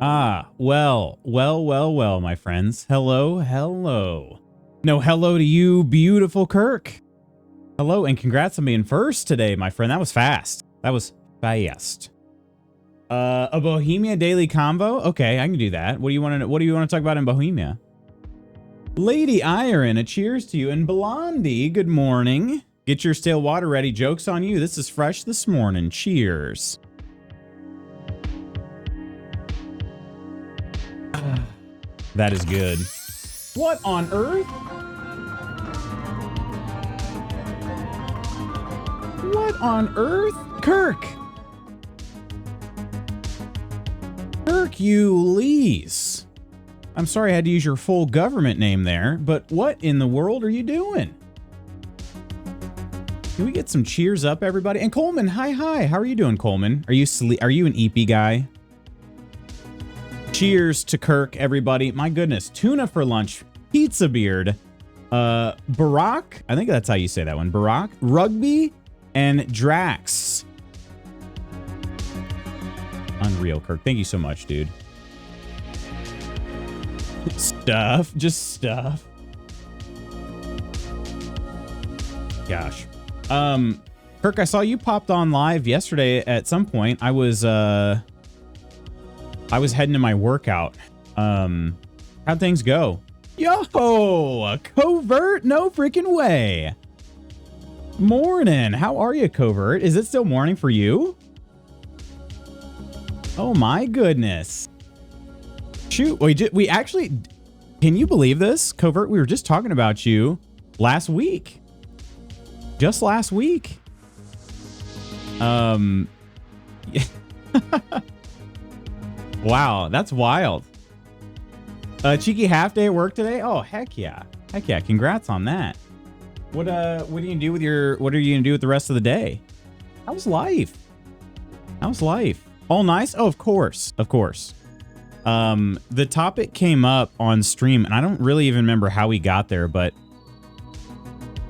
Well, my friends. Hello. No, hello to you, beautiful Kirk. Hello, and congrats on being first today, my friend. That was fast. A Bohemia daily convo? Okay, I can do that. What do you want to talk about in Bohemia? Lady Iron, a cheers to you. And Blondie, good morning. Get your stale water ready. Joke's on you. This is fresh this morning. Cheers. That is good. What on earth? What on earth? Kirk! Hercules. I'm sorry I had to use your full government name there, but what in the world are you doing? Can we get some cheers up, everybody? And Coleman, hi. How are you doing, Coleman? Are you an EP guy? Cheers to Kirk, everybody. My goodness, tuna for lunch, pizza beard, Barack, I think that's how you say that one, Barack, rugby, and Drax. Unreal, Kirk. Thank you so much, dude. Just stuff. Gosh. Kirk, I saw you popped on live yesterday at some point. I was heading to my workout. How'd things go? Yo, Covert? No freaking way. Morning. How are you, Covert? Is it still morning for you? Oh my goodness. Shoot, we actually, can you believe this? Covert, we were just talking about you last week. Just last week. Wow, that's wild. Cheeky half day at work today? Oh, heck yeah. Congrats on that. What are you gonna do with the rest of the day? How's life? All nice? Oh, of course. The topic came up on stream, and I don't really even remember how we got there, but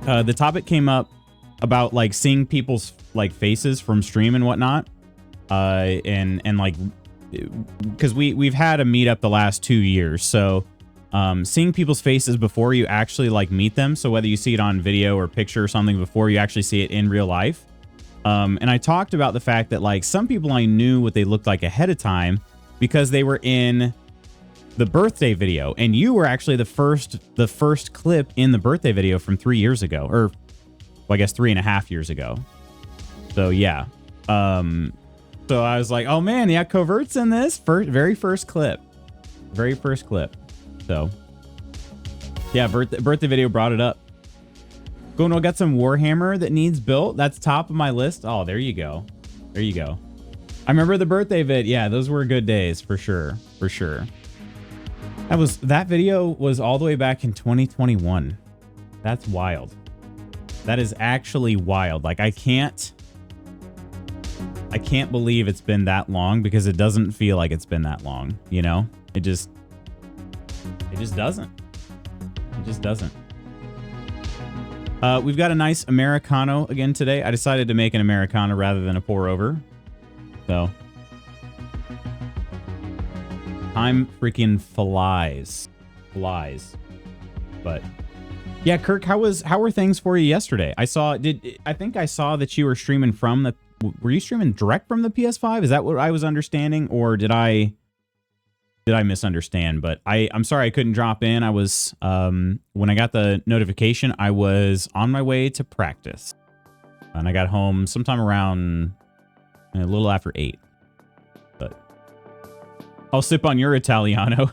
the topic came up about like seeing people's like faces from stream and whatnot, and like because we've had a meetup the last 2 years, so seeing people's faces before you actually like meet them, so whether you see it on video or picture or something before you actually see it in real life. And I talked about the fact that like some people I knew what they looked like ahead of time because they were in the birthday video, and you were actually the first clip in the birthday video from 3 years ago, or well, I guess 3.5 years ago. So yeah. So I was like, oh man, yeah, Covert's in this very first clip. So yeah, birthday video brought it up. Gono got some Warhammer that needs built. That's top of my list. Oh, there you go. I remember the birthday vid. Yeah, those were good days for sure. That video was all the way back in 2021. That's wild. That is actually wild. Like I can't believe it's been that long, because it doesn't feel like it's been that long, you know? It just doesn't. We've got a nice Americano again today. I decided to make an Americano rather than a pour over. So time freaking flies. But yeah, Kirk, how were things for you yesterday? I think I saw that you were streaming were you streaming direct from the PS5? Is that what I was understanding, or did I misunderstand? But I'm sorry I couldn't drop in. I was when I got the notification, I was on my way to practice, and I got home sometime around a little after 8. But I'll sip on your Italiano.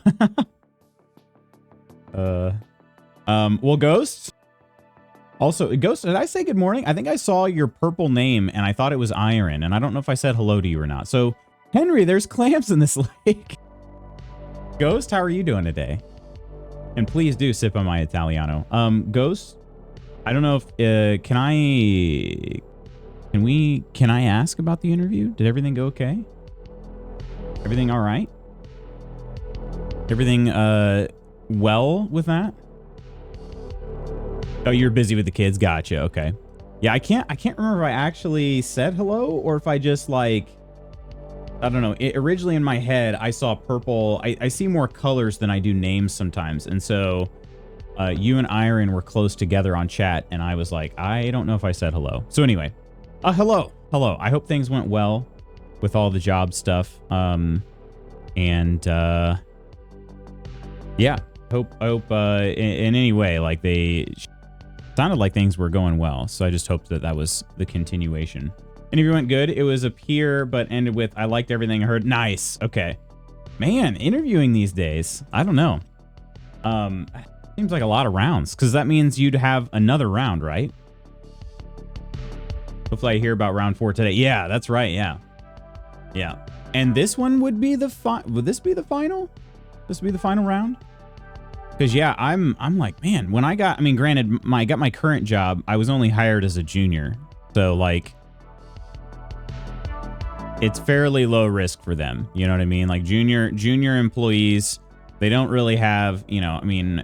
Well, Ghost. Also, Ghost, did I say good morning? I think I saw your purple name and I thought it was Iron, and I don't know if I said hello to you or not. So, Henry, there's clams in this lake. Ghost, how are you doing today? And please do sip on my Italiano. Ghost, I don't know if can I ask about the interview? Did everything go okay? Everything all right? Everything well with that? Oh, you're busy with the kids. Gotcha. Okay. Yeah, I can't remember if I actually said hello or if I just like I don't know. Originally in my head, I saw purple. I see more colors than I do names sometimes. And so you and Iron were close together on chat. And I was like, I don't know if I said hello. So anyway, hello. Hello. I hope things went well with all the job stuff. Yeah, hope in any way, like they sounded like things were going well. So I just hope that that was the continuation. Interview went good. It was a peer, but ended with, I liked everything I heard. Nice. Okay. Man, interviewing these days, I don't know. Seems like a lot of rounds, because that means you'd have another round, right? Hopefully I hear about round 4 today. Yeah, that's right. Yeah. Yeah. And this one would be the would this be the final? This would be the final round? Because yeah, I'm like, man, when I mean, granted, I got my current job, I was only hired as a junior. So like, it's fairly low risk for them. You know what I mean? Like junior employees, they don't really have, you know, I mean,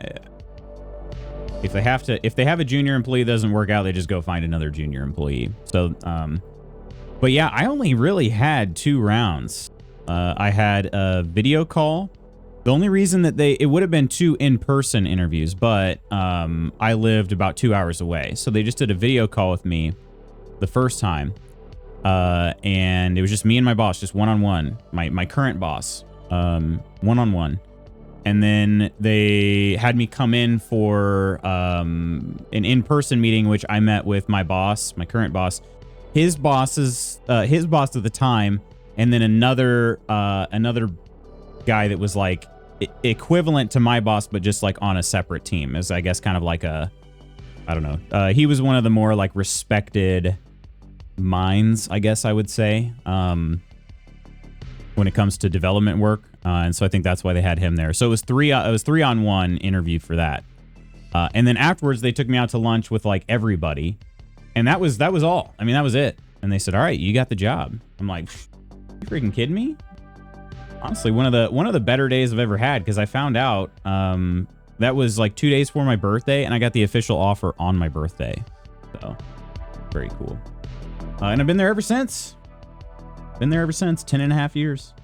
if they have a junior employee that doesn't work out, they just go find another junior employee. So, but yeah, I only really had 2 rounds. I had a video call. The only reason that it would have been 2 in-person interviews, but I lived about 2 hours away. So they just did a video call with me the first time. And it was just me and my boss, just one-on-one, my current boss, one-on-one. And then they had me come in for an in-person meeting, which I met with my boss, my current boss, his boss at the time, and then another guy that was like equivalent to my boss, but just like on a separate team, as I guess kind of like I don't know. He was one of the more like respected minds, I guess I would say, when it comes to development work. And so I think that's why they had him there. So it was 3-on-1 interview for that. And then afterwards they took me out to lunch with like everybody. And that was all. I mean, that was it. And they said, all right, you got the job. I'm like, you freaking kidding me? Honestly, one of the better days I've ever had, because I found out that was like 2 days before my birthday, and I got the official offer on my birthday. So very cool. And I've been there ever since. 10.5 years.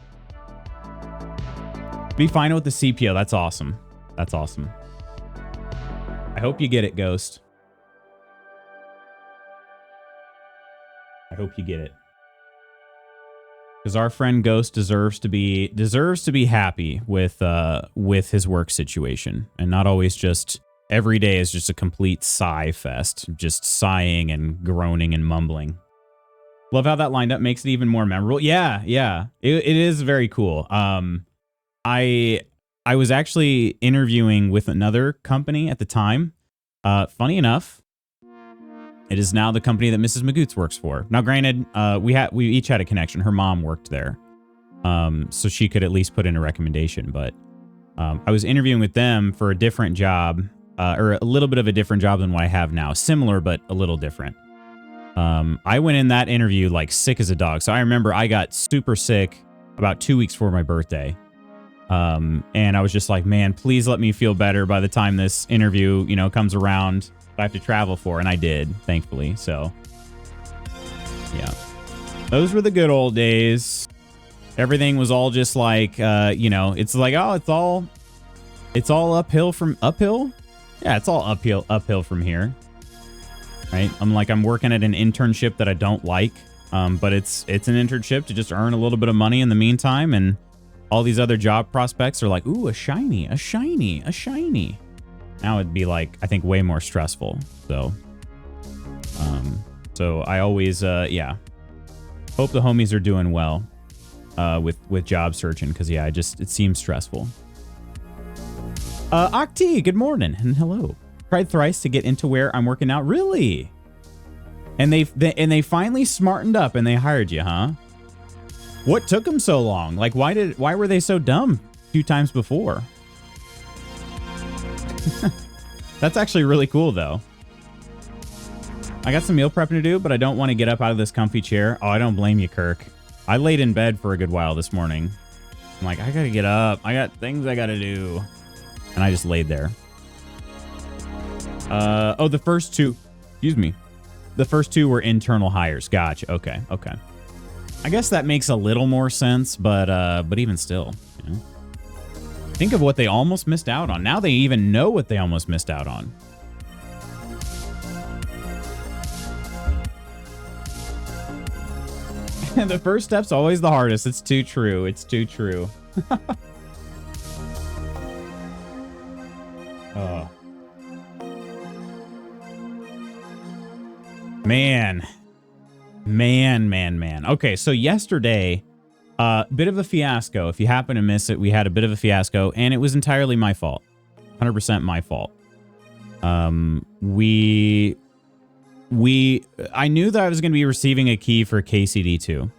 Be fine with the CPO. That's awesome. That's awesome. I hope you get it, Ghost. I hope you get it. Because our friend Ghost deserves to be happy with his work situation, and not always just every day is just a complete sigh fest, just sighing and groaning and mumbling. Love how that lined up, makes it even more memorable. Yeah, yeah, it is very cool. I was actually interviewing with another company at the time. Funny enough, it is now the company that Mrs. Magoots works for. Now, granted, we each had a connection. Her mom worked there, so she could at least put in a recommendation. But I was interviewing with them for a different job, or a little bit of a different job than what I have now. Similar, but a little different. I went in that interview like sick as a dog. So I remember I got super sick about 2 weeks before my birthday. And I was just like, man, please let me feel better by the time this interview, you know, comes around. I have to travel for, and I did, thankfully. So yeah, those were the good old days. Everything was all just like, you know, it's like, oh, it's all uphill. Yeah, it's all uphill from here. Right. I'm working at an internship that I don't like. But it's an internship to just earn a little bit of money in the meantime. And all these other job prospects are like, ooh, a shiny. Now it'd be like, I think, way more stressful. So, so I always, yeah, hope the homies are doing well, with job searching. Cause yeah, it seems stressful. Octi, good morning and hello. Tried thrice to get into where I'm working out. Really? And they finally smartened up and they hired you, huh? What took them so long? Like, why were they so dumb 2 times before? That's actually really cool, though. I got some meal prepping to do, but I don't want to get up out of this comfy chair. Oh, I don't blame you, Kirk. I laid in bed for a good while this morning. I'm like, I gotta get up. I got things I gotta do. And I just laid there. Oh, the first 2, excuse me. The first 2 were internal hires. Gotcha. Okay. I guess that makes a little more sense, but even still, you know. Think of what they almost missed out on. Now they even know what they almost missed out on. The first step's always the hardest. It's too true. It's too true. Oh. Man. Okay, so yesterday, bit of a fiasco. If you happen to miss it, we had a bit of a fiasco, and it was entirely my fault. 100% my fault. I knew that I was going to be receiving a key for KCD2.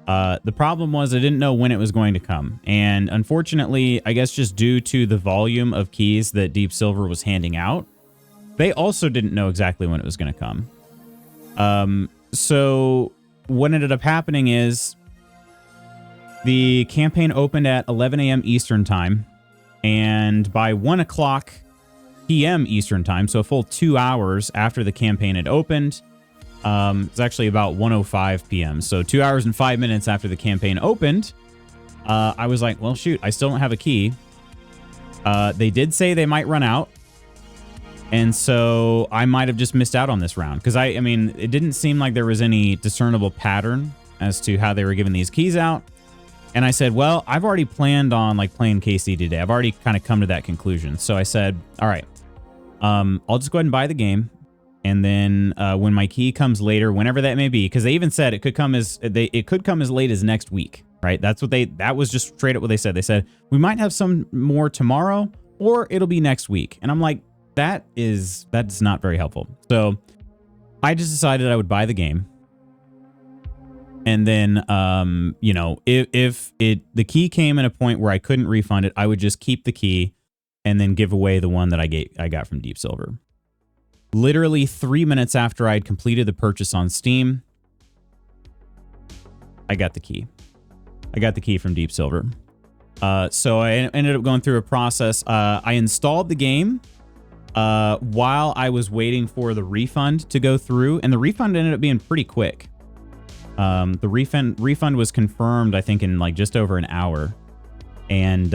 The problem was I didn't know when it was going to come. And unfortunately, I guess just due to the volume of keys that Deep Silver was handing out, they also didn't know exactly when it was going to come. So what ended up happening is the campaign opened at 11 a.m. Eastern time, and by 1 o'clock p.m. Eastern time, so a full 2 hours after the campaign had opened, it's actually about 1:05 p.m. So 2 hours and 5 minutes after the campaign opened, I was like, well, shoot, I still don't have a key. They did say they might run out. And so I might have just missed out on this round. Because, I mean, it didn't seem like there was any discernible pattern as to how they were giving these keys out. And I said, well, I've already planned on, like, playing KC today. I've already kind of come to that conclusion. So I said, all right, I'll just go ahead and buy the game. And then when my key comes later, whenever that may be, because they even said it could come as late as next week, right? That was just straight up what they said. They said, we might have some more tomorrow, or it'll be next week. And I'm like, that's not very helpful. So I just decided I would buy the game. And then, you know, if the key came in a point where I couldn't refund it, I would just keep the key and then give away the one that I got from Deep Silver. Literally 3 minutes after I'd completed the purchase on Steam, I got the key. I got the key from Deep Silver. So I ended up going through a process. I installed the game while I was waiting for the refund to go through, and the refund ended up being pretty quick. The refund was confirmed, I think, in like just over an hour. And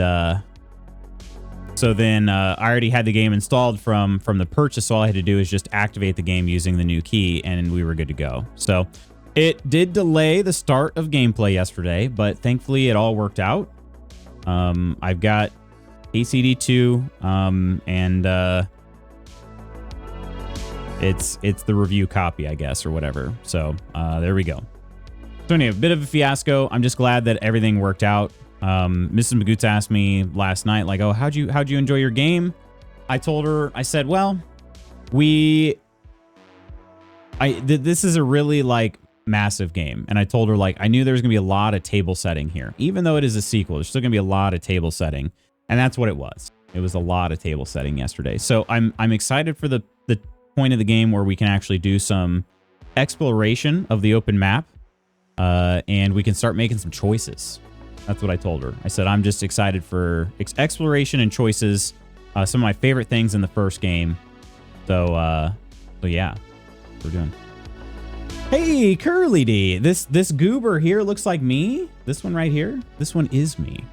so then I already had the game installed from the purchase, so all I had to do is just activate the game using the new key, and we were good to go. So it did delay the start of gameplay yesterday, but thankfully it all worked out. I've got ACD2, and it's the review copy, I guess, or whatever. So there we go. So anyway, a bit of a fiasco. I'm just glad that everything worked out. Mrs. Magoots asked me last night, like, oh, how'd you enjoy your game? I told her, I said, well, this is a really like massive game. And I told her, like, I knew there was gonna be a lot of table setting here. Even though it is a sequel, there's still gonna be a lot of table setting. And that's what it was. It was a lot of table setting yesterday. So I'm excited for the point of the game where we can actually do some exploration of the open map. And we can start making some choices. That's what I told her. I said, I'm just excited for exploration and choices. Some of my favorite things in the first game. So yeah, we're doing. Hey, Curly D. This goober here looks like me. This one right here. This one is me.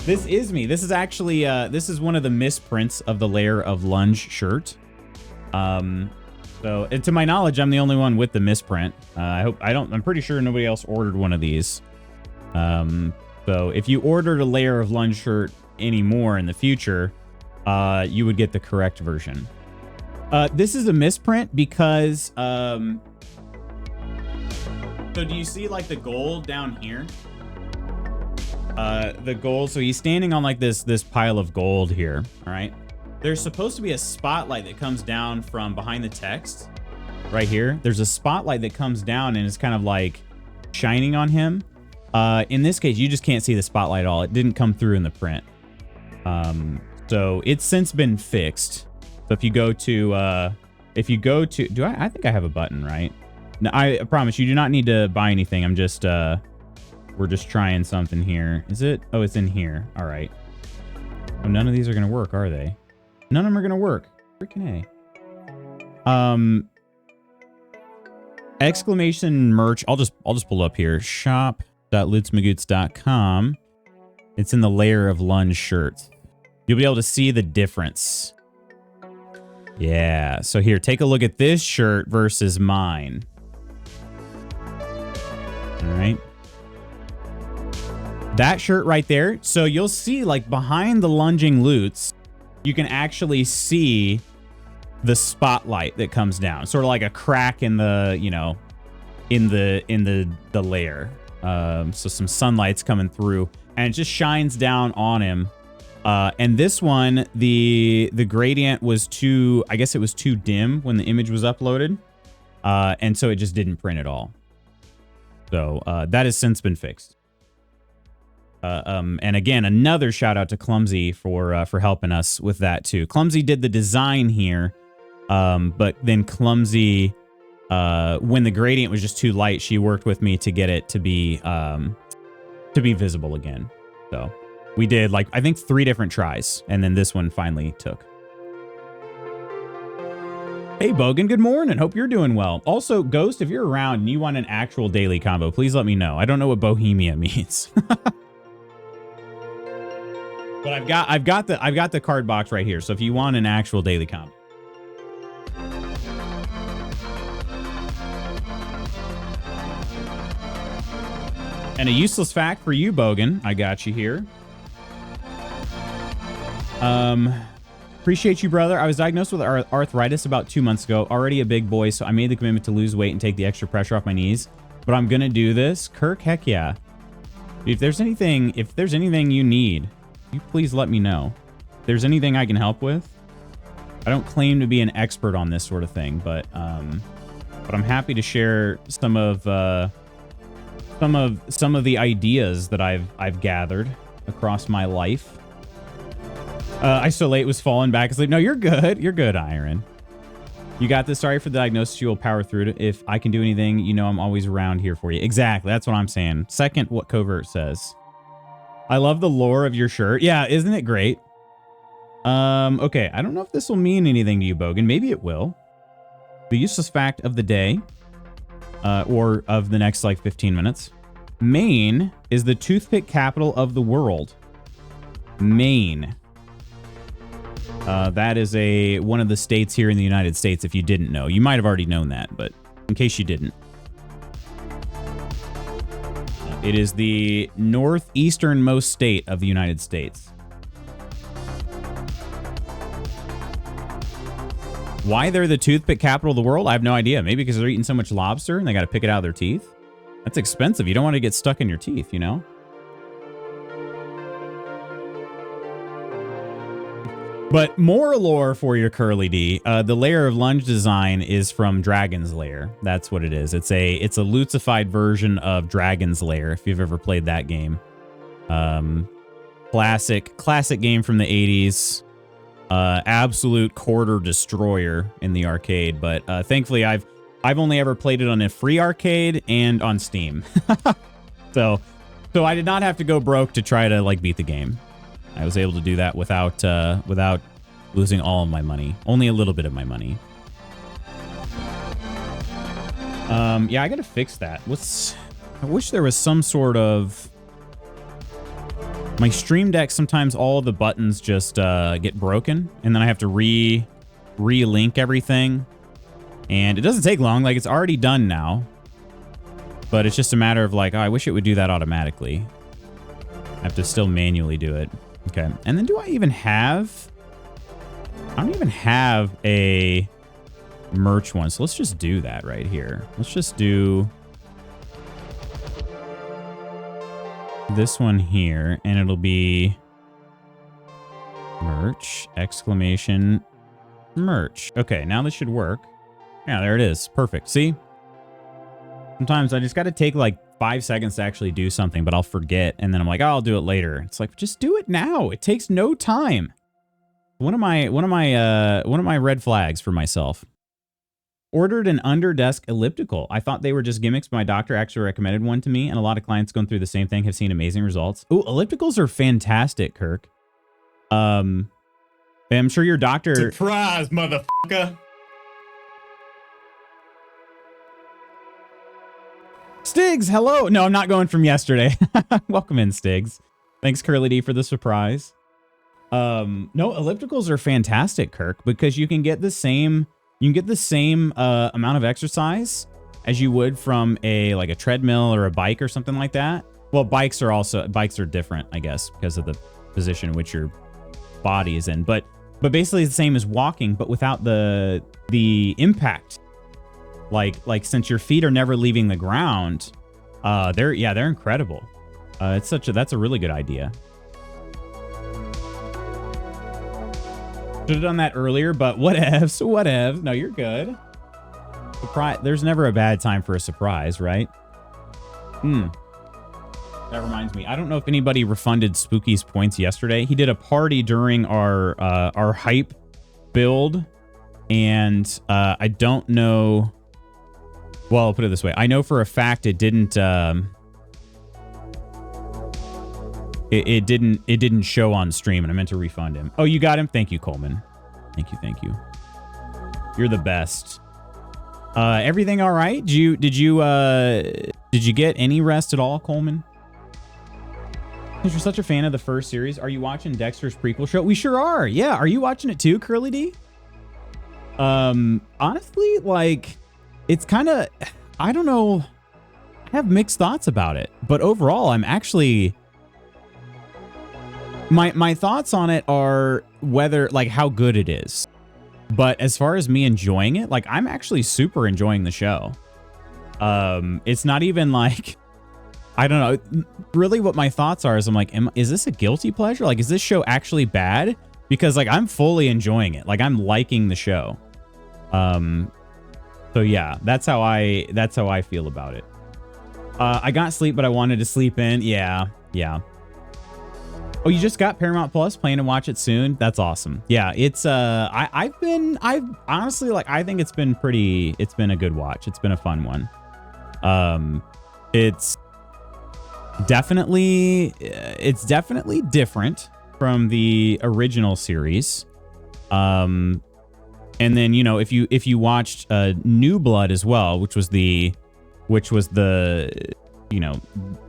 This is me. This is actually, this is one of the misprints of the Lair of Lunge shirt. So, and to my knowledge, I'm the only one with the misprint. I'm pretty sure nobody else ordered one of these. So if you ordered a Lair of Lunge shirt anymore in the future, you would get the correct version. This is a misprint because, so do you see like the gold down here? The gold, so he's standing on like this pile of gold here, all right? There's supposed to be a spotlight that comes down from behind the text right here. There's a spotlight that comes down and is kind of like shining on him. In this case, you just can't see the spotlight at all. It didn't come through in the print. So it's since been fixed. So if you go to, I think I have a button, right? No, I promise you do not need to buy anything. I'm just, we're just trying something here. Is it? Oh, it's in here. All right. Oh, none of these are going to work, are they? None of them are going to work. Freaking A. Exclamation merch. I'll just pull up here. Shop.lootsmagoots.com. It's in the layer of lunge shirts. You'll be able to see the difference. Yeah. So here, take a look at this shirt versus mine. All right. That shirt right there. So you'll see, like, behind the lunging loots, you can actually see the spotlight that comes down, sort of like a crack in the, you know, in the layer. So some sunlight's coming through, and it just shines down on him. And this one, the gradient was too, I guess it was too dim when the image was uploaded, and so it just didn't print at all. So that has since been fixed. And again, another shout out to Clumsy for helping us with that too. Clumsy did the design here, but then Clumsy, when the gradient was just too light, she worked with me to get it to be visible again. So we did, like, I think 3 different tries, and then this one finally took. Hey, Bogan, good morning. Hope you're doing well. Also, Ghost, if you're around and you want an actual daily combo, please let me know. I don't know what Bohemia means. But I've got the card box right here. So if you want an actual daily combo. And a useless fact for you, Bogan. I got you here. Appreciate you, brother. I was diagnosed with arthritis about 2 months ago. Already a big boy, so I made the commitment to lose weight and take the extra pressure off my knees. But I'm gonna do this. Kirk, heck yeah. If there's anything you need, you please let me know. If there's anything I can help with. I don't claim to be an expert on this sort of thing, but I'm happy to share some of the ideas that I've gathered across my life. Isolate was falling back asleep. No, you're good. You're good, Iron. You got this. Sorry for the diagnosis. You will power through it. If I can do anything, you know I'm always around here for you. Exactly. That's what I'm saying. Second, what Covert says. I love the lore of your shirt. Yeah, isn't it great? Okay, I don't know if this will mean anything to you, Bogan. Maybe it will. The useless fact of the day, or of the next, like, 15 minutes. Maine is the toothpick capital of the world. Maine. That is one of the states here in the United States, if you didn't know. You might have already known that, but in case you didn't. It is the northeasternmost state of the United States. Why they're the toothpick capital of the world? I have no idea. Maybe because they're eating so much lobster and they got to pick it out of their teeth. That's expensive. You don't want to get stuck in your teeth, you know? But more lore for your Curly D. The layer of lunge design is from Dragon's Lair. That's what it is. It's a lootsified version of Dragon's Lair, if you've ever played that game. Classic game from the 80s. Absolute quarter destroyer in the arcade. But thankfully, I've only ever played it on a free arcade and on Steam. So I did not have to go broke to try to, like, beat the game. I was able to do that without losing all of my money. Only a little bit of my money. Yeah, I gotta fix that. I wish there was some sort of... My Stream Deck, sometimes all the buttons just get broken, and then I have to re-link everything. And it doesn't take long. Like, it's already done now. But it's just a matter of, like, oh, I wish it would do that automatically. I have to still manually do it. Okay, and then do I even have... I don't even have a merch one, so let's just do that right here. Let's just do this one here, and it'll be merch, exclamation, merch. Okay, now this should work. Yeah, there it is. Perfect. See? Sometimes I just got to take, like, 5 seconds to actually do something, but I'll forget, and then I'm like, oh, I'll do it later. It's like, just do it now. It takes no time. One of my red flags for myself. Ordered an under-desk elliptical. I thought they were just gimmicks, but my doctor actually recommended one to me, and a lot of clients going through the same thing have seen amazing results. Ooh, ellipticals are fantastic, Kirk. I'm sure your doctor... Surprise, motherfucker! Stiggs, hello. No, I'm not going from yesterday. Welcome in, Stiggs. Thanks, Curly D, for the surprise. No, ellipticals are fantastic, Kirk, because you can get the same amount of exercise as you would from a treadmill or a bike or something like that. Well, bikes are different, I guess, because of the position in which your body is in. But basically the same as walking, but without the impact. Like since your feet are never leaving the ground, they're incredible. That's a really good idea. Should have done that earlier, but whatevs. No, you're good. There's never a bad time for a surprise, right? That reminds me. I don't know if anybody refunded Spooky's points yesterday. He did a party during our hype build, and I don't know. Well, I'll put it this way. I know for a fact it didn't. It didn't show on stream, and I meant to refund him. Oh, you got him? Thank you, Coleman. Thank you. You're the best. Everything all right? Did you get any rest at all, Coleman? Because you're such a fan of the first series. Are you watching Dexter's prequel show? We sure are. Yeah. Are you watching it too, Curly D? Honestly, like, it's kind of, I don't know. I have mixed thoughts about it, but overall, I'm actually, my thoughts on it are how good it is. But as far as me enjoying it, like, I'm actually super enjoying the show. It's not even like, I don't know. Really what my thoughts are is I'm like, is this a guilty pleasure? Like, is this show actually bad? Because like, I'm fully enjoying it. Like, I'm liking the show. So yeah, that's how I feel about it. I got sleep, but I wanted to sleep in. Yeah. Oh, you just got Paramount Plus, plan to watch it soon. That's awesome. Yeah, it's I've honestly, like, I think it's been a good watch. It's been a fun one. It's definitely different from the original series. And then, you know, if you watched New Blood as well, which was the you know,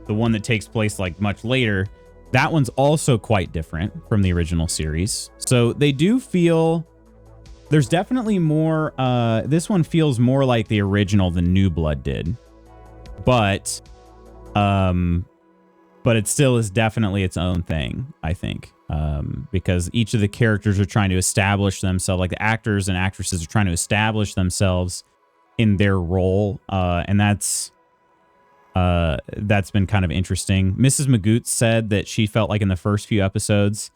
the one that takes place like much later, that one's also quite different from the original series. So they do feel, there's definitely more, this one feels more like the original than New Blood did. But it still is definitely its own thing, I think. Because each of the characters are trying to establish themselves, like the actors and actresses are trying to establish themselves in their role. And that's been kind of interesting. Mrs. Magoots said that she felt like in the first few episodes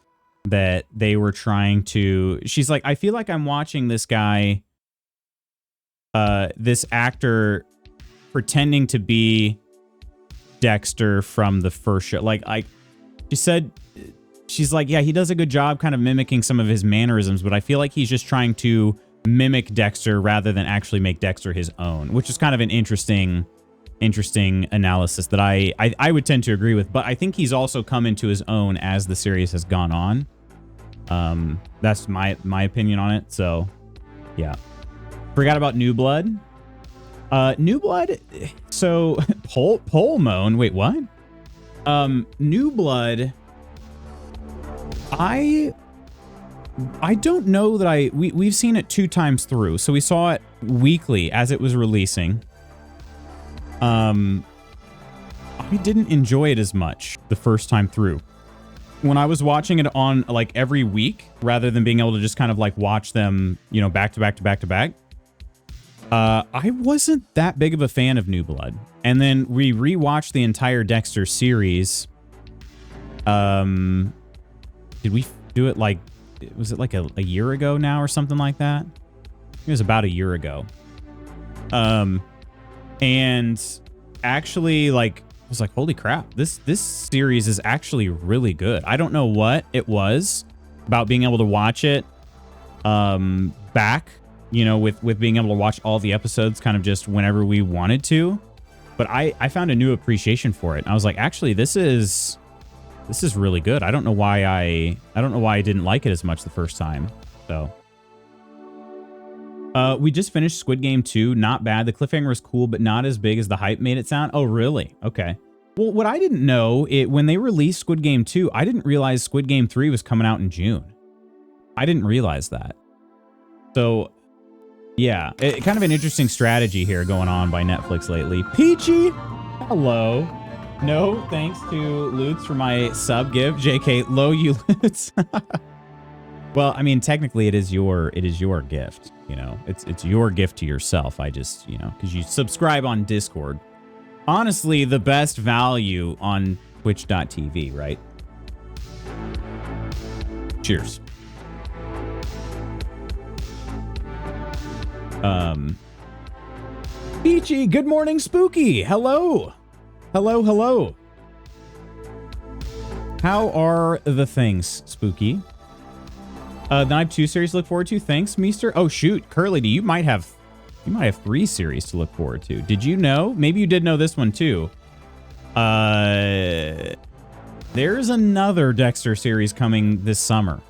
that they were trying to, she's like, I feel like I'm watching this guy, this actor pretending to be Dexter from the first show. Like, she said, she's like, yeah, he does a good job kind of mimicking some of his mannerisms, but I feel like he's just trying to mimic Dexter rather than actually make Dexter his own, which is kind of an interesting analysis that I would tend to agree with. But I think he's also come into his own as the series has gone on. That's my opinion on it. So yeah, forgot about New Blood. New Blood. So Pole Moan. Wait, what? New Blood. I don't know that we've seen it 2 times through. So we saw it weekly as it was releasing. I didn't enjoy it as much the first time through. When I was watching it on like every week, rather than being able to just kind of like watch them, you know, back to back to back to back, I wasn't that big of a fan of New Blood. And then we rewatched the entire Dexter series. Did we do it like, was it like a year ago now or something like that? It was about a year ago. And actually, like, I was like, holy crap, this series is actually really good. I don't know what it was about being able to watch it back, you know, with being able to watch all the episodes kind of just whenever we wanted to. But I found a new appreciation for it. And I was like, actually, this is really good. I don't know why I didn't like it as much the first time. So We just finished Squid Game 2. Not bad. The cliffhanger was cool, but not as big as the hype made it sound. Oh, really? Okay. Well, what I didn't know, when they released Squid Game 2, I didn't realize Squid Game 3 was coming out in June. I didn't realize that. So, yeah, kind of an interesting strategy here going on by Netflix lately. Peachy, hello. No, thanks to Lutz for my sub give. JK, low you Lutz. Well, I mean, technically it is your gift, you know. It's your gift to yourself. I just, you know, because you subscribe on Discord. Honestly, the best value on twitch.tv, right? Cheers. Peachy, good morning, Spooky. Hello. Hello, hello. How are the things, Spooky? The Knife 2 series to look forward to. Thanks, Meester. Oh, shoot. Curly, you might have 3 series to look forward to. Did you know? Maybe you did know this one, too. There's another Dexter series coming this summer.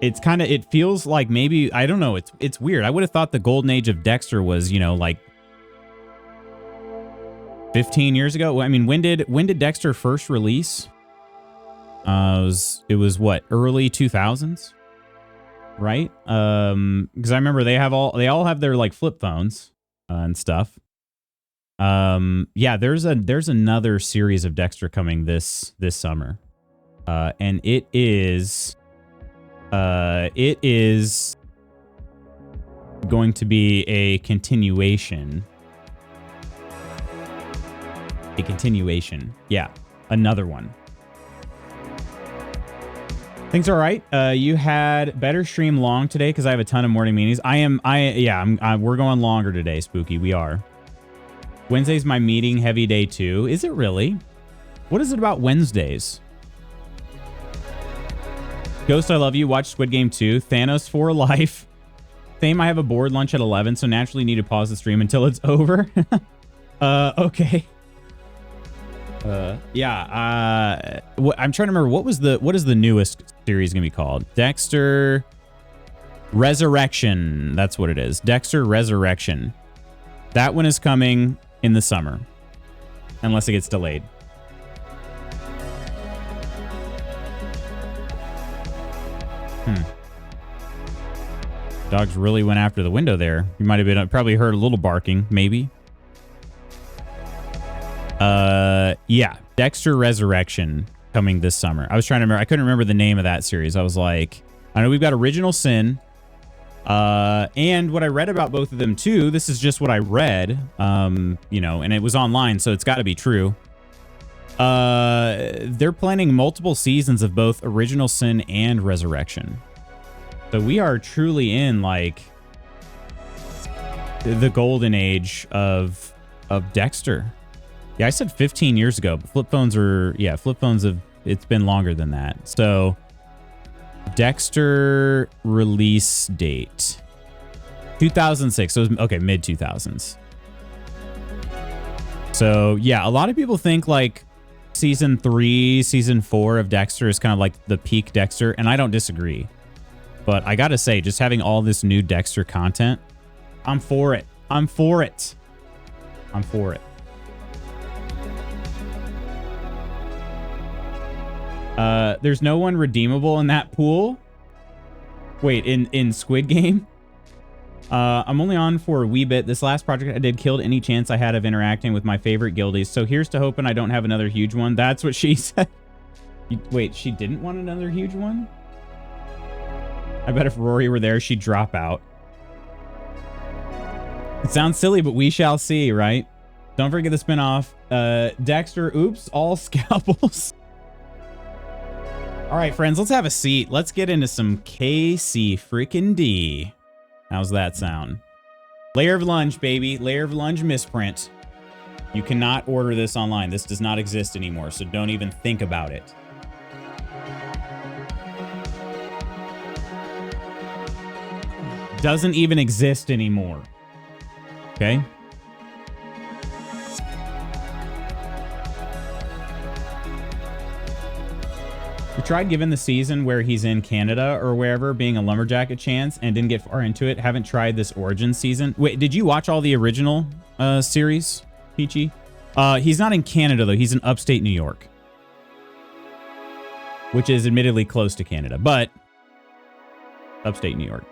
It feels like maybe, I don't know, it's weird. I would have thought the golden age of Dexter was, you know, like 15 years ago. I mean, when did Dexter first release? It was what, early 2000s, right? Because I remember they all have their like flip phones and stuff. Yeah, there's another series of Dexter coming this summer, and it is going to be a continuation. Yeah, another one. Things all right. You had better stream long today because I have a ton of morning meetings. We're going longer today, Spooky. We are. Wednesday's my meeting heavy day too. Is it really? What is it about Wednesdays? Ghost, I love you. Watch Squid Game 2. Thanos for life. Same, I have a board lunch at 11, so naturally need to pause the stream until it's over. Okay. Yeah. I'm trying to remember what is the newest series gonna be called? Dexter Resurrection. That's what it is. Dexter Resurrection. That one is coming in the summer, unless it gets delayed. Dogs really went after the window there. You might have probably heard a little barking, maybe. Yeah, Dexter Resurrection coming this summer. I was trying to remember. I couldn't remember the name of that series. I was like, I know we've got Original Sin. And what I read about both of them too, this is just what I read, you know, and it was online, so it's got to be true. They're planning multiple seasons of both Original Sin and Resurrection. So we are truly in like the golden age of Dexter. Yeah, I said 15 years ago, but flip phones have, it's been longer than that. So Dexter release date 2006. So it was, okay, mid 2000s. So yeah, a lot of people think like season 3, season 4 of Dexter is kind of like the peak Dexter, and I don't disagree. But I gotta say, just having all this new Dexter content, I'm for it. I'm for it. I'm for it. There's no one redeemable in that pool. Wait, in Squid Game? I'm only on for a wee bit. This last project I did killed any chance I had of interacting with my favorite guildies. So here's to hoping I don't have another huge one. That's what she said. Wait, she didn't want another huge one? I bet if Rory were there, she'd drop out. It sounds silly, but we shall see, right? Don't forget the spinoff. Dexter, oops, all scalpels. All right, friends, let's have a seat. Let's get into some KC freaking D. How's that sound? Layer of Lunge, baby. Layer of Lunge misprint. You cannot order this online. This does not exist anymore, so don't even think about it. Doesn't even exist anymore. Okay? You're tried giving the season where he's in Canada or wherever being a lumberjack a chance and didn't get far into it. Haven't tried this origin season. Wait, did you watch all the original series, Peachy? He's not in Canada, though. He's in upstate New York, which is admittedly close to Canada, but upstate New York.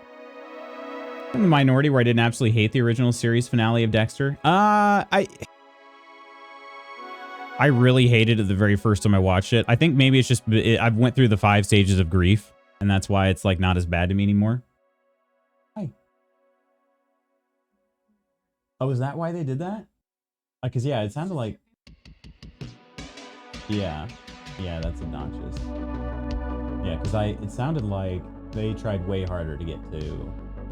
I'm in the minority where I didn't absolutely hate the original series finale of Dexter. I really hated it the very first time I watched it. I think maybe it's just I went through the 5 stages of grief, and that's why it's like not as bad to me anymore. Hi. Oh, is that why they did that? Because yeah, it sounded like. Yeah, that's obnoxious. Yeah, because it sounded like they tried way harder to get to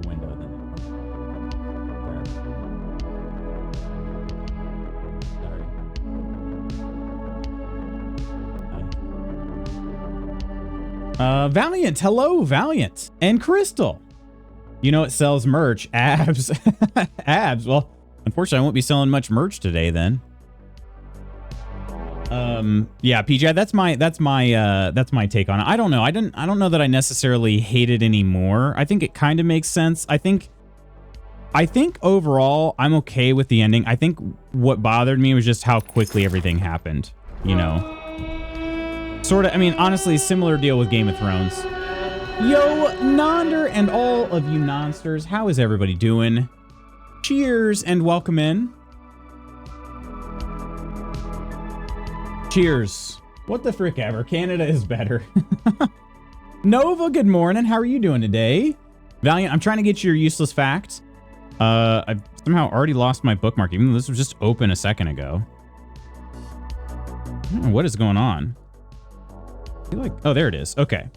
the window than they were. Valiant, hello, Valiant, and Crystal. You know it sells merch, abs, abs. Well, unfortunately, I won't be selling much merch today then. Yeah, PJ, that's my take on it. I don't know. I don't know that I necessarily hate it anymore. I think it kind of makes sense. I think overall I'm okay with the ending. I think what bothered me was just how quickly everything happened, you know. Sort of, I mean, honestly, similar deal with Game of Thrones. Yo, Nonder and all of you Nonsters, how is everybody doing? Cheers and welcome in. Cheers. What the frick ever, Canada is better. Nova, good morning, how are you doing today? Valiant, I'm trying to get you your useless fact. I've somehow already lost my bookmark, even though this was just open a second ago. I don't know what is going on. Oh, there it is. Okay.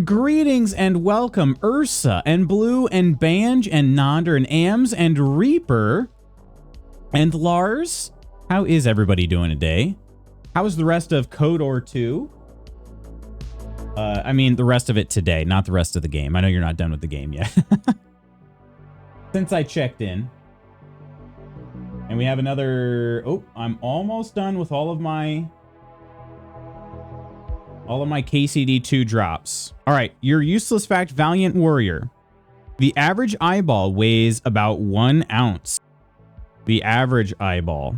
Greetings and welcome, Ursa and Blue and Banj and Nonder and Ams and Reaper and Lars. How is everybody doing today? How is the rest of KOTOR 2? I mean, the rest of it today, not the rest of the game. I know you're not done with the game yet. Since I checked in. And we have another... Oh, I'm almost done with all of my KCD2 drops. All right, your useless fact, Valiant Warrior. The average eyeball weighs about 1 ounce. The average eyeball.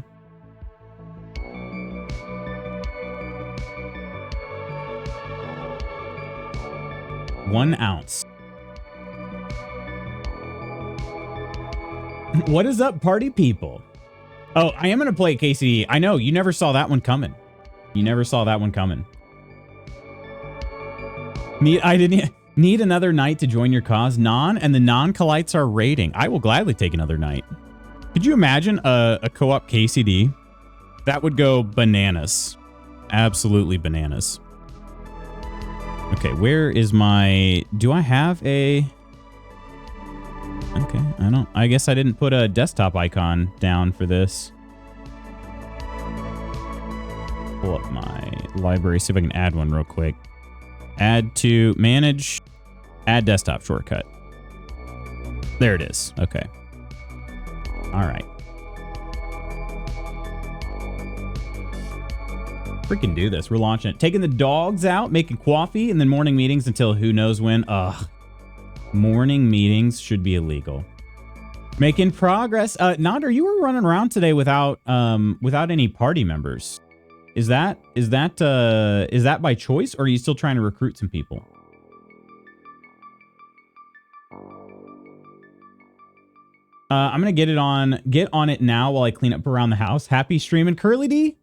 One ounce. What is up, party people? Oh, I am going to play KCD. I know, you never saw that one coming. You never saw that one coming. I didn't need another night to join your cause, Non, and the non-Kalites are raiding. I will gladly take another night. Could you imagine a co-op KCD? That would go bananas. Absolutely bananas. Okay, where is my... Do I have a... Okay, I guess I didn't put a desktop icon down for this. Pull up my library, see if I can add one real quick. Add to manage, add desktop shortcut. There it is. Okay. All right. Freaking do this. We're launching it. Taking the dogs out, making coffee, and then morning meetings until who knows when. Ugh. Morning meetings should be illegal. Making progress. Nonder, you were running around today without any party members. Is that by choice, or are you still trying to recruit some people? I'm gonna get on it now while I clean up around the house. Happy streaming, Curly D.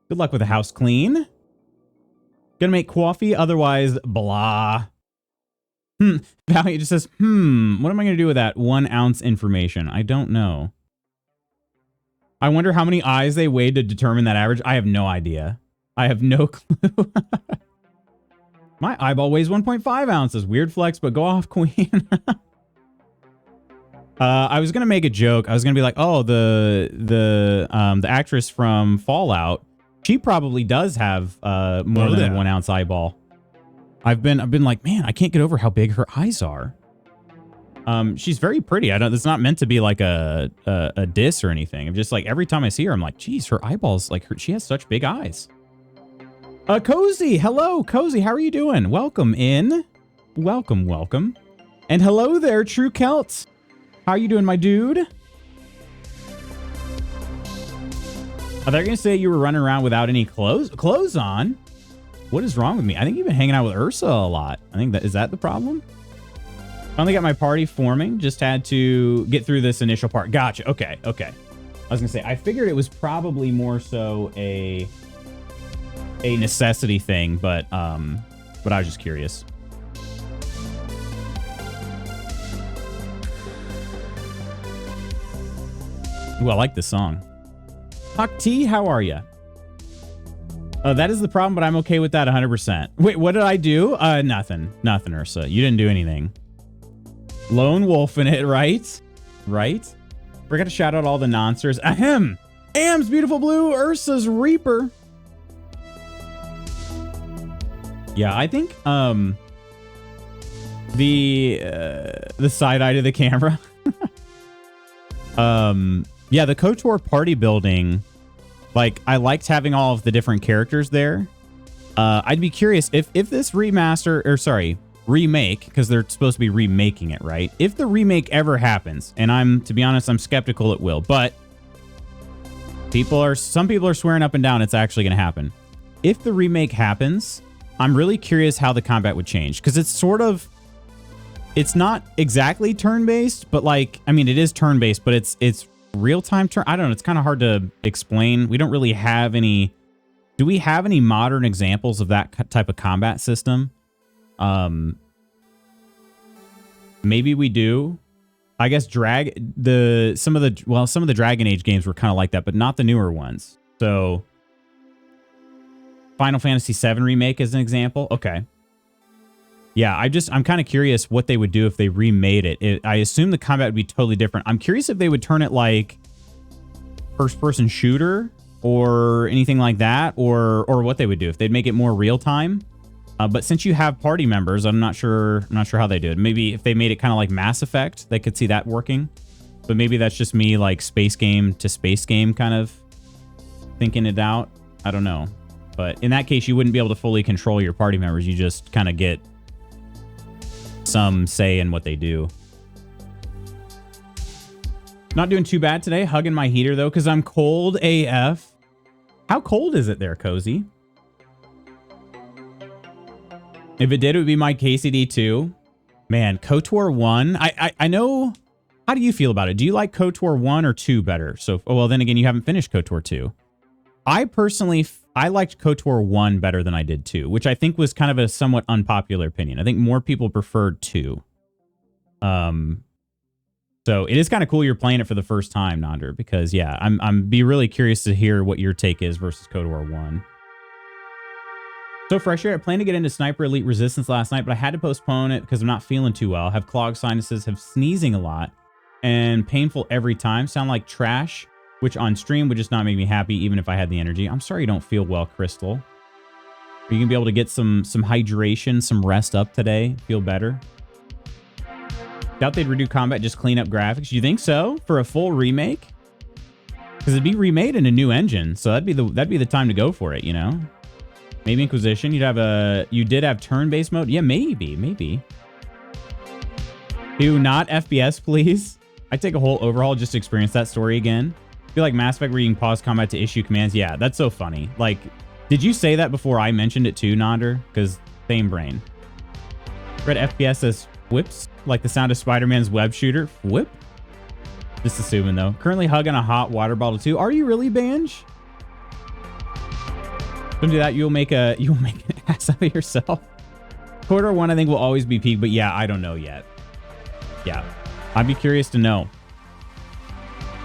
Good luck with the house clean. Gonna make coffee, otherwise blah. Valiant just says, what am I gonna do with that 1 ounce information? I don't know. I wonder how many eyes they weighed to determine that average. I have no idea. I have no clue. My eyeball weighs 1.5 ounces. Weird flex, but go off, queen. I was gonna make a joke. I was gonna be like, oh, the actress from Fallout, she probably does have more than a 1 ounce eyeball. I've been like, man, I can't get over how big her eyes are. She's very pretty. It's not meant to be like a diss or anything. I'm just like, every time I see her, I'm like, geez, her eyeballs, like she has such big eyes. Cozy, hello, Cozy, how are you doing? Welcome in. Welcome, welcome. And hello there, True Celt. How are you doing, my dude? Are they gonna say you were running around without any clothes on? What is wrong with me? I think you've been hanging out with Ursa a lot. I think is that the problem? I only got my party forming. Just had to get through this initial part. Gotcha. Okay. Okay. I was gonna say I figured it was probably more so a necessity thing, but I was just curious. Ooh, I like this song. Hawk T, how are you? That is the problem, but I'm okay with that 100%. Wait, what did I do? Nothing. Nothing, Ursa. You didn't do anything. Lone wolf in it, right? Right? Forgot to shout out all the nonsters. Ahem! Am's Beautiful Blue, Ursa's Reaper. Yeah, I think the side eye to the camera. Yeah, the KOTOR party building, like I liked having all of the different characters there. I'd be curious if this remaster, or sorry, remake, because they're supposed to be remaking it, right? If the remake ever happens, and to be honest, I'm skeptical it will, but some people are swearing up and down it's actually going to happen. If the remake happens, I'm really curious how the combat would change, because it's not exactly turn-based, but like, I mean, it is turn-based, but it's real-time turn. I don't know. It's kind of hard to explain. We don't really have any. Do we have any modern examples of that type of combat system? Maybe we do. I guess some of the Dragon Age games were kind of like that, but not the newer ones. So Final Fantasy VII Remake as an example. Okay. Yeah, I'm kind of curious what they would do if they remade it. I assume the combat would be totally different. I'm curious if they would turn it like first-person shooter or anything like that, or what they would do if they'd make it more real-time. But since you have party members, I'm not sure how they do it. Maybe if they made it kind of like Mass Effect, they could see that working. But maybe that's just me like space game to space game kind of thinking it out. I don't know. But in that case, you wouldn't be able to fully control your party members. You just kind of get some say in what they do. Not doing too bad today. Hugging my heater though, because I'm cold AF. How cold is it there, Cozy? If it did, it would be my KCD 2. Man, KOTOR 1. I know. How do you feel about it? Do you like KOTOR 1 or 2 better? So, well, then again, you haven't finished KOTOR 2. I personally, I liked KOTOR 1 better than I did 2, which I think was kind of a somewhat unpopular opinion. I think more people preferred 2. So it is kind of cool you're playing it for the first time, Nonder, because yeah, I'm be really curious to hear what your take is versus KOTOR 1. So fresh here, I planned to get into Sniper Elite Resistance last night, but I had to postpone it because I'm not feeling too well. Have clogged sinuses, have sneezing a lot, and painful every time. Sound like trash, which on stream would just not make me happy even if I had the energy. I'm sorry you don't feel well, Crystal. Are you gonna be able to get some hydration, some rest up today? Feel better? Doubt they'd redo combat, just clean up graphics. You think so? For a full remake? Because it'd be remade in a new engine, so that'd be the time to go for it, you know? Maybe Inquisition. You did have turn-based mode? Yeah, maybe. Do not FPS, please. I'd take a whole overhaul just to experience that story again. I feel like Mass Effect where you can pause combat to issue commands. Yeah, that's so funny. Like, did you say that before I mentioned it too, Nonder? Because same brain. Read FPS as whips, like the sound of Spider-Man's web shooter. Whip? Just assuming, though. Currently hugging a hot water bottle, too. Are you really, Banj? Don't do that. You'll make an ass out of yourself. KOTOR 1, I think, will always be peak, but yeah, I don't know yet. Yeah. I'd be curious to know.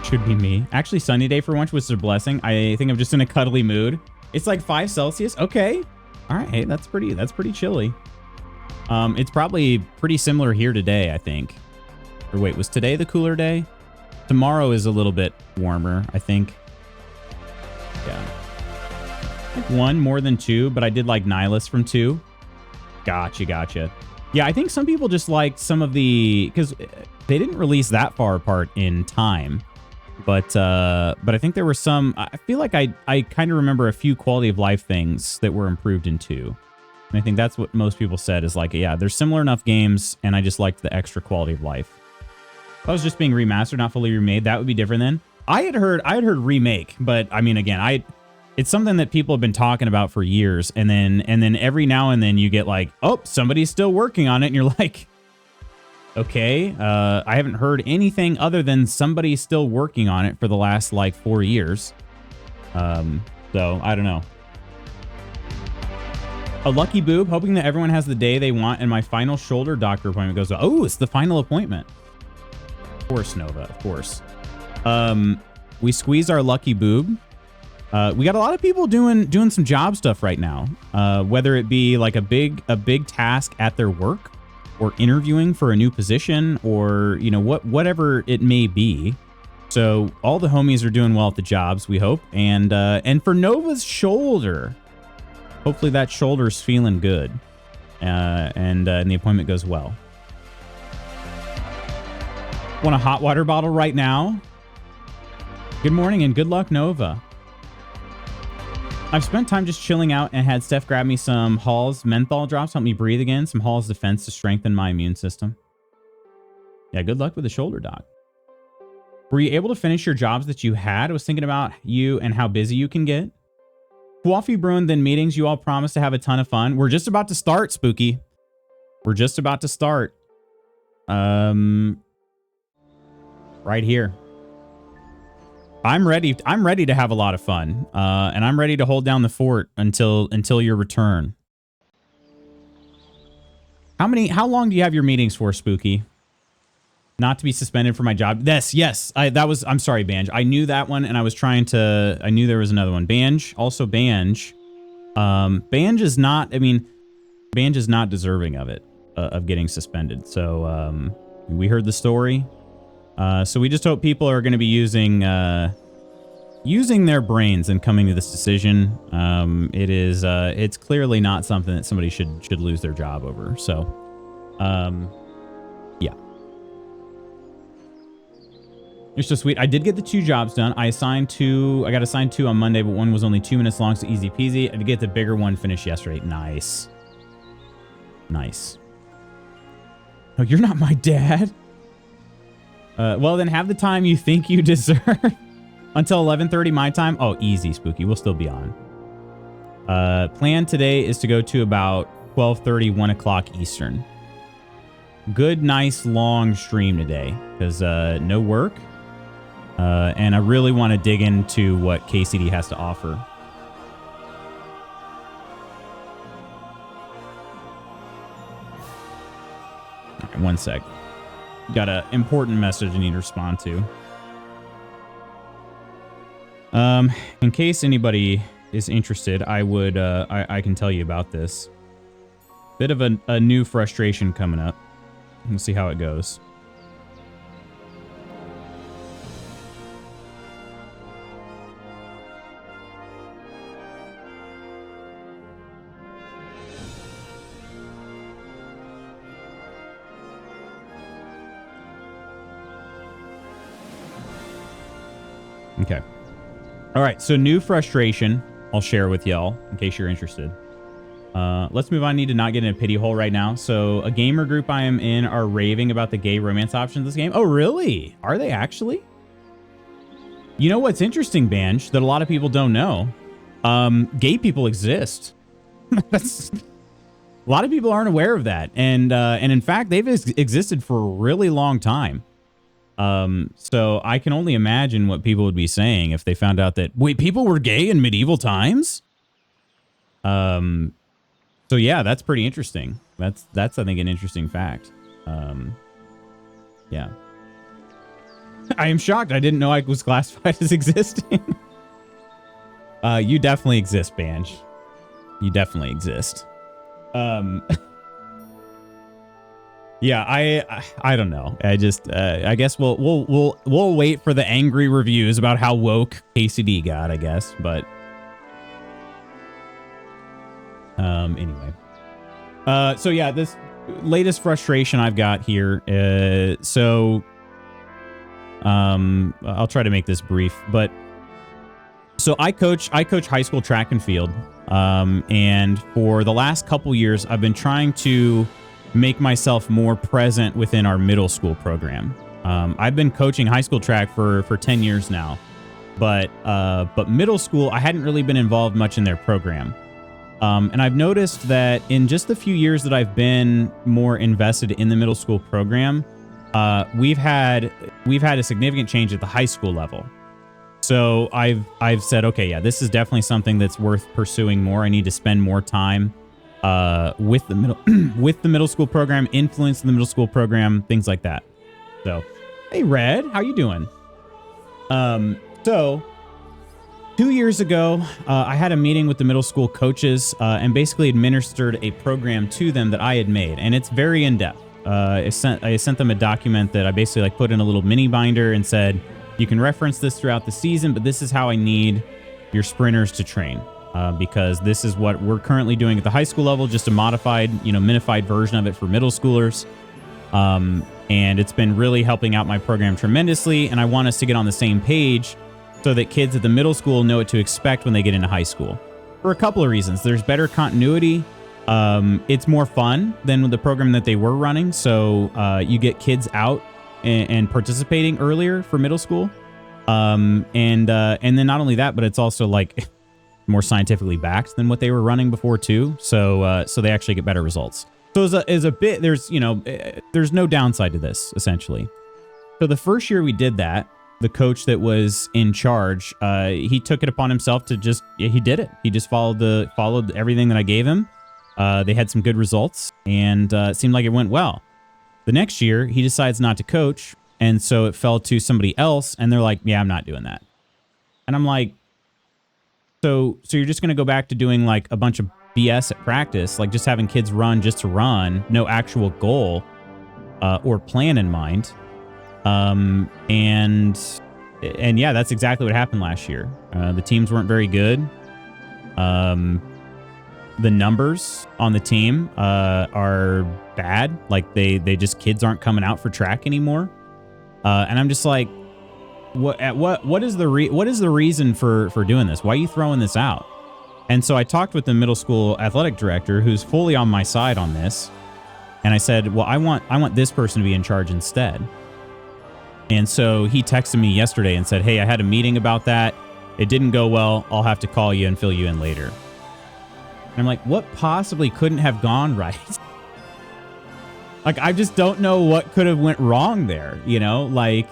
Should be me. Actually, sunny day for once was a blessing. I think I'm just in a cuddly mood. It's like 5 Celsius. Okay. All right. Hey, that's pretty chilly. It's probably pretty similar here today, I think. Or wait, was today the cooler day? Tomorrow is a little bit warmer, I think. Yeah. Like 1 more than 2, but I did like Nihilus from 2. Gotcha. Yeah, I think some people just liked some of the... Because they didn't release that far apart in time. But I think there were some. I feel like I kind of remember a few quality of life things that were improved in 2. And I think that's what most people said is like, yeah, there's similar enough games, and I just liked the extra quality of life. If I was just being remastered, not fully remade, that would be different then. I had heard remake, but I mean, again, it's something that people have been talking about for years, and then every now and then you get like, oh, somebody's still working on it, and you're like, okay, I haven't heard anything other than somebody still working on it for the last like 4 years. So I don't know. A lucky boob, hoping that everyone has the day they want and my final shoulder doctor appointment goes well. Oh, it's the final appointment. Of course, Nova, of course. We squeeze our lucky boob. We got a lot of people doing some job stuff right now. Whether it be like a big task at their work, or interviewing for a new position, or you know whatever it may be. So all the homies are doing well at the jobs, we hope. And for Nova's shoulder, hopefully that shoulder's feeling good, and the appointment goes well. Want a hot water bottle right now? Good morning and good luck, Nova. I've spent time just chilling out and had Steph grab me some Hall's menthol drops, help me breathe again, some Hall's Defense to strengthen my immune system. Yeah, good luck with the shoulder, doc. Were you able to finish your jobs that you had? I was thinking about you and how busy you can get. Coffee brewing, then meetings. You all promised to have a ton of fun. We're just about to start, Spooky. We're just about to start. Right here. I'm ready to have a lot of fun, and I'm ready to hold down the fort until your return. How long do you have your meetings for, Spooky? Not to be suspended for my job. Yes. I'm sorry, Banj. I knew that one, and I knew there was another one. Banj, also Banj. Banj is not, Banj is not deserving of it, of getting suspended. So, we heard the story. So we just hope people are going to be using their brains and coming to this decision. It's clearly not something that somebody should lose their job over. So, yeah. You're so sweet. I did get the 2 jobs done. I got assigned 2 on Monday, but one was only 2 minutes long, so easy peasy. I did get the bigger one finished yesterday. Nice. Nice. Oh, you're not my dad. Well, then have the time you think you deserve until 11:30 my time. Oh, easy, Spooky. We'll still be on. Plan today is to go to about 12:30, 1 o'clock Eastern. Good, nice, long stream today because no work. And I really want to dig into what KCD has to offer. All right, 1 sec. Got an important message I need to respond to. In case anybody is interested, I can tell you about this. Bit of a new frustration coming up. We'll see how it goes. Okay. All right. So new frustration I'll share with y'all in case you're interested. Let's move on. I need to not get in a pity hole right now. So a gamer group I am in are raving about the gay romance options in this game. Oh, really? Are they actually? You know what's interesting, Banj, that a lot of people don't know? Gay people exist. That's... A lot of people aren't aware of that. And in fact, they've existed for a really long time. So I can only imagine what people would be saying if they found out that, wait, people were gay in medieval times? So yeah, that's pretty interesting. That's I think an interesting fact. Yeah. I am shocked. I didn't know I was classified as existing. You definitely exist, Banj. You definitely exist. Yeah, I don't know. I just I guess we'll wait for the angry reviews about how woke KCD got, I guess, but anyway. So yeah, this latest frustration I've got here, so I'll try to make this brief, but so I coach high school track and field. And for the last couple years, I've been trying to make myself more present within our middle school program. I've been coaching high school track for 10 years now, but middle school, I hadn't really been involved much in their program. And I've noticed that in just the few years that I've been more invested in the middle school program, we've had a significant change at the high school level. So I've said, okay, yeah, this is definitely something that's worth pursuing more. I need to spend more time with the middle with the middle school program, influence the middle school program, things like that. So, hey, Red, how you doing? So 2 years ago, I had a meeting with the middle school coaches and basically administered a program to them that I had made, and it's very in depth. I sent them a document that I basically like put in a little mini binder and said, you can reference this throughout the season, but this is how I need your sprinters to train, because this is what we're currently doing at the high school level, just a modified, minified version of it for middle schoolers. And it's been really helping out my program tremendously. And I want us to get on the same page so that kids at the middle school know what to expect when they get into high school. For a couple of reasons. There's better continuity. It's more fun than the program that they were running. So you get kids out and participating earlier for middle school. And then not only that, but it's also like more scientifically backed than what they were running before too. So they actually get better results. So as a bit, there's no downside to this essentially. So the first year we did that, the coach that was in charge, he took it upon himself to he did it. He just followed everything that I gave him. They had some good results, and it seemed like it went well. The next year, he decides not to coach, and so it fell to somebody else, and they're like, yeah, I'm not doing that. And I'm like, so you're just going to go back to doing like a bunch of BS at practice, like just having kids run just to run, no actual goal or plan in mind. And yeah, that's exactly what happened last year. The teams weren't very good. The numbers on the team are bad. Like they just, kids aren't coming out for track anymore. And I'm just like, what is the reason for doing this? Why are you throwing this out? And so I talked with the middle school athletic director, who's fully on my side on this. And I said, well, I want this person to be in charge instead. And so he texted me yesterday and said, hey, I had a meeting about that. It didn't go well. I'll have to call you and fill you in later. And I'm like, what possibly couldn't have gone right? Like, I just don't know what could have went wrong there, like,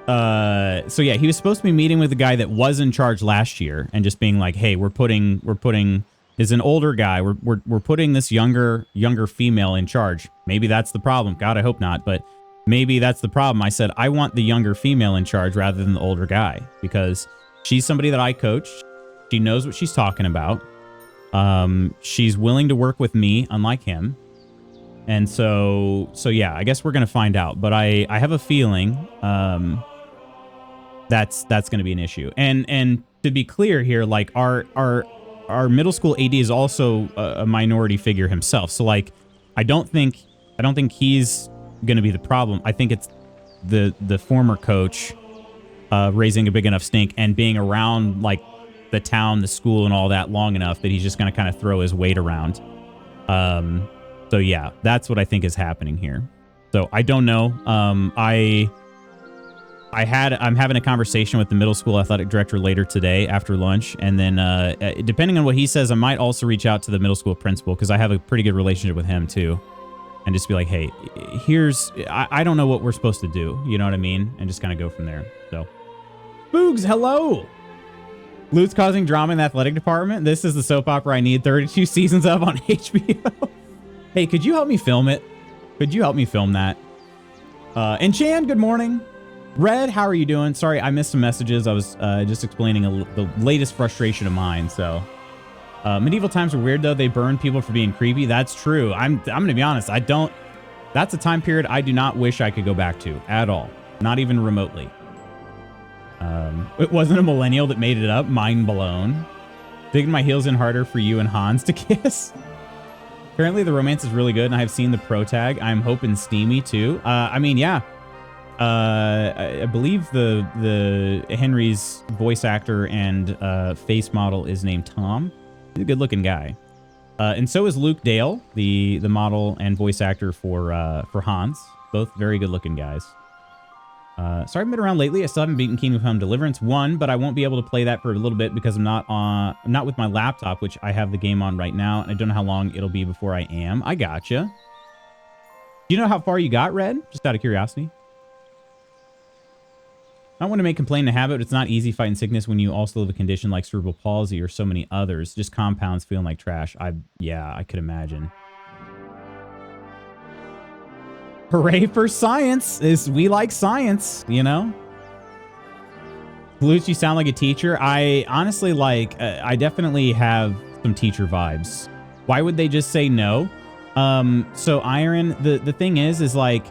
so yeah, he was supposed to be meeting with the guy that was in charge last year and just being like, hey, we're putting is an older guy. We're putting this younger female in charge. Maybe that's the problem. God, I hope not. But maybe that's the problem. I said, I want the younger female in charge rather than the older guy, because she's somebody that I coached. She knows what she's talking about. She's willing to work with me, unlike him. And so yeah, I guess we're going to find out, but I have a feeling, that's going to be an issue. And to be clear here, like our middle school AD is also a minority figure himself. So like, I don't think he's going to be the problem. I think it's the former coach, raising a big enough stink and being around like the town, the school and all that long enough that he's just going to kind of throw his weight around. So yeah, that's what I think is happening here. So I don't know. I'm having a conversation with the middle school athletic director later today after lunch. And then depending on what he says, I might also reach out to the middle school principal, because I have a pretty good relationship with him too. And just be like, hey, I don't know what we're supposed to do. You know what I mean? And just kind of go from there. So Boogs, hello. Loot's causing drama in the athletic department. This is the soap opera I need 32 seasons of on HBO. Hey, could you help me film it? Could you help me film that? And Chan, good morning. Red, how are you doing? Sorry, I missed some messages. I was just explaining the latest frustration of mine. So medieval times are weird, though. They burn people for being creepy. That's true. I'm going to be honest. That's a time period I do not wish I could go back to at all. Not even remotely. It wasn't a millennial that made it up. Mind blown. Digging my heels in harder for you and Hans to kiss. Apparently the romance is really good, and I have seen the pro tag. I'm hoping steamy too. I mean, yeah. I believe the Henry's voice actor and face model is named Tom. He's a good looking guy. And so is Luke Dale, the model and voice actor for Hans. Both very good looking guys. Sorry I've been around lately. I still haven't beaten Kingdom Come Deliverance 1, but I won't be able to play that for a little bit because I'm not with my laptop, which I have the game on right now, and I don't know how long it'll be before I am. I gotcha. Do you know how far you got, Red? Just out of curiosity. I don't want to make complaint a habit, but it's not easy fighting sickness when you also live a condition like cerebral palsy or so many others. Just compounds feeling like trash. Yeah, I could imagine. Hooray for science! We like science, you know? Luch, you sound like a teacher. I honestly I definitely have some teacher vibes. Why would they just say no? So Iron, the thing is like,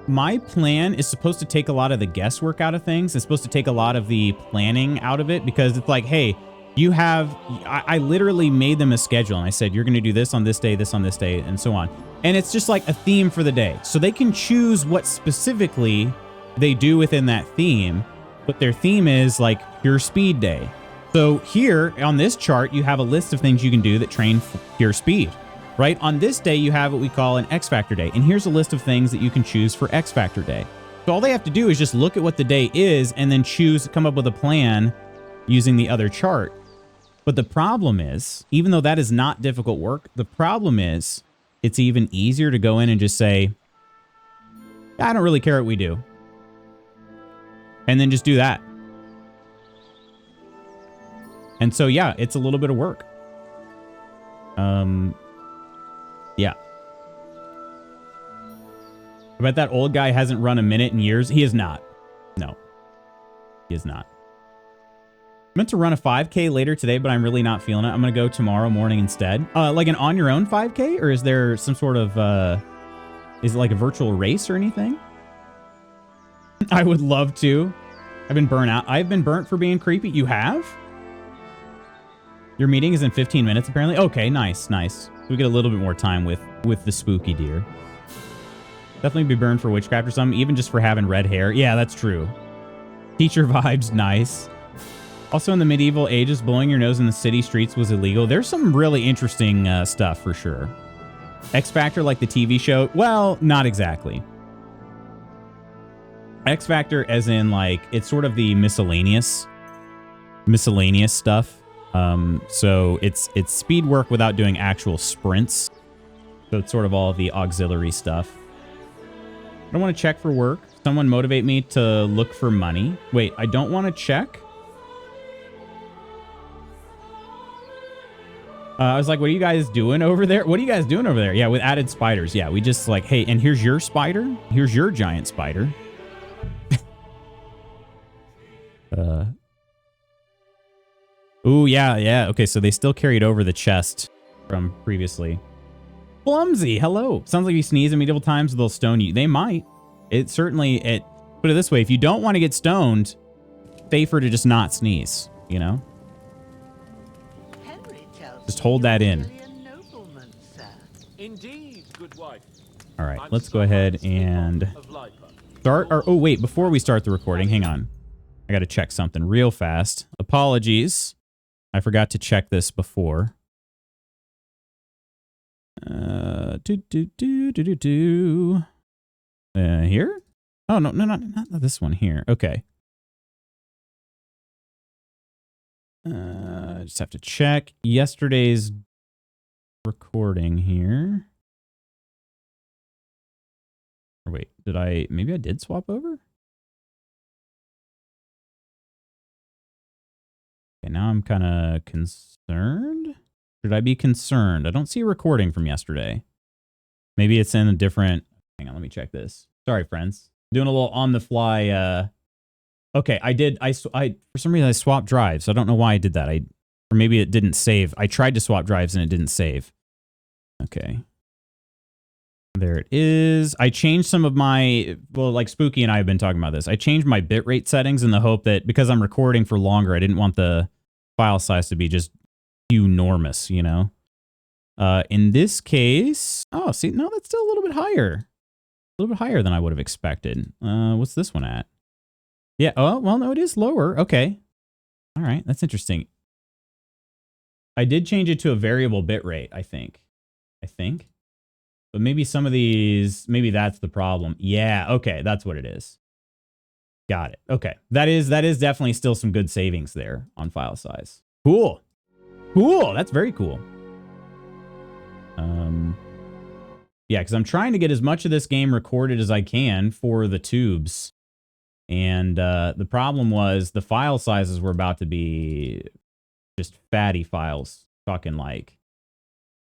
my plan is supposed to take a lot of the guesswork out of things. It's supposed to take a lot of the planning out of it because it's like, hey, you have, I literally made them a schedule and I said, you're going to do this on this day, this on this day, and so on. And it's just like a theme for the day. So they can choose what specifically they do within that theme, but their theme is like pure speed day. So here on this chart, you have a list of things you can do that train for pure speed. Right? On this day, you have what we call an X Factor day. And here's a list of things that you can choose for X Factor day. So all they have to do is just look at what the day is and then come up with a plan using the other chart. But the problem is, even though that is not difficult work, the problem is it's even easier to go in and just say, I don't really care what we do. And then just do that. And so, yeah, it's a little bit of work. Yeah. I bet that old guy hasn't run a minute in years. He is not. No. He is not. I meant to run a 5K later today, but I'm really not feeling it. I'm going to go tomorrow morning instead. Like an on your own 5K? Or is there some sort of, is it like a virtual race or anything? I would love to. I've been burnt out. I've been burnt for being creepy. You have? Your meeting is in 15 minutes, apparently. Okay, nice, nice. We get a little bit more time with the spooky deer. Definitely be burned for witchcraft or something, even just for having red hair. Yeah, that's true. Teacher vibes, nice. Also in the medieval ages, blowing your nose in the city streets was illegal. There's some really interesting stuff for sure. X Factor, like the TV show? Well, not exactly. X Factor as in like, it's sort of the miscellaneous stuff. So it's speed work without doing actual sprints. So it's sort of all the auxiliary stuff. I don't want to check for work. Someone motivate me to look for money. Wait, I don't want to check. I was like, what are you guys doing over there? What are you guys doing over there? Yeah, with added spiders. Yeah, we just like, hey, and here's your spider. Here's your giant spider. Ooh, yeah, yeah. Okay, so they still carried over the chest from previously. Clumsy, hello. Sounds like you sneeze in medieval times, they'll stone you. They might. Put it this way, if you don't want to get stoned, safer to just not sneeze, you know? Just hold that in. Indeed, good wife. All right, let's go ahead and start our... Oh, wait, before we start the recording, hang on. I got to check something real fast. Apologies. I forgot to check this before. Here? Oh, no, not this one here. Okay. I just have to check yesterday's recording here. Or wait, maybe I did swap over? Okay, now I'm kind of concerned. Should I be concerned? I don't see a recording from yesterday. Maybe it's in a different... Hang on, let me check this. Sorry, friends. Doing a little on-the-fly... Okay, for some reason I swapped drives. I don't know why I did that. Or maybe it didn't save. I tried to swap drives and it didn't save. Okay. There it is. I changed some of my... Well, like Spooky and I have been talking about this. I changed my bitrate settings in the hope that because I'm recording for longer, I didn't want the file size to be just enormous, you know? In this case... Oh, see, no, that's still a little bit higher. A little bit higher than I would have expected. What's this one at? Yeah. Oh, well, no, it is lower. Okay. All right. That's interesting. I did change it to a variable bit rate, I think. But maybe some of these, maybe that's the problem. Yeah. Okay. That's what it is. Got it. Okay. That is definitely still some good savings there on file size. Cool. Cool. That's very cool. Yeah, because I'm trying to get as much of this game recorded as I can for the tubes. And the problem was the file sizes were about to be just fatty files. Talking like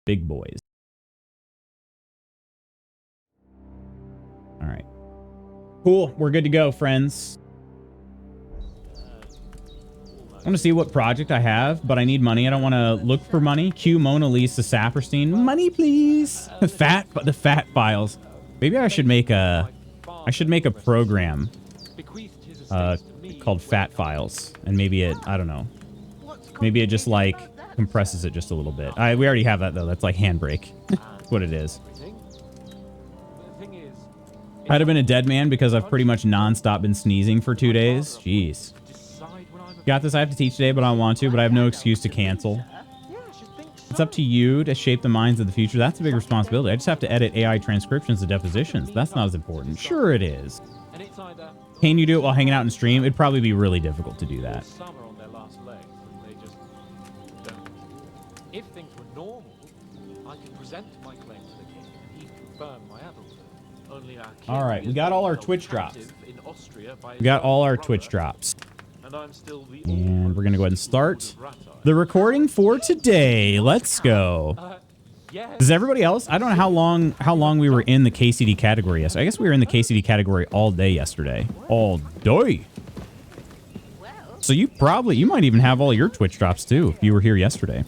big boys. All right. Cool. We're good to go, friends. I want to see what project I have, but I need money. I don't want to look for money. Q Mona Lisa Saperstein. Money, please. The fat files. Maybe I should make a program called Fat Files, and maybe it, I don't know. Maybe it just like compresses it just a little bit. We already have that though. That's like Handbrake. That's what it is. I'd have been a dead man because I've pretty much nonstop been sneezing for 2 days. Jeez. Got this. I have to teach today, but I don't want to, but I have no excuse to cancel. It's up to you to shape the minds of the future. That's a big responsibility. I just have to edit AI transcriptions of depositions. That's not as important. Sure it is. Can you do it while hanging out and stream? It'd probably be really difficult to do that. If things were normal, I could present my claim to the king and he'd confirm my adulthood. Only our king all right, we got all our Twitch drops. in Austria by We got all our Twitch drops. And we're going to go ahead and start the recording for today. Let's go. Does everybody else? I don't know how long we were in the KCD category yesterday. I guess we were in the KCD category all day yesterday. All day. So you might even have all your Twitch drops too if you were here yesterday.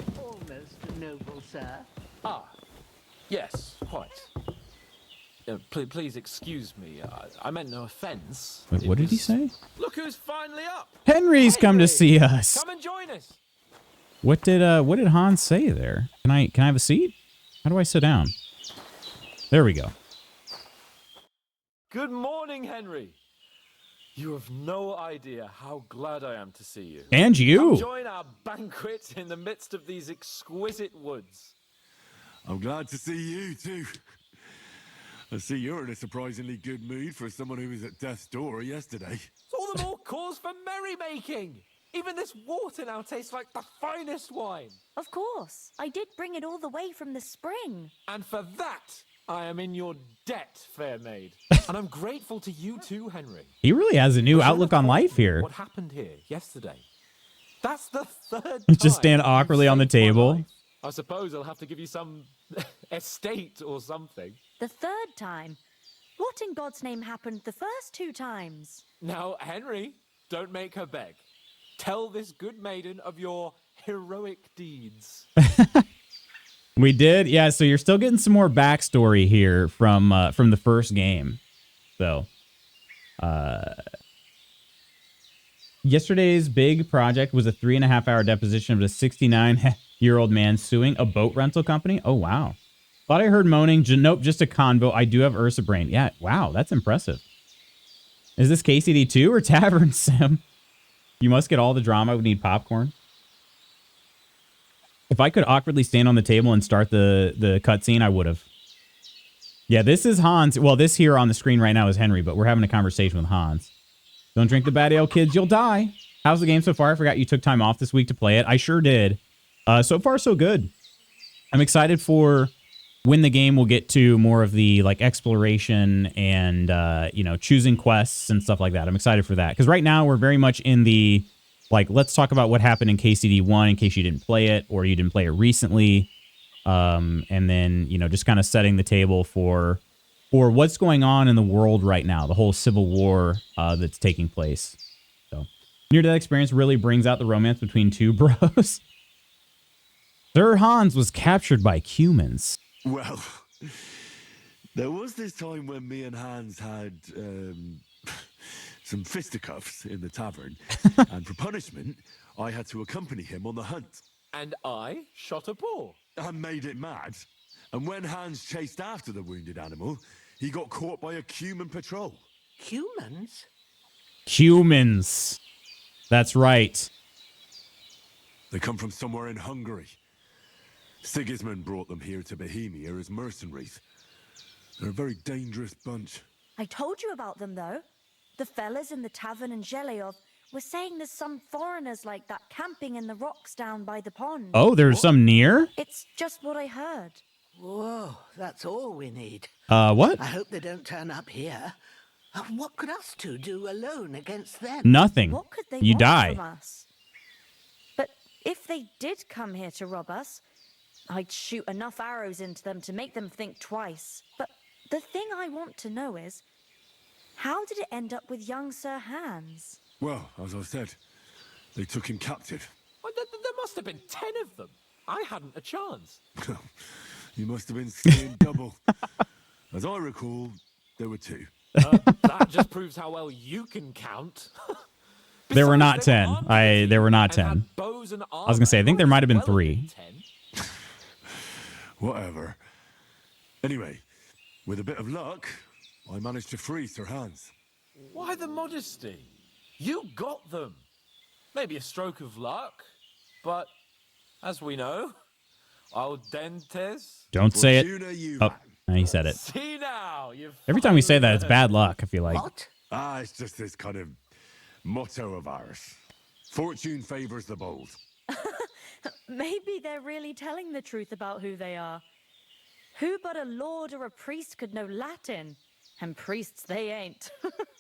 Yes, quite. Please excuse me. I meant no offense. Wait, what did he say? Look who's finally up. Henry's come to see us. Come and join us. What did Hans say there? Can I have a seat? How do I sit down? There we go. Good morning, Henry. You have no idea how glad I am to see you. And you. Come join our banquet in the midst of these exquisite woods. I'm glad to see you too. I see you're in a surprisingly good mood for someone who was at death's door yesterday. It's all the more cause for merrymaking. Even this water now tastes like the finest wine. Of course. I did bring it all the way from the spring. And for that, I am in your debt, fair maid. And I'm grateful to you too, Henry. He really has a new outlook on life here. What happened here yesterday? That's the third time. Just stand awkwardly on the table. I suppose I'll have to give you some estate or something. The third time? What in God's name happened the first 2 times? Now, Henry, don't make her beg. Tell this good maiden of your heroic deeds. We did, yeah. So you're still getting some more backstory here from the first game. So, yesterday's big project was a 3.5-hour deposition of a 69-year-old man suing a boat rental company. Oh wow! Thought I heard moaning. Nope, just a convo. I do have Ursa brain. Yeah, wow, that's impressive. Is this KCD 2 or Tavern Sim? You must get all the drama. I would need popcorn. If I could awkwardly stand on the table and start the cutscene, I would have. Yeah, this is Hans. Well, this here on the screen right now is Henry, but we're having a conversation with Hans. Don't drink the bad ale, kids. You'll die. How's the game so far? I forgot you took time off this week to play it. I sure did. So far, so good. I'm excited for when the game will get to more of the like exploration and, choosing quests and stuff like that. I'm excited for that. Because right now we're very much in the, like, let's talk about what happened in KCD 1 in case you didn't play it or you didn't play it recently. And then, just kind of setting the table for what's going on in the world right now, the whole civil war that's taking place. So near-death experience really brings out the romance between two bros. Sir Hans was captured by humans. Well, there was this time when me and Hans had some fisticuffs in the tavern, and for punishment, I had to accompany him on the hunt. And I shot a boar. I made it mad. And when Hans chased after the wounded animal, he got caught by a human patrol. Humans? Humans. That's right. They come from somewhere in Hungary. Sigismund brought them here to Bohemia as mercenaries. They're a very dangerous bunch. I told you about them, though. The fellas in the tavern in Zheleov were saying there's some foreigners like that camping in the rocks down by the pond. Oh, there's some near? It's just what I heard. Whoa, that's all we need. What? I hope they don't turn up here. What could us two do alone against them? Nothing. What could they You want die. from us? But if they did come here to rob us, I'd shoot enough arrows into them to make them think twice. But the thing I want to know is, how did it end up with young Sir Hans? Well, as I said, they took him captive. Well, there must have been 10 of them. I hadn't a chance. You must have been seeing double. As I recall, there were 2. That just proves how well you can count. There were not Besides, they 10. armed to the There were teeth not and had 10. bows and I was gonna say, I think there armor. might have been Well, 3. 10. Whatever. Anyway, with a bit of luck, I managed to free Sir Hans. Why the modesty? You got them. Maybe a stroke of luck, but as we know, al dentes. Don't say it. Fortuna Oh, Juvat. no, he said it. See now, you've Every time we say that, it's bad luck, I feel like. What? It's just this kind of motto of ours. Fortune favors the bold. Maybe they're really telling the truth about who they are. Who but a lord or a priest could know Latin? And priests they ain't.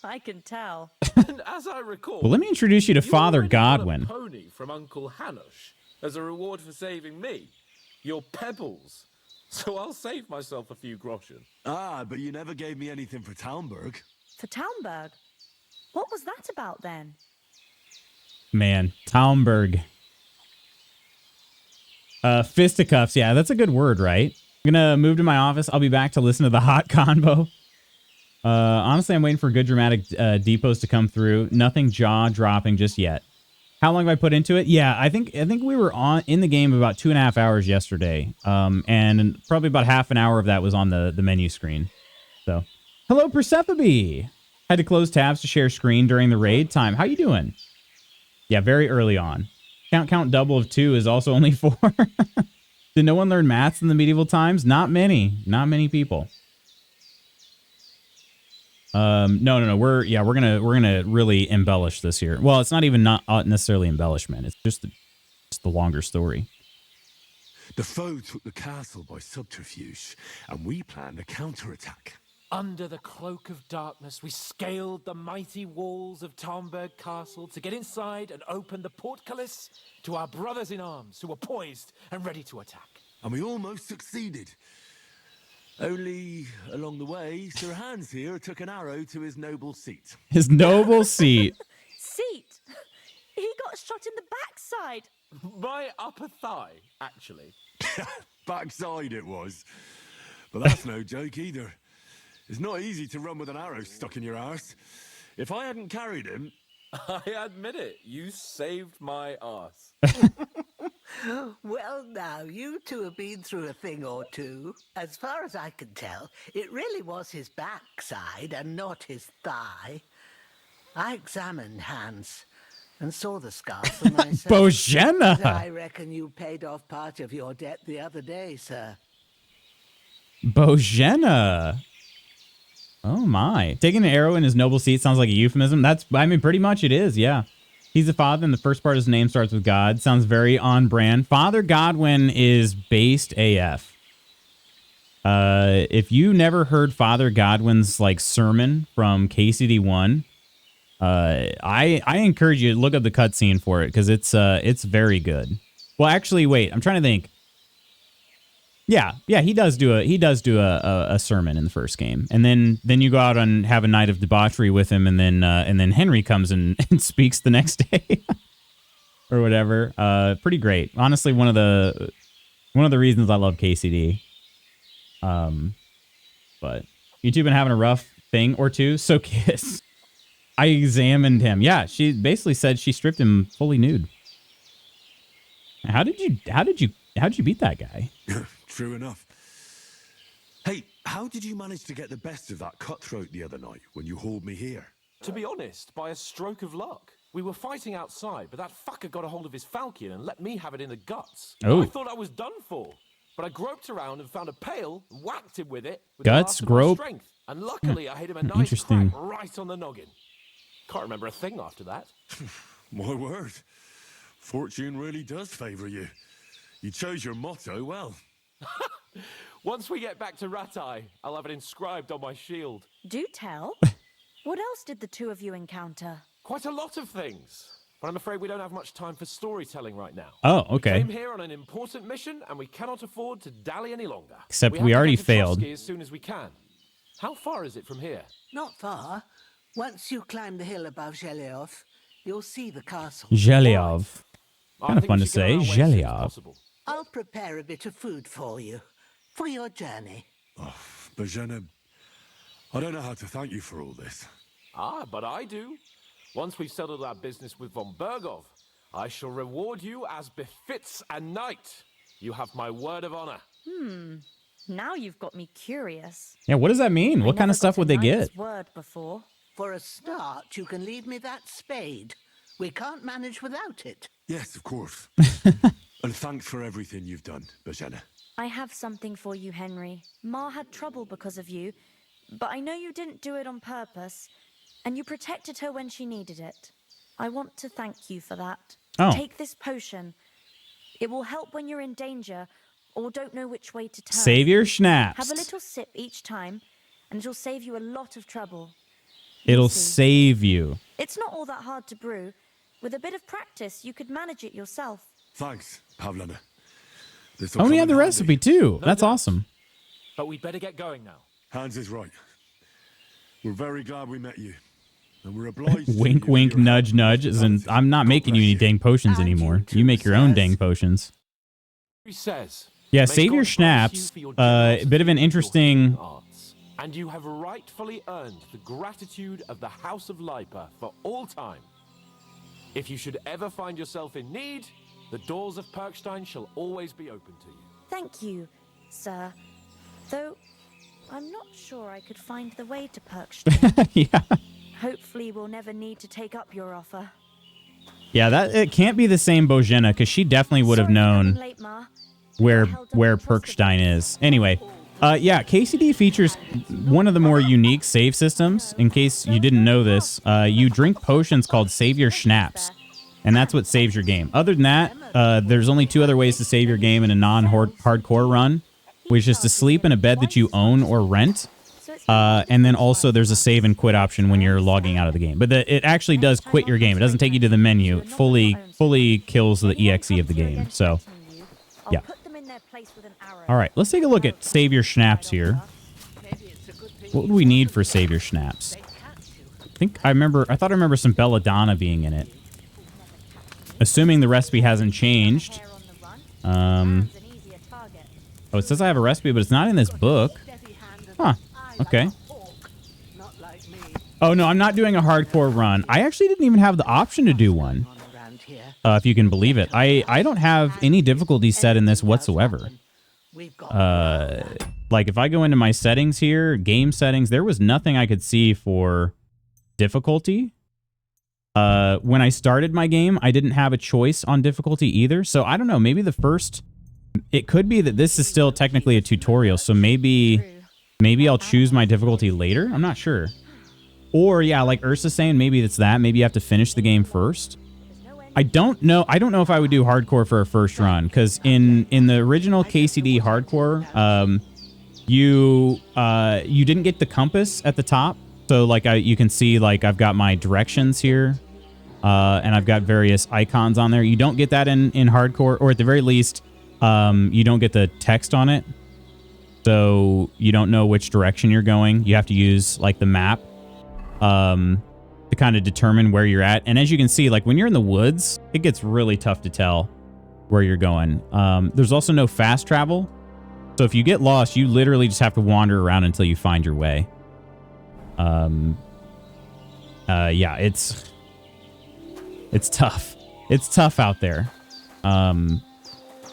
I can tell. And as I recall, Well, let me introduce you to you Father already got a Godwin. pony from Uncle Hanush as a reward for saving me. Your pebbles. So I'll save myself a few groschen. But you never gave me anything for Talmberg. For Talmberg? What was that about then? Man, Talmberg. Fisticuffs. Yeah, that's a good word, right? I'm gonna move to my office. I'll be back to listen to the hot convo. Honestly, I'm waiting for good dramatic depots to come through. Nothing jaw-dropping just yet. How long have I put into it? Yeah, I think we were in the game about 2.5 hours yesterday. And probably about half an hour of that was on the menu screen. So, hello, Persephone. Had to close tabs to share screen during the raid time. How you doing? Yeah, very early on. Count double of 2 is also only 4. Did no one learn maths in the medieval times? Not many. Not many people. No. We're gonna really embellish this here. Well, it's not even not necessarily embellishment. It's just the longer story. The foe took the castle by subterfuge, and we planned a counterattack. Under the cloak of darkness, we scaled the mighty walls of Talmberg Castle to get inside and open the portcullis to our brothers in arms who were poised and ready to attack. And we almost succeeded. Only, along the way, Sir Hans here took an arrow to his noble seat. His noble seat. Seat! He got shot in the backside! My upper thigh, actually. Backside it was. But that's no joke either. It's not easy to run with an arrow stuck in your arse. If I hadn't carried him... I admit it, you saved my arse. Well, now, you two have been through a thing or two. As far as I can tell, it really was his backside and not his thigh. I examined Hans and saw the scars for myself. Bojena! I reckon you paid off part of your debt the other day, sir. Bojena. Oh my. Taking an arrow in his noble seat sounds like a euphemism. Pretty much it is, yeah. He's the father, and the first part of his name starts with God. Sounds very on brand. Father Godwin is based AF. If you never heard Father Godwin's sermon from KCD1, I encourage you to look up the cutscene for it because it's very good. Well, actually, wait. I'm trying to think. Yeah, he does do a sermon in the first game, and then you go out and have a night of debauchery with him, and then Henry comes and speaks the next day, or whatever. Pretty great, honestly. One of the reasons I love KCD. But YouTube been having a rough thing or two. So Kiss, I examined him. Yeah, she basically said she stripped him fully nude. How did you beat that guy? True enough. Hey, How did you manage to get the best of that cutthroat the other night when you hauled me here? To be honest, by a stroke of luck. We were fighting outside, but that fucker got a hold of his falcon and let me have it in the guts. Oh. I thought I was done for. But I groped around and found a pail and whacked him with it. With Guts, the last of my grope. strength. And luckily, I hit him a nice Interesting. crack right on the noggin. Can't remember a thing after that. My word. Fortune really does favor you. You chose your motto well. Once we get back to Ratai, I'll have it inscribed on my shield. Do tell. What else did the two of you encounter? Quite a lot of things. But I'm afraid we don't have much time for storytelling right now. Oh, okay. We came here on an important mission, and we cannot afford to dally any longer. Except we have to already get to failed. Trotsky as soon as we can. How far is it from here? Not far. Once you climb the hill above Zhelyov, you'll see the castle. Zhelyov. I Kind of think fun we to should get on say. our way as soon as Zhelyov. possible. I'll prepare a bit of food for you, for your journey. Oh, Bozhena, I don't know how to thank you for all this. Ah, but I do. Once we've settled our business with von Bergov, I shall reward you as befits a knight. You have my word of honor. Now you've got me curious. Yeah, what does that mean? I What kind never of stuff got a would they knight's get? word before. For a start, you can leave me that spade. We can't manage without it. Yes, of course. And thanks for everything you've done, Bozhena. I have something for you, Henry. Ma had trouble because of you, but I know you didn't do it on purpose, and you protected her when she needed it. I want to thank you for that. Oh. Take this potion. It will help when you're in danger or don't know which way to turn. Savior Schnapps. Have a little sip each time, and it'll save you a lot of trouble. It'll see. save you. It's not all that hard to brew. With a bit of practice, you could manage it yourself. Thanks, Pavlana. Oh, we have the recipe too. That's doubt. awesome. But we'd better get going now. Hans is right. We're very glad we met you. And we're obliged to Wink, you for wink, your nudge, help. nudge. As in, I'm not God making you bless any dang potions And anymore. you too, You make your own sirs. dang potions. He says, Yeah, "May Savior God bless you Schnapps, for your a generosity bit of an and your interesting... healing arts. And you have rightfully earned the gratitude of the House of Lipa for all time. If you should ever find yourself in need, the doors of Perkstein shall always be open to you." Thank you, sir. Though, I'm not sure I could find the way to Perkstein. yeah. Hopefully, we'll never need to take up your offer. Yeah, that it can't be the same Bozhena, because she definitely would have Sorry for known coming late, Ma. where I held up where the trust of Perkstein you. is. Anyway, yeah, KCD features one of the more unique save systems. In case you didn't know this, you drink potions called Savior Schnapps, and that's what saves your game. Other than that, there's only two other ways to save your game in a non-hardcore run, which is to sleep in a bed that you own or rent. And then also there's a save and quit option when you're logging out of the game. But it actually does quit your game. It doesn't take you to the menu. It fully kills the EXE of the game. So, yeah. All right, let's take a look at Savior Schnapps here. What would we need for Savior Schnapps? I thought I remember some belladonna being in it. Assuming the recipe hasn't changed. Oh, it says I have a recipe, but it's not in this book. Huh. Okay. Oh, no, I'm not doing a hardcore run. I actually didn't even have the option to do one. If you can believe it. I don't have any difficulty set in this whatsoever. Like, if I go into my settings here, game settings, there was nothing I could see for difficulty. When I started my game, I didn't have a choice on difficulty either. So, I don't know. Maybe the first... It could be that this is still technically a tutorial, so maybe I'll choose my difficulty later. I'm not sure. Or, yeah, like Ursa's saying, maybe it's that. Maybe you have to finish the game first. I don't know. I don't know if I would do hardcore for a first run, because in the original KCD hardcore, you didn't get the compass at the top. So, like, you can see, like, I've got my directions here, and I've got various icons on there. You don't get that in hardcore, or at the very least... you don't get the text on it, so you don't know which direction you're going. You have to use like the map to kind of determine where you're at. And as you can see, like when you're in the woods, it gets really tough to tell where you're going. There's also no fast travel, so if you get lost, you literally just have to wander around until you find your way. Yeah, it's tough. It's tough out there.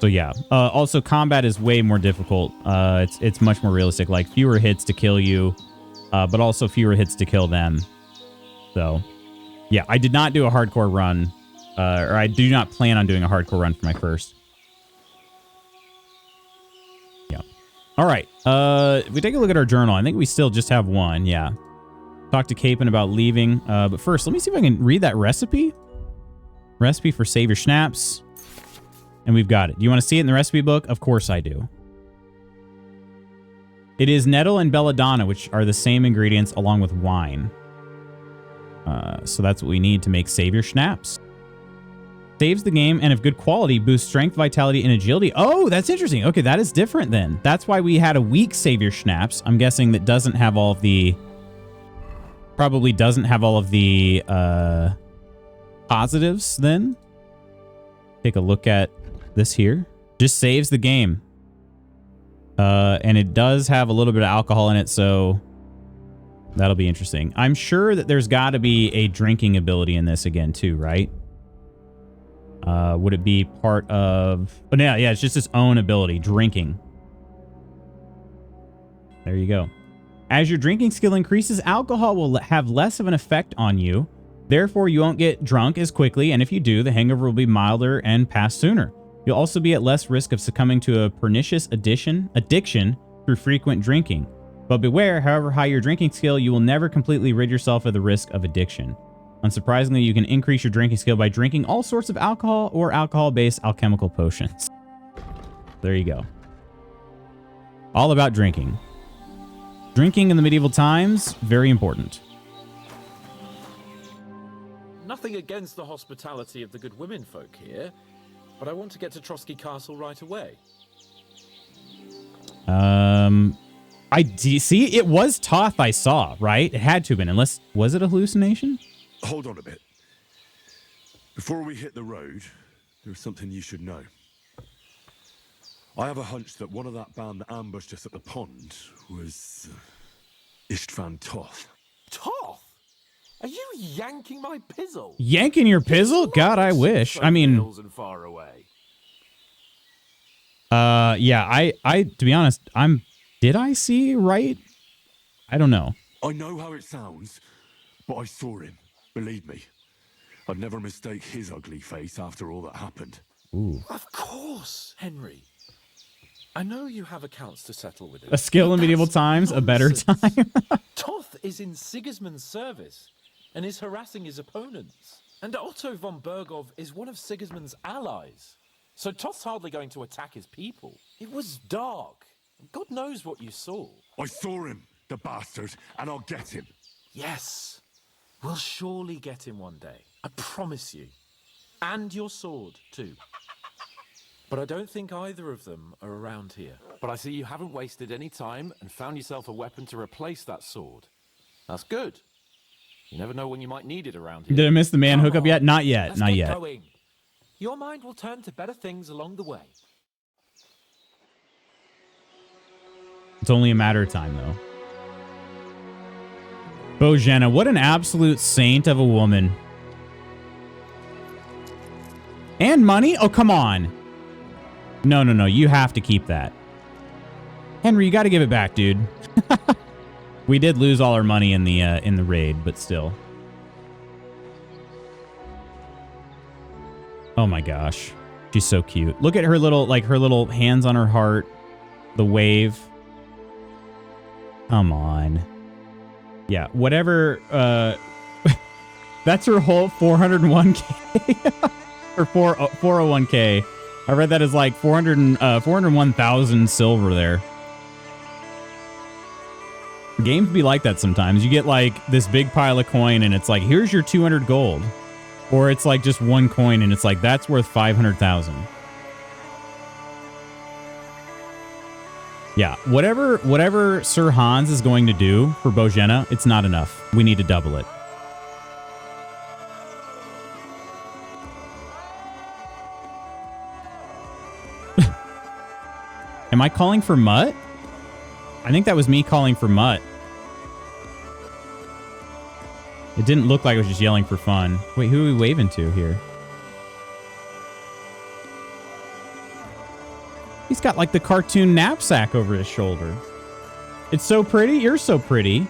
So yeah. Also, combat is way more difficult. It's much more realistic. Like fewer hits to kill you, but also fewer hits to kill them. So yeah, I did not do a hardcore run, or I do not plan on doing a hardcore run for my first. Yeah. All right. If we take a look at our journal, I think we still just have one. Yeah. Talk to Capon about leaving. But first, let me see if I can read that recipe. Recipe for Savior Schnapps. And we've got it. Do you want to see it in the recipe book? Of course I do. It is nettle and belladonna, which are the same ingredients along with wine. So that's what we need to make Savior Schnapps. Saves the game and of good quality, boosts strength, vitality, and agility. Oh, that's interesting. Okay, that is different then. That's why we had a weak Savior Schnapps. I'm guessing that doesn't have all of the... Probably doesn't have all of the positives then. Take a look at this here. Just saves the game. And it does have a little bit of alcohol in it, so that'll be interesting. I'm sure that there's got to be a drinking ability in this again too, right? Would it be part of... Oh, yeah, it's just its own ability, drinking. There you go. As your drinking skill increases, alcohol will have less of an effect on you. Therefore, you won't get drunk as quickly, and if you do, the hangover will be milder and pass sooner. You'll also be at less risk of succumbing to a pernicious addiction through frequent drinking. But beware, however high your drinking skill, you will never completely rid yourself of the risk of addiction. Unsurprisingly, you can increase your drinking skill by drinking all sorts of alcohol or alcohol-based alchemical potions. There you go. All about drinking. Drinking in the medieval times, very important. Nothing against the hospitality of the good women folk here, but I want to get to Trotsky Castle right away. See, it was Toth I saw, right? It had to have been, unless... Was it a hallucination? Hold on a bit. Before we hit the road, there's something you should know. I have a hunch that one of that band that ambushed us at the pond was Istvan Toth. Toth? Are you yanking my pizzle? Yanking your pizzle? God, I wish. I mean... And far away. Yeah, I to be honest, did I see right? I don't know. I know how it sounds, but I saw him. Believe me. I'd never mistake his ugly face after all that happened. Ooh. Of course, Henry. I know you have accounts to settle with it. A skill in medieval times, a better time. Toth is in Sigismund's service and is harassing his opponents. And Otto von Bergov is one of Sigismund's allies. So Toth's hardly going to attack his people. It was dark. God knows what you saw. I saw him, the bastard, and I'll get him. Yes. We'll surely get him one day. I promise you. And your sword, too. But I don't think either of them are around here. But I see you haven't wasted any time and found yourself a weapon to replace that sword. That's good. You never know when you might need it around here. Did I miss the man hookup yet? Not yet. Let's Not get yet. going. Your mind will turn to better things along the way. It's only a matter of time, though. Bojena, what an absolute saint of a woman. And money? Oh, come on. No, no, no. You have to keep that. Henry, you got to give it back, dude. We did lose all our money in the raid, but still. Oh my gosh. She's so cute. Look at her little hands on her heart. The wave. Come on. Yeah, whatever. That's her whole 401k. Or 401k. I read that as like 401,000 silver there. Games be like that sometimes. You get like this big pile of coin and it's like, here's your 200 gold. Or it's like just one coin and it's like, that's worth 500,000. Yeah, whatever Sir Hans is going to do for Bojena, it's not enough. We need to double it. Am I calling for Mutt? I think that was me calling for Mutt. It didn't look like I was just yelling for fun. Wait, who are we waving to here? He's got like the cartoon knapsack over his shoulder. It's so pretty. You're so pretty.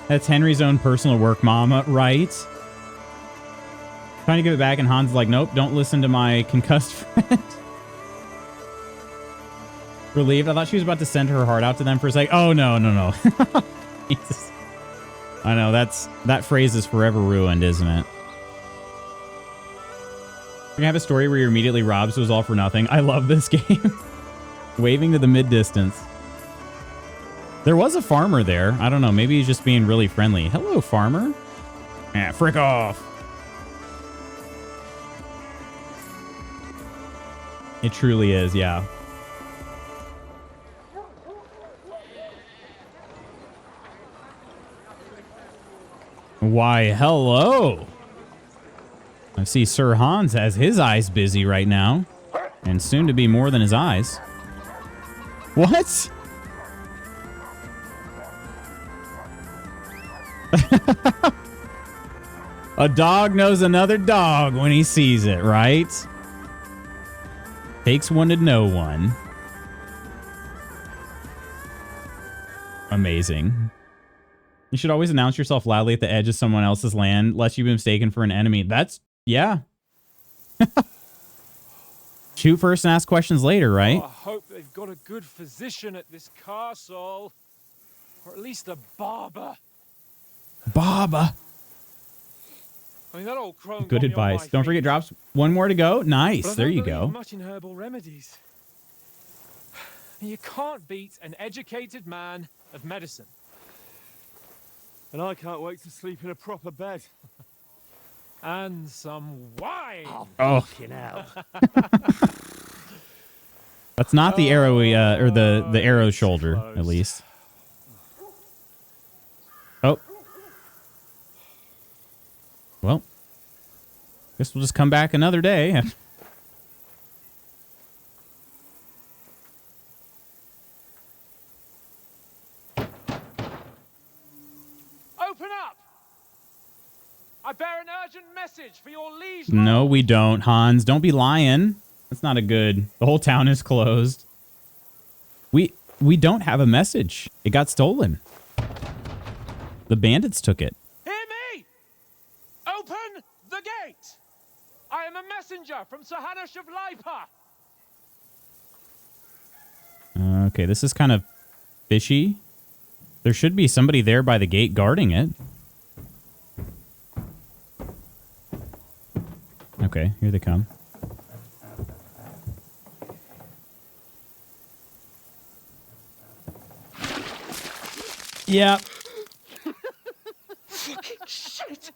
That's Henry's own personal work, Mama, right? Trying to give it back, and Hans is like, nope, don't listen to my concussed friend. Relieved. I thought she was about to send her heart out to them for a sec. Oh, no, no, no. Jesus. I know, that phrase is forever ruined, isn't it? We're gonna have a story where you're immediately robbed, so it was all for nothing. I love this game. Waving to the mid-distance. There was a farmer there. I don't know. Maybe he's just being really friendly. Hello, farmer. Yeah, frick off. It truly is, yeah. Why, hello. I see Sir Hans has his eyes busy right now. And soon to be more than his eyes. What? A dog knows another dog when he sees it, right? Takes one to know one. Amazing. You should always announce yourself loudly at the edge of someone else's land, lest you be mistaken for an enemy. That's, yeah. Shoot first and ask questions later, right? Oh, I hope they've got a good physician at this castle. Or at least a barber. Barber. I mean, that old crone Good got me on advice. my Don't forget feet. drops. One more to go. Nice. But I There don't you believe go. much in herbal remedies. You can't beat an educated man of medicine. And I can't wait to sleep in a proper bed. And some wine. Oh. Fucking hell. That's not the arrow, or the arrow shoulder, close. at least. Oh. Well. Guess we'll just come back another day. Open up! I bear an urgent message for your liege. No, we don't, Hans. Don't be lying. That's not a good... The whole town is closed. We don't have a message. It got stolen. The bandits took it. Hear me! Open the gate! I am a messenger from Sir Hanush of Lipa. Okay, this is kind of fishy. There should be somebody there by the gate guarding it. Okay, here they come. Yeah. Fucking shit!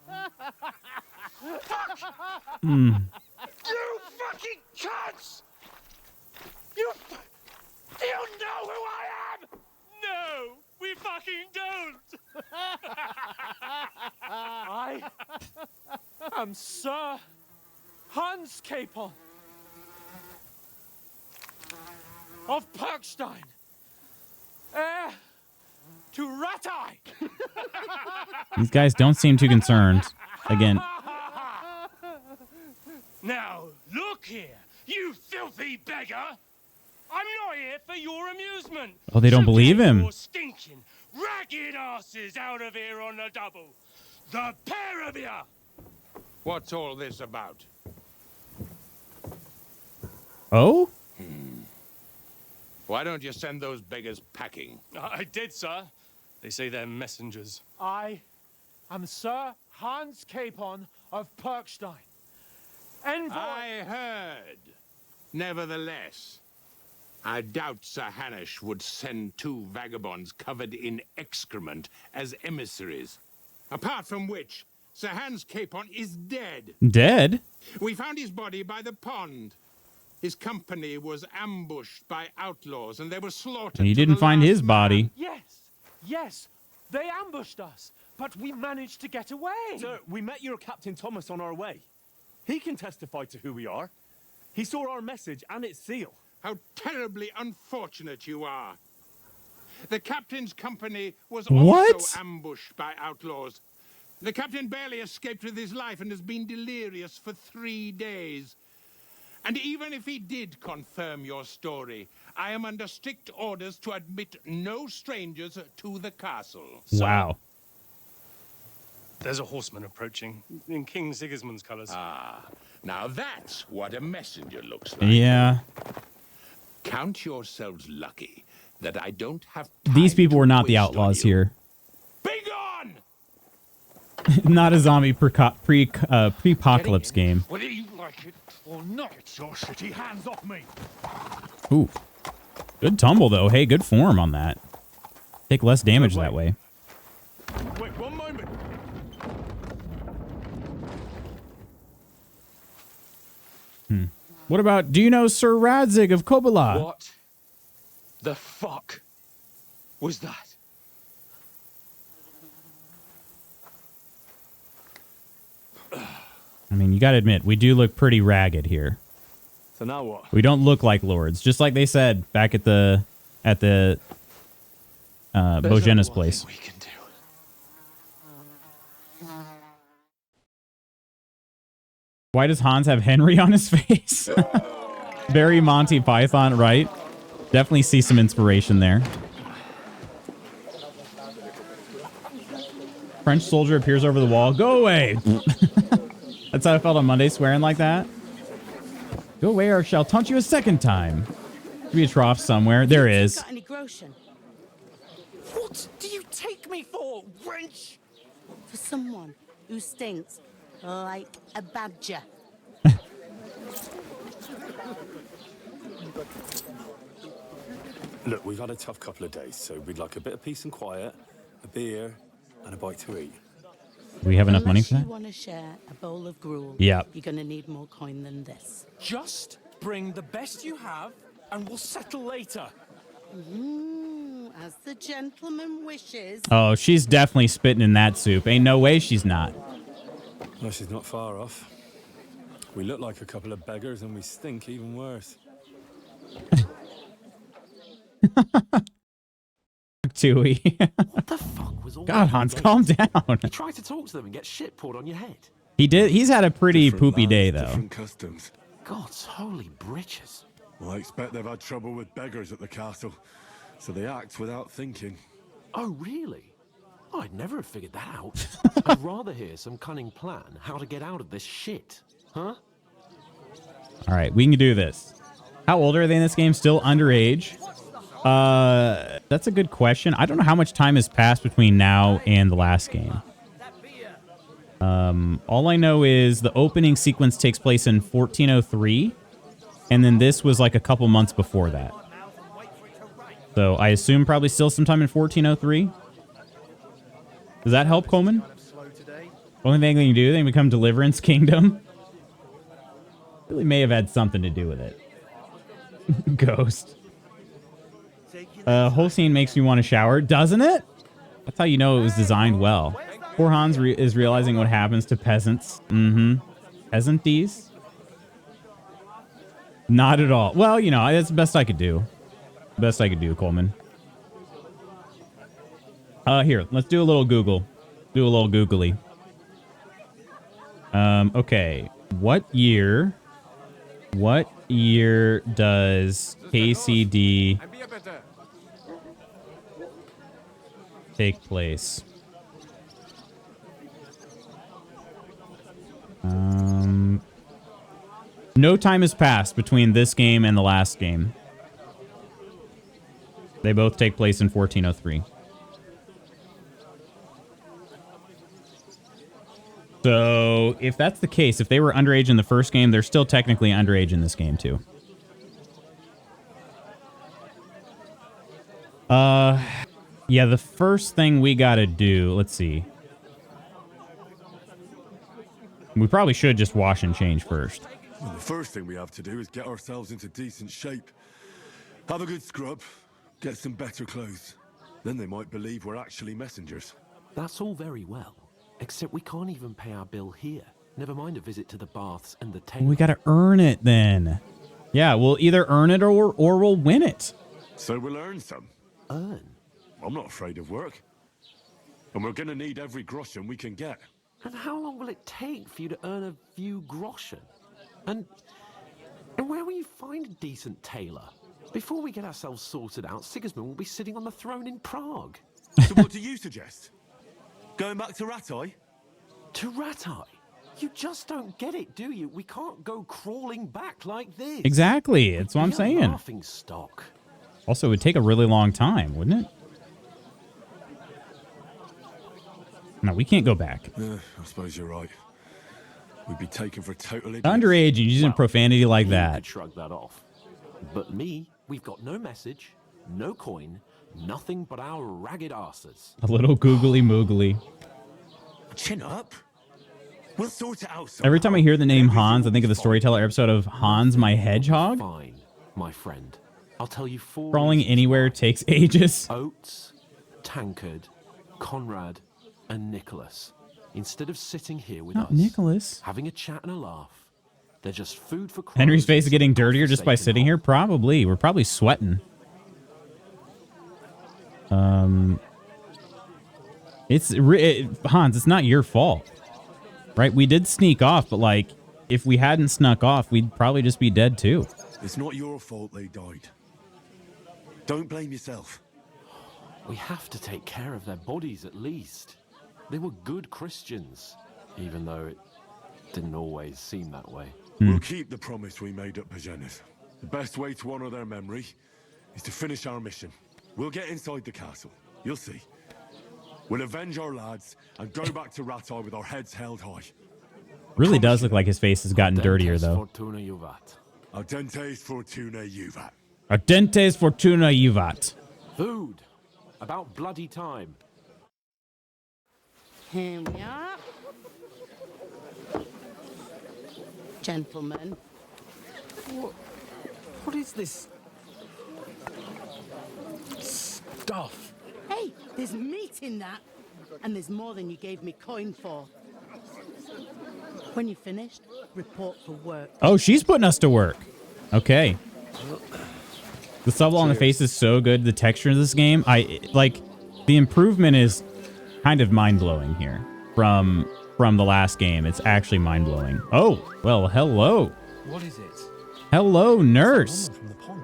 Hmm. You fucking cunts! Do you know who I am? No, we fucking don't! I am Sir Hans Capon of Perkstein, heir to Ratai. These guys don't seem too concerned. Again. Now, look here, you filthy beggar! I'm not here for your amusement. Oh, they don't So believe get him. your stinking, ragged asses out of here on the double. The pair of you! What's all this about? Oh? Why don't you send those beggars packing? I did, sir. They say they're messengers. I am Sir Hans Capon of Perkstein. Envoy. I heard. Nevertheless, I doubt Sir Hanush would send two vagabonds covered in excrement as emissaries. Apart from which, Sir Hans Capon is dead. Dead? We found his body by the pond. His company was ambushed by outlaws, and they were slaughtered. And you to didn't the find last his man. body. Yes, they ambushed us, but we managed to get away. Sir, we met your Captain Thomas on our way. He can testify to who we are. He saw our message and its seal. How terribly unfortunate you are. The captain's company was What? also ambushed by outlaws. The captain barely escaped with his life and has been delirious for 3 days. And even if he did confirm your story, I am under strict orders to admit no strangers to the castle. Wow. There's a horseman approaching in King Sigismund's colors. Ah, now that's what a messenger looks like. Yeah. Count yourselves lucky that I don't have These time people to were not the waste on outlaws you. here. Be gone! Not a zombie pre-apocalypse game. Whether you like it or not, it's your shitty hands off me. Ooh. Good tumble, though. Hey, good form on that. Take less damage that way. Wait, one moment. What about, do you know Sir Radzig of Kobala? What the fuck was that? I mean, you gotta admit, we do look pretty ragged here. So now what? We don't look like lords, just like they said back at the Bojena's place. We can do. Why does Hans have Henry on his face? Very Monty Python, right? Definitely see some inspiration there. French soldier appears over the wall. Go away! That's how I felt on Monday, swearing like that. Go away or I shall taunt you a second time. Could be a trough somewhere. There is. Got any groschen? What do you take me for, wench? For someone who stinks like a badger. Look, we've had a tough couple of days, so we'd like a bit of peace and quiet, a beer, and a bite to eat. Do we have enough money for Unless that? you want to share a bowl of gruel, Yep. you're going to need more coin than this. Just bring the best you have, and we'll settle later. As the gentleman wishes. Oh, she's definitely spitting in that soup. Ain't no way she's not. No, she's not far off. We look like a couple of beggars, and we stink even worse. Tui. What the fuck was all God, that Hans, debate? calm down. You try to talk to them and get shit poured on your head. He did. He's had a pretty Different poopy lands, day, though. Different customs. God's holy britches. Well, I expect they've had trouble with beggars at the castle, so they act without thinking. Oh, really? I'd never have figured that out. I'd rather hear some cunning plan how to get out of this shit. Huh? All right, we can do this. How old are they in this game? Still underage? That's a good question. I don't know how much time has passed between now and the last game. All I know is the opening sequence takes place in 1403, and then this was like a couple months before that. So I assume probably still sometime in 1403. Does that help, Coleman? Only thing they can do, they can become Deliverance Kingdom. Really may have had something to do with it. Ghost. Whole scene makes me want to shower, doesn't it? That's how you know it was designed well. Poor Hans is realizing what happens to peasants. Peasanties? Not at all. Well, you know, that's the best I could do. Best I could do, Coleman. Here, let's do a little Google. Do a little googly. Okay. What year does KCD take place? No time has passed between this game and the last game. They both take place in 1403. So, if that's the case, if they were underage in the first game, they're still technically underage in this game, too. Yeah, the first thing we gotta do, let's see. We probably should just wash and change first. Well, the first thing we have to do is get ourselves into decent shape. Have a good scrub, get some better clothes. Then they might believe we're actually messengers. That's all very well, except we can't even pay our bill here. Never mind a visit to the baths and the tailor. We gotta earn it then. Yeah, we'll either earn it or we'll win it. So we'll earn some. Earn? I'm not afraid of work. And we're gonna need every groschen we can get. And how long will it take for you to earn a few groschen? And And where will you find a decent tailor? Before we get ourselves sorted out, Sigismund will be sitting on the throne in Prague. So what do you suggest? Going back to Ratai? To Ratai? You just don't get it, do you? We can't go crawling back like this. Exactly. That's what I'm Be a saying. laughing stock. Also, it would take a really long time, wouldn't it? No, we can't go back. I suppose you're right. We'd be taken for total idiots. Underage and using profanity like You that. could shrug that off. But me, we've got no message, no coin, nothing but our ragged arses. A little googly moogly. Chin up. We'll sort it out somehow. Every time I hear the name Hans, I think of the Storyteller episode of Hans my Hedgehog. Fine, my friend. I'll tell you 4 Crawling reasons anywhere why. takes ages. Oates, Tankard, Conrad, and Nicholas. Instead of sitting here with Not us, Nicholas. having a chat and a laugh, they're just food for crows. Henry's face is and getting some dirtier just by godforsaken sitting here? hole. Probably. We're probably sweating. Hans, it's not your fault. Right? We did sneak off, but like, if we hadn't snuck off, we'd probably just be dead too. It's not your fault they died. Don't blame yourself. We have to take care of their bodies at least. They were good Christians, even though it didn't always seem that way. We'll keep the promise we made at Pageneth. The best way to honor their memory is to finish our mission. We'll get inside the castle. You'll see. We'll avenge our lads and go back to Ratai with our heads held high. Really does look like his face has gotten dirtier, Dentes though. Fortuna Juvat. Ardentes fortuna juvat. Ardentes fortuna juvat. Food. About bloody time. Here we are. Gentlemen. What is this stuff? Hey, there's meat in that. And there's more than you gave me coin for. When you're finished, report for work. Oh, she's putting us to work. Okay. The subtle on the face is so good. The texture of this game, the improvement is kind of mind-blowing here from the last game. It's actually mind-blowing. Oh, well, hello. What is it? Hello, nurse. Woman from the pond.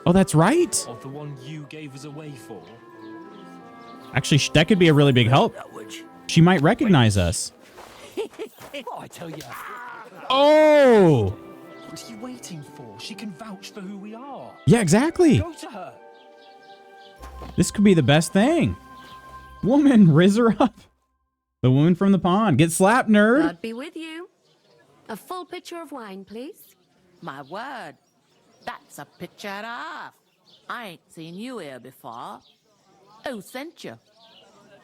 Oh, that's right. Of the one you gave us away for. Actually, that could be a really big help. She might recognize us. Oh, I tell you. Oh! What are you waiting for? She can vouch for who we are. Yeah, exactly. Go to her. This could be the best thing. Woman, riz her up. The woman from the pond. Get slapped, nerd. God be with you. A full pitcher of wine, please. My word, that's a picture and a half. I ain't seen you here before. Who sent you?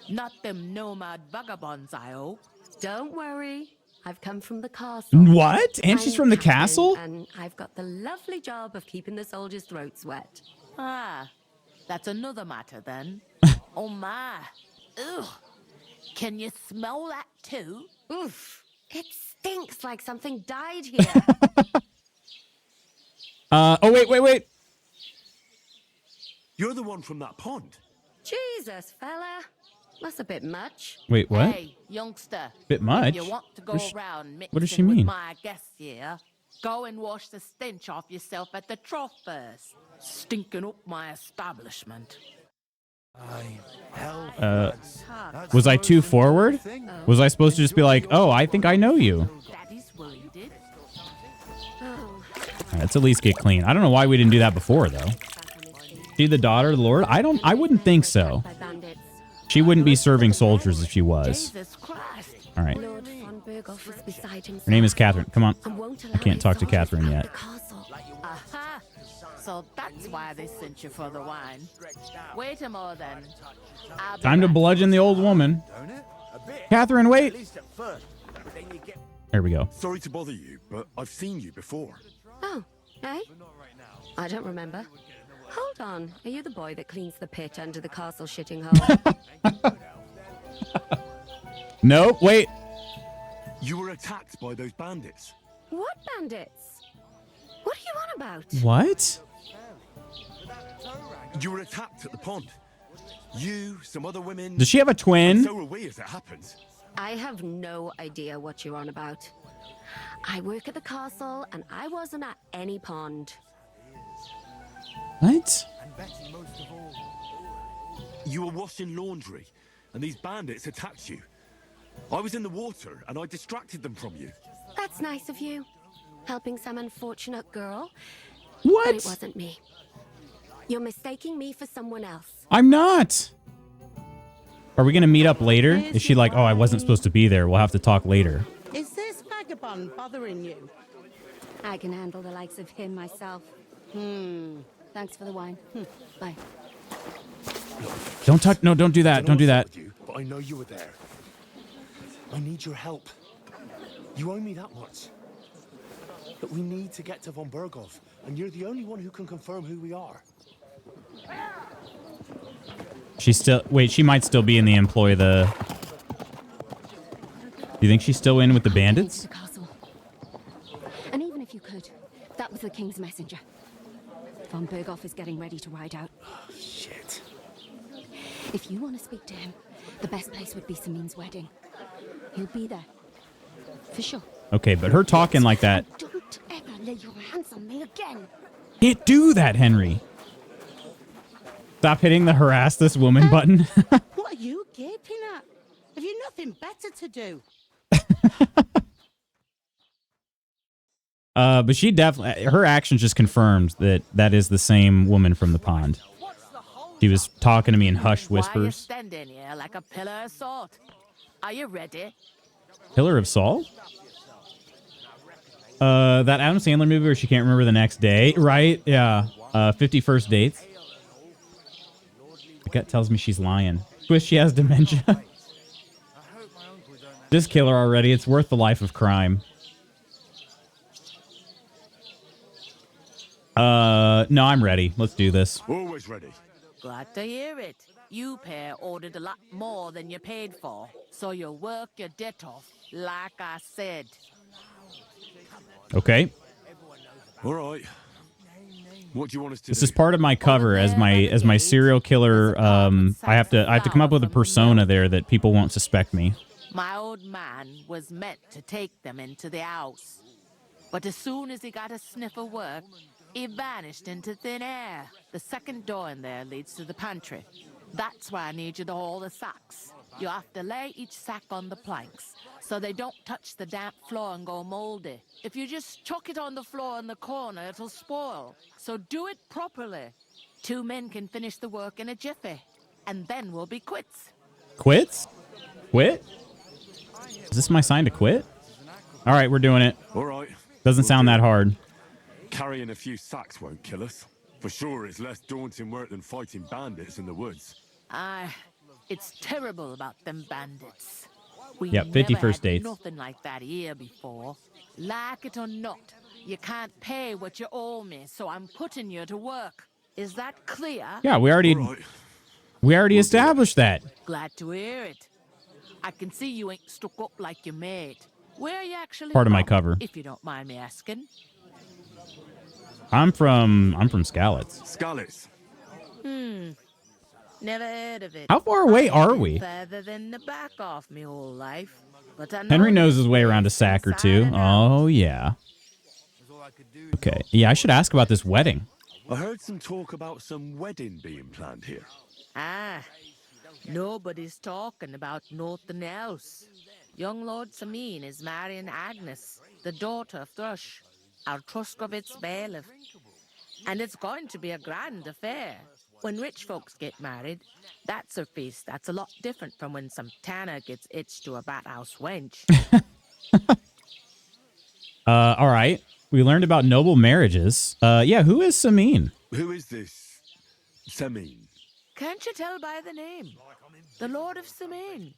Not them nomad vagabonds, I hope. Don't worry. I've come from the castle. What? And she's I'm from the Catherine, castle? And I've got the lovely job of keeping the soldiers' throats wet. Ah, that's another matter then. Oh my. Ugh. Can you smell that too? Oof. It stinks like something died here. Oh, wait. You're the one from that pond. Jesus, fella. That's a bit much. Wait, what? Hey, youngster. Bit much? If you want to go What does she- around what does she mixing with mean? my guests here, go and wash the stench off yourself at the trough first. Stinking up my establishment. Was I too forward? Was I supposed to just be like, oh, I think I know you? Daddy's wounded. Let's at least get clean. I don't know why we didn't do that before, though. She the daughter of the Lord? I wouldn't think so. She wouldn't be serving soldiers if she was. Jesus Christ. All right. Lord von Berghoff was beside himself. Her name is Catherine. Come on. And won't I allow can't his talk to soldiers Catherine out yet. the castle. Aha. So that's why they sent you for the wine. Wait a more then. I'll be Time to right. bludgeon the old woman. Catherine, wait. There we go. Sorry to bother you, but I've seen you before. Oh, eh? I don't remember. Hold on. Are you the boy that cleans the pit under the castle shitting hole? Nope, wait. You were attacked by those bandits. What bandits? What are you on about? What? You were attacked at the pond. You, some other women. Does she have a and twin? so were we, as it happens. I have no idea what you're on about. I work at the castle, and I wasn't at any pond. What? You were washing laundry, and these bandits attacked you. I was in the water, and I distracted them from you. That's nice of you. Helping some unfortunate girl. What? But it wasn't me. You're mistaking me for someone else. I'm not. Are we going to meet up later? Is she like, oh, I wasn't supposed to be there. We'll have to talk later. Is this vagabond bothering you? I can handle the likes of him myself. Thanks for the wine. Bye. Don't touch. No, don't do that. Don't do that. But I know you were there. I need your help. You owe me that much. But we need to get to von Berghoff, and you're the only one who can confirm who we are. She's still... Wait, she might still be in the employ of the... Do you think she's still in with the bandits? The castle. And even if you could, that was the king's messenger. Von Berghoff is getting ready to ride out. Oh, shit. If you want to speak to him, the best place would be Samin's wedding. He'll be there. For sure. Okay, but her talking like that... Don't ever lay your hands on me again. Can't do that, Henry. Stop hitting the harass this woman button. What are you gaping at? Have you nothing better to do? But she definitely... Her actions just confirmed that that is the same woman from the pond. She was talking to me in hushed Why you whispers. standing here like a pillar of salt? Are you ready? Pillar of Salt? That Adam Sandler movie where she can't remember the next day, right? Yeah. 50 First Dates. My gut tells me she's lying. Wish she has dementia. Just kill her already. It's worth the life of crime. No, I'm ready. Let's do this. Always ready. Glad to hear it. You pair ordered a lot more than you paid for, so you'll work your debt off, like I said. Okay. All right. What do you want us to This do? is part of my cover as my serial killer. I have to come up with a persona there that people won't suspect me. My old man was meant to take them into the house, but as soon as he got a sniff of work, he vanished into thin air. The second door in there leads to the pantry. That's why I need you to haul the sacks. You have to lay each sack on the planks so they don't touch the damp floor and go moldy. If you just chuck it on the floor in the corner, it'll spoil. So do it properly. 2 men can finish the work in a jiffy, and then we'll be quits. Quits? Quit? Is this my sign to quit? All right, we're doing it. All right. Doesn't sound that hard. Carrying a few sacks won't kill us. For sure, it's less daunting work than fighting bandits in the woods. It's terrible about them bandits. We Yeah, 50 never First had Dates. nothing like that here before. Like it or not, you can't pay what you owe me, so I'm putting you to work. Is that clear? Yeah, we already established that. Glad to hear it. I can see you ain't stuck up like your mate. Where are you actually Part of my from, cover. if you don't mind me asking? I'm from Skalitz. Skalitz. Never heard of it. How far away are we? Further than the back off me whole life. But I know Henry knows this his way around a place sack or inside two. and out. Oh, yeah. Okay. Yeah, I should ask about this wedding. I heard some talk about some wedding being planned here. Nobody's talking about nothing else. Young Lord Samin is marrying Agnes, the daughter of Thrush, our Truskovitz bailiff. And it's going to be a grand affair. When rich folks get married, that's a feast that's a lot different from when some tanner gets itched to a bathouse wench. All right. We learned about noble marriages. Yeah, who is Samin? Who is this Samin? Can't you tell by the name? The Lord of Samin.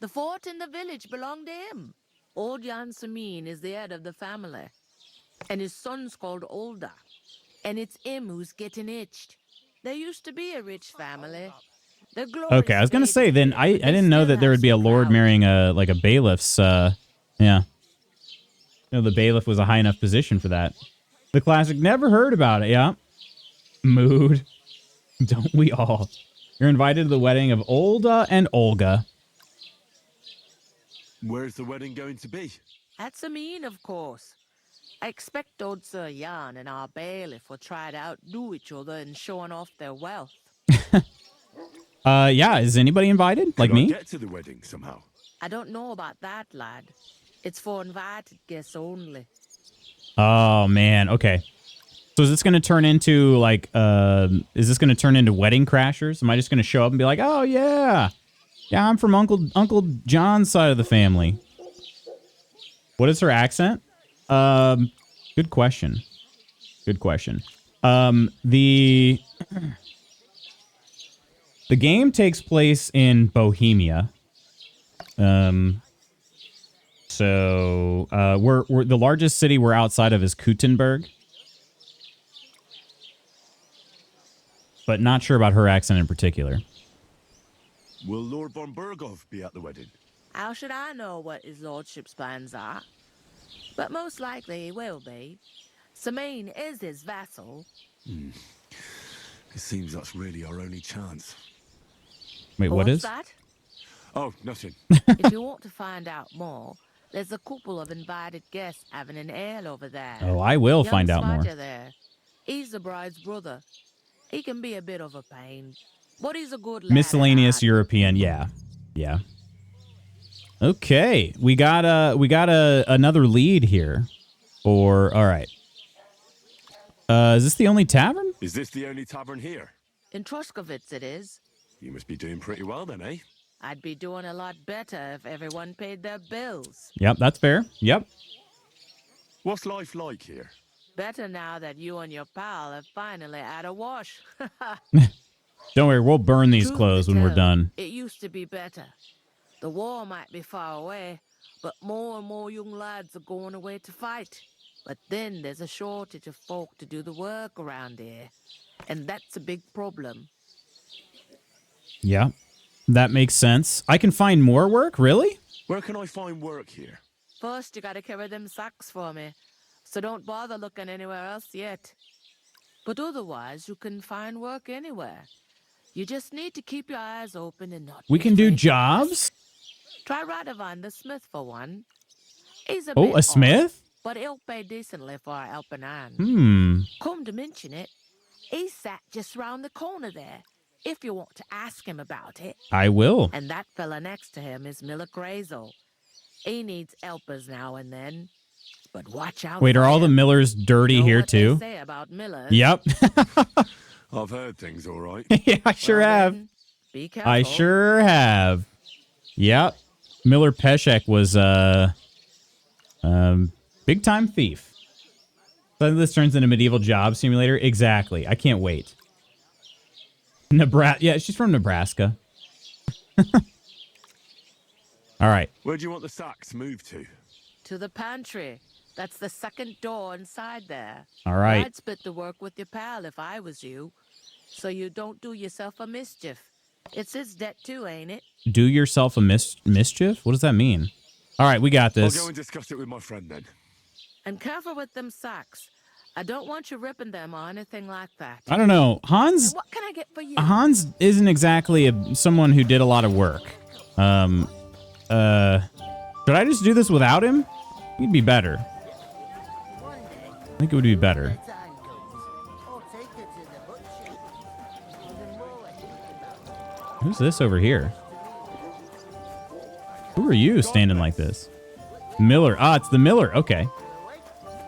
The fort in the village belonged to him. Old Jan Samin is the head of the family. And his son's called Olda. And it's him who's getting itched. There used to be a rich family. Okay, I was gonna say then I didn't know that there would be a lord marrying a bailiff's. Yeah, you know, the bailiff was a high enough position for that. The classic. Never heard about it. Yeah, mood. Don't we all? You're invited to the wedding of Olda and Olga. Where's the wedding going to be? That's a mean, of course. I expect old Sir Jan and our bailiff will try to outdo each other in showing off their wealth. Yeah, is anybody invited? Like Could I me? get to the wedding somehow? I don't know about that, lad. It's for invited guests only. Oh man, okay. So is this gonna turn into like is this gonna turn into Wedding Crashers? Am I just gonna show up and be like, oh yeah. Yeah, I'm from Uncle John's side of the family. What is her accent? Good question. Good question. The game takes place in Bohemia. So we're the largest city we're outside of is Kuttenberg. But not sure about her accent in particular. Will Lord von Berghoff be at the wedding? How should I know what his lordship's plans are? But most likely he will be. Samine is his vassal. It seems that's really our only chance. Wait, what What's is? that? Oh, nothing. If you want to find out more, there's a couple of invited guests having an ale over there. Oh, I will Young find out more. Svaja there. He's the bride's brother. He can be a bit of a pain, but he's a good lad. Miscellaneous European, yeah. Yeah. Okay, we got another lead here. Or all right. Is this the only tavern? Is this the only tavern here? In Troskovitz it is. You must be doing pretty well then, eh? I'd be doing a lot better if everyone paid their bills. Yep, that's fair. Yep. What's life like here? Better now that you and your pal have finally had a wash. Don't worry, we'll burn these Truth clothes to when we're tell, done. It used to be better. The war might be far away, but more and more young lads are going away to fight. But then there's a shortage of folk to do the work around here, and that's a big problem. Yeah, that makes sense. I can find more work, really? Where can I find work here? First, you gotta carry them sacks for me, so don't bother looking anywhere else yet. But otherwise, you can find work anywhere. You just need to keep your eyes open and not. We be can do afraid to jobs? ask. Try Radovan the smith for one. He's a Oh, bit a smith? odd, but he'll pay decently for a helping hand. Hmm. Come to mention it, he sat just round the corner there, if you want to ask him about it. I will. And that fella next to him is Miller Crazel. He needs helpers now and then, but watch out. Wait, for are all the him. Millers dirty Know here what they too? say about Millers? Yep. I've heard things all right. Yeah, I sure Well, have. then, be careful. I sure have. Yep. Miller Peshek was big time thief. So this turns into medieval job simulator. Exactly. I can't wait. Nebraska. Yeah, she's from Nebraska. All right. Where do you want the sacks moved to? To the pantry. That's the second door inside there. All right. I'd split the work with your pal if I was you, so you don't do yourself a mischief. It's his debt too, ain't it? Do yourself a mischief? What does that mean? All right, we got I'll this. go and discuss it with my friend then. And careful with them sacks. I don't want you ripping them or anything like that. I don't know. Hans And what can I get for you? Hans isn't exactly someone who did a lot of work. Should I just do this without him? He'd be better. I think it would be better. Who's this over here? Who are you standing like this? Miller. Ah, it's the Miller. Okay.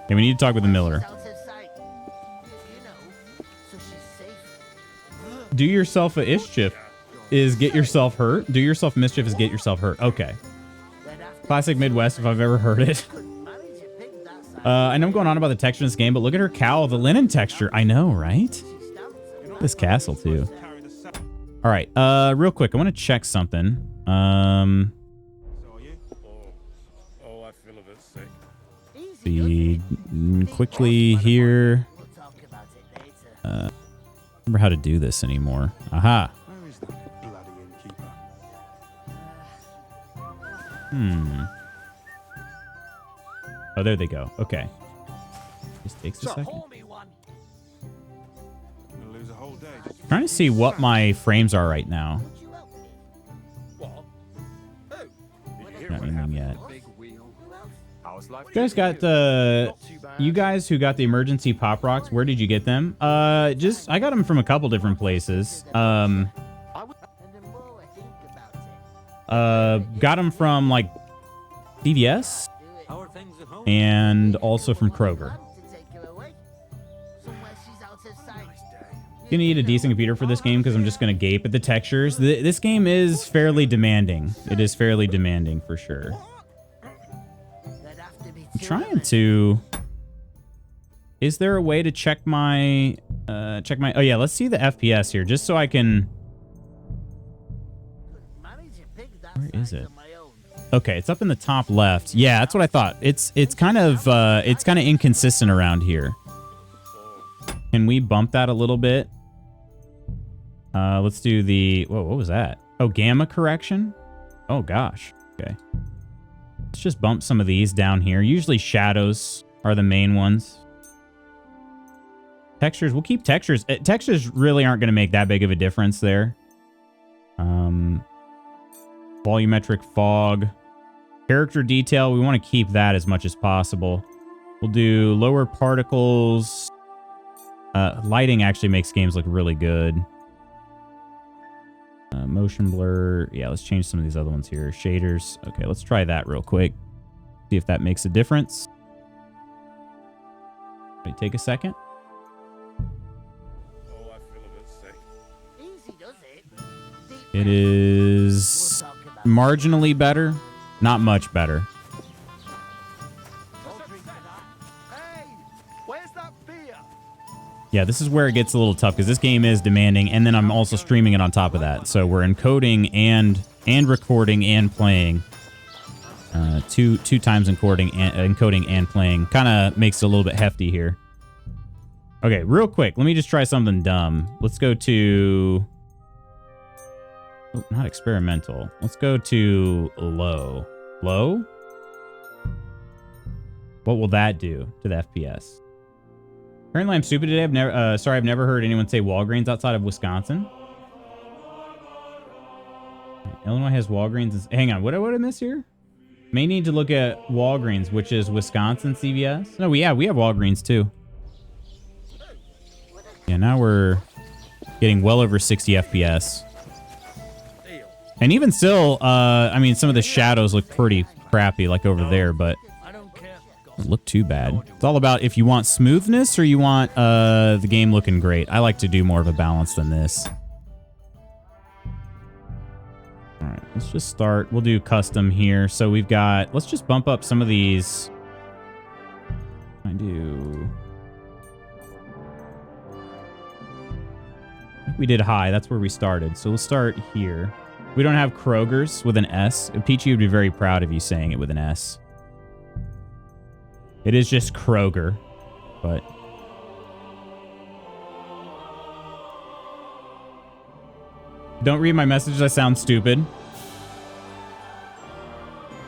Okay, we need to talk with the Miller. Do yourself a mischief is get yourself hurt. Do yourself mischief is get yourself hurt. Okay. Classic Midwest if I've ever heard it. I know I'm going on about the texture in this game, but look at her cowl, the linen texture. I know, right? This castle too. All right, real quick, I want to check something. See quickly here. Remember how to do this anymore. Aha. Oh, there they go. Okay. This takes a second. Trying to see what my frames are right now. Not anything yet. life You guys got you guys who got the emergency pop rocks, where did you get them? I got them from a couple different places. Got them from like CVS and also from Kroger. Gonna need a decent computer for this game because I'm just gonna gape at the textures. This game is fairly demanding. It is fairly demanding for sure. I'm trying to. Is there a way to check my? Oh yeah, let's see the FPS here, just so I can. Where is it? Okay, it's up in the top left. Yeah, that's what I thought. It's kind of inconsistent around here. Can we bump that a little bit? Let's do the... Whoa, what was that? Oh, gamma correction? Oh, gosh. Okay. Let's just bump some of these down here. Usually shadows are the main ones. Textures, we'll keep textures. Textures really aren't going to make that big of a difference there. Volumetric fog. Character detail, we want to keep that as much as possible. We'll do lower particles. Lighting actually makes games look really good. Motion blur. Yeah, let's change some of these other ones here. Shaders. Okay, let's try that real quick. See if that makes a difference. Wait, take a second. Oh, I feel a bit sick. Easy does it. It is marginally better. Not much better. Yeah, this is where it gets a little tough because this game is demanding, and then I'm also streaming it on top of that. So we're encoding and recording and playing. Two times encoding and playing. Kind of makes it a little bit hefty here. Okay, real quick, let me just try something dumb. Let's go to... Oh, not experimental. Let's go to low. Low? What will that do to the FPS? Apparently I'm stupid today. I've never heard anyone say Walgreens outside of Wisconsin. Illinois has Walgreens. Hang on, what did I miss here? May need to look at Walgreens, which is Wisconsin CVS. No, we have Walgreens too. Yeah, now we're getting well over 60 FPS. And even still, I mean, some of the shadows look pretty crappy, like over there, but doesn't look too bad. It's all about if you want smoothness or you want the game looking great. I like to do more of a balance than this. All right, let's just start. We'll do custom here. So we've got, let's just bump up some of these. I think we did high. That's where we started. So we'll start here. We don't have Kroger's with an S. Peachy would be very proud of you saying it with an S. It is just Kroger, but... Don't read my messages, I sound stupid.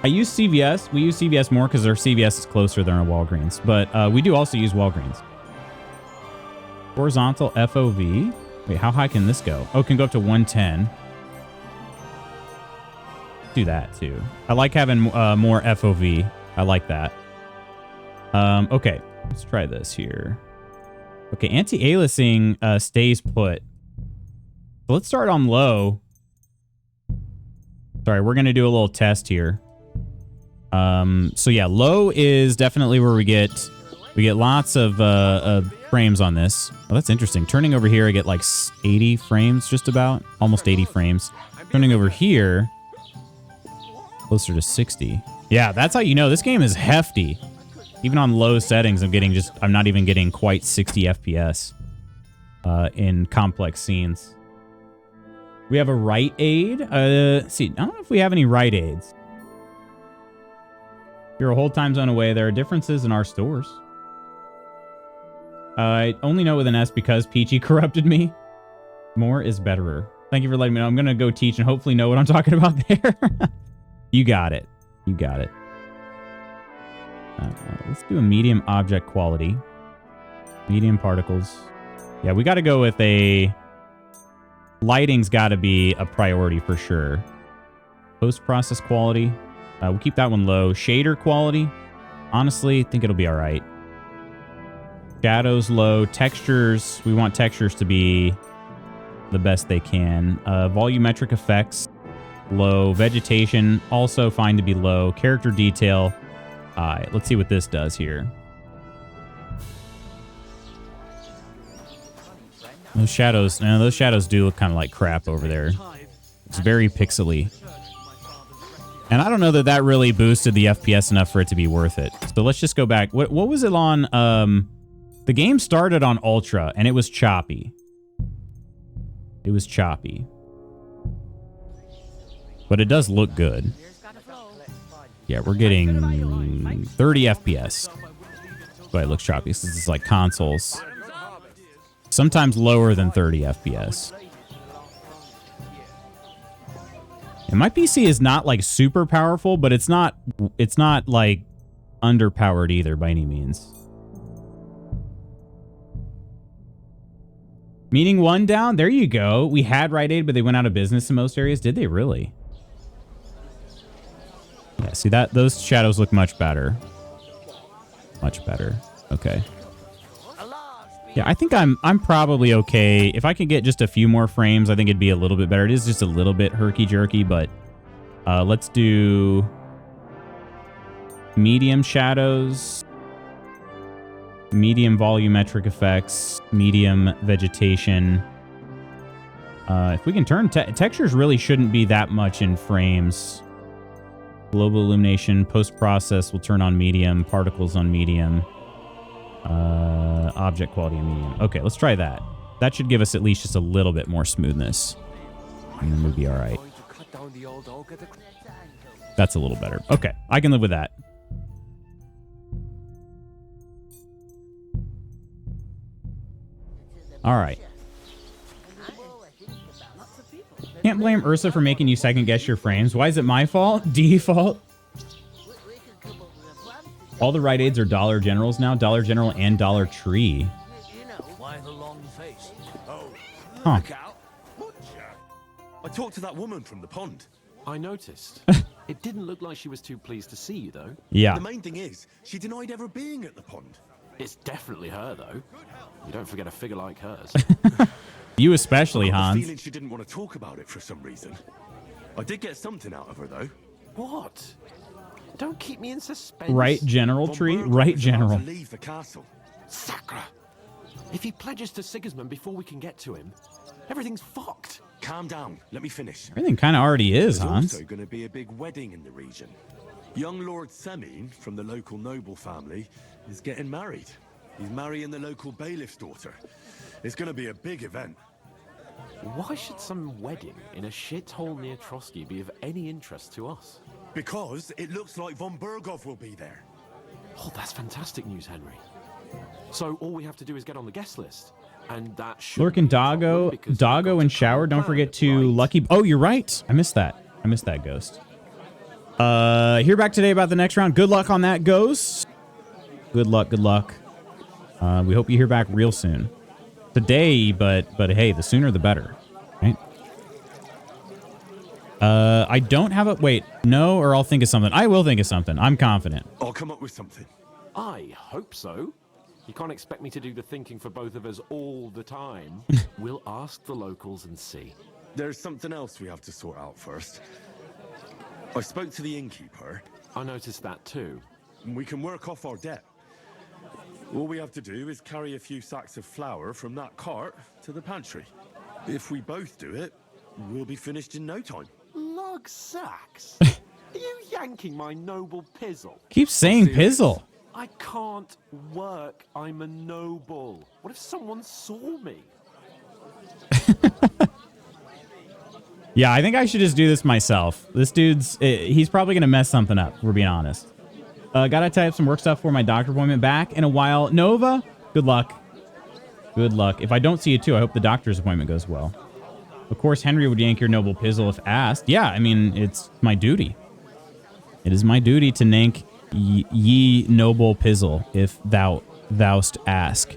I use CVS. We use CVS more because our CVS is closer than our Walgreens. But we do also use Walgreens. Horizontal FOV. Wait, how high can this go? Oh, it can go up to 110. Do that too. I like having more FOV. I like that. Okay, let's try this here. Okay, anti-aliasing stays put. So let's start on low. Sorry, we're gonna do a little test here. So yeah, low is definitely where we get lots of frames on this. Oh, that's interesting. Turning over here, I get like 80 frames, just about, almost 80 frames. Turning over here, closer to 60. Yeah, that's how you know this game is hefty. Even on low settings, I'm not even getting quite 60 FPS in complex scenes. We have a right aid. Let's see, I don't know if we have any right aids. You're a whole time zone away. There are differences in our stores. I only know with an S because Peachy corrupted me. More is betterer. Thank you for letting me know. I'm going to go teach and hopefully know what I'm talking about there. You got it. You got it. Let's do a medium object quality. Medium particles. Yeah, we got to go with a... Lighting's got to be a priority for sure. Post-process quality. We'll keep that one low. Shader quality. honestly, think it'll be all right. Shadows low. Textures, we want textures to be the best they can. Volumetric effects, low. Vegetation, also fine to be low. Character detail. All right, let's see what this does here. Those shadows do look kind of like crap over there. It's very pixely. And I don't know that that really boosted the FPS enough for it to be worth it. So let's just go back. What was it on? The game started on Ultra, and it was choppy. It was choppy. But it does look good. Yeah, we're getting 30 FPS. But it looks choppy. This is like consoles. Sometimes lower than 30 FPS. And my PC is not like super powerful, but it's not like underpowered either by any means. Meeting one down. There you go. We had Rite Aid, but they went out of business in most areas. Did they really? Yeah, see that those shadows look much better. Much better. Okay. Yeah, I think I'm probably okay. If I could get just a few more frames, I think it'd be a little bit better. It is just a little bit herky-jerky, but let's do medium shadows, medium volumetric effects, medium vegetation. If we can turn textures really shouldn't be that much in frames. Global illumination, post-process will turn on medium, particles on medium. Object quality and medium. Okay, let's try that. That should give us at least just a little bit more smoothness. And then we'll be all right. That's a little better. Okay, I can live with that. All right. Can't blame Ursa for making you second guess your frames. Why is it my fault? Default? All the Rite Aids are Dollar Generals now. Dollar General and Dollar Tree. Huh. I talked to that woman from the pond. I noticed. It didn't look like she was too pleased to see you, though. Yeah. The main thing is, she denied ever being at the pond. It's definitely her, though. You don't forget a figure like hers. You especially, I got the Hans. feeling she didn't want to talk about it for some reason. I did get something out of her, though. What? Don't keep me in suspense. Right General Tree? Right General. To leave the castle. Sacra! If he pledges to Sigismund before we can get to him, everything's fucked. Calm down. Let me finish. Everything kind of already is, There's Hans. also going to be a big wedding in the region. Young Lord Semin from the local noble family is getting married. He's marrying the local bailiff's daughter. It's going to be a big event. Why should some wedding in a shithole near Trotsky be of any interest to us? Because it looks like von Berghoff will be there. Oh, that's fantastic news, Henry. So all we have to do is get on the guest list. And that should Lurk and Doggo and Shower. Don't forget to Lucky... Oh, you're right. I missed that. I missed that, Ghost. Hear back today about the next round. Good luck on that, Ghost. Good luck, good luck. We hope you hear back real soon. Today, but hey, the sooner the better, right? I don't have a... Wait, no, or I'll think of something. I will think of something. I'm confident. I'll come up with something. I hope so. You can't expect me to do the thinking for both of us all the time. We'll ask the locals and see. There's something else we have to sort out first. I spoke to the innkeeper. I noticed that too. We can work off our debt. All we have to do is carry a few sacks of flour from that cart to the pantry. If we both do it, we'll be finished in no time. Lug sacks? Are you yanking my noble pizzle? Keep saying pizzle. I can't work. I'm a noble. What if someone saw me? Yeah, I think I should just do this myself. This dude's... he's probably going to mess something up, we're being honest. Gotta type some work stuff for my doctor appointment back in a while. Nova, good luck. Good luck. If I don't see you too, I hope the doctor's appointment goes well. Of course, Henry would yank your noble pizzle if asked. Yeah, I mean, it's my duty. It is my duty to nank ye noble pizzle if thou'st ask.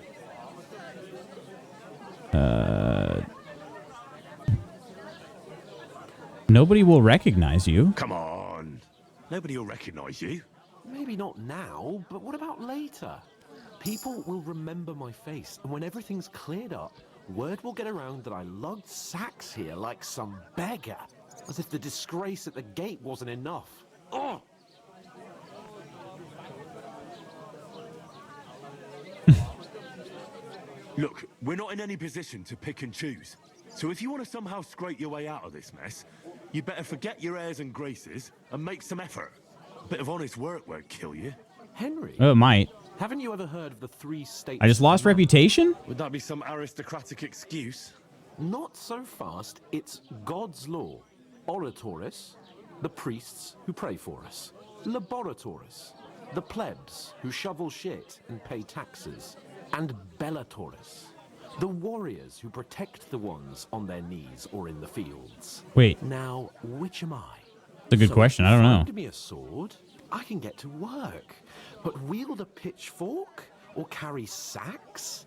Nobody will recognize you. Come on. Nobody will recognize you. Maybe not now, but what about later? People will remember my face, and when everything's cleared up, word will get around that I lugged sacks here like some beggar, as if the disgrace at the gate wasn't enough. Oh! Look, we're not in any position to pick and choose. So if you want to somehow scrape your way out of this mess, you better forget your airs and graces and make some effort. A bit of honest work won't kill you. Henry? Oh, it might. Haven't you ever heard of the 3 states? I just lost reputation? Would that be some aristocratic excuse? Not so fast. It's God's law. Oratoris, the priests who pray for us. Laboratoris, the plebs who shovel shit and pay taxes. And Bellatoris, the warriors who protect the ones on their knees or in the fields. Wait. Now, which am I? That's a good question. I don't know. Give me a sword, I can get to work. But wield a pitchfork or carry sacks?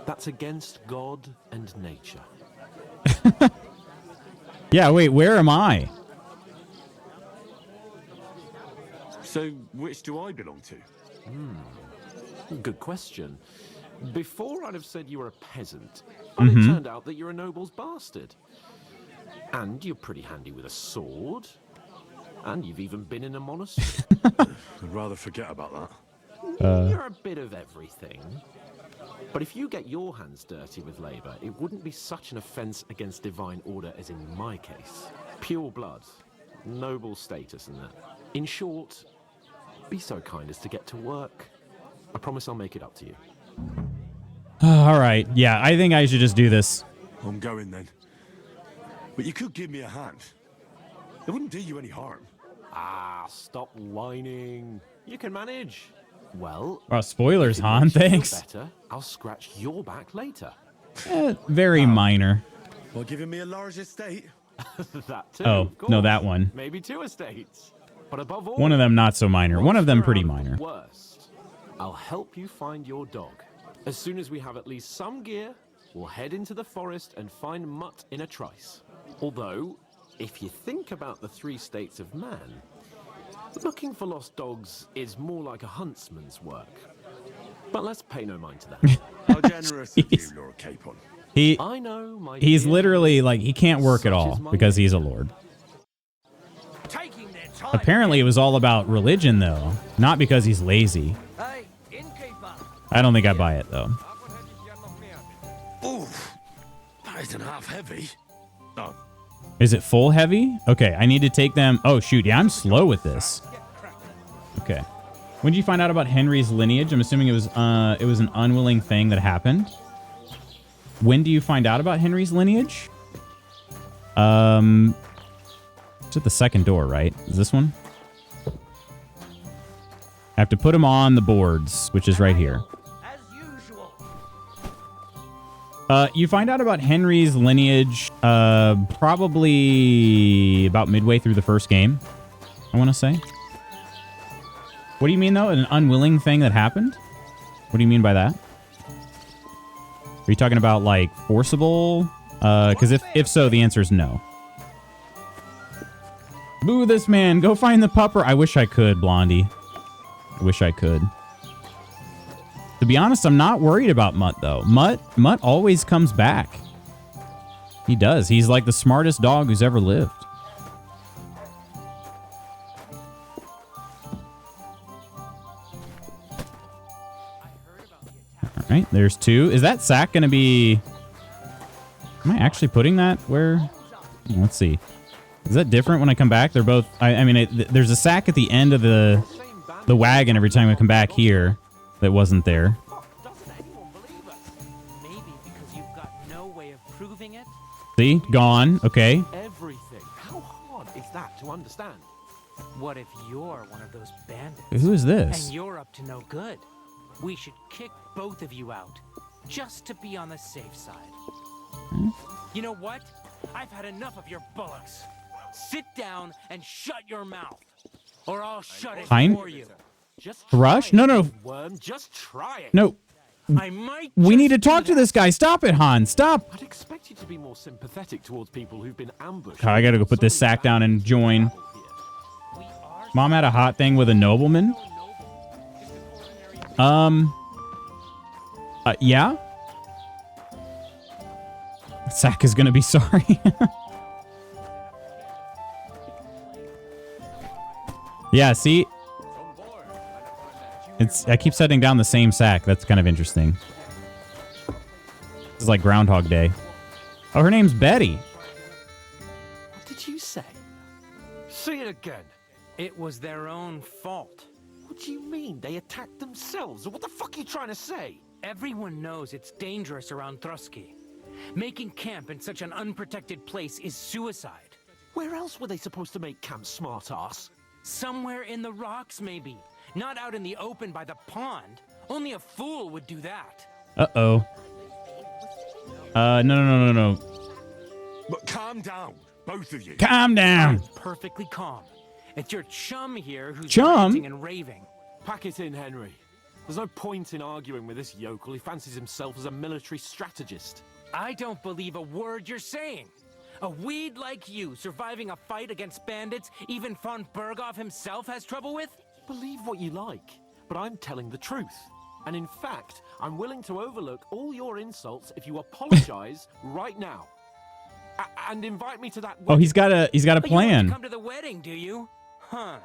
That's against God and nature. Yeah, wait, where am I? So, which do I belong to? Good question. Before, I'd have said you were a peasant, but it turned out that you're a noble's bastard. And you're pretty handy with a sword. And you've even been in a monastery. I'd rather forget about that. You're a bit of everything. But if you get your hands dirty with labor, it wouldn't be such an offense against divine order as in my case. Pure blood, noble status and that. In short, be so kind as to get to work. I promise I'll make it up to you. All right. Yeah, I think I should just do this. I'm going then. But you could give me a hand. It wouldn't do you any harm. Ah, stop whining. You can manage. Well, Oh, spoilers, Han. Thanks. better, I'll scratch your back later. Very minor. While giving me a large estate. That too. Oh, of no, course. that one. Maybe 2 estates. But above all, One of them not so minor. One of them once we're pretty out of minor. the worst, I'll help you find your dog. As soon as we have at least some gear, we'll head into the forest and find Mutt in a trice. Although, if you think about the 3 states of man, looking for lost dogs is more like a huntsman's work. But let's pay no mind to that. How generous of you, Lord Capon. I know, my He's dear literally like, he can't work at all because he's a lord. Apparently it was all about religion though, not because he's lazy. I don't think I buy it though. Oof, that isn't half heavy. Oh, Is it full heavy? Okay, I need to take them. Oh shoot, yeah, I'm slow with this. Okay. When did you find out about Henry's lineage? I'm assuming it was an unwilling thing that happened. When do you find out about Henry's lineage? It's at the second door, right? Is this one? I have to put them on the boards, which is right here. You find out about Henry's lineage probably about midway through the first game, I want to say. What do you mean, though? An unwilling thing that happened? What do you mean by that? Are you talking about, like, forcible? Because if so, the answer is no. Boo this man. Go find the pupper. I wish I could, Blondie. I wish I could. To be honest, I'm not worried about Mutt, though. Mutt always comes back. He does. He's like the smartest dog who's ever lived. All right, there's 2. Is that sack going to be... Am I actually putting that where... Let's see. Is that different when I come back? They're both... I mean, there's a sack at the end of the wagon every time I come back here that wasn't there. See? Gone. Okay. Everything. How hard is that to understand? What if you're one of those bandits? Who is this? And you're up to no good. We should kick both of you out, just to be on the safe side. You know what? I've had enough of your bullocks. Sit down and shut your mouth, or I'll shut it Fine. for you. Just Rush? No, no. Worm, just try it. No. I might. We need to talk to this guy. Stop it, Han. Stop. I'd expect you to be more sympathetic towards people who've been ambushed. God, I gotta go put this sack down and join. We are Mom had a hot thing with a nobleman? Yeah? Zach is gonna be sorry. Yeah, see? I keep setting down the same sack. That's kind of interesting. This is like Groundhog Day. Oh, her name's Betty. What did you say? Say it again. It was their own fault. What do you mean? They attacked themselves? What the fuck are you trying to say? Everyone knows it's dangerous around Trusky. Making camp in such an unprotected place is suicide. Where else were they supposed to make camp, smartass? Somewhere in the rocks, maybe. Not out in the open by the pond. Only a fool would do that. Uh-oh. No. But calm down, both of you. Calm down. I'm perfectly calm. It's your chum here who's Chum? ranting and raving. Pack it in, Henry. There's no point in arguing with this yokel. He fancies himself as a military strategist. I don't believe a word you're saying. A weed like you surviving a fight against bandits even von Berghoff himself has trouble with? Believe what you like, but I'm telling the truth. And in fact, I'm willing to overlook all your insults if you apologize right now. And invite me to that Oh, he's got a But you want plan. to come to the wedding, do you? Huh.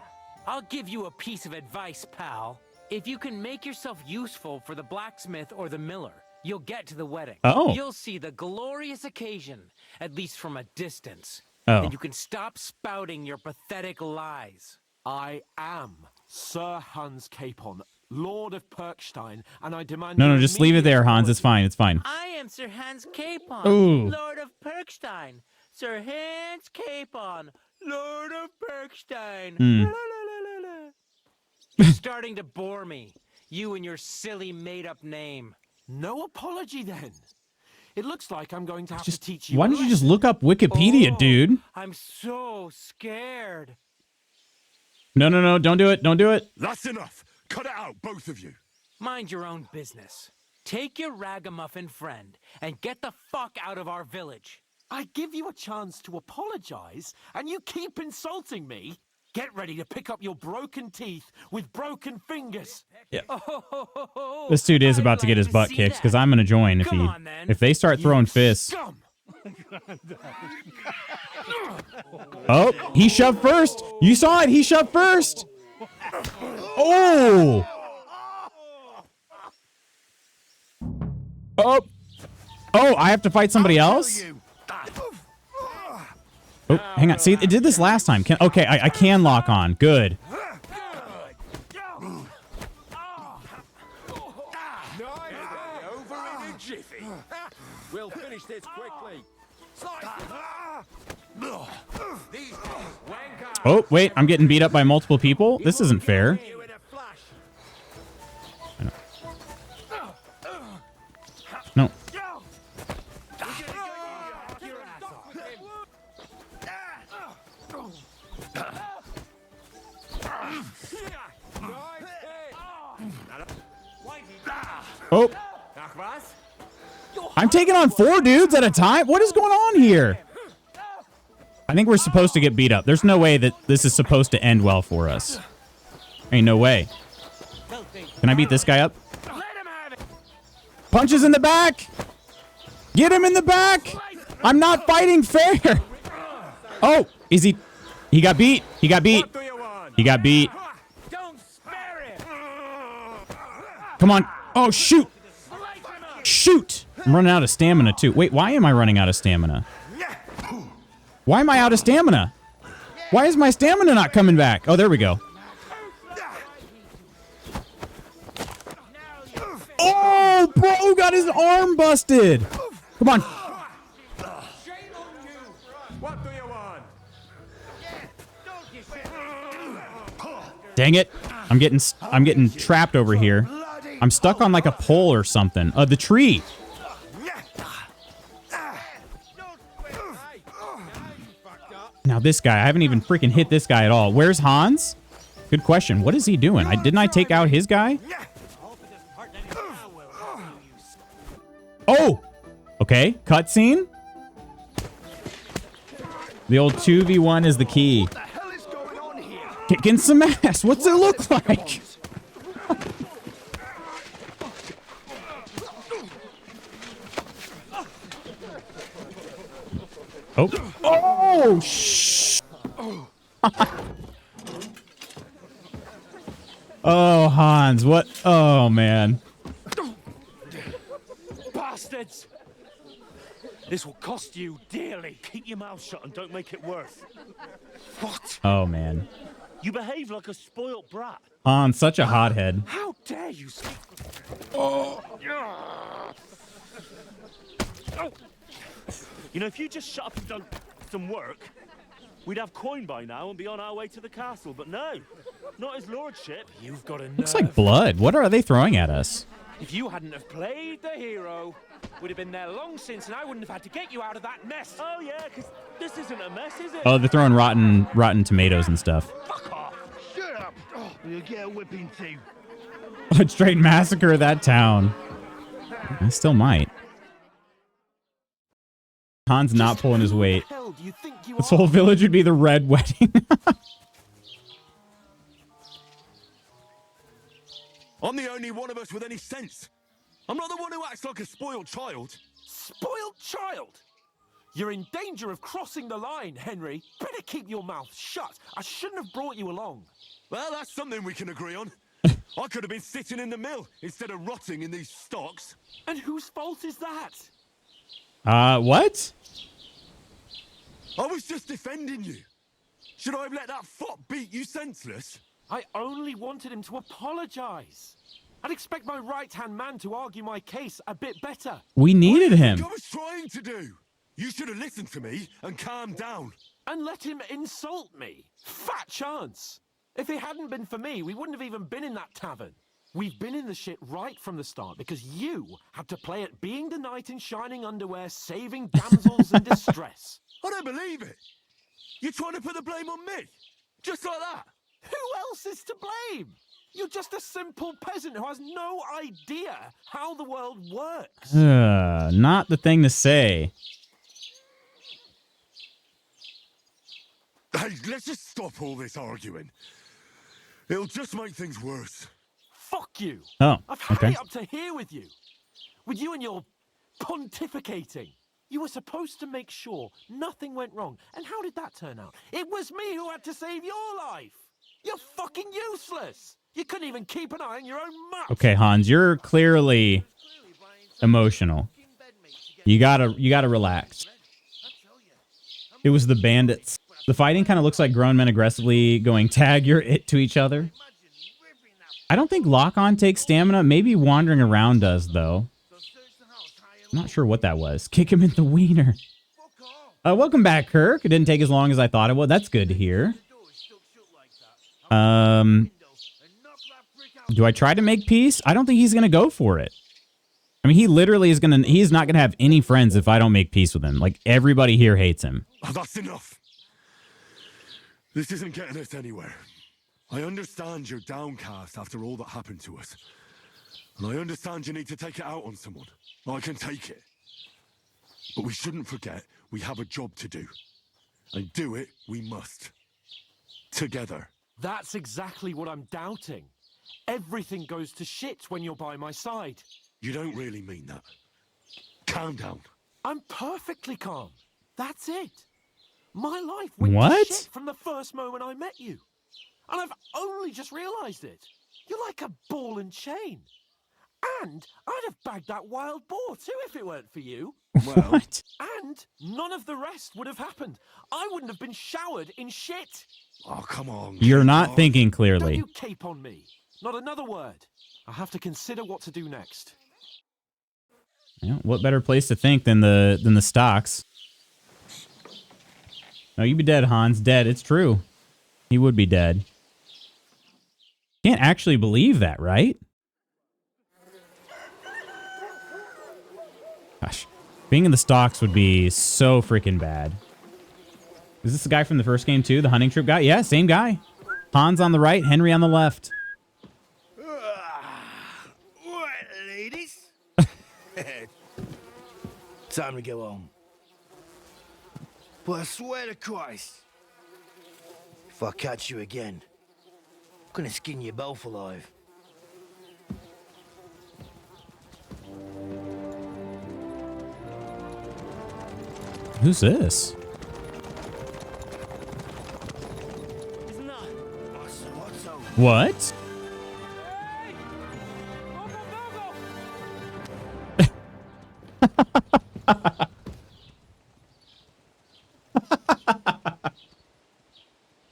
I'll give you a piece of advice, pal. If you can make yourself useful for the blacksmith or the miller, you'll get to the wedding. Oh. You'll see the glorious occasion, at least from a distance. Oh. And you can stop spouting your pathetic lies. I am Sir Hans Capon, Lord of Perkstein, and I demand... No, just leave it there, Hans. It's fine. It's fine. I am Sir Hans Capon, Ooh. Lord of Perkstein. Sir Hans Capon, Lord of Perkstein. Hmm. La, la, la, la, la. You're starting to bore me. You and your silly made-up name. No apology, then. It looks like I'm going to have to teach you... Why don't you just look up Wikipedia, dude? I'm so scared. No. Don't do it. Don't do it. That's enough. Cut it out, both of you. Mind your own business. Take your ragamuffin friend and get the fuck out of our village. I give you a chance to apologize, and you keep insulting me? Get ready to pick up your broken teeth with broken fingers. Yeah. This dude is about to get his butt kicked because I'm going to join if they start throwing fists. Oh, he shoved first. You saw it. He shoved first. Oh. Oh, I have to fight somebody else? Oh, hang on. See, it did this last time. Okay, I can lock on. Good. We'll finish this quickly. Oh, wait. I'm getting beat up by multiple people. This isn't fair. No. Oh. I'm taking on 4 dudes at a time? What is going on here? I think we're supposed to get beat up. There's no way that this is supposed to end well for us. Ain't no way. Can I beat this guy up? Punches in the back! Get him in the back! I'm not fighting fair! Oh, is he... He got beat. He got beat. He got beat. Come on. Oh, shoot. Shoot. I'm running out of stamina, too. Wait, why am I running out of stamina? Why am I out of stamina? Why is my stamina not coming back? Oh, there we go. Oh, bro got his arm busted. Come on. Dang it. I'm getting trapped over here. I'm stuck on like a pole or something. The tree. Now this guy, I haven't even freaking hit this guy at all. Where's Hans? Good question. What is he doing? Didn't I take out his guy? Oh! Okay, cutscene. The old 2v1 is the key. Kicking some ass. What's it look like? Oh. Oh, shh. Oh, Hans, what? Oh, man. Bastards! This will cost you dearly. Keep your mouth shut and don't make it worse. What? Oh, man. You behave like a spoilt brat. Hans, such a hothead. How dare you speak? Oh. You know, if you just shut up and done some work, we'd have coin by now and be on our way to the castle. But no, not his lordship. You've got a nerve. Looks like blood. What are they throwing at us? If you hadn't have played the hero, would have been there long since, and I wouldn't have had to get you out of that mess. Oh yeah, because this isn't a mess, is it? Oh, they're throwing rotten tomatoes and stuff. Fuck off! Shut up! Oh, you'll get a whipping too. I'd straight massacre that town. I still might. Hans not pulling his weight. This whole village would be the red wedding. I'm the only one of us with any sense. I'm not the one who acts like a spoiled child. Spoiled child? You're in danger of crossing the line, Henry. Better keep your mouth shut. I shouldn't have brought you along. Well, that's something we can agree on. I could have been sitting in the mill instead of rotting in these stocks. And whose fault is that? What? I was just defending you. Should I have let that fop beat you senseless? I only wanted him to apologize. I'd expect my right-hand man to argue my case a bit better. We needed him. I was trying to do. You should have listened to me and calmed down. And let him insult me. Fat chance. If it hadn't been for me, we wouldn't have even been in that tavern. We've been in the shit right from the start because you had to play at being the knight in shining underwear, saving damsels in distress. I don't believe it. You're trying to put the blame on me. Just like that. Who else is to blame? You're just a simple peasant who has no idea how the world works. Not the thing to say. Hey, let's just stop all this arguing. It'll just make things worse. Fuck you. Oh, I've had okay. it up to here with you. With you and your pontificating. You were supposed to make sure nothing went wrong. And how did that turn out? It was me who had to save your life. You're fucking useless. You couldn't even keep an eye on your own mouth. Okay, Hans, you're clearly emotional. You gotta relax. It was the bandits. The fighting kind of looks like grown men aggressively going tag your it to each other. I don't think lock-on takes stamina. Maybe wandering around does, though. I'm not sure what that was. Kick him in the wiener. Welcome back, Kirk. It didn't take as long as I thought it would. That's good to hear. Do I try to make peace? I don't think he's going to go for it. I mean, he literally is going to... He's not going to have any friends if I don't make peace with him. Like, everybody here hates him. Oh, that's enough. This isn't getting us anywhere. I understand you're downcast after all that happened to us. And I understand you need to take it out on someone. I can take it. But we shouldn't forget we have a job to do. And do it we must. Together. That's exactly what I'm doubting. Everything goes to shit when you're by my side. You don't really mean that. Calm down. I'm perfectly calm. That's it. My life went to shit from the first moment I met you. And I've only just realized it. You're like a ball and chain. And I'd have bagged that wild boar too if it weren't for you. Well, what? And none of the rest would have happened. I wouldn't have been showered in shit. Oh, come on. You're not thinking Don't clearly. you cape on me. Not another word. I have to consider what to do next. Yeah, what better place to think than the stocks? No, you'd be dead, Hans. Dead. It's true. He would be dead. Can't actually believe that, right? Gosh. Being in the stocks would be so freaking bad. Is this the guy from the first game too? The hunting troop guy? Yeah, same guy. Hans on the right, Henry on the left. What, ladies? Time to go home. But I swear to Christ, if I catch you again, Gonna skin you both alive. Who's this? What?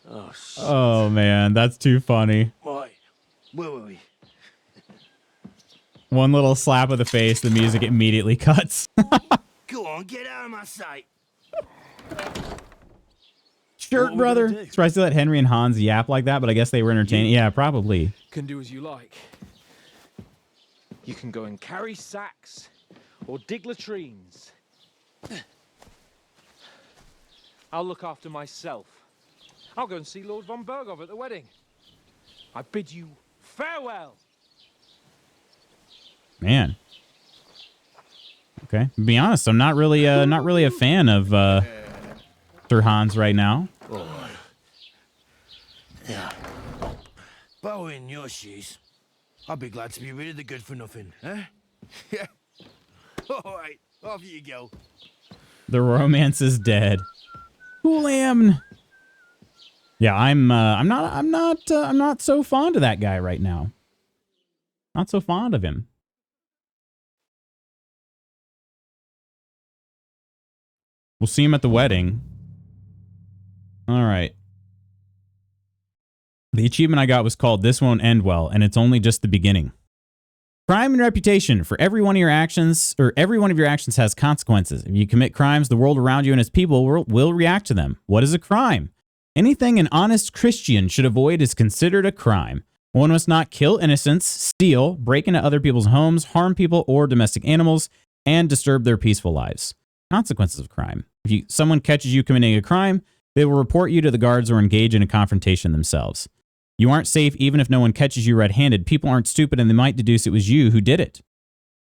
Oh, shit. Oh man, that's too funny. Right. Where were we? One little slap of the face, the music immediately cuts. Go on, get out of my sight. Shirt, brother. Surprised to let Henry and Hans yap like that, but I guess they were entertaining. Yeah, probably. Can do as you like. You can go and carry sacks or dig latrines. I'll look after myself. I'll go and see Lord von Bergov at the wedding. I bid you farewell. Man. Okay. To be honest, I'm not really a fan of Sir Hans right now. Oh. Yeah. If I were in your shoes, I'd be glad to be rid of the good for nothing, eh? Yeah. All right, off you go. The romance is dead. Cool am. Yeah, I'm not so fond of that guy right now. Not so fond of him. We'll see him at the wedding. All right. The achievement I got was called This Won't End Well, and it's only just the beginning. Crime and reputation. For every one of your actions, or every one of your actions has consequences. If you commit crimes, the world around you and its people will react to them. What is a crime? Anything an honest Christian should avoid is considered a crime. One must not kill innocents, steal, break into other people's homes, harm people or domestic animals, and disturb their peaceful lives. Consequences of crime. If someone catches you committing a crime, they will report you to the guards or engage in a confrontation themselves. You aren't safe even if no one catches you red-handed. People aren't stupid and they might deduce it was you who did it.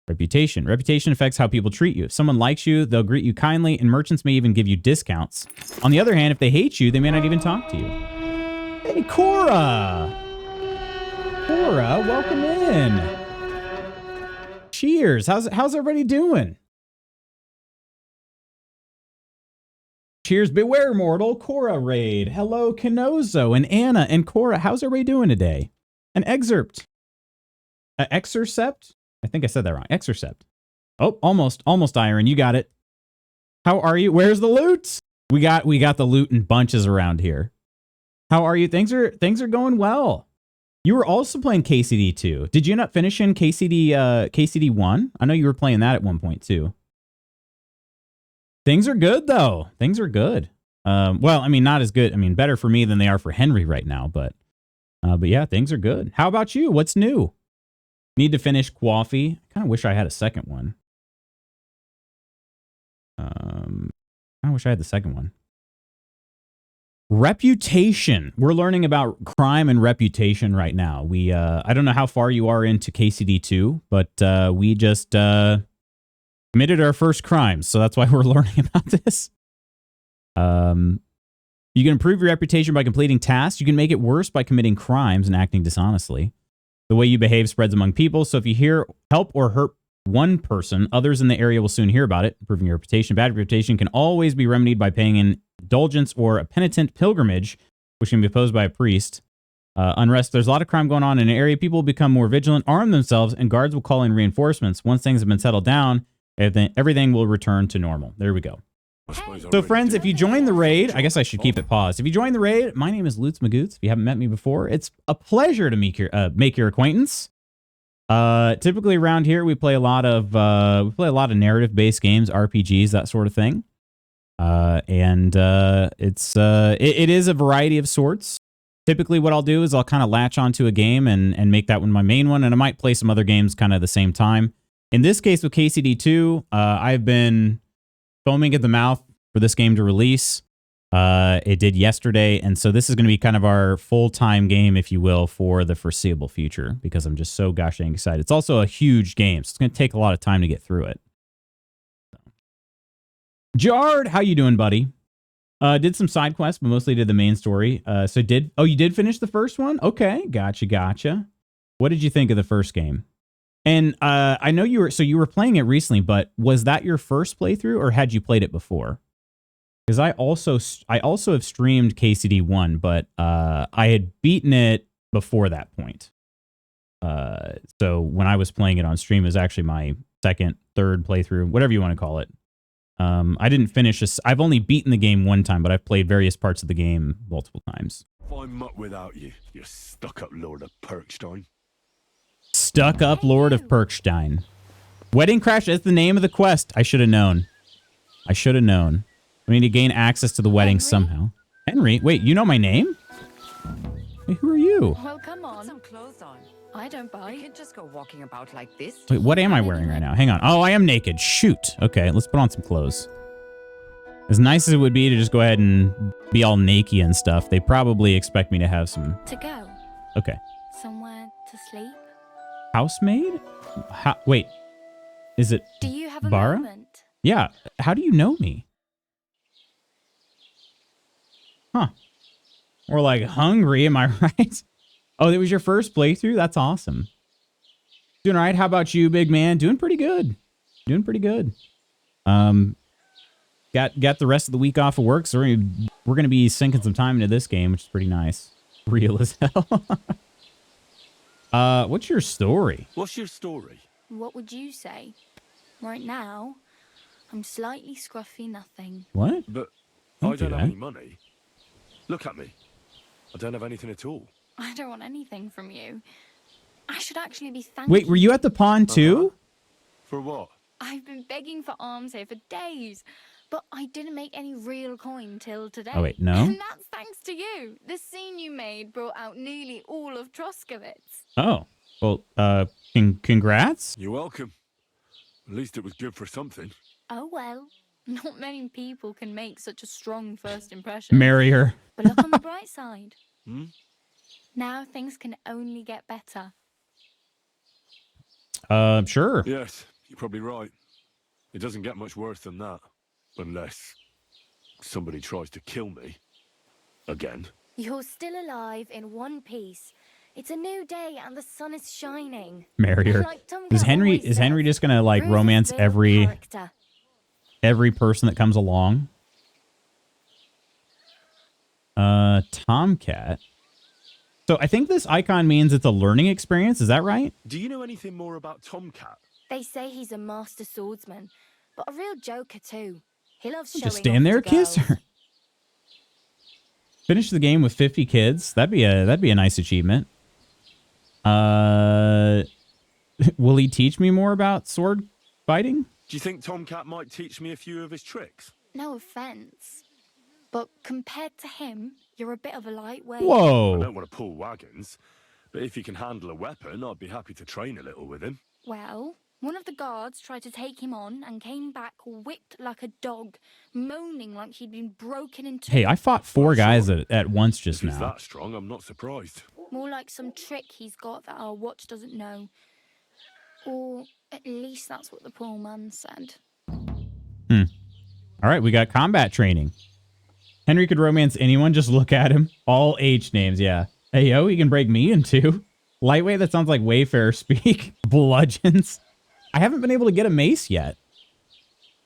Reputation. Reputation affects how people treat you. If someone likes you, they'll greet you kindly, and merchants may even give you discounts. On the other hand, if they hate you, they may not even talk to you. Hey, Cora! Cora, welcome in. Cheers. How's everybody doing? Cheers, beware, mortal. Cora raid. Hello, Kenozo and Anna and Cora. How's everybody doing today? An excerpt. Excerpt? I think I said that wrong. Excerpt. Oh, almost, Iron. You got it. How are you? Where's the loot? We got the loot in bunches around here. How are you? Things are going well. You were also playing KCD 2. Did you end up finishing KCD 1? I know you were playing that at one point too. Things are good though. Things are good. Well, I mean, not as good. I mean, better for me than they are for Henry right now, but yeah, things are good. How about you? What's new? Need to finish Coffee. I kind of wish I had a second one. I wish I had the second one. Reputation. We're learning about crime and reputation right now. We I don't know how far you are into KCD 2, but we just committed our first crimes, so that's why we're learning about this. You can improve your reputation by completing tasks. You can make it worse by committing crimes and acting dishonestly. The way you behave spreads among people, so if you help or hurt one person, others in the area will soon hear about it, improving your reputation. Bad reputation can always be remedied by paying an indulgence or a penitent pilgrimage, which can be opposed by a priest. Unrest. There's a lot of crime going on in an area. People will become more vigilant, arm themselves, and guards will call in reinforcements. Once things have been settled down, everything will return to normal. There we go. So friends, if you join the raid, I guess I should keep it paused. If you join the raid, my name is Lutz Magoots. If you haven't met me before, it's a pleasure to make your acquaintance. Typically around here, we play a lot of narrative-based games, RPGs, that sort of thing. It is a variety of sorts. Typically what I'll do is I'll kind of latch onto a game and make that one my main one, and I might play some other games kind of at the same time. In this case with KCD 2, I've been foaming at the mouth for this game to release. It did yesterday, and so this is going to be kind of our full-time game, if you will, for the foreseeable future, because I'm just so gosh dang excited. It's also a huge game, so it's going to take a lot of time to get through it. Jard, how you doing, buddy? Did some side quests, but mostly did the main story. You did finish the first one? Okay, gotcha. What did you think of the first game? And I know you were playing it recently, but was that your first playthrough, or had you played it before? Because I also have streamed KCD 1, but I had beaten it before that point. So when I was playing it on stream, it was actually my second, third playthrough, whatever you want to call it. I didn't finish this. I've only beaten the game one time, but I've played various parts of the game multiple times. I'm mutt without you, you stuck-up Lord of Perkstein. Stuck-up Lord of Perkstein. Wedding Crash is the name of the quest. I should have known. We need to gain access to the wedding somehow. Henry? Wait, you know my name? Hey, who are you? Well, come on. Put some clothes on. I don't bite. You can't just go walking about like this. Wait, what am I wearing right now? Hang on. Oh, I am naked. Shoot. Okay, let's put on some clothes. As nice as it would be to just go ahead and be all naked and stuff, they probably expect me to have some... To go. Okay. Somewhere to sleep. Housemaid? Wait. Is it Do you have a Bara? moment? Yeah. How do you know me? Huh. Or like hungry, am I right? Oh, that was your first playthrough? That's awesome. Doing all right. How about you, big man? Doing pretty good. Got the rest of the week off of work, so we're gonna be sinking some time into this game, which is pretty nice. Real as hell. What's your story? What's your story? What would you say? Right now, I'm slightly scruffy nothing. What? But Don't I do don't have that. any money. Look at me. I don't have anything at all. I don't want anything from you. I should actually be thanking Wait, were you at the pond too? For what? I've been begging for alms here for days, but I didn't make any real coin till today. Oh, wait, no? And that's thanks to you. The scene you made brought out nearly all of Troskowitz. Oh, well, congrats. You're welcome. At least it was good for something. Oh well, not many people can make such a strong first impression. Marry her. But look on the bright side. Hmm? Now things can only get better. Sure. Yes, you're probably right. It doesn't get much worse than that. Unless somebody tries to kill me. Again. You're still alive in one piece. It's a new day and the sun is shining. Marry her. Like Tom Is Cat Henry always says, just gonna like bruises romance build every person that comes along? Tomcat. So I think this icon means it's a learning experience. Is that right? Do you know anything more about Tomcat? They say he's a master swordsman, but a real joker too. He loves showing Just stand there, off to kiss girls. her. Finish the game with 50 kids. That'd be a nice achievement. Will he teach me more about sword fighting? Do you think Tomcat might teach me a few of his tricks? No offense, but compared to him, you're a bit of a lightweight. Whoa. I don't want to pull wagons, but if he can handle a weapon, I'd be happy to train a little with him. Well, one of the guards tried to take him on and came back whipped like a dog, moaning like he'd been broken in two. Hey, I fought 4 guys at once just If he's now. that strong, I'm not surprised. More like some trick he's got that our watch doesn't know. Or at least that's what the poor man said. All right, we got combat training. Henry could romance anyone. Just look at him. All H names, yeah. Hey, yo, he can break me in two. Lightweight, that sounds like Wayfarer speak. Bludgeons. I haven't been able to get a mace yet.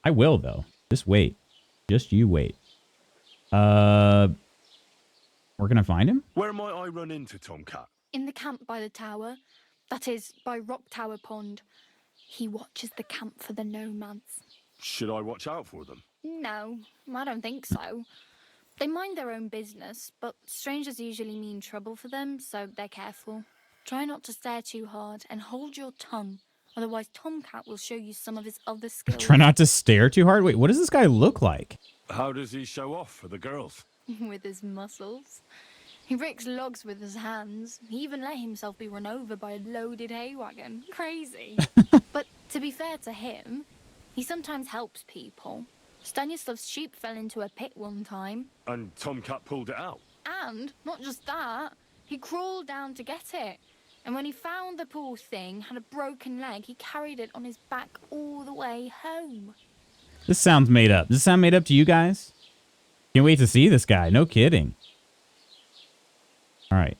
I will, though. Just wait. Just you wait. We're gonna find him? Where might I run into Tomcat? In the camp by the tower. That is, by Rock Tower Pond. He watches the camp for the nomads. Should I watch out for them? No, I don't think so. They mind their own business, but strangers usually mean trouble for them, so they're careful. Try not to stare too hard and hold your tongue. Otherwise, Tomcat will show you some of his other skills. Try not to stare too hard. Wait, what does this guy look like? How does he show off for the girls? With his muscles. He breaks logs with his hands. He even let himself be run over by a loaded hay wagon. Crazy. But to be fair to him, he sometimes helps people. Stanislav's sheep fell into a pit one time. And Tomcat pulled it out? And, not just that, he crawled down to get it. And when he found the poor thing had a broken leg, he carried it on his back all the way home. This sounds made up. Does this sound made up to you guys? Can't wait to see this guy. No kidding. All right.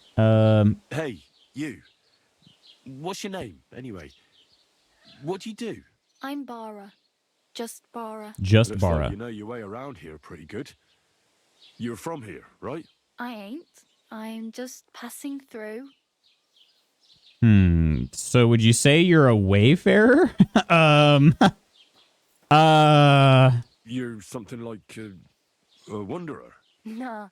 Hey, you. What's your name, anyway? What do you do? I'm Bara. Just Bara. Just Looks Bara. like you know your way around here pretty good. You're from here, right? I ain't. I'm just passing through. So would you say you're a wayfarer? You're something like a wanderer. Nah,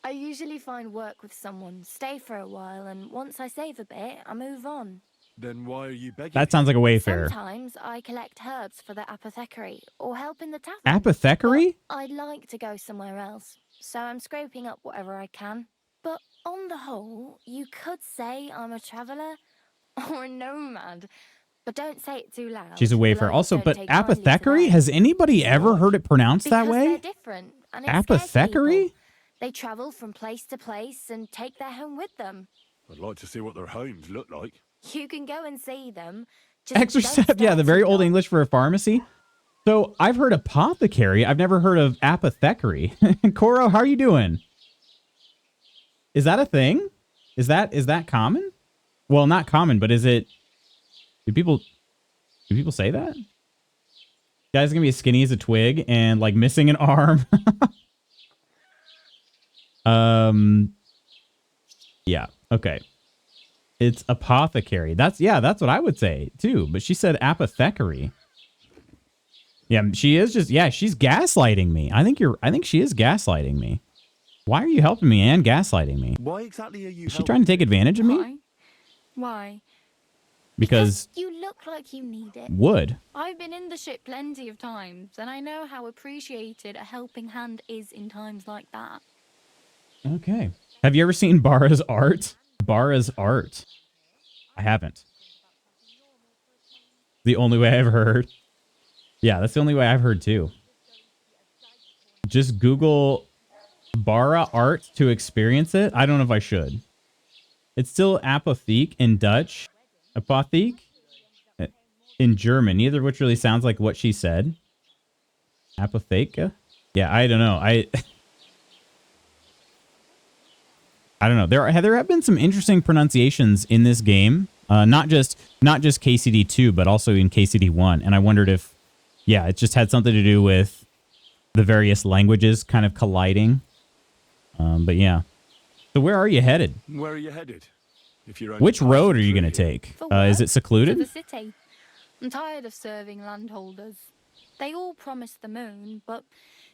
I usually find work with someone, stay for a while, and once I save a bit, I move on. Then why are you begging? That sounds like a wayfarer. Sometimes I collect herbs for the apothecary or help in the tavern. Apothecary? But I'd like to go somewhere else, so I'm scraping up whatever I can. But on the whole, you could say I'm a traveller or a nomad. But don't say it too loud. She's a wayfarer. Also, but apothecary? Has anybody ever heard it pronounced that way? They're different, and it scares Apothecary? people. They travel from place to place and take their home with them. I'd like to see what their homes look like. You can go and see them. Just Exorcist, yeah, the very old English for a pharmacy. So I've heard apothecary. I've never heard of apothecary. Koro, how are you doing? Is that a thing? Is that common? Well, not common, but is it? Do people say that? Guy's gonna be as skinny as a twig and like missing an arm. Yeah. Okay. It's apothecary. That's what I would say too. But she said apothecary. Yeah, she is just, she's gaslighting me. I think she is gaslighting me. Why are you helping me and gaslighting me? Why exactly are you? Is she trying to take advantage of me? Why? Why? Because you look like you need it. would. I've been in the ship plenty of times, and I know how appreciated a helping hand is in times like that. Okay. Have you ever seen Bara's art? Bara's art. I haven't. The only way I've heard. Yeah, that's the only way I've heard too. Just Google Bara art to experience it. I don't know if I should. It's still apotheke in Dutch. Apotheke in German. Neither of which really sounds like what she said. Apotheke? Yeah, I don't know. I don't know. There have been some interesting pronunciations in this game. Not just KCD 2, but also in KCD 1. And I wondered if, it just had something to do with the various languages kind of colliding. But yeah. So where are you headed? Where are you headed? If you're Which road are you going to take? Is it secluded? To the city. I'm tired of serving landholders. They all promise the moon, but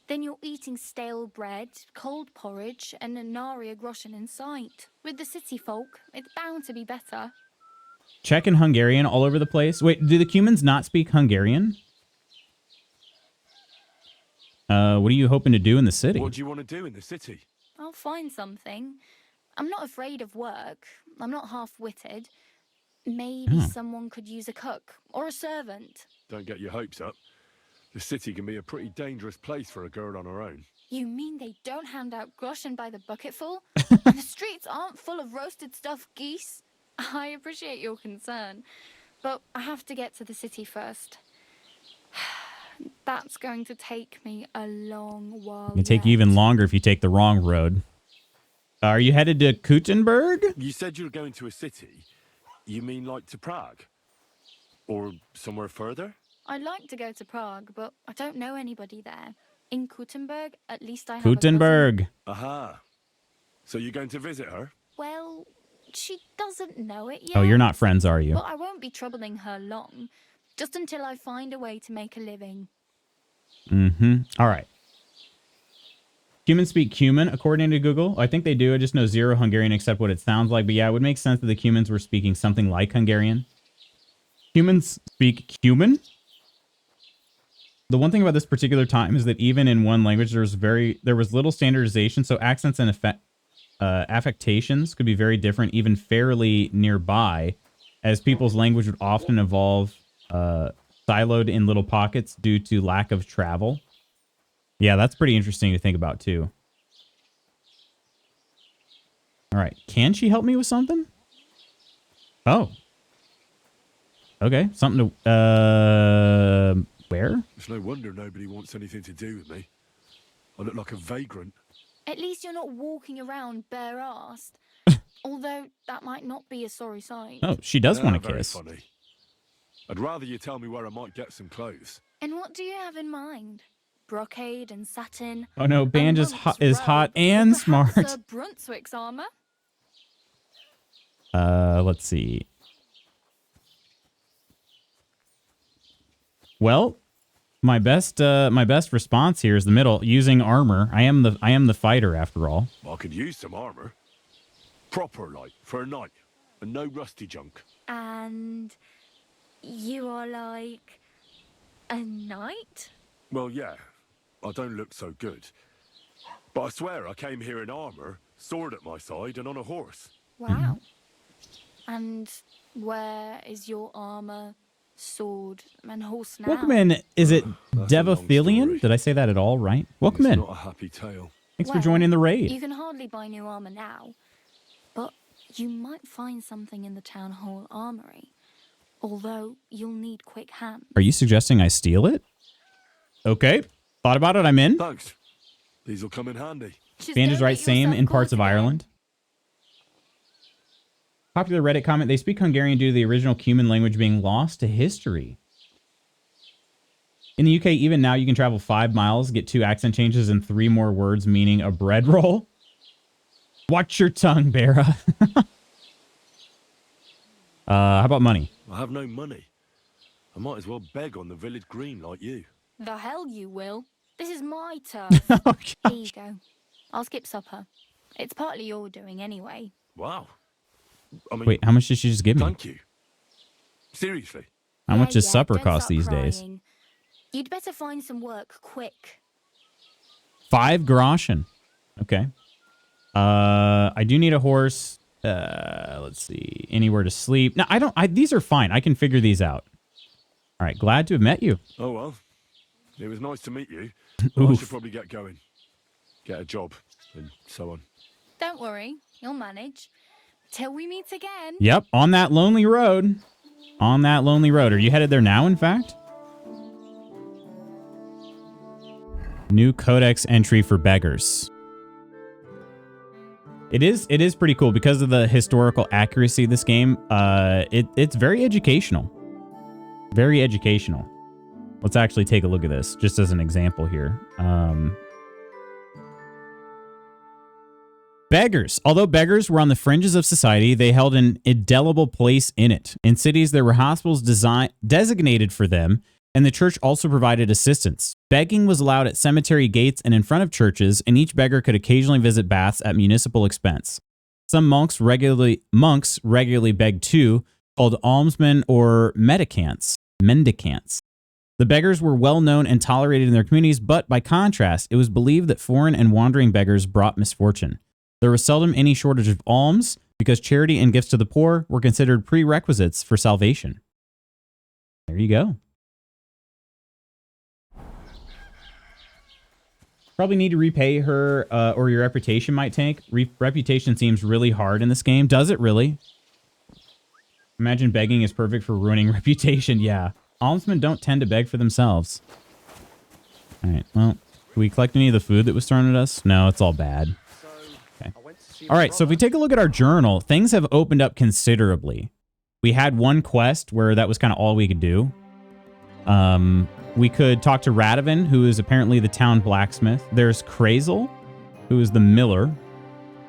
then you're eating stale bread, cold porridge, and a nari groschen in sight. With the city folk, it's bound to be better. Czech and Hungarian all over the place. Wait, do the humans not speak Hungarian? What are you hoping to do in the city? What do you want to do in the city? I'll find something. I'm not afraid of work. I'm not half-witted. Maybe someone could use a cook or a servant. Don't get your hopes up. The city can be a pretty dangerous place for a girl on her own. You mean they don't hand out groschen by the bucketful? And the streets aren't full of roasted stuffed geese? I appreciate your concern, but I have to get to the city first. That's going to take me a long while. It'll take you even longer if you take the wrong road. Are you headed to Gutenberg? You said you were going to a city. You mean like to Prague? Or somewhere further? I'd like to go to Prague, but I don't know anybody there. In Gutenberg, at least I have Gutenberg. Aha. So you're going to visit her? Well, she doesn't know it yet. Oh, you're not friends, are you? But I won't be troubling her long. Just until I find a way to make a living. All right. Humans speak Cuman, according to Google. I think they do. I just know zero Hungarian except what it sounds like. But yeah, it would make sense that the humans were speaking something like Hungarian. Humans speak Cuman. The one thing about this particular time is that even in one language, there was little standardization. So accents and affectations could be very different, even fairly nearby, as people's language would often evolve siloed in little pockets due to lack of travel. Yeah, that's pretty interesting to think about, too. All right. Can she help me with something? Oh. Okay. Something to... Where? It's no wonder nobody wants anything to do with me. I look like a vagrant. At least you're not walking around bare-assed. Although that might not be a sorry sight. Oh, she does want to Very kiss. funny. I'd rather you tell me where I might get some clothes. And what do you have in mind? Brocade and satin? Oh no, Banj is hot and smart. Brunswick's armor? Let's see. Well, my best response here is the middle, using armor. I am the fighter after all. I could use some armor. Proper, like, for a night. And no rusty junk. And you are like a knight? Well, yeah. I don't look so good. But I swear I came here in armor, sword at my side, and on a horse. Wow. And where is your armor, sword, and horse now? Welcome in. Is it Devathelion? Did I say that at all right? Welcome in. Not a happy tale. Thanks for joining the raid. You can hardly buy new armor now, but you might find something in the town hall armory. Although you'll need quick hands. Are you suggesting I steal it? Okay. Thought about it. I'm in. Thanks. These will come in handy. Banj is right. Same in parts of Ireland. Popular Reddit comment, they speak Hungarian due to the original Cuman language being lost to history. In the UK, even now, you can travel 5 miles, get 2 accent changes, and 3 more words meaning a bread roll. Watch your tongue, Bera. How about money? I have no money. I might as well beg on the village green like you. The hell you will. This is my turf. Oh, here you go. I'll skip supper. It's partly your doing anyway. Wow. I mean, wait, how much did she just give me? Thank you. Seriously. How much does supper don't cost stop these crying. days? You'd better find some work quick. 5 groschen. Okay. I do need a horse. Let's see. Anywhere to sleep. No, these are fine. I can figure these out. All right. Glad to have met you. Oh, well. It was nice to meet you. Well, I should probably get going. Get a job and so on. Don't worry. You'll manage. Till we meet again. Yep. On that lonely road. On that lonely road. Are you headed there now, in fact? New codex entry for beggars. It is pretty cool because of the historical accuracy of this game. It's very educational. Very educational. Let's actually take a look at this just as an example here. Beggars. Although beggars were on the fringes of society, they held an indelible place in it. In cities, there were hospitals designated for them, and the church also provided assistance. Begging was allowed at cemetery gates and in front of churches, and each beggar could occasionally visit baths at municipal expense. Some monks regularly begged too, called almsmen or mendicants. The beggars were well known and tolerated in their communities, but by contrast, it was believed that foreign and wandering beggars brought misfortune. There was seldom any shortage of alms because charity and gifts to the poor were considered prerequisites for salvation. There you go. Probably need to repay her, or your reputation might tank. Reputation seems really hard in this game. Does it really? Imagine begging is perfect for ruining reputation. Yeah. Almsmen don't tend to beg for themselves. All right. Well, did we collect any of the food that was thrown at us? No, it's all bad. Okay. All right. So if we take a look at our journal, things have opened up considerably. We had one quest where that was kind of all we could do. We could talk to Radovan, who is apparently the town blacksmith. There's Krazel, who is the miller.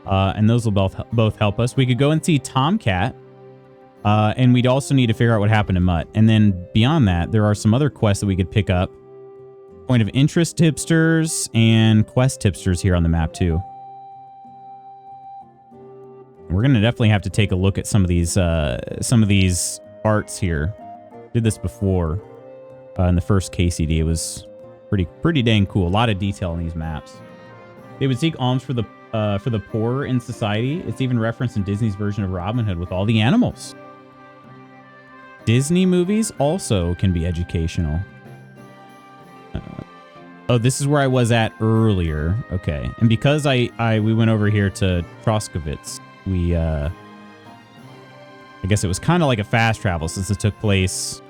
And those will both help us. We could go and see Tomcat. And we'd also need to figure out what happened to Mutt. And then beyond that, there are some other quests that we could pick up. Point of interest tipsters and quest tipsters here on the map too. We're going to definitely have to take a look at some of these arts here. Did this before in the first KCD. It was pretty dang cool. A lot of detail in these maps. They would seek alms for the poor in society. It's even referenced in Disney's version of Robin Hood with all the animals. Disney movies also can be educational. Oh, this is where I was at earlier. Okay. And because we went over here to Troskovitz, we I guess it was kind of like a fast travel since it took place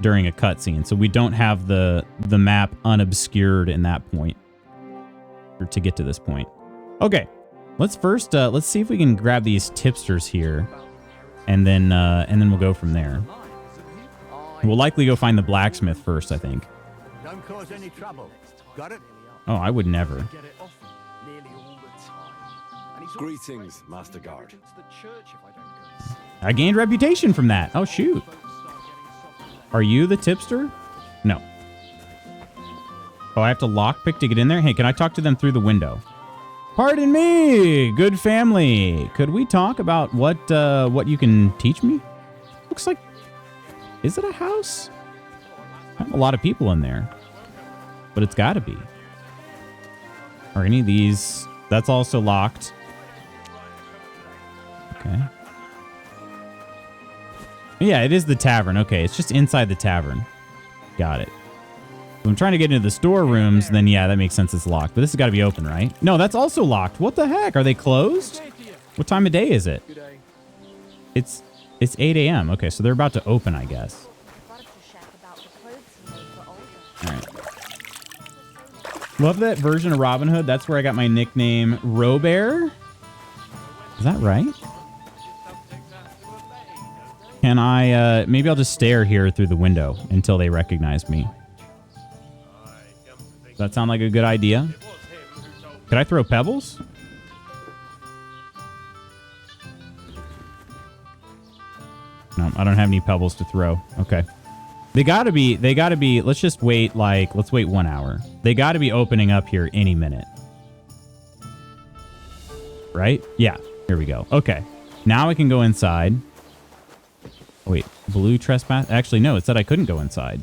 during a cutscene. So we don't have the map unobscured in that point. or to get to this point. Okay, let's first let's see if we can grab these tipsters here, and then we'll go from there. We'll likely go find the blacksmith first, I think. Don't cause any trouble. Got it? Oh, I would never. Greetings, Master Guard. I gained reputation from that. Oh, shoot. Are you the tipster? No. Oh, I have to lockpick to get in there? Hey, can I talk to them through the window? Pardon me, good family. Could we talk about what you can teach me? Looks like... Is it a house? I have a lot of people in there. But it's got to be. Are any of these... That's also locked. Okay. Yeah, it is the tavern. Okay, it's just inside the tavern. Got it. If I'm trying to get into the storerooms, then yeah, that makes sense it's locked. But this has got to be open, right? No, that's also locked. What the heck? Are they closed? What time of day is it? It's 8 a.m. Okay, so they're about to open, I guess. All right. Love that version of Robin Hood. That's where I got my nickname, Robert. Is that right? Can I, maybe I'll just stare here through the window until they recognize me. Does that sound like a good idea? Could I throw pebbles? No, I don't have any pebbles to throw. Okay. They gotta be, let's just wait, let's wait 1 hour. They gotta be opening up here any minute. Right? Yeah, here we go. Okay. Now I can go inside. Oh, wait, blue trespass? Actually, no, it said I couldn't go inside.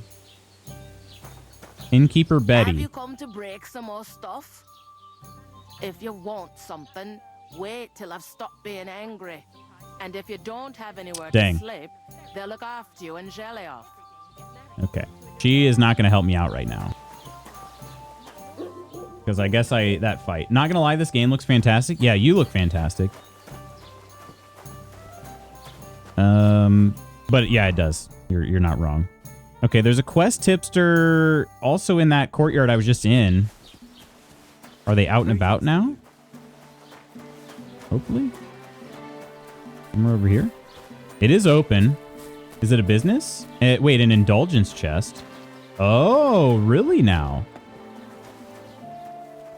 Innkeeper Betty. Have you come to break some more stuff? If you want something, wait till I've stopped being angry. And if you don't have anywhere to sleep, they'll look after you and jelly off. Okay. She is not going to help me out right now. Because I guess that fight. Not going to lie, this game looks fantastic. Yeah, you look fantastic. But yeah, it does. You're not wrong. Okay, there's a quest tipster also in that courtyard I was just in. Are they out and about now? Hopefully. Somewhere over here. It is open. Is it a business? Wait, an indulgence chest. Oh, really now?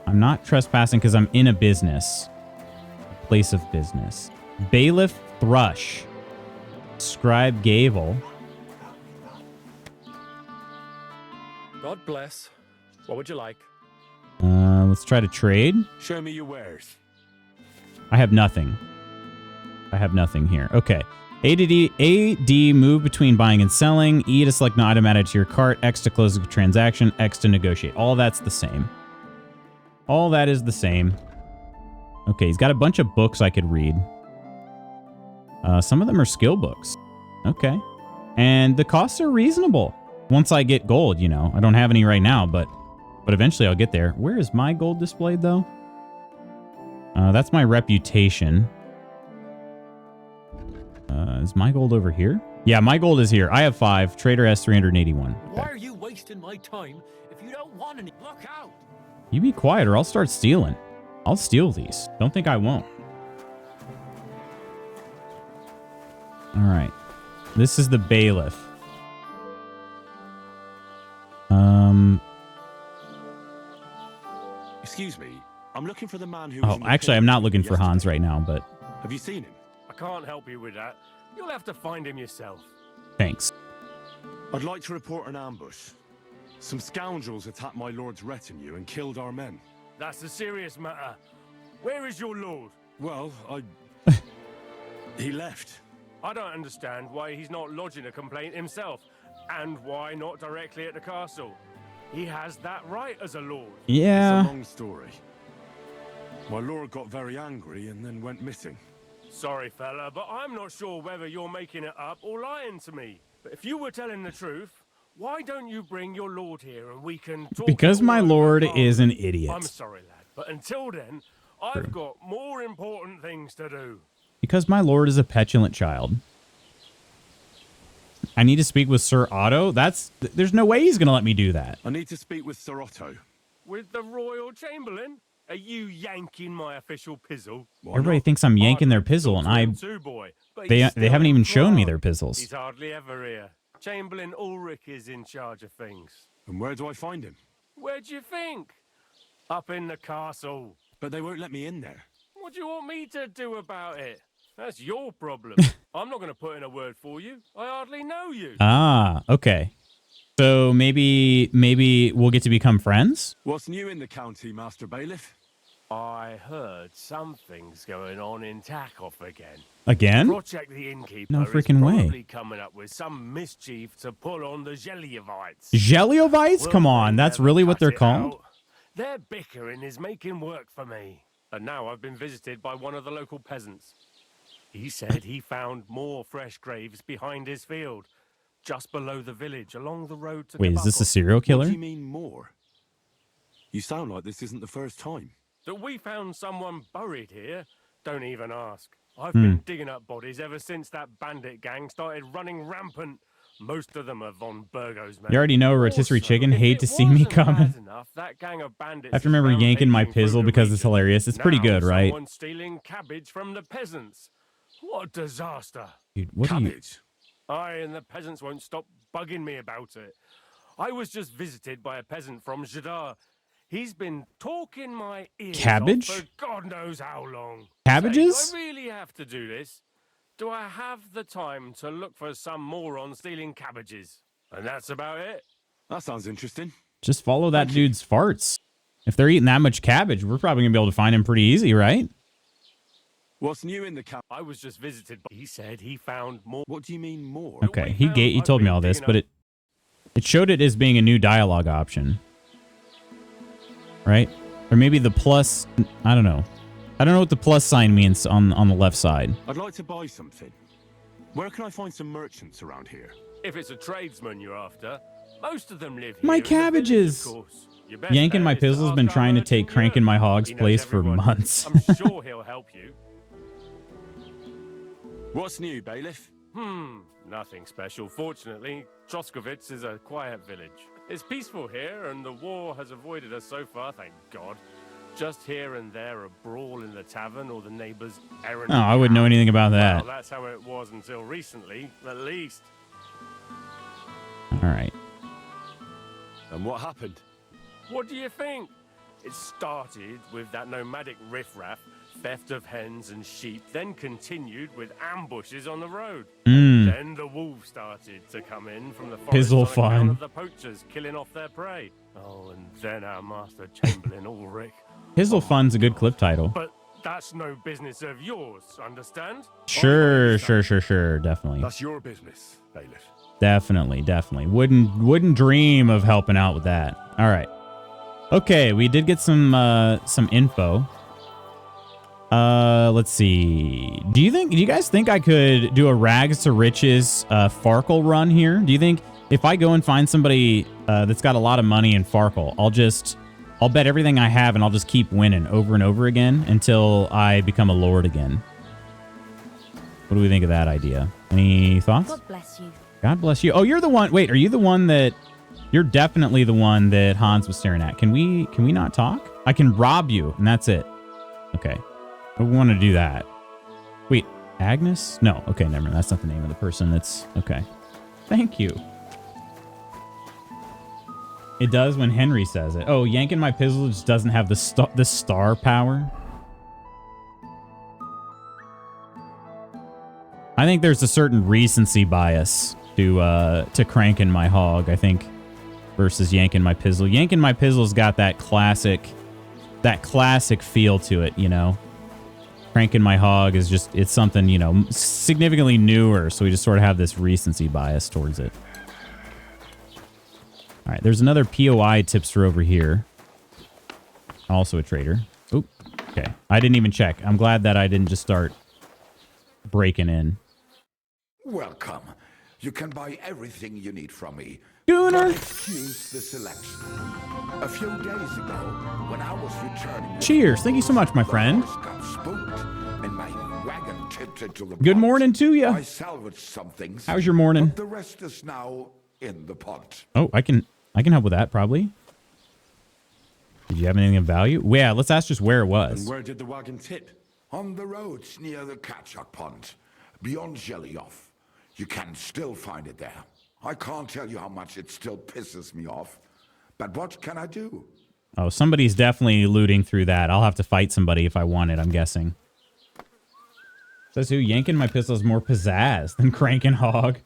I'm not trespassing because I'm in a business. A place of business. Bailiff Thrush. Scribe Gavel. God bless. What would you like? Let's try to trade. Show me your wares. I have nothing. I have nothing here. Okay. A D, move between buying and selling. E to select an item added to your cart. X to close the transaction. X to negotiate. All that's the same. All that is the same. Okay, he's got a bunch of books I could read. Some of them are skill books. Okay. And the costs are reasonable. Once I get gold, you know. I don't have any right now, but eventually I'll get there. Where is my gold displayed, though? That's my reputation. Is my gold over here? Yeah, my gold is here. I have 5. Trader has 381. Okay. Why are you wasting my time if you don't want any? Look out! You be quiet or I'll start stealing. I'll steal these. Don't think I won't. All right. This is the bailiff. Excuse me. I'm looking for the man who... Oh, actually, I'm not looking for Hans right now, but... Have you seen him? I can't help you with that. You'll have to find him yourself. Thanks. I'd like to report an ambush. Some scoundrels attacked my lord's retinue and killed our men. That's a serious matter. Where is your lord? Well, he left. I don't understand why he's not lodging a complaint himself, and why not directly at the castle. He has that right as a lord. Yeah. It's a long story. My lord got very angry and then went missing. Sorry, fella, but I'm not sure whether you're making it up or lying to me. But if you were telling the truth, why don't you bring your lord here and we can talk? Because my lord is an idiot. I'm sorry, lad, but until then, I've got more important things to do. Because my lord is a petulant child. I need to speak with Sir Otto? There's no way he's going to let me do that. I need to speak with Sir Otto. With the Royal Chamberlain? Are you yanking my official pizzle? Everybody thinks I'm yanking their pizzle, and Too, boy, but they he's still haven't in even shown me command. their pizzles. He's hardly ever here. Chamberlain Ulrich is in charge of things. And where do I find him? Where do you think? Up in the castle. But they won't let me in there. What do you want me to do about it? That's your problem. I'm not going to put in a word for you. I hardly know you. Ah, okay. So maybe we'll get to become friends? What's new in the county, Master Bailiff? I heard something's going on in Takoff again. Again? Project the Innkeeper No is freaking way. probably coming up with some mischief to pull on the Geliovites. Geliovites? Come on, that's really what they're called? Their bickering is making work for me. And now I've been visited by one of the local peasants. He said he found more fresh graves behind his field, just below the village, along the road to Wait, is this a Kabakov. serial killer? What do you mean more? You sound like this isn't the first time. That we found someone buried here? Don't even ask. I've been digging up bodies ever since that bandit gang started running rampant. Most of them are von Burgo's men. You already know, rotisserie chicken, hate to see me coming. I have to remember yanking my pizzle because it's hilarious. It's pretty good, right? Someone stealing cabbage from the peasants. What a disaster. Dude, what are you... Aye, and the peasants won't stop bugging me about it. I was just visited by a peasant from Jadar. He's been talking my ears Cabbage? off for God knows how long. Cabbages? Say, do I really have to do this? Do I have the time to look for some moron stealing cabbages? And that's about it. That sounds interesting. Just follow that dude's farts. If they're eating that much cabbage, we're probably going to be able to find him pretty easy, right? What's new in the camp? I was just visited, but he said he found more. What do you mean more? Okay, he told me all this, but it showed it as being a new dialogue option. Right? Or maybe the plus, I don't know. I don't know what the plus sign means on the left side. I'd like to buy something. Where can I find some merchants around here? If it's a tradesman you're after, most of them live here. My cabbages! Yanking my pizzle's been trying to take Cranking my hog's place for months. I'm sure he'll help you. What's new, Bailiff? Nothing special. Fortunately, Troskovitz is a quiet village. It's peaceful here, and the war has avoided us so far, thank God. Just here and there a brawl in the tavern or the neighbor's errand. Oh, I wouldn't know anything about that. Well, that's how it was until recently, at least. All right. And what happened? What do you think? It started with that nomadic riffraff, theft of hens and sheep, then continued with ambushes on the road. Then the wolves started to come in from the forest Pizzle on fun. account of the poachers killing off their prey. Oh, and then our master Chamberlain Ulrich. Pizzle Fun's a good clip title. But that's no business of yours, understand? Sure, definitely. That's your business, Bailiff. Definitely. Wouldn't dream of helping out with that. All right. Okay, we did get some info. Let's see. Do you guys think I could do a rags to riches Farkle run here? Do you think if I go and find somebody that's got a lot of money in Farkle, I'll bet everything I have and I'll just keep winning over and over again until I become a lord again? What do we think of that idea? Any thoughts? God bless you. God bless you. Oh, you're the one. Wait, are you the one that... You're definitely the one that Hans was staring at. Can we not talk? I can rob you, and that's it. Okay. We want to do that. Wait, Agnes? No. Okay, never mind. That's not the name of the person. That's... Okay. Thank you. It does when Henry says it. Oh, yanking my pizzle just doesn't have the star power. I think there's a certain recency bias to cranking my hog, I think, versus yanking my pizzle. Yanking my pizzle's got that classic feel to it, you know. Cranking my hog is just, it's something, you know, significantly newer, so we just sort of have this recency bias towards it. All right, there's another POI tipster over here. Also a trader. Oop, okay. I didn't even check. I'm glad that I didn't just start breaking in. Welcome. You can buy everything you need from me. Gooner. Excuse the selection. A few days ago, when I was returning... Cheers. Thank you so much, my friend. Got spooked, and my wagon tipped into the Good pot. morning to you. I salvaged some things. How's your morning? But the rest is now in the pot. Oh, I can help with that, probably. Did you have anything of value? Well, yeah, let's ask just where it was. And where did the wagon tip? On the roads near the Catchuck Pond, beyond Jellyoff. You can still find it there. I can't tell you how much it still pisses me off. But what can I do? Oh, somebody's definitely looting through that. I'll have to fight somebody if I want it, I'm guessing. Says who? Yanking my pistol is more pizzazz than cranking hog.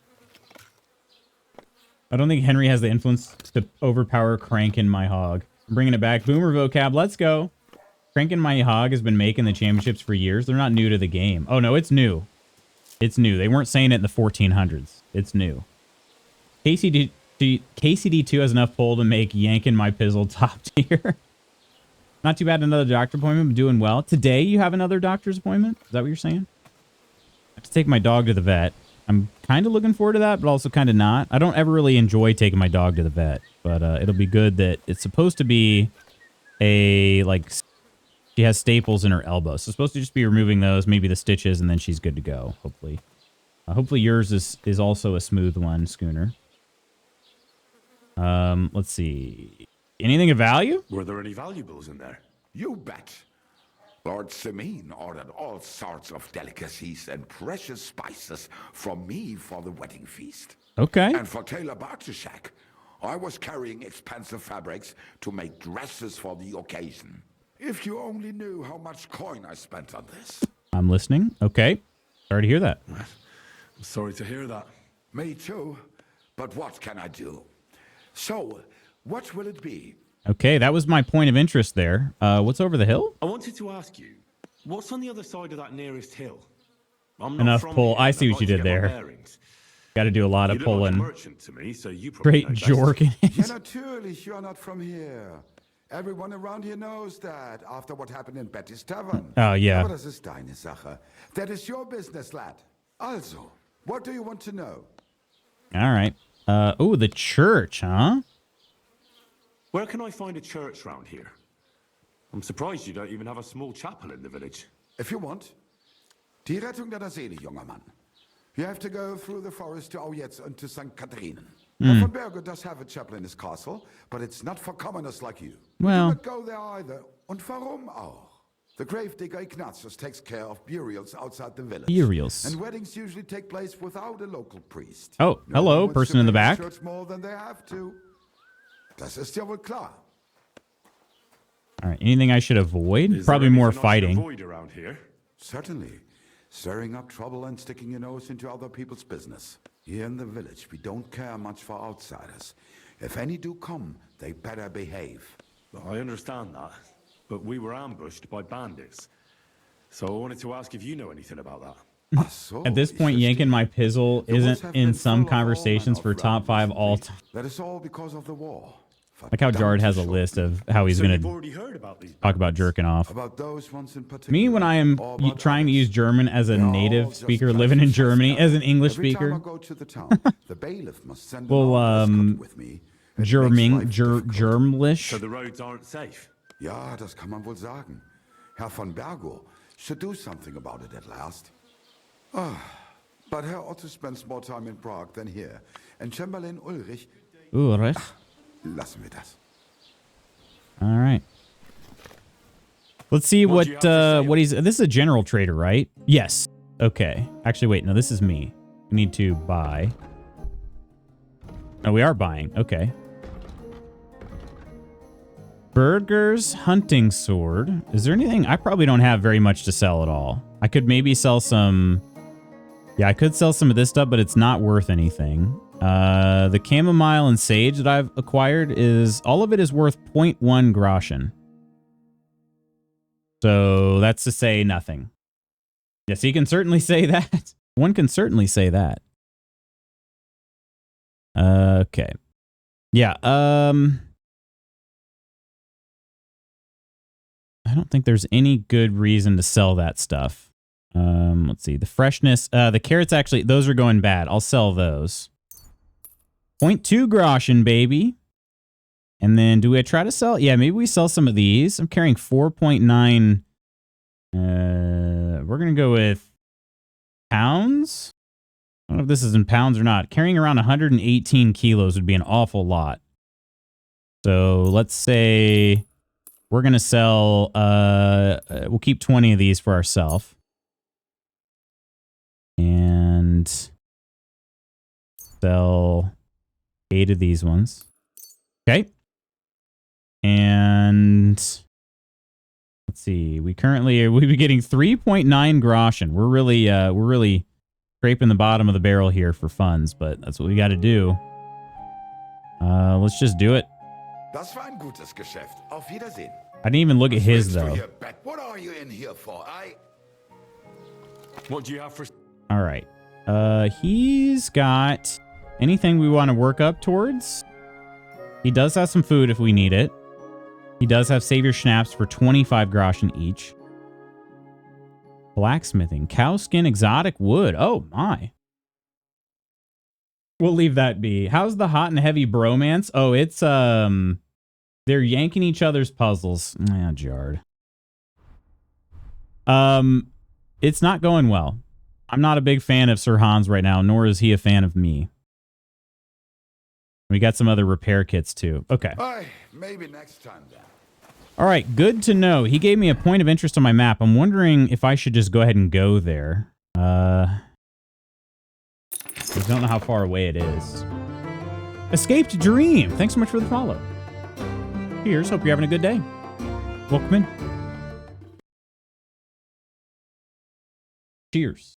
I don't think Henry has the influence to overpower cranking my hog. I'm bringing it back. Boomer vocab, let's go. Cranking my hog has been making the championships for years. They're not new to the game. Oh, no, it's new. It's new. They weren't saying it in the 1400s. It's new. KCD2 has enough pull to make yanking my pizzle top tier. Not too bad. Another doctor appointment. I'm doing well. Today you have another doctor's appointment? Is that what you're saying? I have to take my dog to the vet. I'm kind of looking forward to that, but also kind of not. I don't ever really enjoy taking my dog to the vet, but it'll be good that it's supposed to be she has staples in her elbow. So it's supposed to just be removing those, maybe the stitches, and then she's good to go, hopefully. Hopefully yours is also a smooth one, Schooner. Let's see. Anything of value? Were there any valuables in there? You bet. Lord Simeon ordered all sorts of delicacies and precious spices from me for the wedding feast. Okay. And for Taylor Bartuszak, I was carrying expensive fabrics to make dresses for the occasion. If you only knew how much coin I spent on this. I'm listening. Okay. Sorry to hear that. I'm sorry to hear that. Me too. But what can I do? So, what will it be? Okay, that was my point of interest there. What's over the hill? I wanted to ask you, what's on the other side of that nearest hill? I'm not Enough from pull. here, I and see I'd what you like to did get my there. bearings. Got to do a lot of You look like a pulling. merchant to me, so you probably Great know best. jorking. Ja, natürlich, you're not from here. Everyone around here knows that after what happened in Betty's Tavern. Oh, yeah. Aber das ist deine Sache. That is your business, lad. Also, what do you want to know? All right. Oh, the church, huh? Where can I find a church round here? I'm surprised you don't even have a small chapel in the village. If you want. Die Rettung deiner Seele, junger Mann. You have to go through the forest to Aujetz and to St. Katharinen. Von Berger does have a chapel in his castle, but it's not for commoners like you. Well. You do not go there either. Und warum auch? The gravedigger Ignatius takes care of burials outside the village. Burials. And weddings usually take place without a local priest. Oh, No hello, one wants person to in the make back. church more than they have to. Das ist ja wohl klar. All right. Anything I should avoid? Is Probably there more anything I should fighting. avoid around here? Certainly. Stirring up trouble and sticking your nose into other people's business. Here in the village, we don't care much for outsiders. If any do come, they better behave. I understand that, but we were ambushed by bandits. So I wanted to ask if you know anything about that. Ach so, At this ich point, verstehe. yanking my pizzle The woods isn't have in been some full of all conversations manner for of top 5 ravens all lately. time. That is all because of the war. Like how Jard has a list of how he's So going you've to already heard about these talk about jerking off. About those ones in particular. Me, when I am or about trying to others. use German as a They're all native just speaker living in places Germany, of as an English Every time I speaker, go to the town, the bailiff must send an well, armed escort with me. It makes life difficult. Germlish. So the roads aren't safe. Ja, das kann man wohl sagen. Herr von Bergo should do something about it at last. But Herr Otto spends more time in Prague than here. And Chamberlain Ulrich, Ulrich. lassen wir das. All right. Let's see What do you have to say? what he's. This is a general trader, right? Yes. Okay. Actually, wait. No, this is me. We need to buy. Oh, we are buying. Okay. Burger's hunting sword. Is there anything? I probably don't have very much to sell at all. I could maybe sell some. Yeah, I could sell some of this stuff, but it's not worth anything. The chamomile and sage that I've acquired is all of it is worth 0.1 groschen. So that's to say nothing. Yes, he can certainly say that. One can certainly say that. Okay. Yeah, I don't think there's any good reason to sell that stuff. Let's see. The freshness, the carrots actually, those are going bad. I'll sell those. 0.2 groschen, baby. And then do I try to sell? Yeah, maybe we sell some of these. I'm carrying 4.9. We're going to go with pounds. I don't know if this is in pounds or not. Carrying around 118 kilos would be an awful lot. So let's say We're going to sell, we'll keep 20 of these for ourselves. And sell 8 of these ones. Okay. And let's see. We'd be getting 3.9 groschen. We're really scraping the bottom of the barrel here for funds, but that's what we got to do. Let's just do it. Das war ein gutes Geschäft. Auf Wiedersehen. I didn't even look at his though. What are you in here for? What do you have for... All right. He's got anything we want to work up towards. He does have some food if we need it. He does have Savior Schnapps for 25 groschen each. Blacksmithing, cowskin, exotic wood. Oh my. We'll leave that be. How's the hot and heavy bromance? Oh, it's they're yanking each other's puzzles. Ah, jarred. It's not going well. I'm not a big fan of Sir Hans right now, nor is he a fan of me. We got some other repair kits too. Okay. Maybe next time then. All right, good to know. He gave me a point of interest on my map. I'm wondering if I should just go ahead and go there. I don't know how far away it is. Escaped Dream. Thanks so much for the follow. Cheers. Hope you're having a good day. Welcome in. Cheers.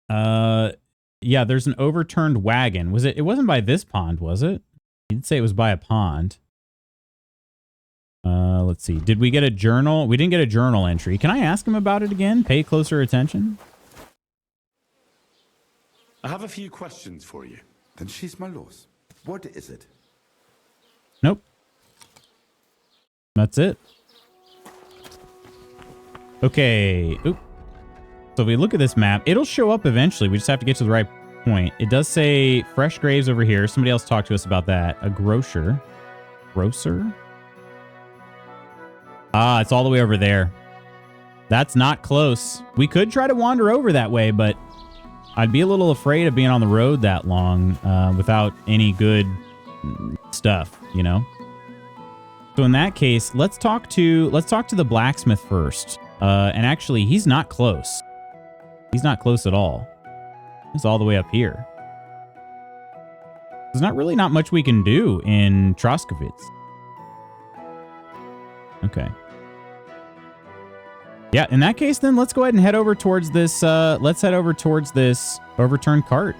Yeah, there's an overturned wagon. It wasn't by this pond, was it? He did say it was by a pond. Let's see. Did we get a journal? We didn't get a journal entry. Can I ask him about it again? Pay closer attention. I have a few questions for you. Then schieß mal los. What is it? Nope. That's it. Okay. Oop. So if we look at this map, it'll show up eventually. We just have to get to the right point. It does say fresh graves over here. Somebody else talked to us about that. A grocer. Grocer? Ah, it's all the way over there. That's not close. We could try to wander over that way, but I'd be a little afraid of being on the road that long without any good stuff, you know? So in that case, let's talk to the blacksmith first. And actually, he's not close. He's not close at all. He's all the way up here. There's not much we can do in Troskowitz. Okay. Yeah, in that case, then let's go ahead and head over towards this. Let's head over towards this overturned cart.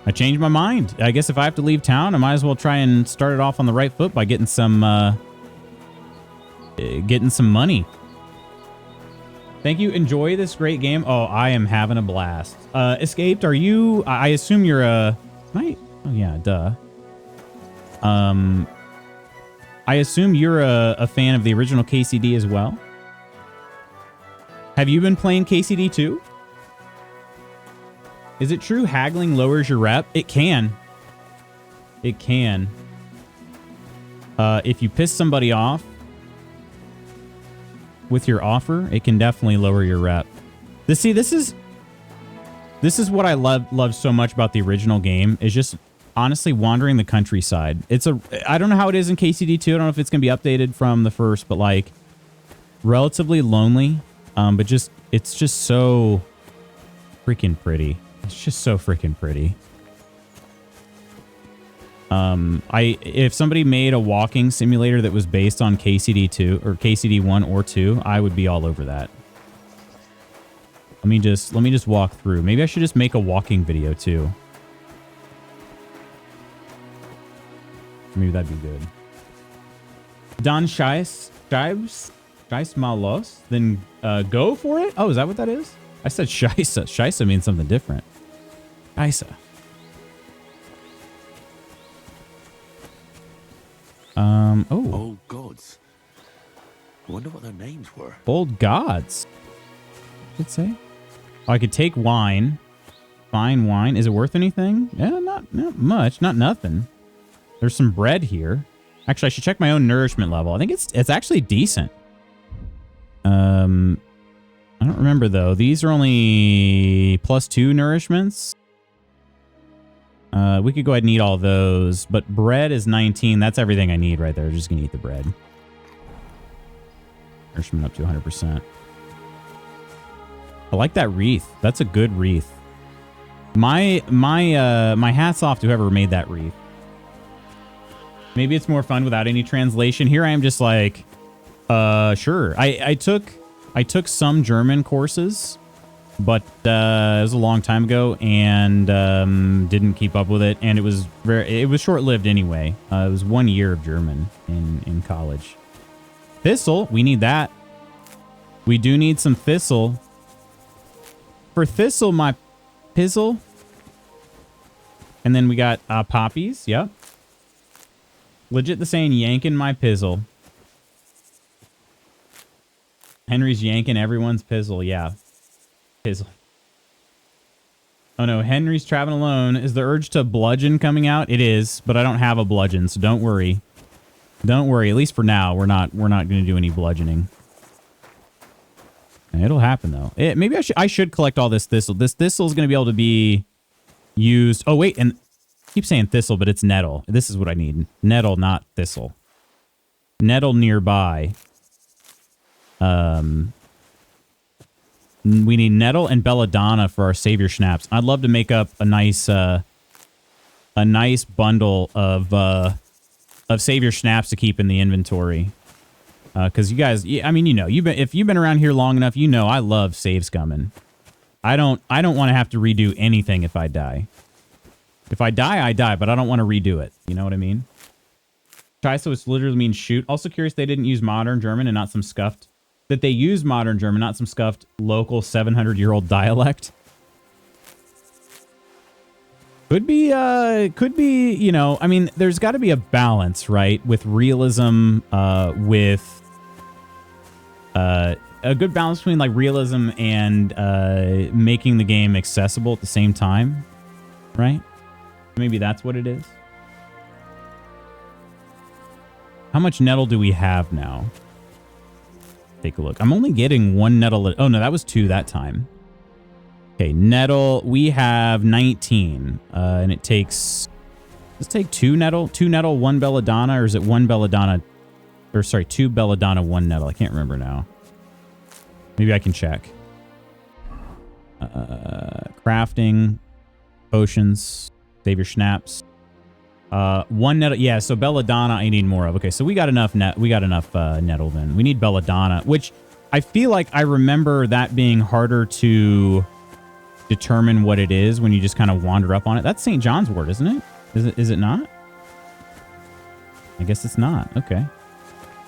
I changed my mind. I guess if I have to leave town, I might as well try and start it off on the right foot by getting some money. Thank you. Enjoy this great game. Oh, I am having a blast. Escaped, are you... I assume you're a... Right? Oh, yeah, duh. I assume you're a fan of the original KCD as well? Have you been playing KCD too? Is it true haggling lowers your rep? It can. It can. If you piss somebody off with your offer, it can definitely lower your rep. This is what I love so much about the original game, is just honestly wandering the countryside. I don't know how it is in KCD 2. I don't know if it's going to be updated from the first, but like relatively lonely. But it's just so freaking pretty. It's just so freaking pretty. If somebody made a walking simulator that was based on KCD 2 or KCD 1 or 2, I would be all over that. Let me just walk through. Maybe I should just make a walking video too. Maybe that'd be good. Don Scheiss Malos, then go for it? Oh, is that what that is? I said Scheisse. Scheisse means something different. Scheisse. Oh, gods. I wonder what their names were. Bold gods. What'd it say? Oh, I could take wine. Fine wine. Is it worth anything? Yeah, not much. Not nothing. There's some bread here. Actually, I should check my own nourishment level. I think it's actually decent. I don't remember though. These are only +2 nourishments. We could go ahead and eat all those, but bread is 19. That's everything I need right there. Just gonna eat the bread. Nourishment up to 100%. I like that wreath. That's a good wreath. My hat's off to whoever made that wreath. Maybe it's more fun without any translation. Here I am just like, sure. I took some German courses, but it was a long time ago and didn't keep up with it. And it was short-lived anyway. It was 1 year of German in college. Thistle, we need that. We do need some thistle. For thistle, my pizzle. And then we got poppies. Yep. Legit the saying, yanking my pizzle. Henry's yanking everyone's pizzle. Yeah. Pizzle. Oh no, Henry's traveling alone. Is the urge to bludgeon coming out? It is, but I don't have a bludgeon, so don't worry. Don't worry. At least for now, we're not going to do any bludgeoning. It'll happen though. Maybe I should collect all this thistle. This thistle is going to be able to be used. Oh wait, and I keep saying thistle, but it's nettle. This is what I need. Nettle, not thistle. Nettle nearby. We need nettle and belladonna for our savior schnapps. I'd love to make up a nice bundle of savior schnapps to keep in the inventory. Because you guys, I mean, you know, if you've been around here long enough, you know I love save scumming. I don't want to have to redo anything if I die. If I die, I die, but I don't want to redo it. You know what I mean? Try, so it's literally means shoot. Also curious they didn't use modern German and not some scuffed. That they used modern German, not some scuffed local 700-year-old dialect. Could be, you know, I mean, there's got to be a balance, right? With realism, with a good balance between like realism and making the game accessible at the same time, right? Maybe that's what it is. How much nettle do we have now? Take a look. I'm only getting one nettle. Oh no, that was 2 that time. Okay, nettle. We have 19, and it takes. Let's take 2 nettle, 1 belladonna, or is it 1 belladonna? Or sorry, 2 belladonna, 1 nettle. I can't remember now. Maybe I can check. Crafting, potions, save your schnapps. 1 nettle. Yeah, so belladonna I need more of. Okay, so we got enough nettle then. We need belladonna, which I feel like I remember that being harder to determine what it is when you just kind of wander up on it. That's St. John's wort, isn't it? Is it not? I guess it's not. Okay.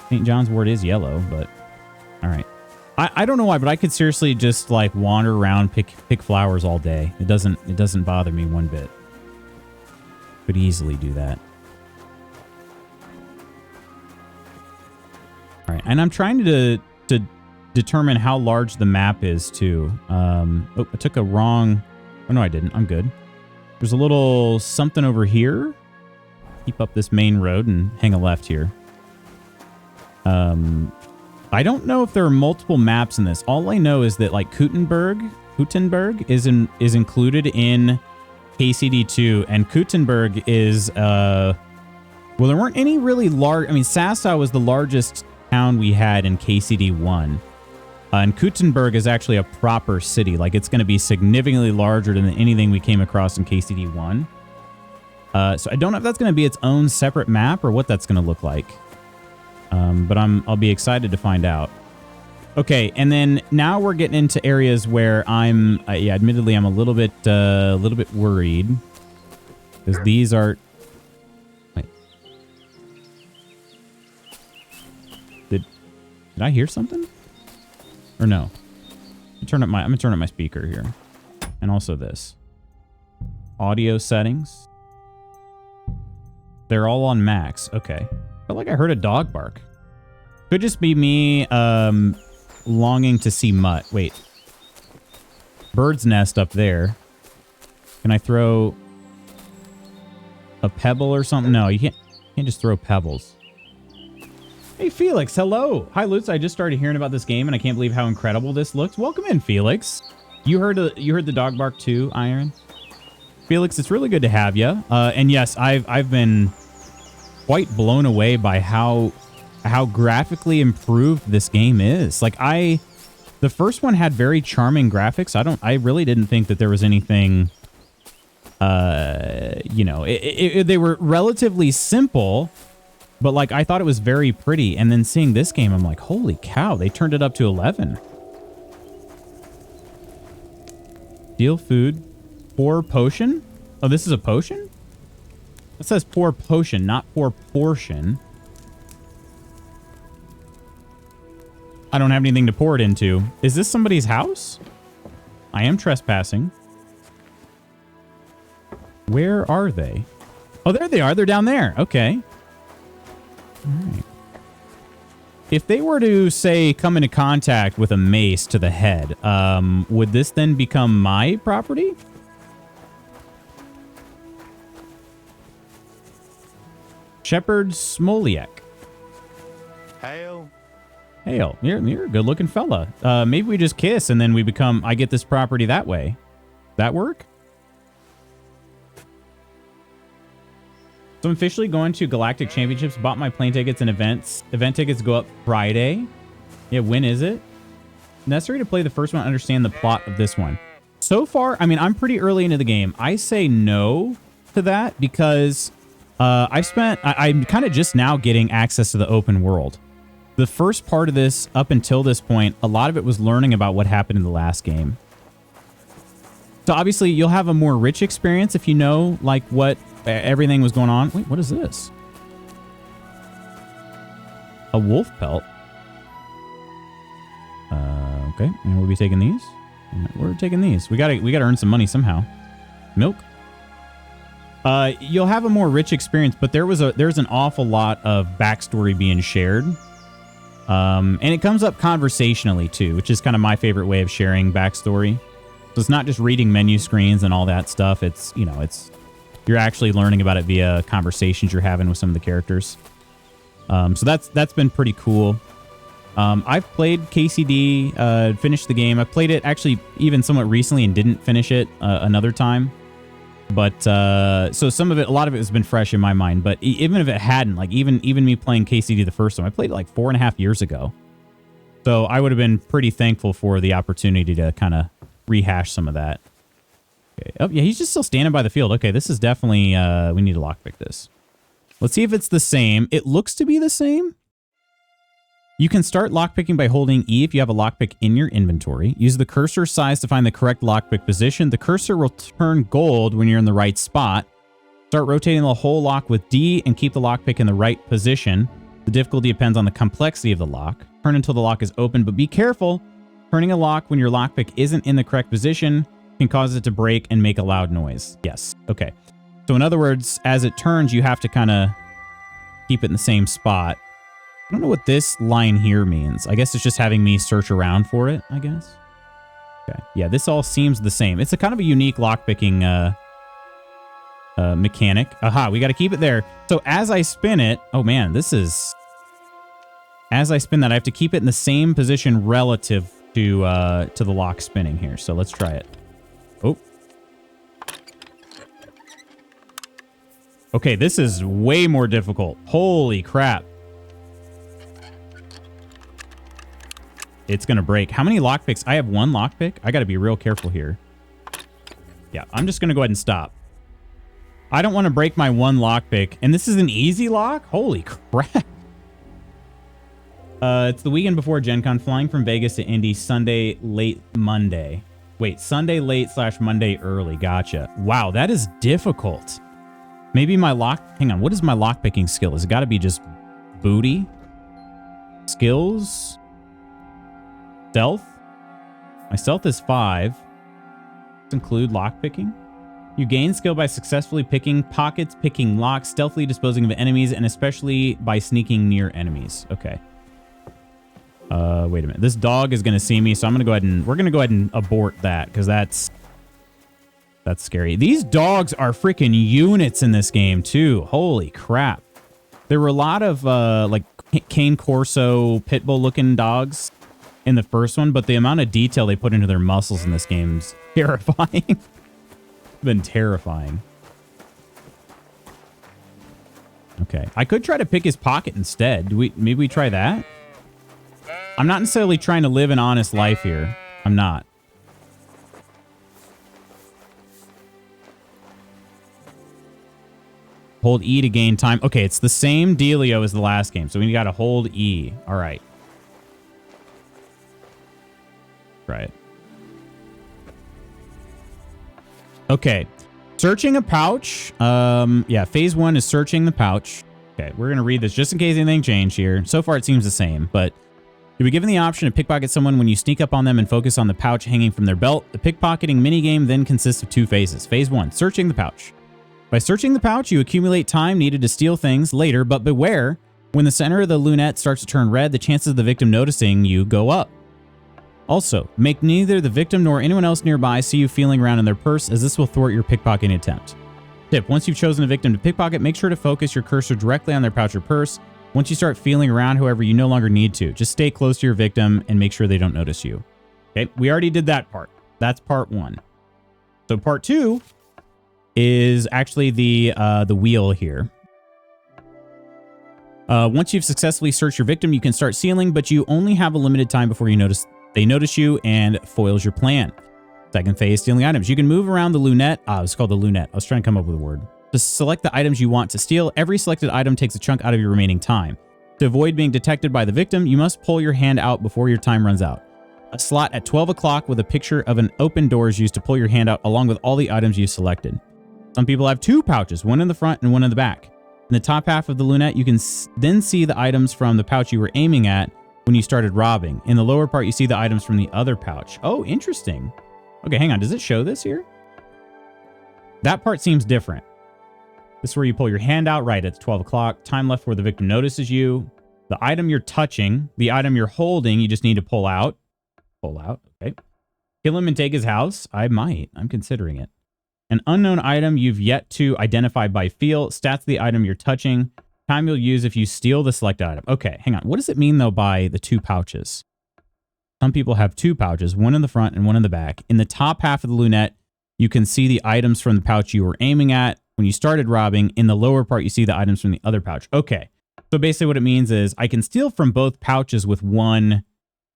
St. John's wort is yellow, but all right. I don't know why, but I could seriously just like wander around, pick flowers all day. It doesn't bother me one bit. Could easily do that. All right, and I'm trying to determine how large the map is too. Oh, I took a wrong. Oh no, I didn't. I'm good. There's a little something over here. Keep up this main road and hang a left here. I don't know if there are multiple maps in this. All I know is that like Gutenberg is included in KCD2, and Gutenberg is well, there weren't any really large. I mean, Sasau was the largest town we had in KCD1, and Gutenberg is actually a proper city. Like it's going to be significantly larger than anything we came across in KCD1. So I don't know if that's going to be its own separate map or what that's going to look like. But I'll be excited to find out. Okay, and then now we're getting into areas where I'm, yeah, admittedly, I'm a little bit worried because these are. Wait, did I hear something? Or no? I'm gonna turn up my speaker here, and also this audio settings. They're all on max. Okay. Felt like I heard a dog bark. Could just be me longing to see mutt. Wait. Bird's nest up there. Can I throw a pebble or something? No, you can't just throw pebbles. Hey, Felix. Hello. Hi, Lutz. I just started hearing about this game, and I can't believe how incredible this looks. Welcome in, Felix. You heard the dog bark too, Iron? Felix. It's really good to have you. And yes, I've been quite blown away by how graphically improved this game is. Like the first one had very charming graphics. I really didn't think that there was anything, you know, they were relatively simple, but like I thought it was very pretty. And then seeing this game, I'm like, holy cow, they turned it up to 11. Deal food. Pour potion? Oh, this is a potion? It says pour potion, not pour portion. I don't have anything to pour it into. Is this somebody's house? I am trespassing. Where are they? Oh, there they are. They're down there. Okay. All right. If they were to, say, come into contact with a mace to the head, would this then become my property? Shepherd Smoliak. Hail. Hail. You're a good-looking fella. Maybe we just kiss and then I get this property that way. That work? So I'm officially going to Galactic Championships. Bought my plane tickets and events. Event tickets go up Friday. Yeah, when is it? Necessary to play the first one, understand the plot of this one. So far, I mean, I'm pretty early into the game. I say no to that because I'm kind of just now getting access to the open world. The first part of this, up until this point, a lot of it was learning about what happened in the last game. So obviously, you'll have a more rich experience if you know, like, what everything was going on. Wait, what is this? A wolf pelt. Okay, and we'll be taking these. Yeah, we're taking these. We gotta earn some money somehow. Milk. You'll have a more rich experience, but there's an awful lot of backstory being shared. And it comes up conversationally too, which is kind of my favorite way of sharing backstory. So it's not just reading menu screens and all that stuff. It's, you know, you're actually learning about it via conversations you're having with some of the characters. So that's been pretty cool. I've played KCD, finished the game. I played it actually even somewhat recently and didn't finish it another time. But so a lot of it has been fresh in my mind. But even if it hadn't, like even me playing KCD the first time, I played it like 4.5 years ago. So I would have been pretty thankful for the opportunity to kind of rehash some of that. Okay. Oh, yeah, he's just still standing by the field. Okay, this is definitely, we need to lockpick this. Let's see if it's the same. It looks to be the same. You can start lockpicking by holding E if you have a lockpick in your inventory. Use the cursor size to find the correct lockpick position. The cursor will turn gold when you're in the right spot. Start rotating the whole lock with D and keep the lockpick in the right position. The difficulty depends on the complexity of the lock. Turn until the lock is open, but be careful. Turning a lock when your lockpick isn't in the correct position can cause it to break and make a loud noise. Yes. Okay. So in other words, as it turns, you have to kind of keep it in the same spot. I don't know what this line here means. I guess it's just having me search around for it, I guess. Okay. Yeah, this all seems the same. It's a kind of a unique lockpicking mechanic. Aha, we got to keep it there. So as I spin it, oh man, as I spin that, I have to keep it in the same position relative to the lock spinning here. So let's try it. Oh. Okay, this is way more difficult. Holy crap. It's going to break. How many lockpicks? I have one lockpick. I got to be real careful here. Yeah, I'm just going to go ahead and stop. I don't want to break my one lockpick. And this is an easy lock? Holy crap. It's the weekend before Gen Con, flying from Vegas to Indy Sunday late Monday. Wait, Sunday late / Monday early. Gotcha. Wow, that is difficult. Maybe my hang on, what is my lockpicking skill? Has it got to be just booty? Skills? Stealth? My stealth is 5. Does include lockpicking? You gain skill by successfully picking pockets, picking locks, stealthily disposing of enemies, and especially by sneaking near enemies. Okay. Wait a minute. This dog is going to see me, so we're going to go ahead and abort that, because that's scary. These dogs are freaking units in this game, too. Holy crap. There were a lot of, like, Cane Corso pitbull-looking dogs in the first one, but the amount of detail they put into their muscles in this game is terrifying. Been terrifying. Okay. I could try to pick his pocket instead. Maybe we try that? I'm not necessarily trying to live an honest life here. I'm not. Hold E to gain time. Okay, it's the same dealio as the last game. So we got to hold E. All right. Try it. Okay. Searching a pouch. Yeah, phase 1 is searching the pouch. Okay, we're going to read this just in case anything changed here. So far, it seems the same, but you'll be given the option to pickpocket someone when you sneak up on them and focus on the pouch hanging from their belt. The pickpocketing minigame then consists of 2 phases. Phase 1, searching the pouch. By searching the pouch, you accumulate time needed to steal things later, but beware, when the center of the lunette starts to turn red, the chances of the victim noticing you go up. Also, make neither the victim nor anyone else nearby see you feeling around in their purse, as this will thwart your pickpocketing attempt. Tip, once you've chosen a victim to pickpocket, make sure to focus your cursor directly on their pouch or purse. Once you start feeling around, however, you no longer need to. Just stay close to your victim and make sure they don't notice you. Okay, we already did that part. That's part 1. So part 2 is actually the wheel here. Once you've successfully searched your victim, you can start sealing, but you only have a limited time before they notice you and foils your plan. Second phase, stealing items. You can move around the lunette. It's called the lunette. I was trying to come up with a word. To select the items you want to steal, every selected item takes a chunk out of your remaining time. To avoid being detected by the victim, you must pull your hand out before your time runs out. A slot at 12 o'clock with a picture of an open door is used to pull your hand out along with all the items you've selected. Some people have 2 pouches, one in the front and one in the back. In the top half of the lunette, you can then see the items from the pouch you were aiming at when you started robbing. In the lower part, you see the items from the other pouch. Oh, interesting. Okay, hang on. Does it show this here? That part seems different. This is where you pull your hand out right at 12 o'clock. Time left where the victim notices you. The item you're touching, the item you're holding, you just need to pull out. Pull out. Okay. Kill him and take his house. I might. I'm considering it. An unknown item you've yet to identify by feel. Stats of the item you're touching. Time you'll use if you steal the selected item. Okay, hang on. What does it mean, though, by the 2 pouches? Some people have 2 pouches, one in the front and one in the back. In the top half of the lunette, you can see the items from the pouch you were aiming at when you started robbing. In the lower part, you see the items from the other pouch. Okay, so basically what it means is I can steal from both pouches with one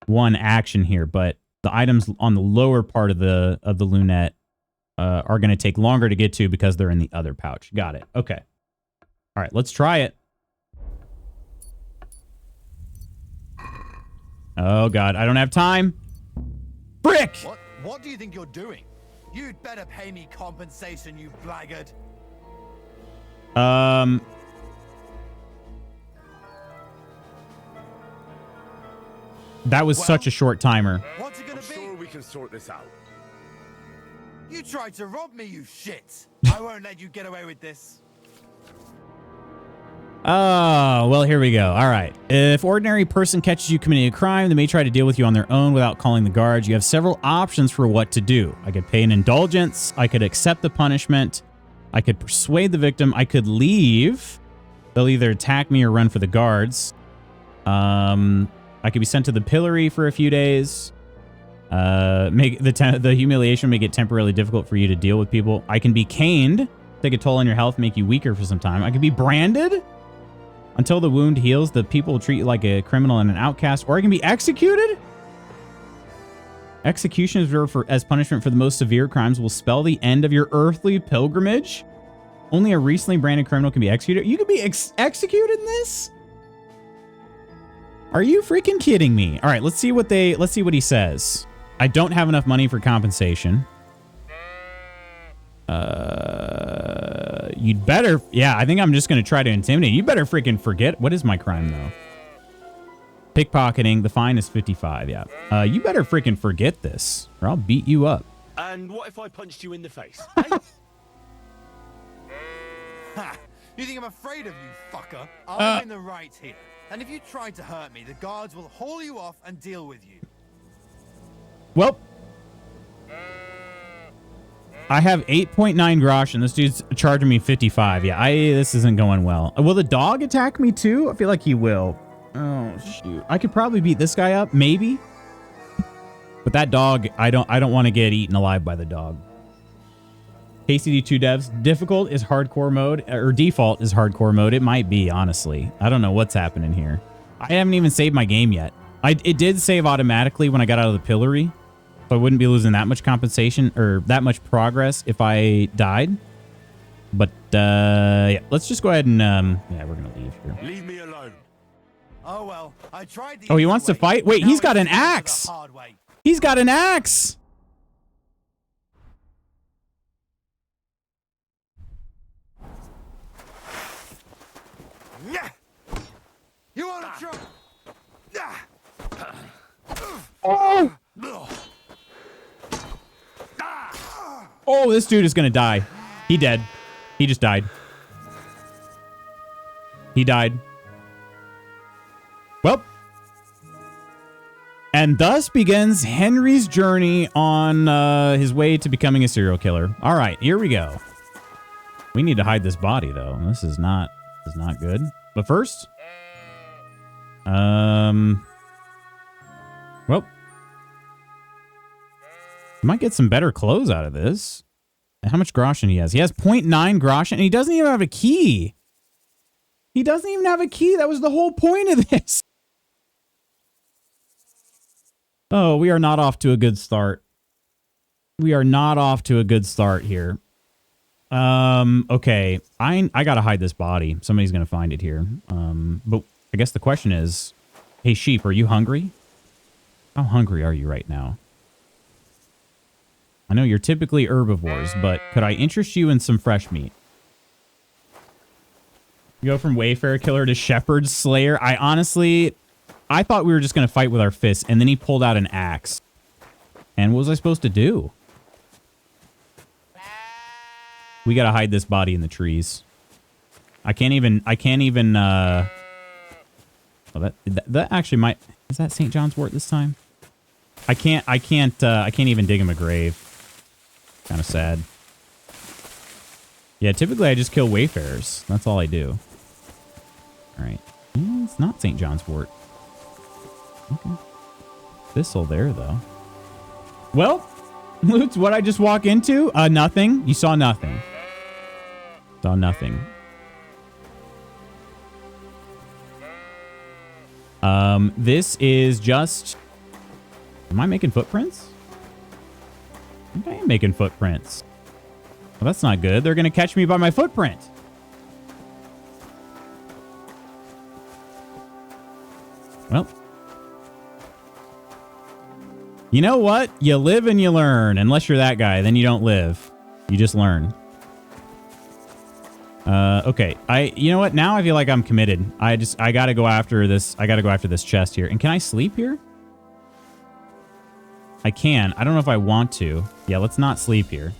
action here, but the items on the lower part of the lunette are going to take longer to get to because they're in the other pouch. Got it. Okay. All right, let's try it. Oh, God. I don't have time. Frick! What do you think you're doing? You'd better pay me compensation, you blackguard. That was such a short timer. What's it gonna be? Sure we can sort this out. You tried to rob me, you shit. I won't let you get away with this. Oh, well, here we go. All right. If ordinary person catches you committing a crime, they may try to deal with you on their own without calling the guards. You have several options for what to do. I could pay an indulgence. I could accept the punishment. I could persuade the victim. I could leave. They'll either attack me or run for the guards. I could be sent to the pillory for a few days. Make the humiliation make it temporarily difficult for you to deal with people. I can be caned, take a toll on your health, make you weaker for some time. I could be branded. Until the wound heals, the people will treat you like a criminal and an outcast, or I can be executed. Execution is reserved as punishment for the most severe crimes. Will spell the end of your earthly pilgrimage. Only a recently branded criminal can be executed. You can be executed in this? Are you freaking kidding me? All right, let's see what he says. I don't have enough money for compensation. You'd better... Yeah, I think I'm just going to try to intimidate. You better freaking forget... What is my crime, though? Pickpocketing. The fine is 55, yeah. You better freaking forget this, or I'll beat you up. And what if I punched you in the face? Ha! You think I'm afraid of you, fucker? I'm in the right here. And if you try to hurt me, the guards will haul you off and deal with you. Well... I have 8.9 grosh, and this dude's charging me 55. Yeah, this isn't going well. Will the dog attack me too? I feel like he will. Oh shoot! I could probably beat this guy up, maybe. But that dog, I don't want to get eaten alive by the dog. KCD2 devs, difficult is hardcore mode, or default is hardcore mode. It might be, honestly. I don't know what's happening here. I haven't even saved my game yet. It did save automatically when I got out of the pillory, so I wouldn't be losing that much compensation or that much progress if I died. But, yeah, let's just go ahead and, yeah, we're going to leave here. Leave me alone. Oh, well, I tried the Oh, he wants to fight? Wait, he's got an it's the axe. hard way. He's got an axe. Yeah. You want to try? Oh! Oh, this dude is going to die. He dead. He just died. He died. Well. And thus begins Henry's journey on his way to becoming a serial killer. All right, here we go. We need to hide this body, though. This is not good. But first, well, might get some better clothes out of this. How much groschen he has? He has 0.9 groschen, and he doesn't even have a key. He doesn't even have a key. That was the whole point of this. Oh, we are not off to a good start. We are not off to a good start here. Okay. I gotta hide this body. Somebody's gonna find it here. But I guess the question is, hey, sheep, are you hungry? How hungry are you right now? I know you're typically herbivores, but could I interest you in some fresh meat? You go from Wayfarer Killer to Shepherd Slayer. I thought we were just going to fight with our fists, and then he pulled out an axe. And what was I supposed to do? We got to hide this body in the trees. I can't even, oh, that actually might, is that St. John's wort this time? I can't even dig him a grave. Kind of sad. Yeah, typically I just kill wayfarers. That's all I do. All right. It's not St. John's wort. Okay. Thistle there, though. Well, Lutz, what'd I just walk into? Nothing. You saw nothing. Saw nothing. This is just... Am I making footprints? I think I am making footprints. Well, that's not good. They're going to catch me by my footprint. Well. You know what? You live and you learn. Unless you're that guy, then you don't live. You just learn. Okay. You know what? Now I feel like I'm committed. I got to go after this. I got to go after this chest here. And can I sleep here? I can. I don't know if I want to. Yeah, let's not sleep here.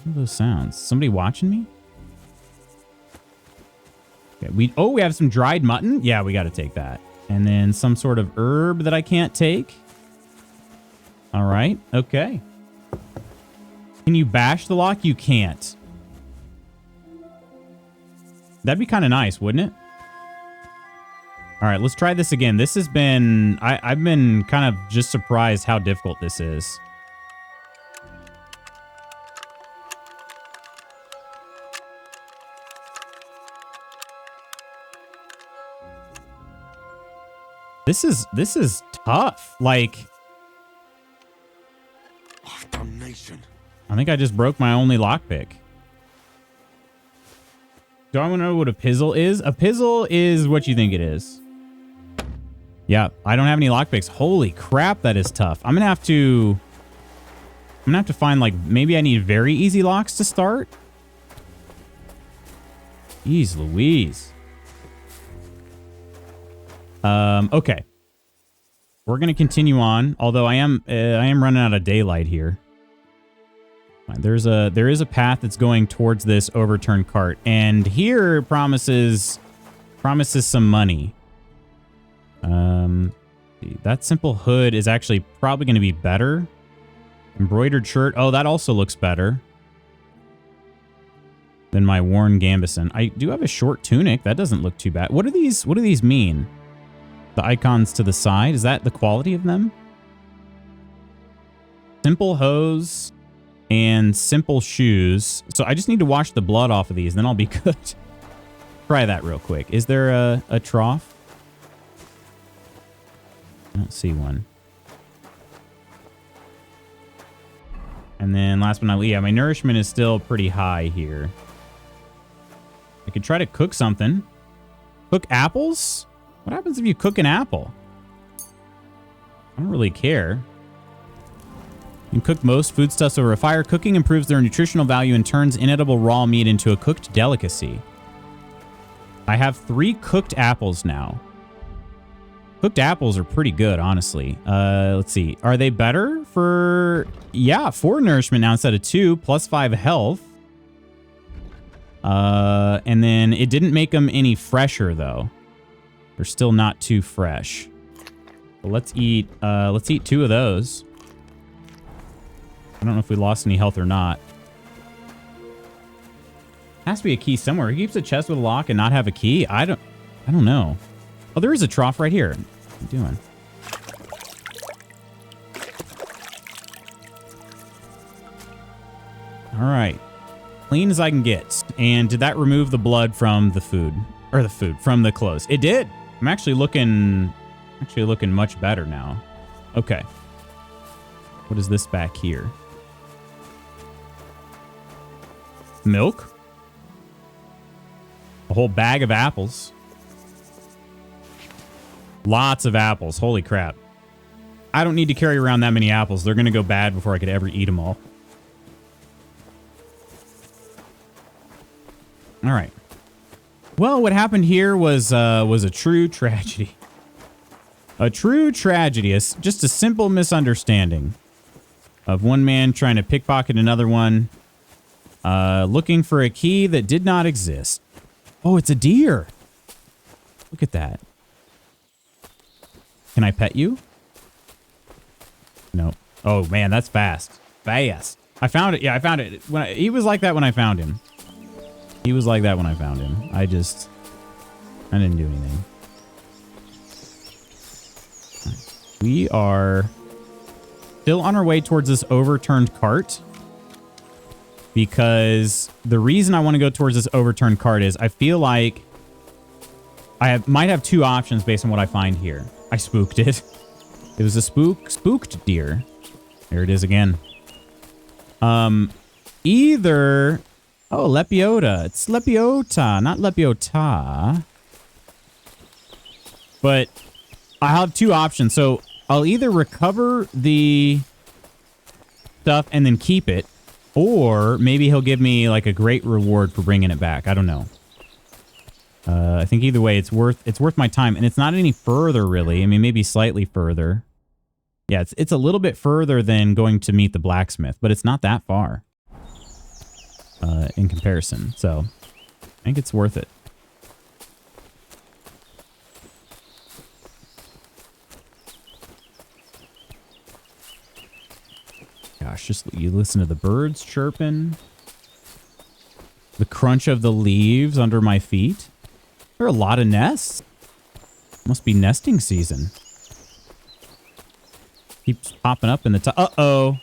What are those sounds? Somebody watching me? Okay, we have some dried mutton. Yeah, we got to take that. And then some sort of herb that I can't take. All right. Okay. Can you bash the lock? You can't. That'd be kind of nice, wouldn't it? All right, let's try this again. This has been... I've been kind of just surprised how difficult this is. This is tough. Like... Oh, damnation. I think I just broke my only lockpick. Do I want to know what a pizzle is? A pizzle is what you think it is. Yeah, I don't have any lockpicks. Holy crap, that is tough. I'm gonna have to find, like, maybe I need very easy locks to start. Jeez Louise. Okay. We're gonna continue on, although I am running out of daylight here. There is a path that's going towards this overturned cart, and here promises some money. That simple hood is actually probably going to be better. Embroidered shirt. Oh, that also looks better than my worn gambeson. I do have a short tunic. That doesn't look too bad. What do these mean? The icons to the side. Is that the quality of them? Simple hose and simple shoes. So I just need to wash the blood off of these, then I'll be good. Try that real quick. Is there a trough? I don't see one. And then last but not least, yeah, my nourishment is still pretty high here. I could try to cook something. Cook apples? What happens if you cook an apple? I don't really care. You can cook most foodstuffs over a fire. Cooking improves their nutritional value and turns inedible raw meat into a cooked delicacy. I have 3 cooked apples now. Cooked apples are pretty good, honestly. Let's see. Are they better for... Yeah, 4 nourishment now instead of 2, plus 5 health. And then it didn't make them any fresher, though. They're still not too fresh. But let's eat 2 of those. I don't know if we lost any health or not. Has to be a key somewhere. He keeps a chest with a lock and not have a key? I don't know. Oh, there is a trough right here. What are you doing? All right. Clean as I can get. And did that remove the blood from the food? Or the food, from the clothes? It did. I'm actually looking much better now. Okay. What is this back here? Milk? A whole bag of apples. Lots of apples. Holy crap. I don't need to carry around that many apples. They're going to go bad before I could ever eat them all. All right. Well, what happened here was a true tragedy. A true tragedy. It's just a simple misunderstanding of one man trying to pickpocket another one, looking for a key that did not exist. Oh, it's a deer. Look at that. Can I pet you? No. Oh, man, that's fast. Fast. I found it. Yeah, I found it. He was like that when I found him. He was like that when I found him. I didn't do anything. We are still on our way towards this overturned cart. Because the reason I want to go towards this overturned cart is I feel like I might have 2 options based on what I find here. I spooked it. It was a spooked deer. There it is again. Either... Oh, Lepiota. It's Lepiota, not Lepiota. But I have 2 options. So I'll either recover the stuff and then keep it, or maybe he'll give me like a great reward for bringing it back. I don't know. I think either way, it's worth my time, and it's not any further really. I mean, maybe slightly further. Yeah, it's a little bit further than going to meet the blacksmith, but it's not that far in comparison. So I think it's worth it. Gosh, just you listen to the birds chirping, the crunch of the leaves under my feet. There are a lot of nests. Must be nesting season. Keeps popping up in the top. Uh-oh.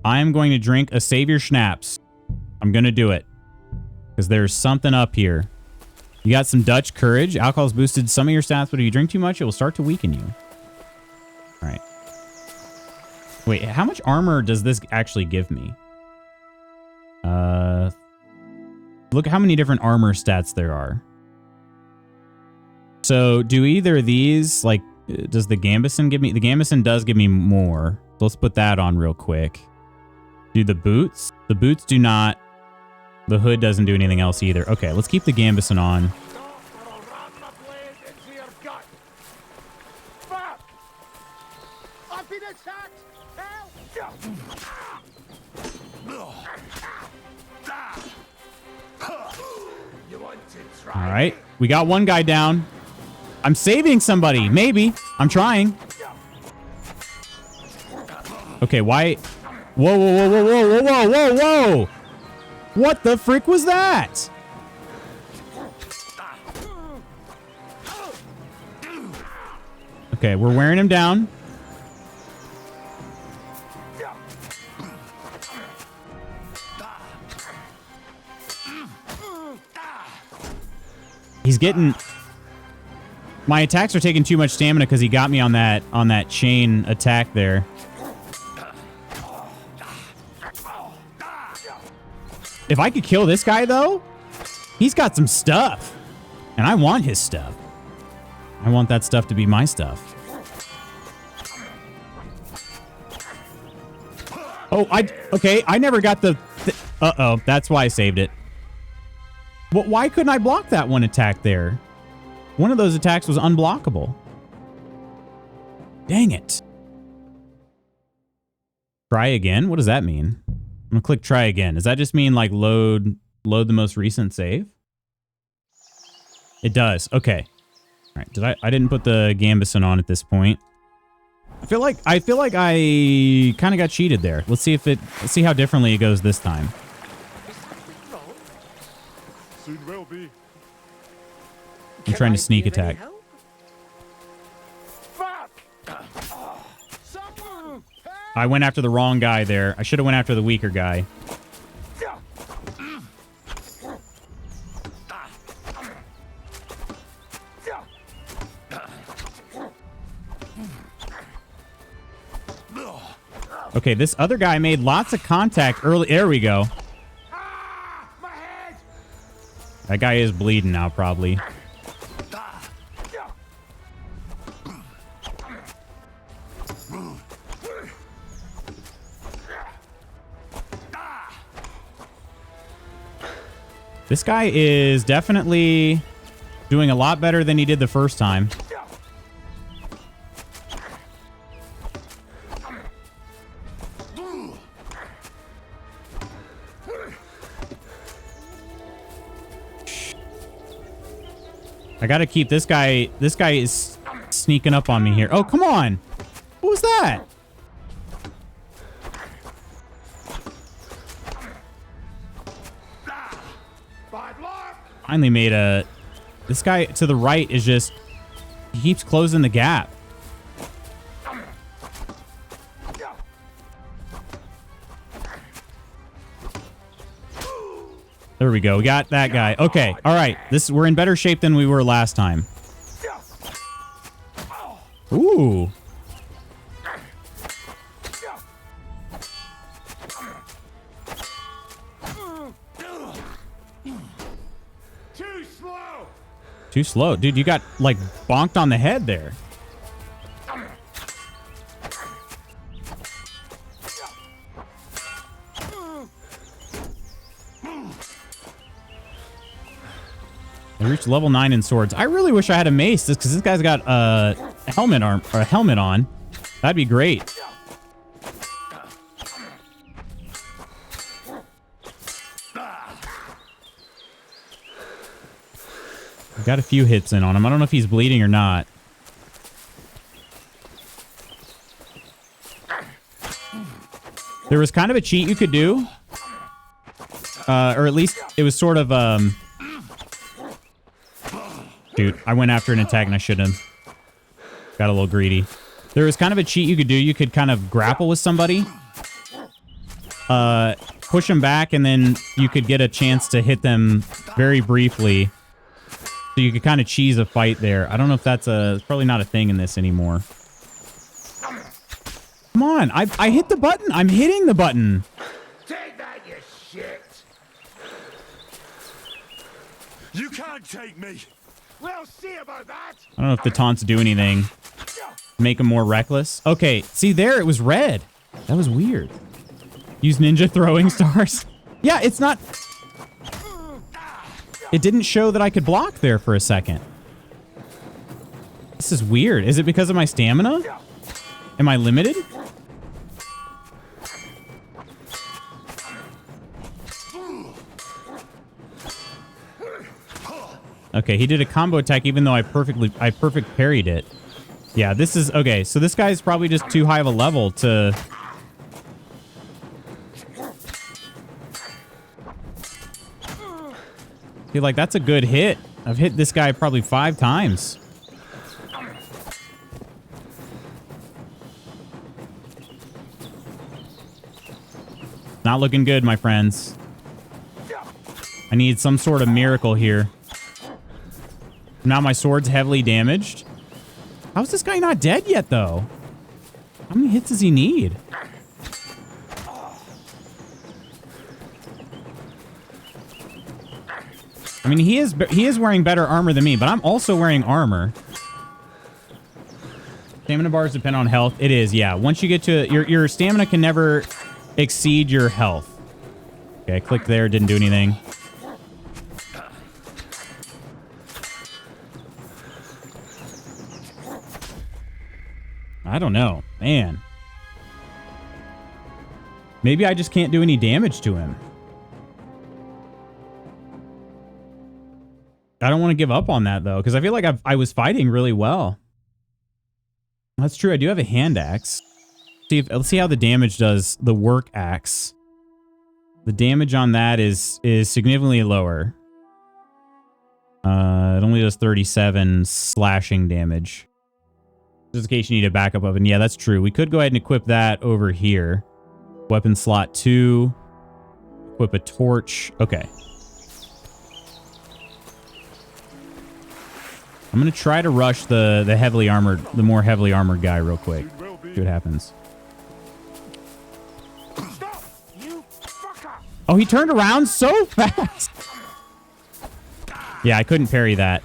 I am going to drink a Savior Schnapps. I'm going to do it. Because there's something up here. You got some Dutch courage. Alcohol's boosted some of your stats, but if you drink too much, it will start to weaken you. All right. Wait, how much armor does this actually give me? Look at how many different armor stats there are. So, do either of these, like, does the Gambeson give me... The Gambeson does give me more. So let's put that on real quick. Do the boots? The boots do not... The hood doesn't do anything else either. Okay, let's keep the Gambeson on. All right, we got one guy down. I'm saving somebody, maybe. I'm trying. Okay, why? Whoa, whoa, whoa, whoa, whoa, whoa, whoa, whoa! What the frick was that? Okay, we're wearing him down. He's getting... My attacks are taking too much stamina because he got me on that chain attack there. If I could kill this guy, though, he's got some stuff. And I want his stuff. I want that stuff to be my stuff. Oh, okay, I never got the... Uh-oh, that's why I saved it. But why couldn't I block that one attack there? One of those attacks was unblockable. Dang it. Try again? What does that mean? I'm gonna click try again. Does that just mean like load the most recent save? It does. Okay. All right. I didn't put the Gambison on at this point. I feel like I kind of got cheated there. Let's see how differently it goes this time. Soon will be. I'm trying to sneak attack. I went after the wrong guy there. I should have went after the weaker guy. Okay, this other guy made lots of contact early. There we go. That guy is bleeding now, probably. This guy is definitely doing a lot better than he did the first time. I gotta keep this guy. This guy is sneaking up on me here. Oh, come on. What was that? Finally made a... This guy to the right is just... He keeps closing the gap. There we go. We got that guy. Okay. All right. We're in better shape than we were last time. Ooh. Too slow. Dude, you got, like, bonked on the head there. I reached level 9 in swords. I really wish I had a mace, because this guy's got a helmet on. That'd be great. Got a few hits in on him. I don't know if he's bleeding or not. There was kind of a cheat you could do. Or at least it was sort of... Dude, I went after an attack and I shouldn't have. Got a little greedy. There was kind of a cheat you could do. You could kind of grapple with somebody. Push them back and then you could get a chance to hit them very briefly. So you could kind of cheese a fight there. I don't know if that's it's probably not a thing in this anymore. Come on, I hit the button. I'm hitting the button. Take that, you shit. You can't take me. We'll see about that. I don't know if the taunts do anything. Make them more reckless. Okay, see there, it was red. That was weird. Use ninja throwing stars. Yeah, it's not... It didn't show that I could block there for a second. This is weird. Is it because of my stamina? Am I limited? Okay, he did a combo attack even though I perfect parried it. Yeah, this is... Okay, so this guy's probably just too high of a level to... I feel like that's a good hit. I've hit this guy probably 5 times. Not looking good, my friends. I need some sort of miracle here. Now my sword's heavily damaged. How's this guy not dead yet, though? How many hits does he need? I mean, he is wearing better armor than me, but I'm also wearing armor. Stamina bars depend on health. It is, yeah. Once you get to your stamina can never exceed your health. Okay, I clicked there, didn't do anything. I don't know, man. Maybe I just can't do any damage to him. I don't want to give up on that, though, because I feel like I was fighting really well. That's true. I do have a hand axe. Let's see how the damage does. The work axe. The damage on that is significantly lower. It only does 37 slashing damage. Just in case you need a backup of it. And yeah, that's true. We could go ahead and equip that over here. Weapon slot 2. Equip a torch. Okay. I'm going to try to rush the more heavily armored guy real quick. See what happens. Oh, he turned around so fast. Yeah, I couldn't parry that.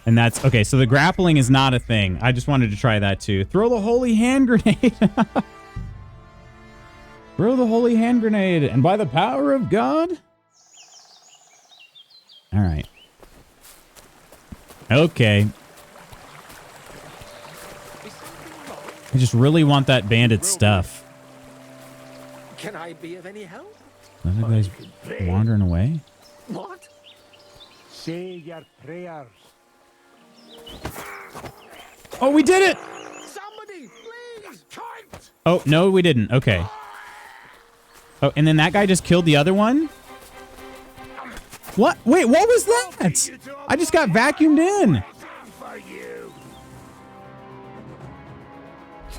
And that's okay. So the grappling is not a thing. I just wanted to try that too. Throw the holy hand grenade. Throw the holy hand grenade. And by the power of God. All right. Okay. I just really want that bandit stuff. Can I be of any help? That guy's wandering away. What? Say your prayers. Oh, we did it! Somebody, please! Oh, no, we didn't. Okay. Oh, and then that guy just killed the other one? What? Wait, what was that? I just got vacuumed in.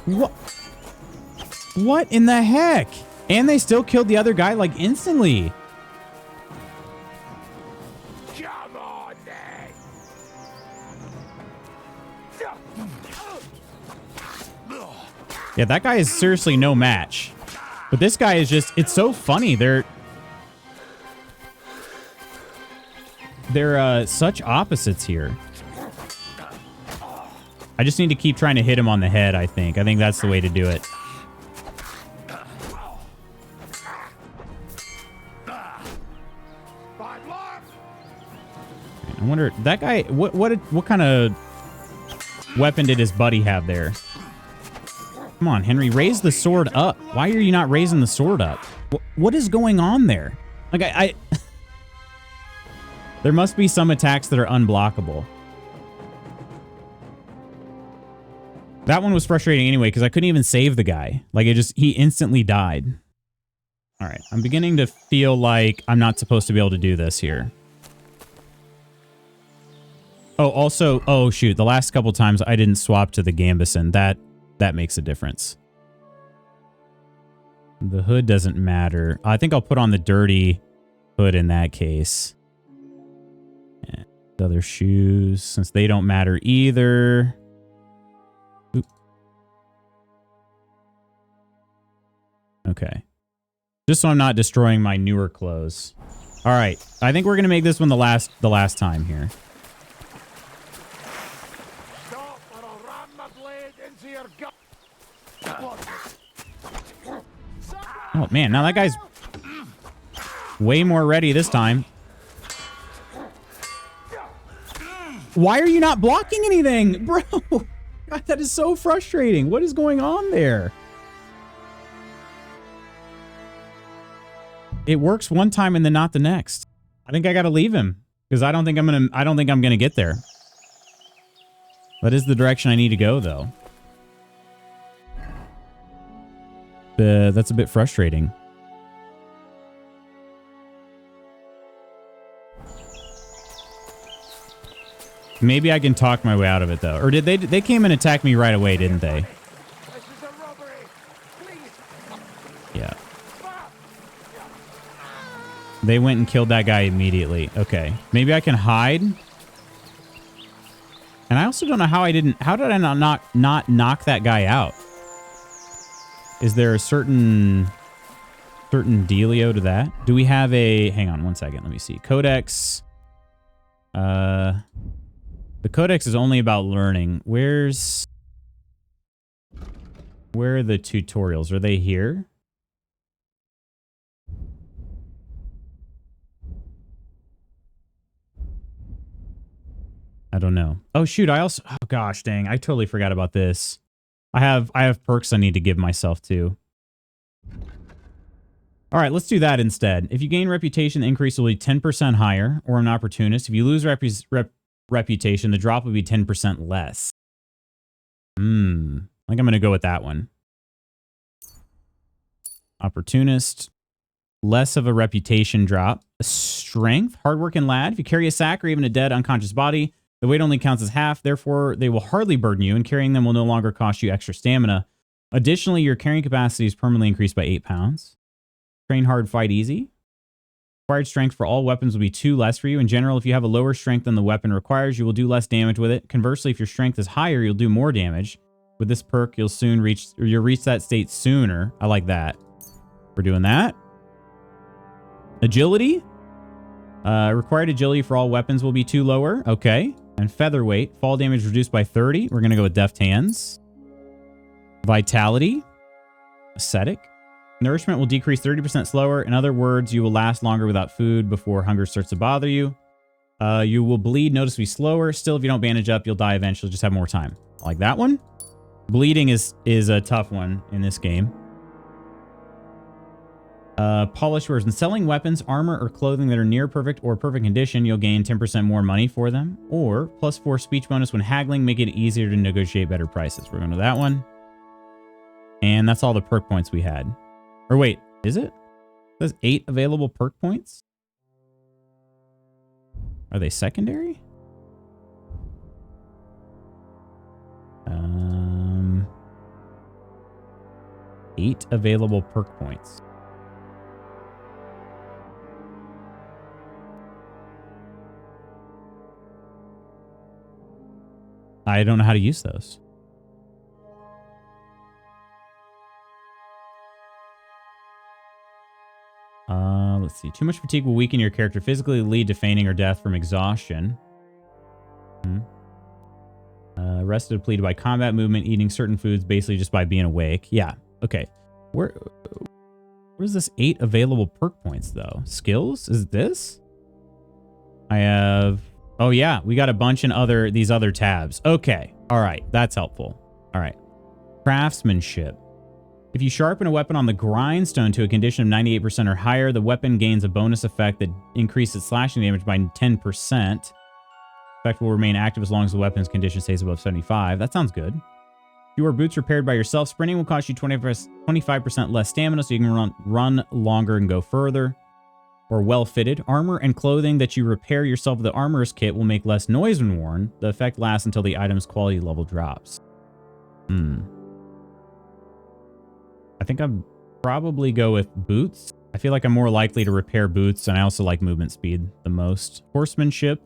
What? What in the heck? And they still killed the other guy like instantly. Come on, then. Yeah, that guy is seriously no match. But this guy is just, it's so funny. They're such opposites here. I just need to keep trying to hit him on the head, I think. I think that's the way to do it. I wonder, that guy, what kind of weapon did his buddy have there? Come on, Henry, raise the sword up. Why are you not raising the sword up? What is going on there? Like, there must be some attacks that are unblockable. That one was frustrating anyway, because I couldn't even save the guy. Like, he instantly died. All right, I'm beginning to feel like I'm not supposed to be able to do this here. Oh, also, oh shoot, the last couple times I didn't swap to the Gambison. That makes a difference. The hood doesn't matter. I think I'll put on the dirty hood in that case. And other shoes, since they don't matter either. Oop. Okay. Just so I'm not destroying my newer clothes. All right, I think we're gonna make this one the last time here. Oh man, now that guy's way more ready this time. Why are you not blocking anything? Bro, God, that is so frustrating. What is going on there? It works one time and then not the next. I think I gotta leave him because I don't think I'm gonna get there. That is the direction I need to go though. That's a bit frustrating. Maybe I can talk my way out of it though. Or did they came and attacked me right away, didn't they? They went and killed that guy immediately. Okay. Maybe I can hide. And I also don't know how did I not knock that guy out? Is there a certain dealio to that? Do we have a, hang on one second. Let me see. Codex. The codex is only about learning. Where are the tutorials? Are they here? I don't know. Oh shoot, oh gosh dang, I totally forgot about this. I have perks I need to give myself to. All right, let's do that instead. If you gain reputation, the increase will be 10% higher, or an opportunist. If you lose reputation, the drop will be 10% less. I think I'm going to go with that one. Opportunist. Less of a reputation drop. Strength. Hardworking lad. If you carry a sack or even a dead unconscious body, the weight only counts as half. Therefore, they will hardly burden you, and carrying them will no longer cost you extra stamina. Additionally, your carrying capacity is permanently increased by 8 pounds. Train hard, fight easy. Required strength for all weapons will be 2 less for you. In general, if you have a lower strength than the weapon requires, you will do less damage with it. Conversely, if your strength is higher, you'll do more damage. With this perk, you'll reach that state sooner. I like that. We're doing that. Agility. Required agility for all weapons will be 2 lower. Okay. And featherweight. Fall damage reduced by 30. We're going to go with deft hands. Vitality. Ascetic. Nourishment will decrease 30% slower. In other words, you will last longer without food before hunger starts to bother you. You will bleed noticeably slower. Still, if you don't bandage up, you'll die eventually. Just have more time. I like that one. Bleeding is a tough one in this game. Polished version. Selling weapons, armor, or clothing that are near perfect or perfect condition, you'll gain 10% more money for them. Or +4 speech bonus when haggling, make it easier to negotiate better prices. We're going to that one. And that's all the perk points we had. Or wait, is it? It says 8 available perk points? Are they secondary? 8 available perk points. I don't know how to use those. Let's see. Too much fatigue will weaken your character physically, lead to fainting or death from exhaustion. Rested, depleted by combat movement, eating certain foods, basically just by being awake. Yeah. Okay. Where's this 8 available perk points though? Skills? Is it this? I have. Oh yeah, we got a bunch in these other tabs. Okay. All right. That's helpful. All right. Craftsmanship. If you sharpen a weapon on the grindstone to a condition of 98% or higher, the weapon gains a bonus effect that increases slashing damage by 10%. Effect will remain active as long as the weapon's condition stays above 75. That sounds good. If you wear boots repaired by yourself, sprinting will cost you 25% less stamina, so you can run longer and go further. Or well-fitted. Armor and clothing that you repair yourself with the armorer's kit will make less noise when worn. The effect lasts until the item's quality level drops. I think I'd probably go with boots. I feel like I'm more likely to repair boots, and I also like movement speed the most. Horsemanship.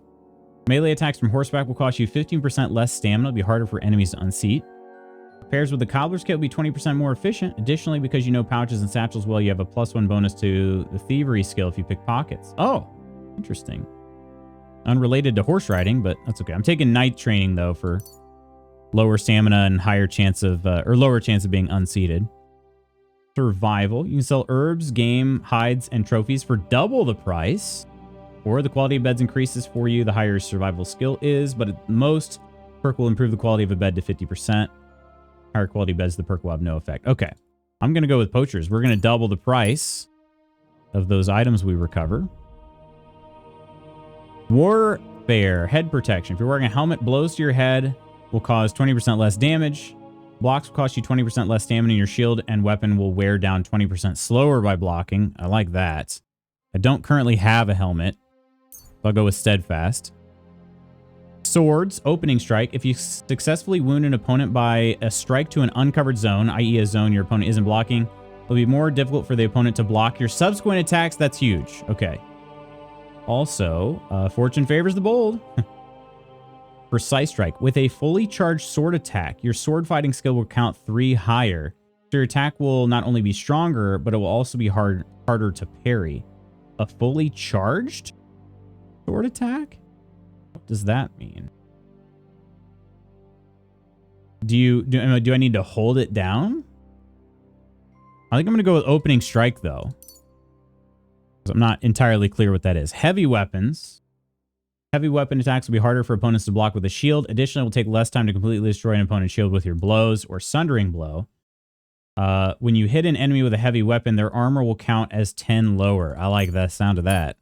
Melee attacks from horseback will cost you 15% less stamina. It'll be harder for enemies to unseat. Pairs with the cobbler's kit will be 20% more efficient. Additionally, because you know pouches and satchels well, you have a +1 bonus to the thievery skill if you pick pockets. Oh, interesting. Unrelated to horse riding, but that's okay. I'm taking night training though for lower stamina and higher chance of, lower chance of being unseated. Survival. You can sell herbs, game, hides, and trophies for double the price. Or the quality of beds increases for you the higher your survival skill is, but at most, perk will improve the quality of a bed to 50%. Higher quality beds, the perk will have no effect. Okay. I'm going to go with poachers. We're going to double the price of those items we recover. Warfare. Head protection. If you're wearing a helmet, blows to your head will cause 20% less damage. Blocks will cost you 20% less stamina. Your shield and weapon will wear down 20% slower by blocking. I like that. I don't currently have a helmet. So I'll go with steadfast. Swords, opening strike. If you successfully wound an opponent by a strike to an uncovered zone, i.e. a zone your opponent isn't blocking, it'll be more difficult for the opponent to block your subsequent attacks. That's huge. Okay. Also, fortune favors the bold. Precise strike. With a fully charged sword attack, your sword fighting skill will count 3 higher. So your attack will not only be stronger, but it will also be harder to parry. A fully charged sword attack? What does that mean? Do I need to hold it down? I think I'm going to go with opening strike, though. I'm not entirely clear what that is. Heavy weapons. Heavy weapon attacks will be harder for opponents to block with a shield. Additionally, it will take less time to completely destroy an opponent's shield with your blows or sundering blow. When you hit an enemy with a heavy weapon, their armor will count as 10 lower. I like the sound of that.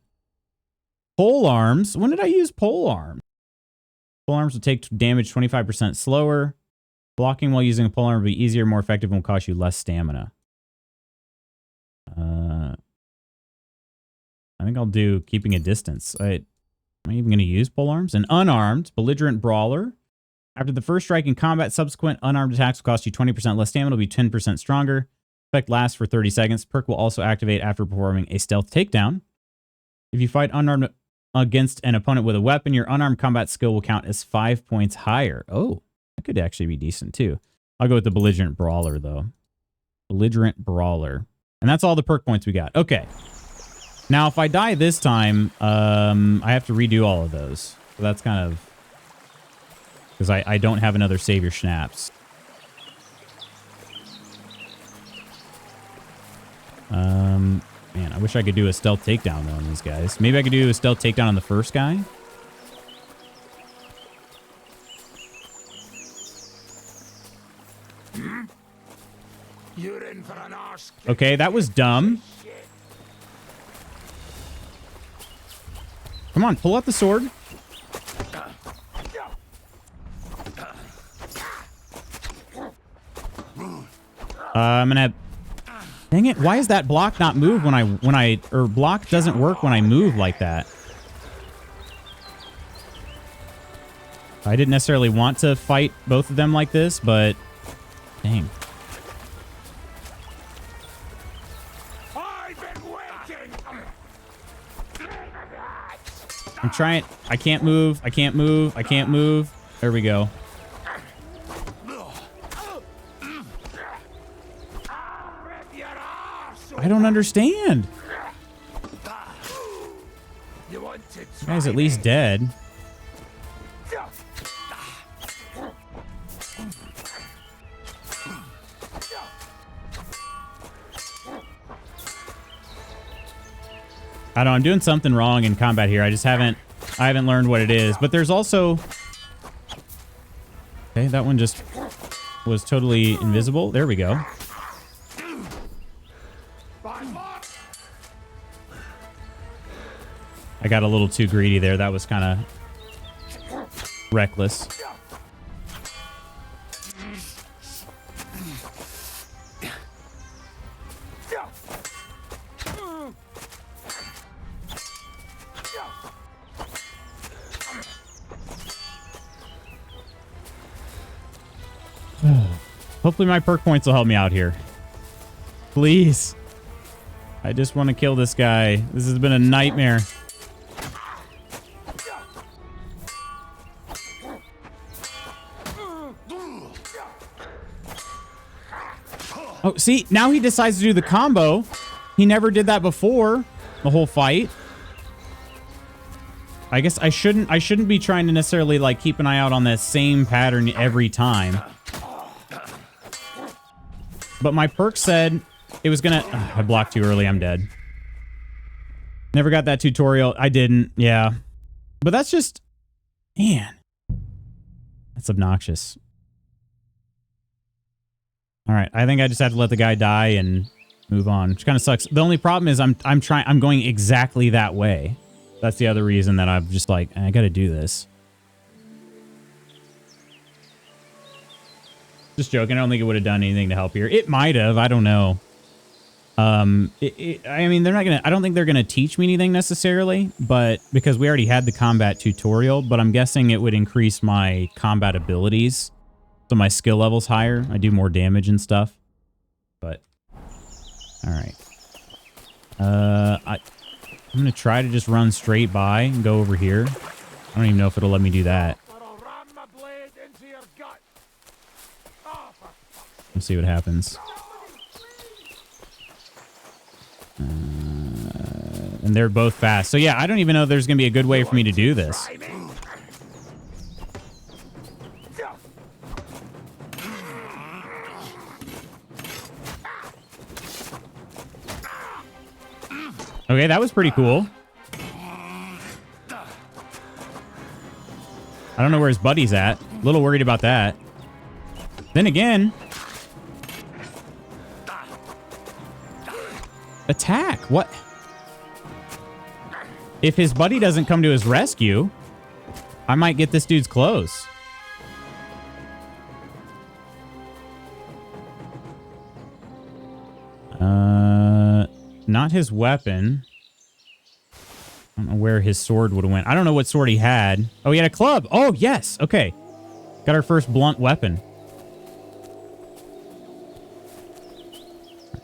Pole arms. When did I use pole arms? Pole arms will take damage 25% slower. Blocking while using a pole arm will be easier, more effective, and will cost you less stamina. I think I'll do keeping a distance. Am I even going to use pole arms? An unarmed, belligerent brawler. After the first strike in combat, subsequent unarmed attacks will cost you 20% less stamina, will be 10% stronger. Effect lasts for 30 seconds. Perk will also activate after performing a stealth takedown. If you fight unarmed against an opponent with a weapon, your unarmed combat skill will count as 5 points higher. Oh, that could actually be decent too. I'll go with the belligerent brawler though. Belligerent brawler. And that's all the perk points we got. Okay. Now, if I die this time, I have to redo all of those. So that's kind of... Because I don't have another Save Your Schnapps. Man, I wish I could do a stealth takedown though on these guys. Maybe I could do a stealth takedown on the first guy. You're in for an arse. Okay, that was dumb. Come on, pull out the sword. I'm gonna... Dang it, why is that block not move or block doesn't work when I move like that? I didn't necessarily want to fight both of them like this, but dang. I'm trying. I can't move. I can't move. I can't move. There we go. I don't understand. The guy's at least dead. I don't know, I'm doing something wrong in combat here. I haven't learned what it is. But there's also... Okay, that one just was totally invisible. There we go. I got a little too greedy there. That was kind of reckless. Hopefully my perk points will help me out here. Please. I just want to kill this guy. This has been a nightmare. Oh, see, now he decides to do the combo. He never did that before the whole fight. I guess I shouldn't be trying to necessarily like keep an eye out on that same pattern every time. But my perk said it was gonna... I blocked too early. I'm dead. Never got that tutorial. I didn't. Yeah. But that's just... Man. That's obnoxious. Alright. I think I just have to let the guy die and move on. Which kind of sucks. The only problem is I'm going exactly that way. That's the other reason that I'm just like, I gotta do this. Just joking. I don't think it would have done anything to help here. It might have. I don't know. I mean, they're not gonna... I don't think they're gonna teach me anything necessarily, but because we already had the combat tutorial, but I'm guessing it would increase my combat abilities, so my skill level's higher. I do more damage and stuff. But all right. I'm going to try to just run straight by and go over here. I don't even know if it'll let me do that. Let's see what happens. And they're both fast. So yeah, I don't even know if there's going to be a good way for me to do this. Okay, that was pretty cool. I don't know where his buddy's at. A little worried about that. Then again... Attack! What? If his buddy doesn't come to his rescue, I might get this dude's clothes. Not his weapon. I don't know where his sword would have went. I don't know what sword he had. Oh, he had a club. Oh, yes. Okay. Got our first blunt weapon.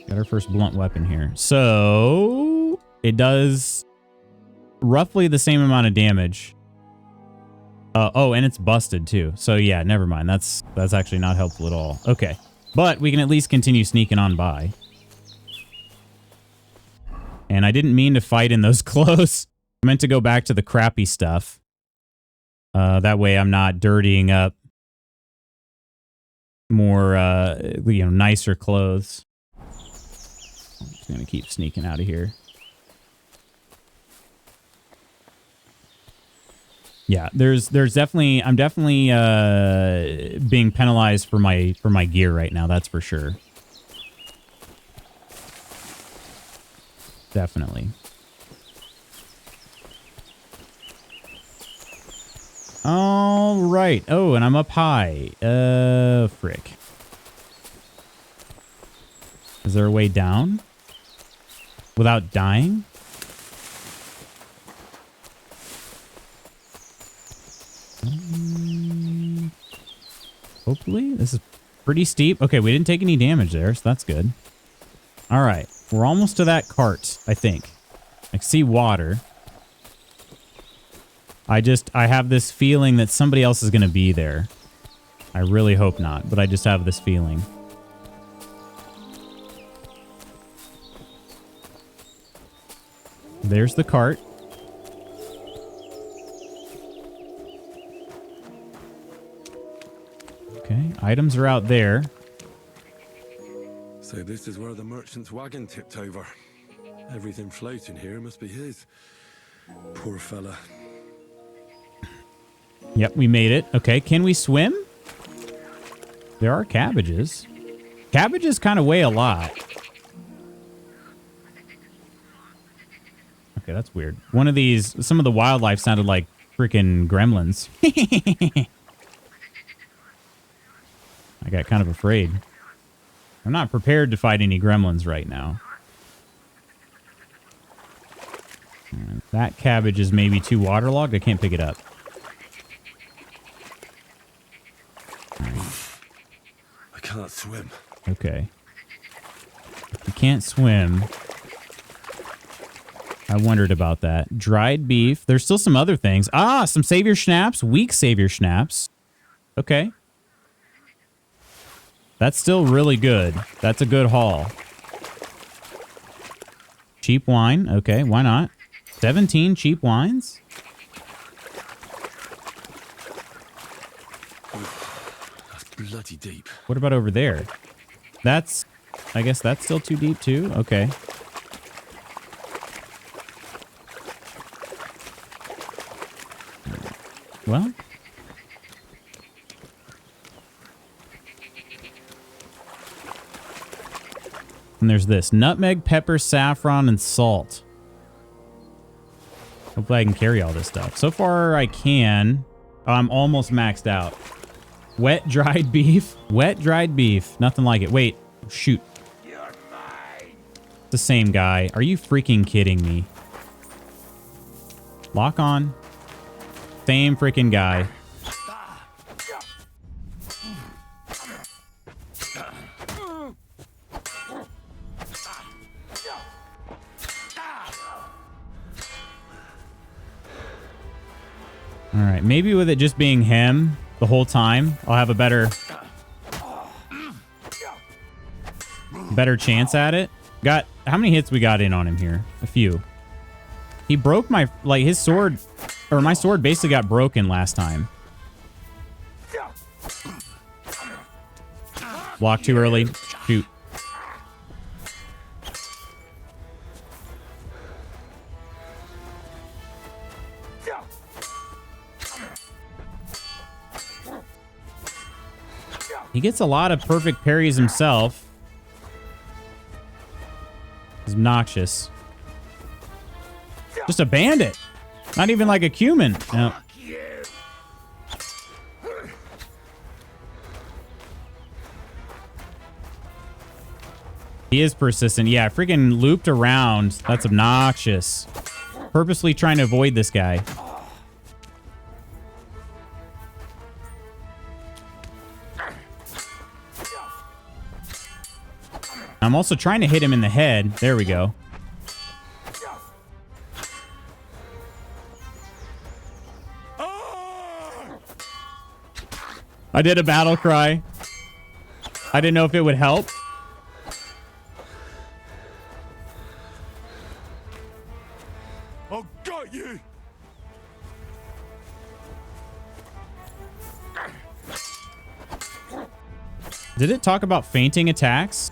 Got our first blunt weapon here. So it does roughly the same amount of damage. Oh, and it's busted too. So yeah, never mind. That's actually not helpful at all. Okay. But we can at least continue sneaking on by. And I didn't mean to fight in those clothes. I meant to go back to the crappy stuff. That way I'm not dirtying up more, nicer clothes. I'm just going to keep sneaking out of here. Yeah, there's definitely, I'm definitely being penalized for my gear right now. That's for sure. Definitely. All right. Oh, and I'm up high. Frick. Is there a way down without dying? Hopefully. This is pretty steep. Okay, we didn't take any damage there, so that's good. All right. We're almost to that cart, I think. I see water. I have this feeling that somebody else is going to be there. I really hope not, but I just have this feeling. There's the cart. Okay, items are out there. So this is where the merchant's wagon tipped over. Everything floating here must be his. Poor fella. Yep, we made it. Okay, can we swim? There are cabbages. Cabbages kind of weigh a lot. Okay, that's weird. One of these, some of the wildlife sounded like freaking gremlins. I got kind of afraid. I'm not prepared to fight any gremlins right now. That cabbage is maybe too waterlogged. I can't pick it up. I can't swim. Okay. If you can't swim... I wondered about that. Dried beef. There's still some other things. Ah, some savior schnapps. Weak savior schnapps. Okay. That's still really good. That's a good haul. Cheap wine. Okay, why not? 17 cheap wines? That's bloody deep. What about over there? That's... I guess that's still too deep too? Okay. Well... And there's this. Nutmeg, pepper, saffron, and salt. Hopefully I can carry all this stuff. So far I can. Oh, I'm almost maxed out. Wet dried beef. Wet dried beef. Nothing like it. Wait. Shoot. The same guy. Are you freaking kidding me? Lock on. Same freaking guy. All right, maybe with it just being him the whole time, I'll have a better chance at it. Got how many hits we got in on him here? A few. He broke my his sword, or my sword basically got broken last time. Block too early. Shoot. He gets a lot of perfect parries himself. He's obnoxious. Just a bandit. Not even like a cumin. No. He is persistent. Yeah, freaking looped around. That's obnoxious. Purposely trying to avoid this guy. I'm also trying to hit him in the head. There we go. I did a battle cry. I didn't know if it would help. I got you. Did it talk about fainting attacks?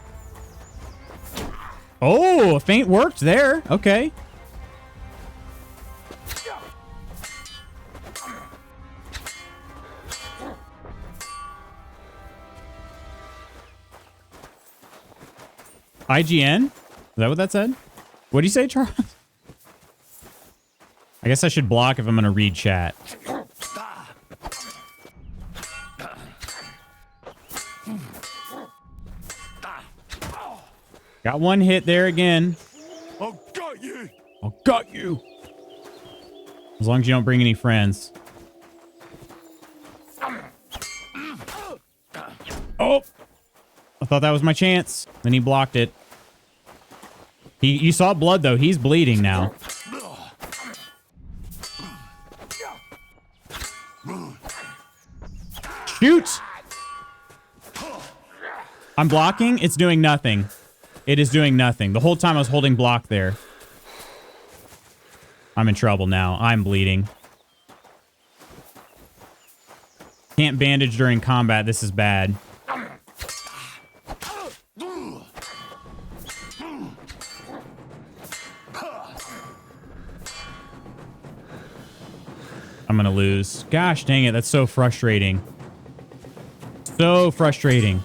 Oh, a feint worked there. Okay. IGN? Is that what that said? What do you say, Charles? I guess I should block if I'm going to read chat. Got one hit there again. I got you. I got you. As long as you don't bring any friends. Oh! I thought that was my chance. Then he blocked it. You saw blood, though. He's bleeding now. Shoot! I'm blocking. It's doing nothing. It is doing nothing. The whole time I was holding block there. I'm in trouble now. I'm bleeding. Can't bandage during combat. This is bad. I'm gonna lose. Gosh dang it. That's so frustrating. So frustrating.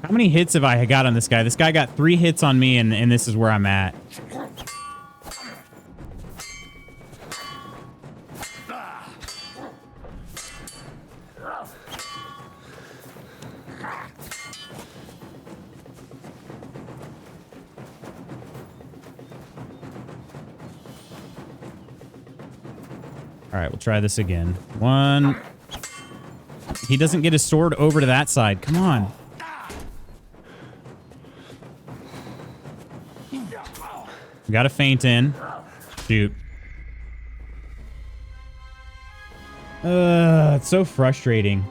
How many hits have I got on this guy? This guy got 3 hits on me, and this is where I'm at. All right, we'll try this again. 1. He doesn't get his sword over to that side. Come on. We got a feint in. Shoot. It's so frustrating.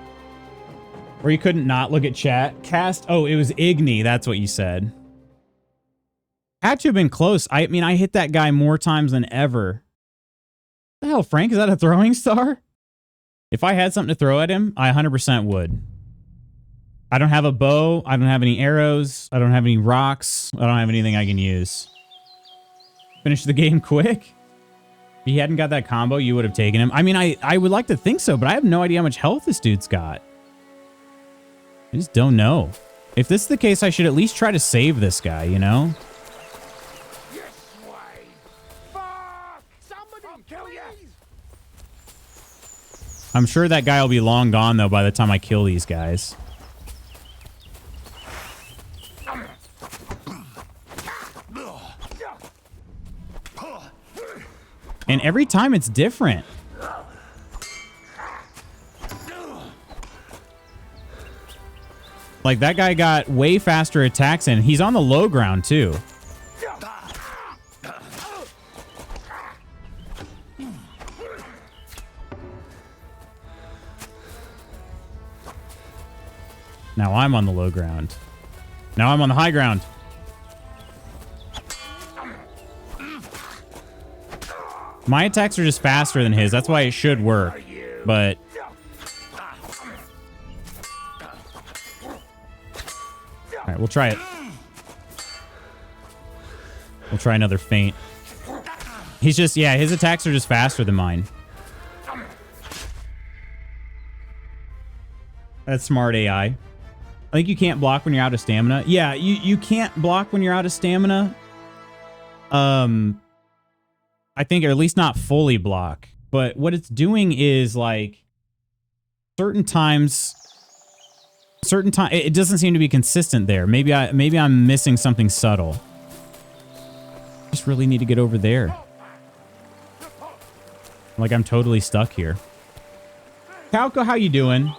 Or you couldn't not look at chat. Cast. Oh, it was Igni. That's what you said. Had to have been close. I mean, I hit that guy more times than ever. What the hell, Frank? Is that a throwing star? If I had something to throw at him, I 100% would. I don't have a bow. I don't have any arrows. I don't have any rocks. I don't have anything I can use. Finish the game quick. If he hadn't got that combo, you would have taken him. I mean, I would like to think so, but I have no idea how much health this dude's got. I just don't know. If this is the case, I should at least try to save this guy, you know? I'm sure that guy will be long gone, though, by the time I kill these guys. And every time it's different. Like, that guy got way faster attacks, and he's on the low ground, too. Now I'm on the low ground. Now I'm on the high ground. My attacks are just faster than his. That's why it should work. But... Alright, we'll try it. We'll try another feint. He's just... Yeah, his attacks are just faster than mine. That's smart AI. I think you can't block when you're out of stamina. Yeah, you can't block when you're out of stamina. I think, or at least not fully block. But what it's doing is, like, certain times, it doesn't seem to be consistent there. Maybe I'm missing something subtle. Just really need to get over there. Like, I'm totally stuck here. Calco, how you doing?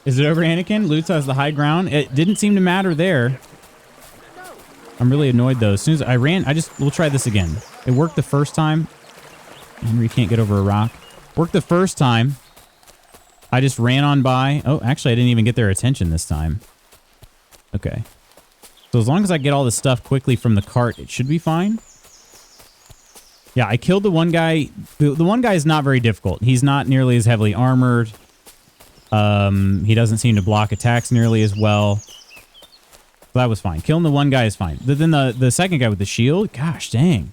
Is it over, Anakin? Lutz has the high ground. It didn't seem to matter there. I'm really annoyed, though. As soon as I ran, we'll try this again. It worked the first time. Henry can't get over a rock. Worked the first time. I just ran on by. Oh, actually, I didn't even get their attention this time. Okay. So as long as I get all this stuff quickly from the cart, it should be fine. Yeah, I killed the one guy. The one guy is not very difficult. He's not nearly as heavily armored. He doesn't seem to block attacks nearly as well. So that was fine. Killing the one guy is fine. Then the second guy with the shield, gosh dang.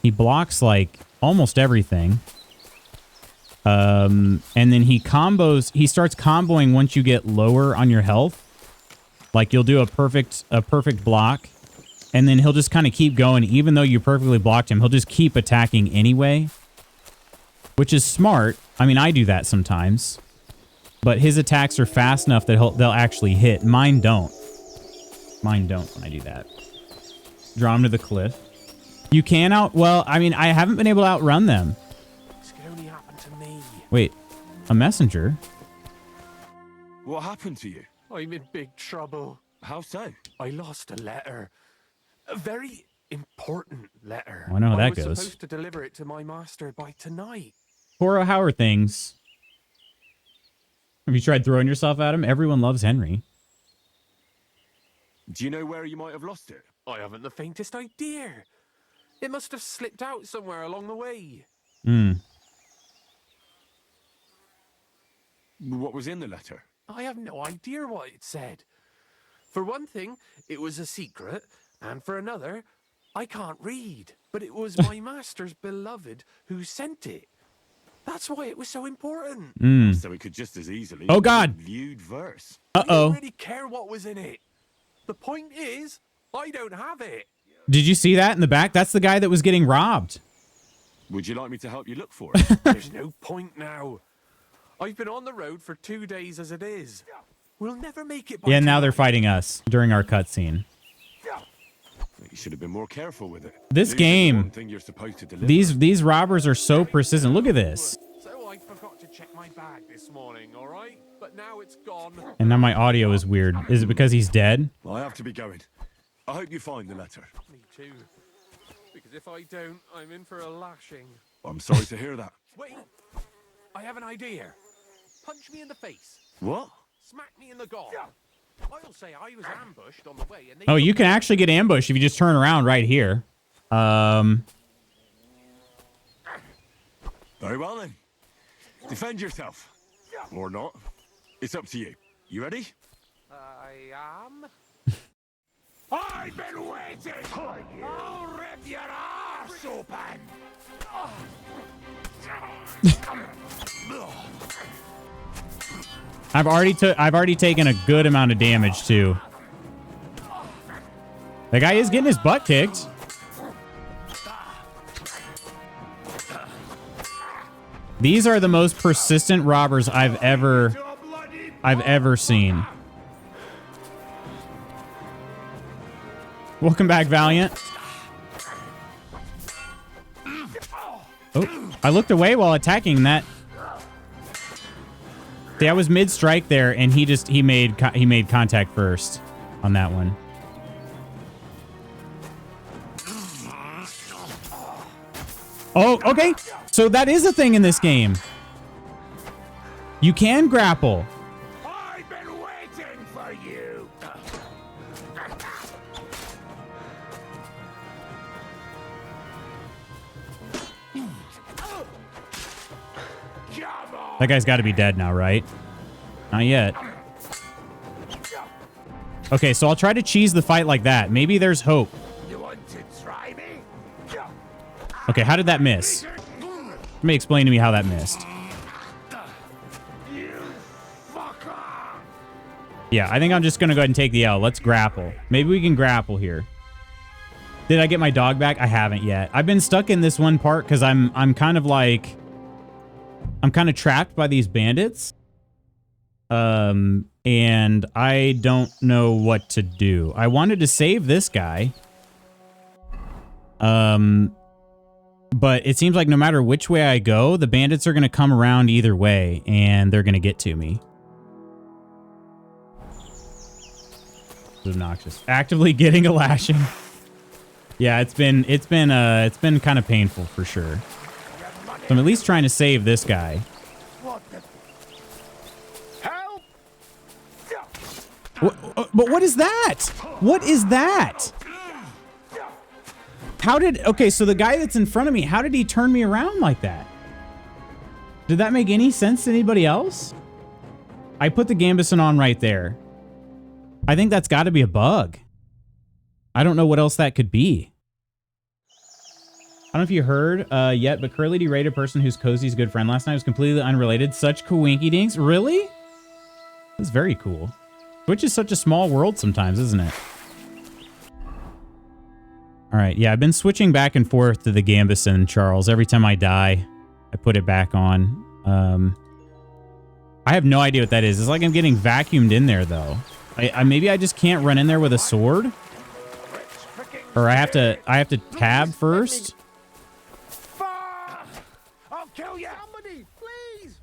He blocks like almost everything. And then he starts comboing once you get lower on your health. Like you'll do a perfect block. And then he'll just kind of keep going. Even though you perfectly blocked him, he'll just keep attacking anyway. Which is smart. I mean, I do that sometimes. But his attacks are fast enough that they'll actually hit. Mine don't. Mine don't when I do that. Draw him to the cliff. You can well, I mean, I haven't been able to outrun them. This could only happen to me. Wait, a messenger? What happened to you? I'm in big trouble. How so? I lost a letter. A very important letter. I know how that I was goes. Supposed to deliver it to my master by tonight. Cora, how are things? Have you tried throwing yourself at him? Everyone loves Henry. Do you know where you might have lost it? I haven't the faintest idea. It must have slipped out somewhere along the way. What was in the letter? I have no idea what it said. For one thing, it was a secret, and for another, I can't read. But it was my master's beloved who sent it. That's why it was so important. So it could just as easily Oh God! Viewed verse. I don't really care what was in it. The point is, I don't have it. Did you see that in the back? That's the guy that was getting robbed. Would you like me to help you look for it? There's no point now. I've been on the road for 2 days as it is. We'll never make it. Yeah, now they're fighting us during our cutscene. You should have been more careful with it. This game, you're supposed to deliver. these robbers are so persistent. Look at this. So I forgot to check my bag this morning, all right? But now it's gone. And now my audio is weird. Is it because he's dead? I have to be going. I hope you find the letter. Me too. Because if I don't, I'm in for a lashing. I'm sorry to hear that. Wait, I have an idea. Punch me in the face. What? Smack me in the gob. I'll say I was ambushed on the way and they... Oh, you can actually get ambushed if you just turn around right here. Very well then. Defend yourself. Or not. It's up to you. You ready? I am. I've been waiting! I'll rip your arse open! I've already taken a good amount of damage too. The guy is getting his butt kicked. These are the most persistent robbers I've ever seen. Welcome back, Valiant. Oh, I looked away while attacking that. See, I was mid-strike there, and he made contact first on that one. Oh, okay. So that is a thing in this game. You can grapple. I've been waiting for you. That guy's got to be dead now, right? Not yet. Okay, so I'll try to cheese the fight like that. Maybe there's hope. You want to try me? Okay, how did that miss? Let me explain to me how that missed. Yeah, I think I'm just going to go ahead and take the L. Let's grapple. Maybe we can grapple here. Did I get my dog back? I haven't yet. I've been stuck in this one part because I'm kind of like... I'm kind of trapped by these bandits. And I don't know what to do. I wanted to save this guy. But it seems like no matter which way I go, the bandits are going to come around either way, and they're going to get to me. It's obnoxious. Actively getting a lashing. Yeah, it's been kind of painful for sure. So I'm at least trying to save this guy. But what is that? What is that? How did... Okay, so the guy that's in front of me, how did he turn me around like that? Did that make any sense to anybody else? I put the Gambison on right there. I think that's got to be a bug. I don't know what else that could be. I don't know if you heard yet, but Curly derated a person who's Cozy's good friend last night. It was completely unrelated. Such coinky dinks. Really? That's very cool. Twitch is such a small world sometimes, isn't it? All right. Yeah, I've been switching back and forth to the Gambison, Charles. Every time I die, I put it back on. I have no idea what that is. It's like I'm getting vacuumed in there, though. Maybe I just can't run in there with a sword? Or I have to tab first? I'll kill you. Somebody, please.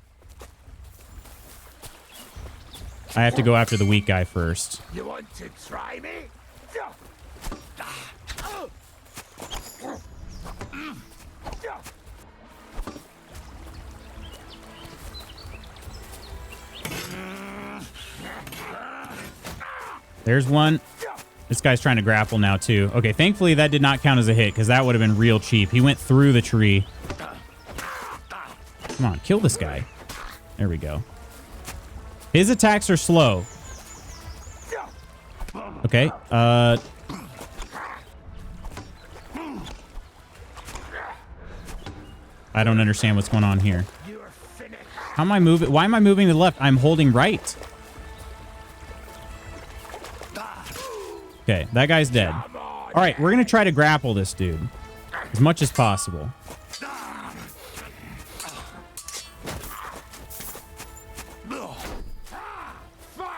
I have to go after the weak guy first. You want to try me? There's one. This guy's trying to grapple now, too. Okay, thankfully that did not count as a hit, because that would have been real cheap. He went through the tree. Come on, kill this guy. There we go. His attacks are slow. Okay, I don't understand what's going on here. How am I moving? Why am I moving to the left? I'm holding right. Okay, that guy's dead. All right, we're going to try to grapple this dude as much as possible.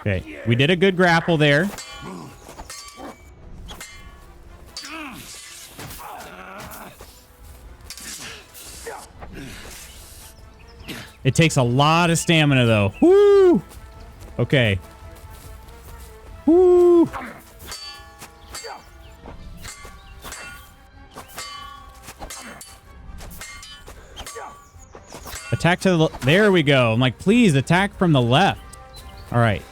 Okay, we did a good grapple there. It takes a lot of stamina, though. Woo! Okay. Woo! Attack to the... There we go. I'm like, please, attack from the left. All right.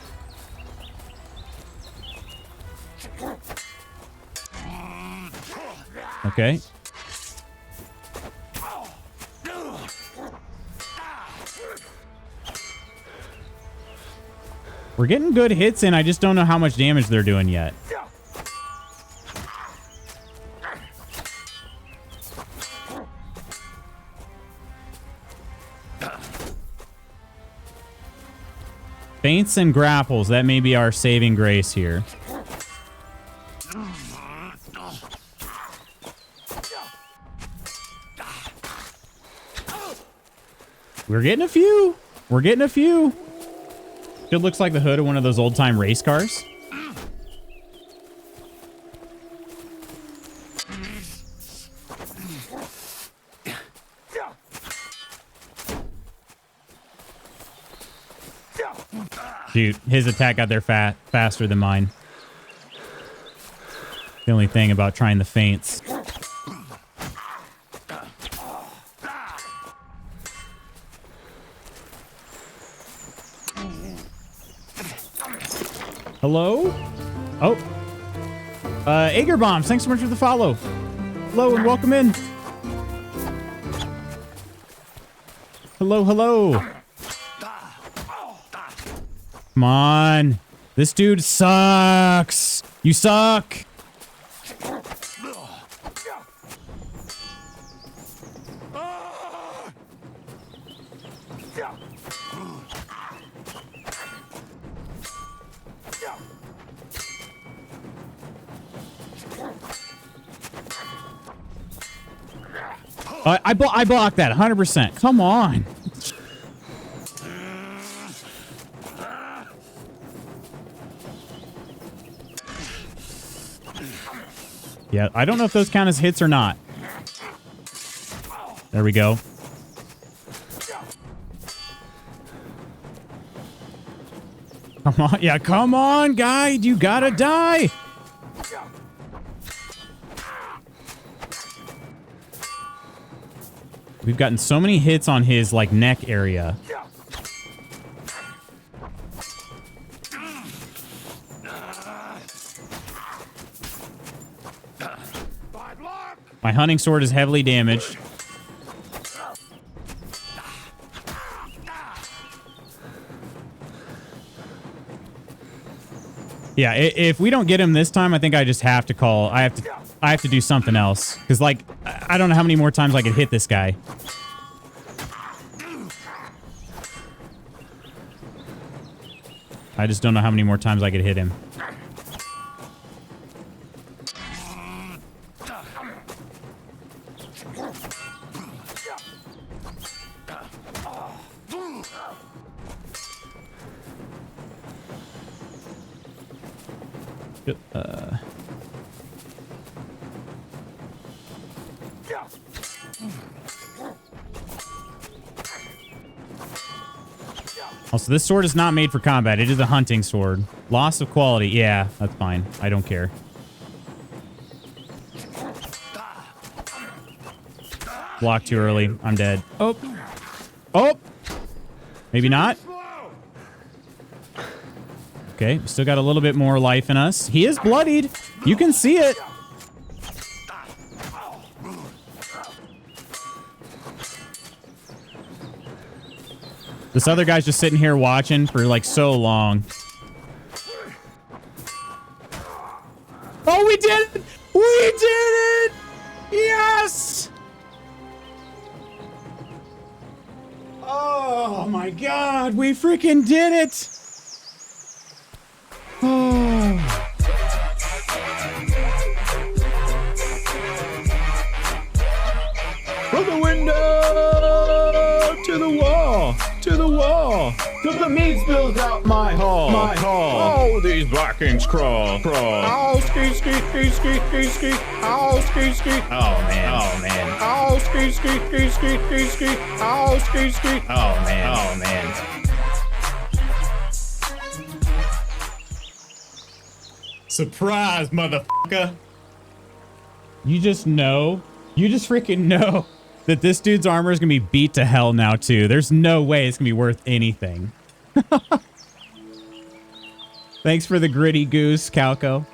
Okay. We're getting good hits in. I just don't know how much damage they're doing yet. Feints and grapples. That may be our saving grace here. We're getting a few. We're getting a few. It looks like the hood of one of those old-time race cars. Shoot, his attack got there faster than mine. The only thing about trying the feints. Hello? Oh. Ager Bombs, thanks so much for the follow. Hello and welcome in. Hello, hello. Come on. This dude sucks. You suck. I blocked that 100%. Come on. Yeah, I don't know if those count as hits or not. There we go. Come on. Yeah, come on, guy. You gotta die. We've gotten so many hits on his, like, neck area. My hunting sword is heavily damaged. Yeah, if we don't get him this time, I think I just have to call. I have to do something else. Because, like, I don't know how many more times I could hit this guy. I just don't know how many more times I could hit him. Also, this sword is not made for combat. It is a hunting sword. Loss of quality. Yeah, that's fine. I don't care. Block too early. I'm dead. Oh. Oh. Maybe not. Okay, still got a little bit more life in us. He is bloodied. You can see it. This other guy's just sitting here watching for like so long. Oh, we did it! We did it! Yes! Oh my God, we freaking did it! Oh. From the window to the wall. To the wall, till the meat spills out my hall. My hall. Oh, these black inks crawl. Oh, ski, ski, ski, ski, ski, ski. Oh, ski, ski. Oh, man. Oh, man. Oh, ski, ski, ski, ski, ski, ski. Oh, ski, ski. Oh, man. Oh, man. Surprise, motherfucker. You just know. You just freaking know that this dude's armor is going to be beat to hell now, too. There's no way it's going to be worth anything. Thanks for the gritty goose, Calco.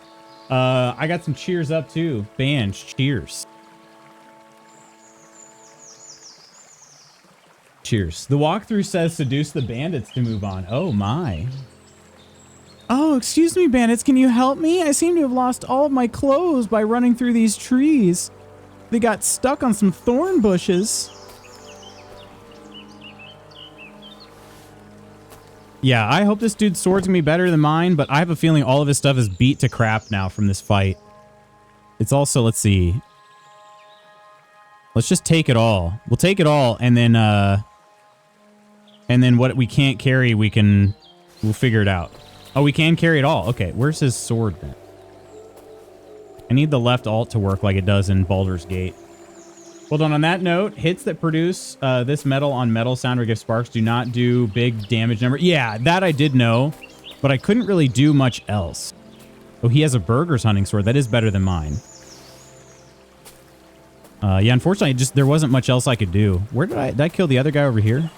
I got some cheers up, too. Bands, cheers. Cheers. The walkthrough says seduce the bandits to move on. Oh, my. Oh, excuse me, bandits. Can you help me? I seem to have lost all of my clothes by running through these trees. They got stuck on some thorn bushes. Yeah, I hope this dude's sword's gonna be better than mine, but I have a feeling all of his stuff is beat to crap now from this fight. It's also, let's see. Let's just take it all. We'll take it all, and then what we can't carry, we'll figure it out. Oh, we can carry it all. Okay, where's his sword then? I need the left alt to work like it does in Baldur's Gate. Well done. On that note, hits that produce this metal on metal sound or give sparks do not do big damage number. Yeah, that I did know. but I couldn't really do much else. Oh, he has a burger's hunting sword. That is better than mine. Yeah, unfortunately, there wasn't much else I could do. Where did I kill the other guy over here?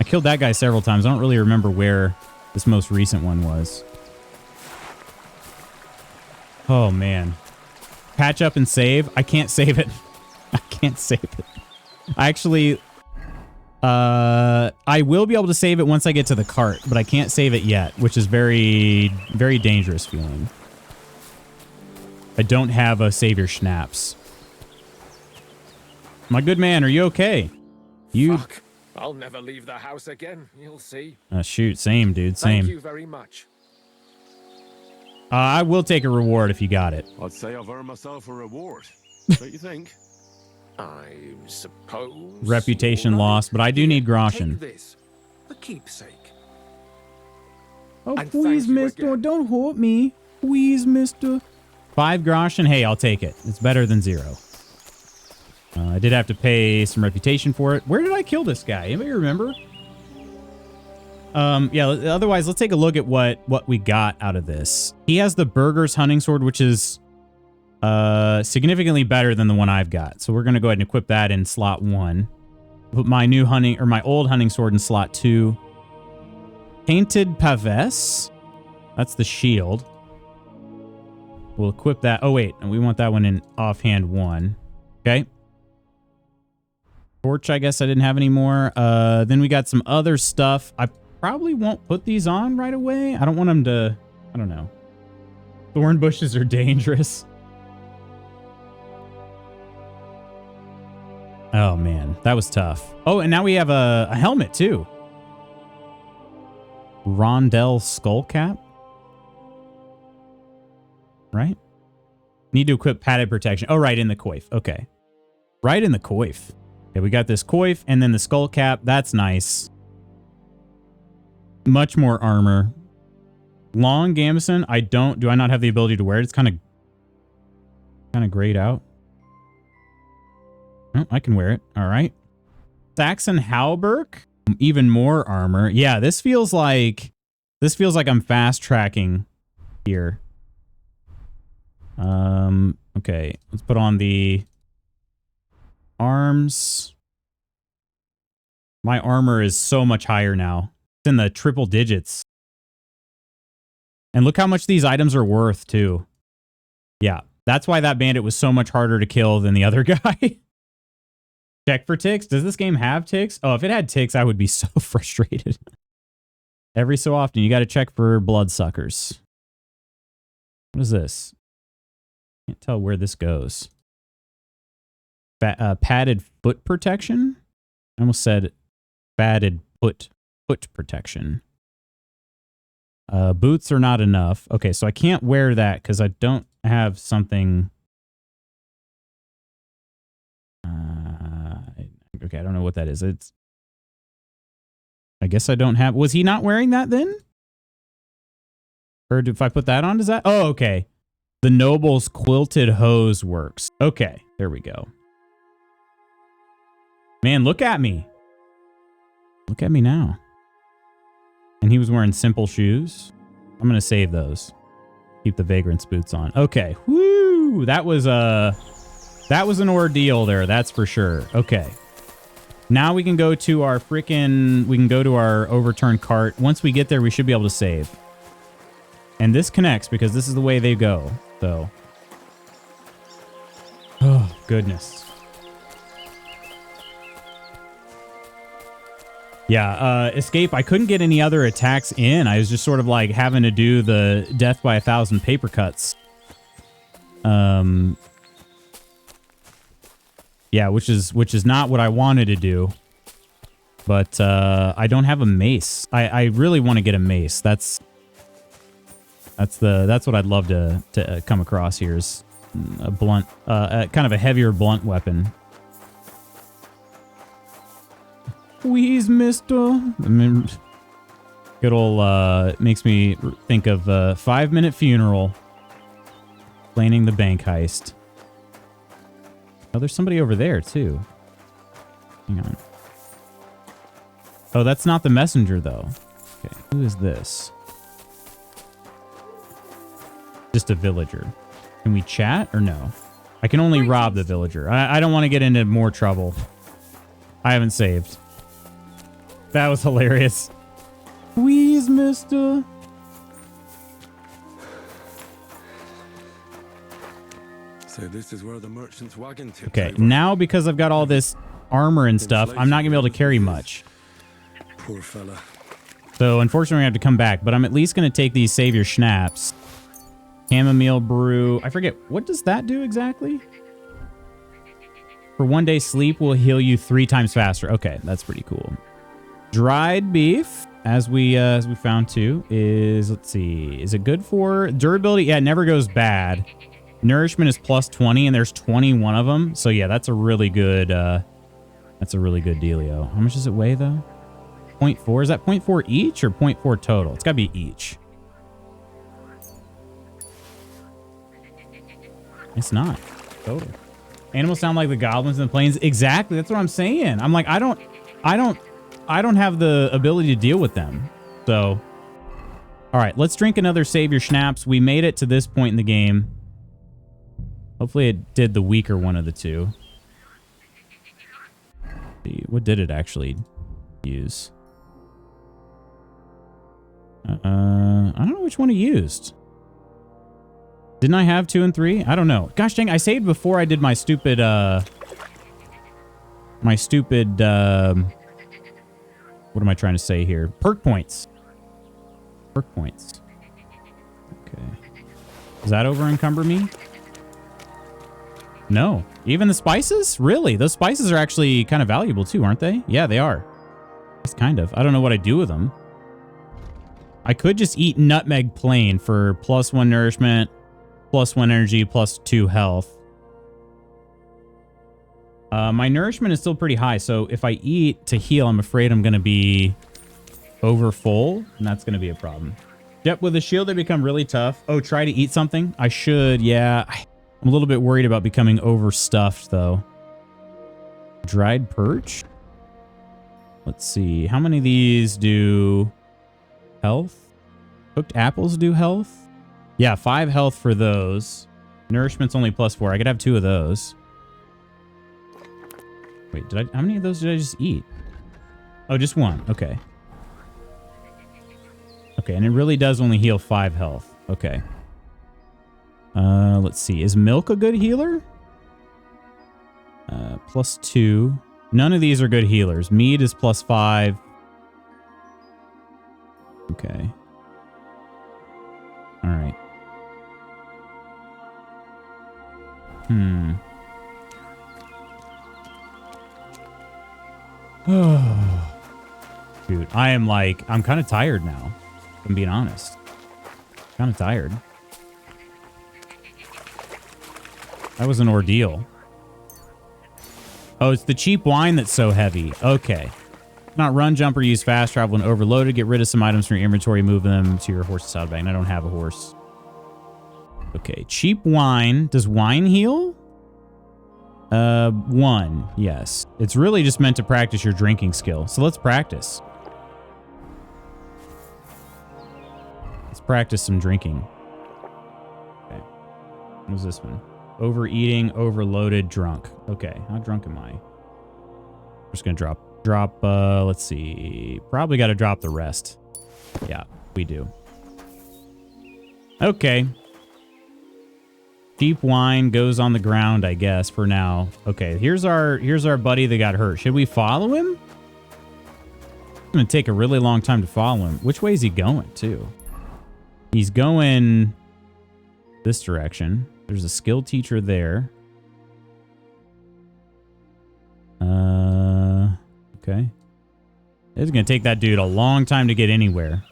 I killed that guy several times. I don't really remember where this most recent one was. Oh, man. Patch up and save. I can't save it. I can't save it. I actually... I will be able to save it once I get to the cart, but I can't save it yet, which is very, very dangerous feeling. I don't have a save your schnapps. My good man, are you okay? You... Fuck. I'll never leave the house again. You'll see. Shoot, same, dude, same. Thank you very much. I will take a reward if you got it. I'd say I've earned myself a reward. Don't you think? I suppose. Reputation lost, but I do need groschen. Take this, the keepsake. Oh, And please, thank you mister, again. don't hurt me. Please, mister. 5 groschen? Hey, I'll take it. It's better than 0. I did have to pay some reputation for it. Where did I kill this guy? Anybody remember? Yeah, otherwise, let's take a look at what we got out of this. He has the Burger's hunting sword, which is significantly better than the one I've got. So we're going to go ahead and equip that in slot 1. Put my new hunting, or my old hunting sword in slot 2. Painted Paves. That's the shield. We'll equip that. Oh, wait. And we want that one in offhand 1. Okay. Torch, I guess I didn't have any more. Then we got some other stuff. I probably won't put these on right away. I don't want them to... I don't know. Thorn bushes are dangerous. Oh, man. That was tough. Oh, and now we have a helmet, too. Rondell skull cap. Right? Need to equip padded protection. Oh, right, in the coif. Okay. Right in the coif. Okay, we got this coif and then the skull cap. That's nice. Much more armor. Long gambeson. Do I not have the ability to wear it? It's kind of grayed out. Oh, I can wear it. All right. Saxon Halberg. Even more armor. Yeah, this feels like I'm fast tracking here. Okay, let's put on the arms. My armor is so much higher now. It's in the triple digits. And look how much these items are worth too. Yeah, that's why that bandit was so much harder to kill than the other guy. Check for ticks. Does this game have ticks? Oh, if it had ticks, I would be so frustrated. Every so often, you got to check for bloodsuckers. What is this? Can't tell where this goes. Padded foot protection? I almost said padded foot protection. Boots are not enough. Okay, so I can't wear that because I don't have something... Okay, I don't know what that is. I guess I don't have... Was he not wearing that then? Or if I put that on, does that... Oh, okay. The Noble's Quilted Hose works. Okay, there we go. Man, look at me. Look at me now. And he was wearing simple shoes. I'm going to save those. Keep the Vagrant's boots on. Okay. Woo! That was an ordeal there, that's for sure. Okay. Now we can go to our overturned cart. Once we get there, we should be able to save. And this connects because this is the way they go. So. Oh, goodness. Yeah, escape. I couldn't get any other attacks in. I was just sort of like having to do the death by 1,000 paper cuts. Yeah, which is not what I wanted to do. But I don't have a mace. I really want to get a mace. That's what I'd love to come across here is a blunt, kind of a heavier blunt weapon. Please, mister. I mean, good old makes me think of 5-minute funeral. Planning the bank heist. Oh, there's somebody over there, too. Hang on. Oh, that's not the messenger, though. Okay, who is this? Just a villager. Can we chat or no? I can only rob the villager. I don't want to get into more trouble. I haven't saved. That was hilarious. Please, mister. So this is where the merchant's wagon tipped Okay, over. now because I've got all this armor and stuff, I'm not going to be able to carry much. Poor fella. So unfortunately, I have to come back, but I'm at least going to take these savior schnapps. Chamomile brew. I forget. What does that do exactly? For 1 day sleep will heal you 3 times faster. Okay, that's pretty cool. Dried beef, as we found too, is, let's see, is it good for durability? Yeah, it never goes bad. Nourishment is plus 20, and there's 21 of them. So yeah, that's a really good dealio. How much does it weigh though? 0.4. Is that 0.4 each or 0.4 total? It's gotta be each. It's not total. Animals sound like the goblins in the plains. Exactly. That's what I'm saying. I'm like, I don't have the ability to deal with them. So, all right, let's drink another savior schnapps. We made it to this point in the game. Hopefully it did the weaker one of the two. What did it actually use? I don't know which one it used. Didn't I have 2 and 3? I don't know. Gosh dang, I saved before I did my stupid, what am I trying to say here? Perk points. Perk points. Okay. Does that over encumber me? No. Even the spices? Really? Those spices are actually kind of valuable too, aren't they? Yeah, they are. It's kind of. I don't know what I do with them. I could just eat nutmeg plain for +1 nourishment, +1 energy, +2 health. My nourishment is still pretty high, so if I eat to heal, I'm afraid I'm going to be over full, and that's going to be a problem. Yep, with a shield, they become really tough. Oh, try to eat something? I should, yeah. I'm a little bit worried about becoming overstuffed, though. Dried perch? Let's see. How many of these do health? Cooked apples do health? Yeah, 5 health for those. Nourishment's only +4. I could have 2 of those. Wait, how many of those did I just eat? Oh, just 1. Okay. Okay, and it really does only heal 5 health. Okay. Let's see. Is milk a good healer? +2. None of these are good healers. Mead is +5. Okay. All right. Dude, I'm kind of tired now. If I'm being honest. Kind of tired. That was an ordeal. Oh, it's the cheap wine that's so heavy. Okay. Not run, jump, or use fast travel when overloaded. Get rid of some items from your inventory. Move them to your horse's saddlebag. And I don't have a horse. Okay. Cheap wine. Does wine heal? 1. Yes. It's really just meant to practice your drinking skill. So let's practice. Let's practice some drinking. Okay. What was this one? Overeating, overloaded, drunk. Okay. How drunk am I? I'm just going to drop, let's see. Probably got to drop the rest. Yeah, we do. Okay. Cheap wine goes on the ground, I guess, for now. Okay, here's our buddy that got hurt. Should we follow him? It's going to take a really long time to follow him. Which way is he going, too? He's going this direction. There's a skill teacher there. Okay. It's going to take that dude a long time to get anywhere.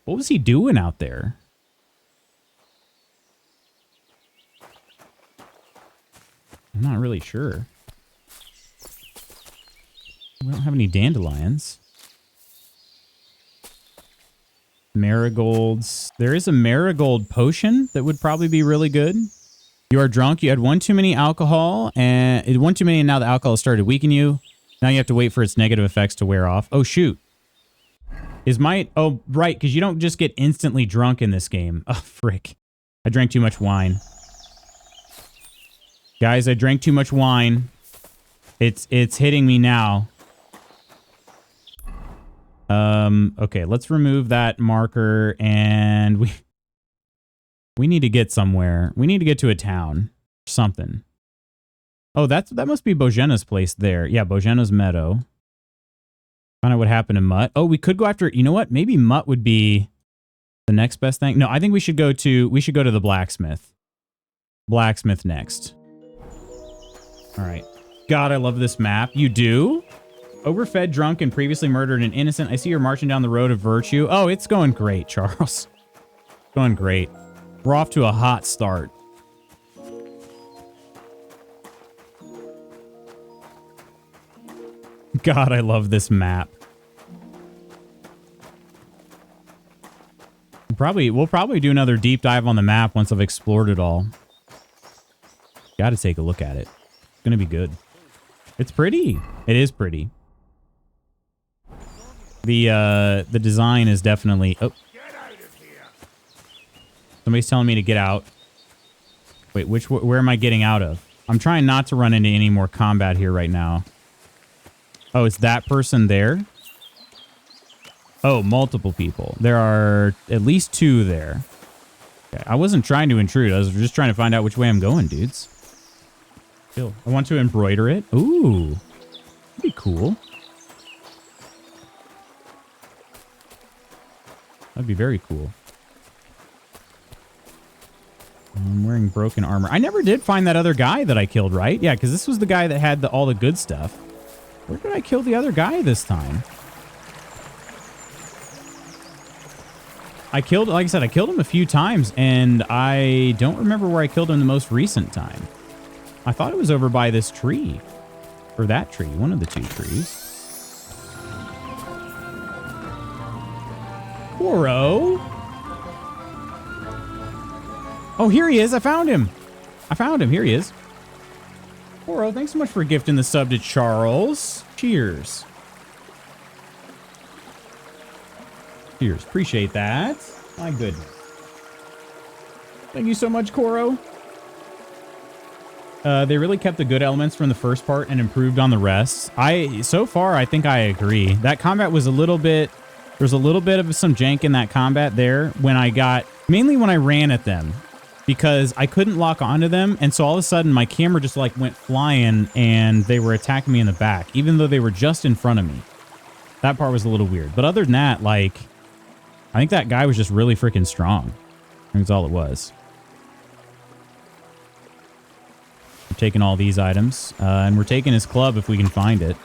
What was he doing out there? I'm not really sure. We don't have any dandelions. Marigolds. There is a marigold potion that would probably be really good. You are drunk. You had 1 too many alcohol, and 1 too many, and now the alcohol has started to weaken you. Now you have to wait for its negative effects to wear off. Oh, shoot. Is my... Oh, right, because you don't just get instantly drunk in this game. Oh, frick. I drank too much wine. Guys, I drank too much wine. It's hitting me now. Okay, let's remove that marker, and we need to get somewhere. We need to get to a town. Something. Oh, that must be Bojena's place there. Yeah, Bojena's meadow. Find out what happened to Mutt. Oh, we could go after... You know what? Maybe Mutt would be the next best thing. No, I think we should go to the blacksmith. Blacksmith next. All right. God, I love this map. You do? Overfed, drunk, and previously murdered an innocent. I see you're marching down the road of virtue. Oh, it's going great, Charles. Going great. We're off to a hot start. God, I love this map. We'll probably do another deep dive on the map once I've explored it all. Got to take a look at it. It's going to be good. It's pretty. It is pretty. The design is definitely... Oh. Somebody's telling me to get out. Wait, where am I getting out of? I'm trying not to run into any more combat here right now. Oh, it's that person there? Oh, multiple people. There are at least 2 there. Okay, I wasn't trying to intrude. I was just trying to find out which way I'm going, dudes. Chill. I want to embroider it. Ooh. That'd be cool. That'd be very cool. I'm wearing broken armor. I never did find that other guy that I killed, right? Yeah, because this was the guy that had all the good stuff. Where did I kill the other guy this time? Like I said, I killed him a few times, and I don't remember where I killed him the most recent time. I thought it was over by this tree. Or that tree, one of the 2 trees. Koro? Oh, here he is. I found him. Here he is. Koro, thanks so much for gifting the sub to Charles. Cheers. Cheers. Appreciate that. My goodness. Thank you so much, Koro. They really kept the good elements from the first part and improved on the rest. So far, I think I agree. That combat was a little bit... There's a little bit of some jank in that combat there mainly when I ran at them. Because I couldn't lock onto them, and so all of a sudden my camera just like went flying and they were attacking me in the back, even though they were just in front of me. That part was a little weird. But other than that, like, I think that guy was just really freaking strong. I think that's all it was. We're taking all these items, and we're taking his club if we can find it.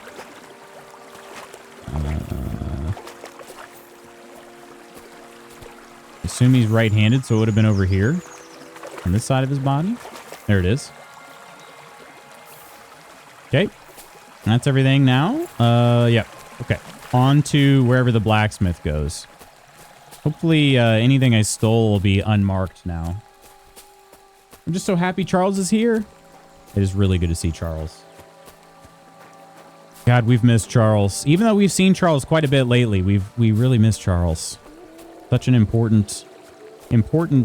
Assume he's right-handed, so it would have been over here. On this side of his body. There it is. Okay. That's everything now. Yeah. Okay. On to wherever the blacksmith goes. Hopefully anything I stole will be unmarked now. I'm just so happy Charles is here. It is really good to see Charles. God, we've missed Charles. Even though we've seen Charles quite a bit lately, we really miss Charles. Such an important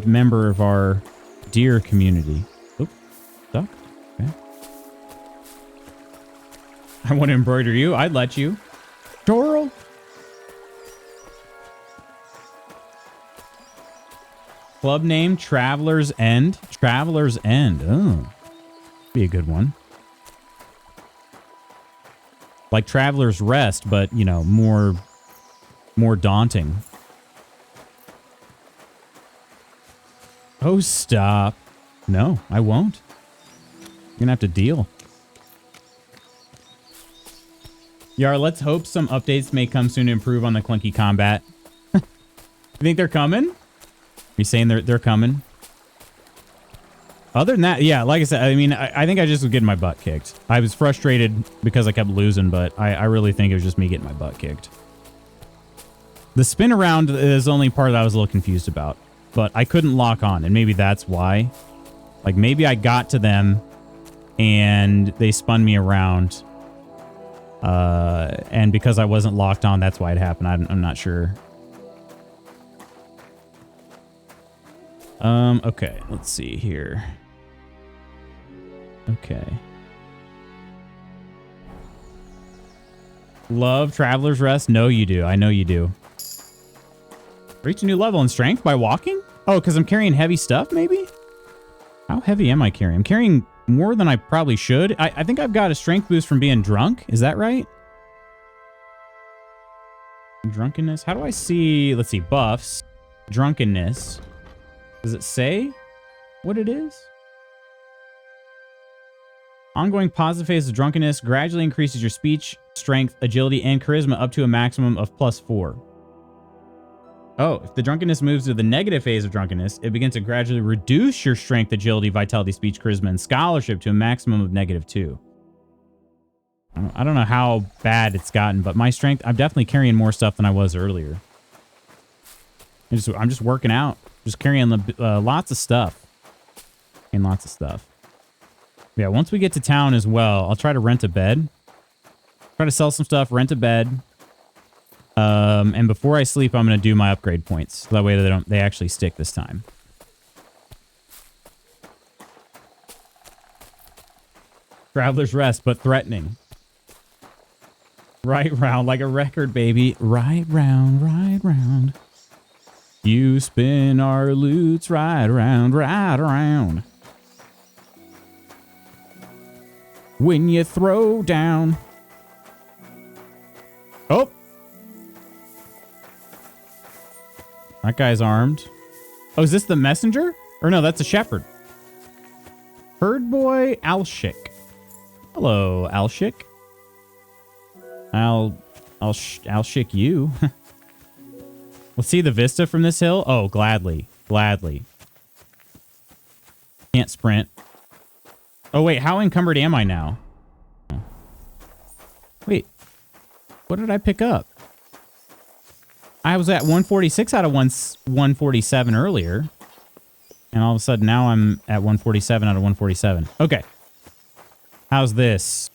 member of our dear community. Oop, stuck. Okay. I want to embroider you. I'd let you. Doral. Club name, Traveler's End. Traveler's End. Oh. Be a good one. Like Traveler's Rest, but, you know, more daunting. Oh, stop. No, I won't. You're gonna have to deal. Yar, let's hope some updates may come soon to improve on the clunky combat. You think they're coming? Are you saying they're coming? Other than that, yeah, like I said, I mean, I think I just was getting my butt kicked. I was frustrated because I kept losing, but I really think it was just me getting my butt kicked. The spin around is the only part that I was a little confused about. But I couldn't lock on, and maybe that's why. Like, maybe I got to them, and they spun me around. And because I wasn't locked on, that's why it happened. I'm not sure. Okay, let's see here. Okay. Love Traveler's Rest? No, you do. I know you do. Reach a new level in strength by walking? Oh, because I'm carrying heavy stuff, maybe? How heavy am I carrying? I'm carrying more than I probably should. I think I've got a strength boost from being drunk. Is that right? Drunkenness? How do I see... Let's see. Buffs. Drunkenness. Does it say what it is? Ongoing positive phase of drunkenness gradually increases your speech, strength, agility, and charisma up to a maximum of +4. Oh, if the drunkenness moves to the negative phase of drunkenness, it begins to gradually reduce your strength, agility, vitality, speech, charisma, and scholarship to a maximum of -2. I don't know how bad it's gotten, but my strength, I'm definitely carrying more stuff than I was earlier. I'm just working out. Just carrying lots of stuff. And lots of stuff. Yeah, once we get to town as well, I'll try to rent a bed. Try to sell some stuff, rent a bed. And before I sleep, I'm going to do my upgrade points. So that way they actually stick this time. Traveler's Rest, but threatening. Right round like a record, baby. Right round, right round. You spin our loots right around, right around. When you throw down. Oh! That guy's armed. Oh, is this the messenger? Or no, that's a shepherd. Herd boy Alshik. Hello, Alshik. I'll shick you. Let's see the vista from this hill. Oh, gladly. Gladly. Can't sprint. Oh, wait. How encumbered am I now? Wait. What did I pick up? I was at 146 out of 147 earlier. And all of a sudden now I'm at 147 out of 147. Okay. How's this?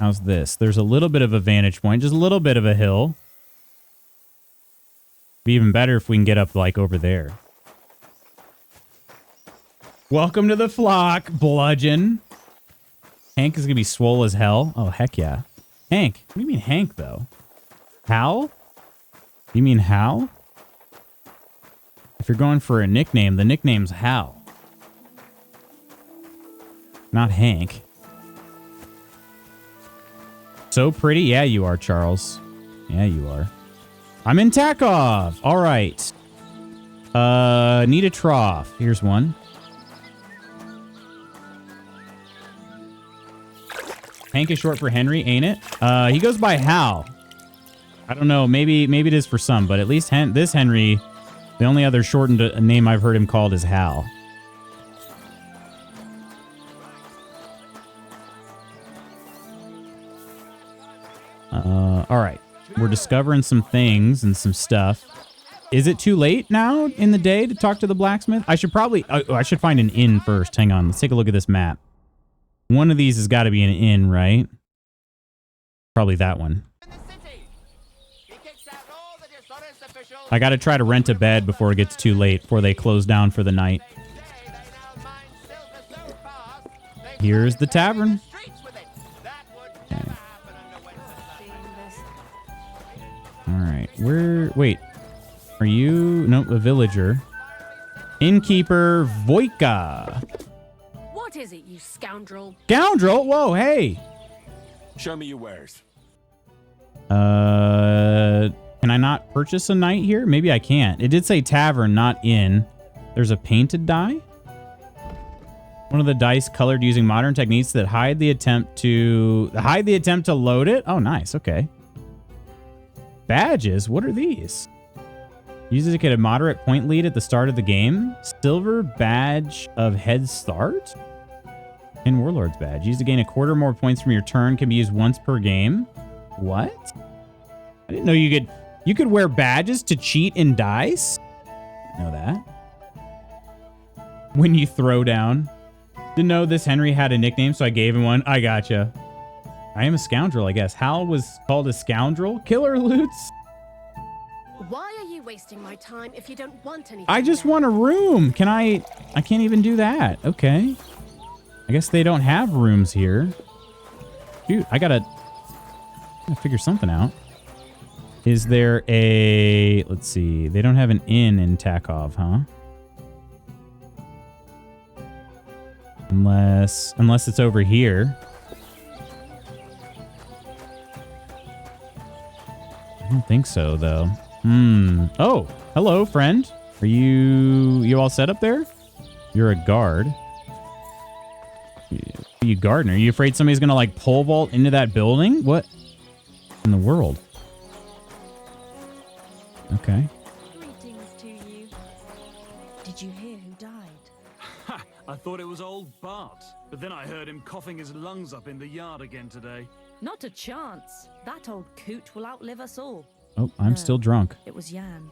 How's this? There's a little bit of a vantage point. Just a little bit of a hill. Be even better if we can get up like over there. Welcome to the flock, bludgeon. Hank is going to be swole as hell. Oh, heck yeah. Hank. What do you mean Hank, though? Hal? You mean Hal? If you're going for a nickname, the nickname's Hal. Not Hank. So pretty? Yeah, you are, Charles. Yeah, you are. I'm in Takov. All right. Need a trough. Here's one. Hank is short for Henry, ain't it? He goes by Hal. I don't know. Maybe it is for some, but at least this Henry, the only other shortened name I've heard him called is Hal. All right. We're discovering some things and some stuff. Is it too late now in the day to talk to the blacksmith? I should probably... I should find an inn first. Hang on. Let's take a look at this map. One of these has got to be an inn, right? Probably that one. I got to try to rent a bed before it gets too late, before they close down for the night. Here's the tavern. Okay. All right. Wait. Are you... Nope, a villager. Innkeeper Voika. What is it, you scoundrel? Scoundrel? Whoa, hey. Show me your wares. Can I not purchase a night here? Maybe I can't. It did say tavern, not inn. There's a painted die. One of the dice colored using modern techniques that hide the attempt to load it. Oh, nice. Okay. Badges. What are these? Uses to get a moderate point lead at the start of the game. Silver badge of head start. And Warlord's badge. Used to gain a quarter more points from your turn. Can be used once per game. What? I didn't know you could wear badges to cheat in dice. Know that. When you throw down. Didn't know this Henry had a nickname, so I gave him one. I gotcha. I am a scoundrel, I guess. Hal was called a scoundrel. Killer loots. Why are you wasting my time if you don't want anything? I just want a room. Can I can't even do that. Okay. I guess they don't have rooms here. Dude, I gotta figure something out. Is there a... Let's see. They don't have an inn in Takov, huh? Unless it's over here. I don't think so, though. Oh, hello, friend. Are you all set up there? You're a guard. Are you guarding? Are you afraid somebody's gonna like pole vault into that building? What in the world? Okay. Greetings to you. Did you hear who died? Ha! I thought it was old Bart, but then I heard him coughing his lungs up in the yard again today. Not a chance. That old coot will outlive us all. Oh, I'm still drunk. It was Jan,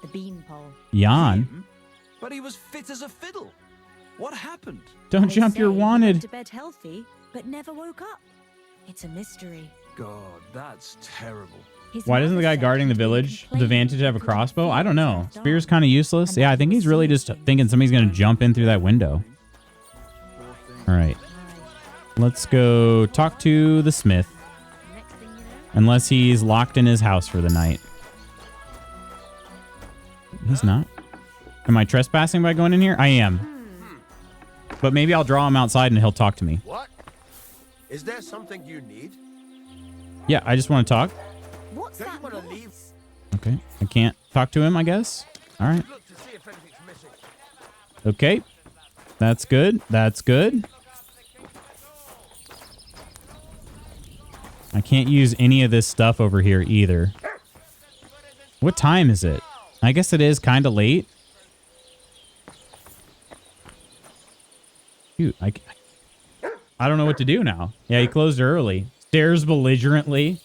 the beanpole. Jan? But he was fit as a fiddle. What happened? Don't jump, you're He went wanted. to bed healthy, but never woke up. It's a mystery. God, that's terrible. Why doesn't the guy guarding the village the Vantage have a crossbow? I don't know. Spear's kind of useless. Yeah, I think he's really just thinking somebody's going to jump in through that window. All right. Let's go talk to the smith. Unless he's locked in his house for the night. He's not. Am I trespassing by going in here? I am. But maybe I'll draw him outside and he'll talk to me. What? Is there something you need? Yeah, I just want to talk. What's Don't you want to leave? Okay. I can't talk to him, I guess. All right. Look to see if anything's missing. Okay. That's good. That's good. I can't use any of this stuff over here either. What time is it? I guess it is kind of late. Shoot, I don't know what to do now. Yeah, he closed early. Stares belligerently.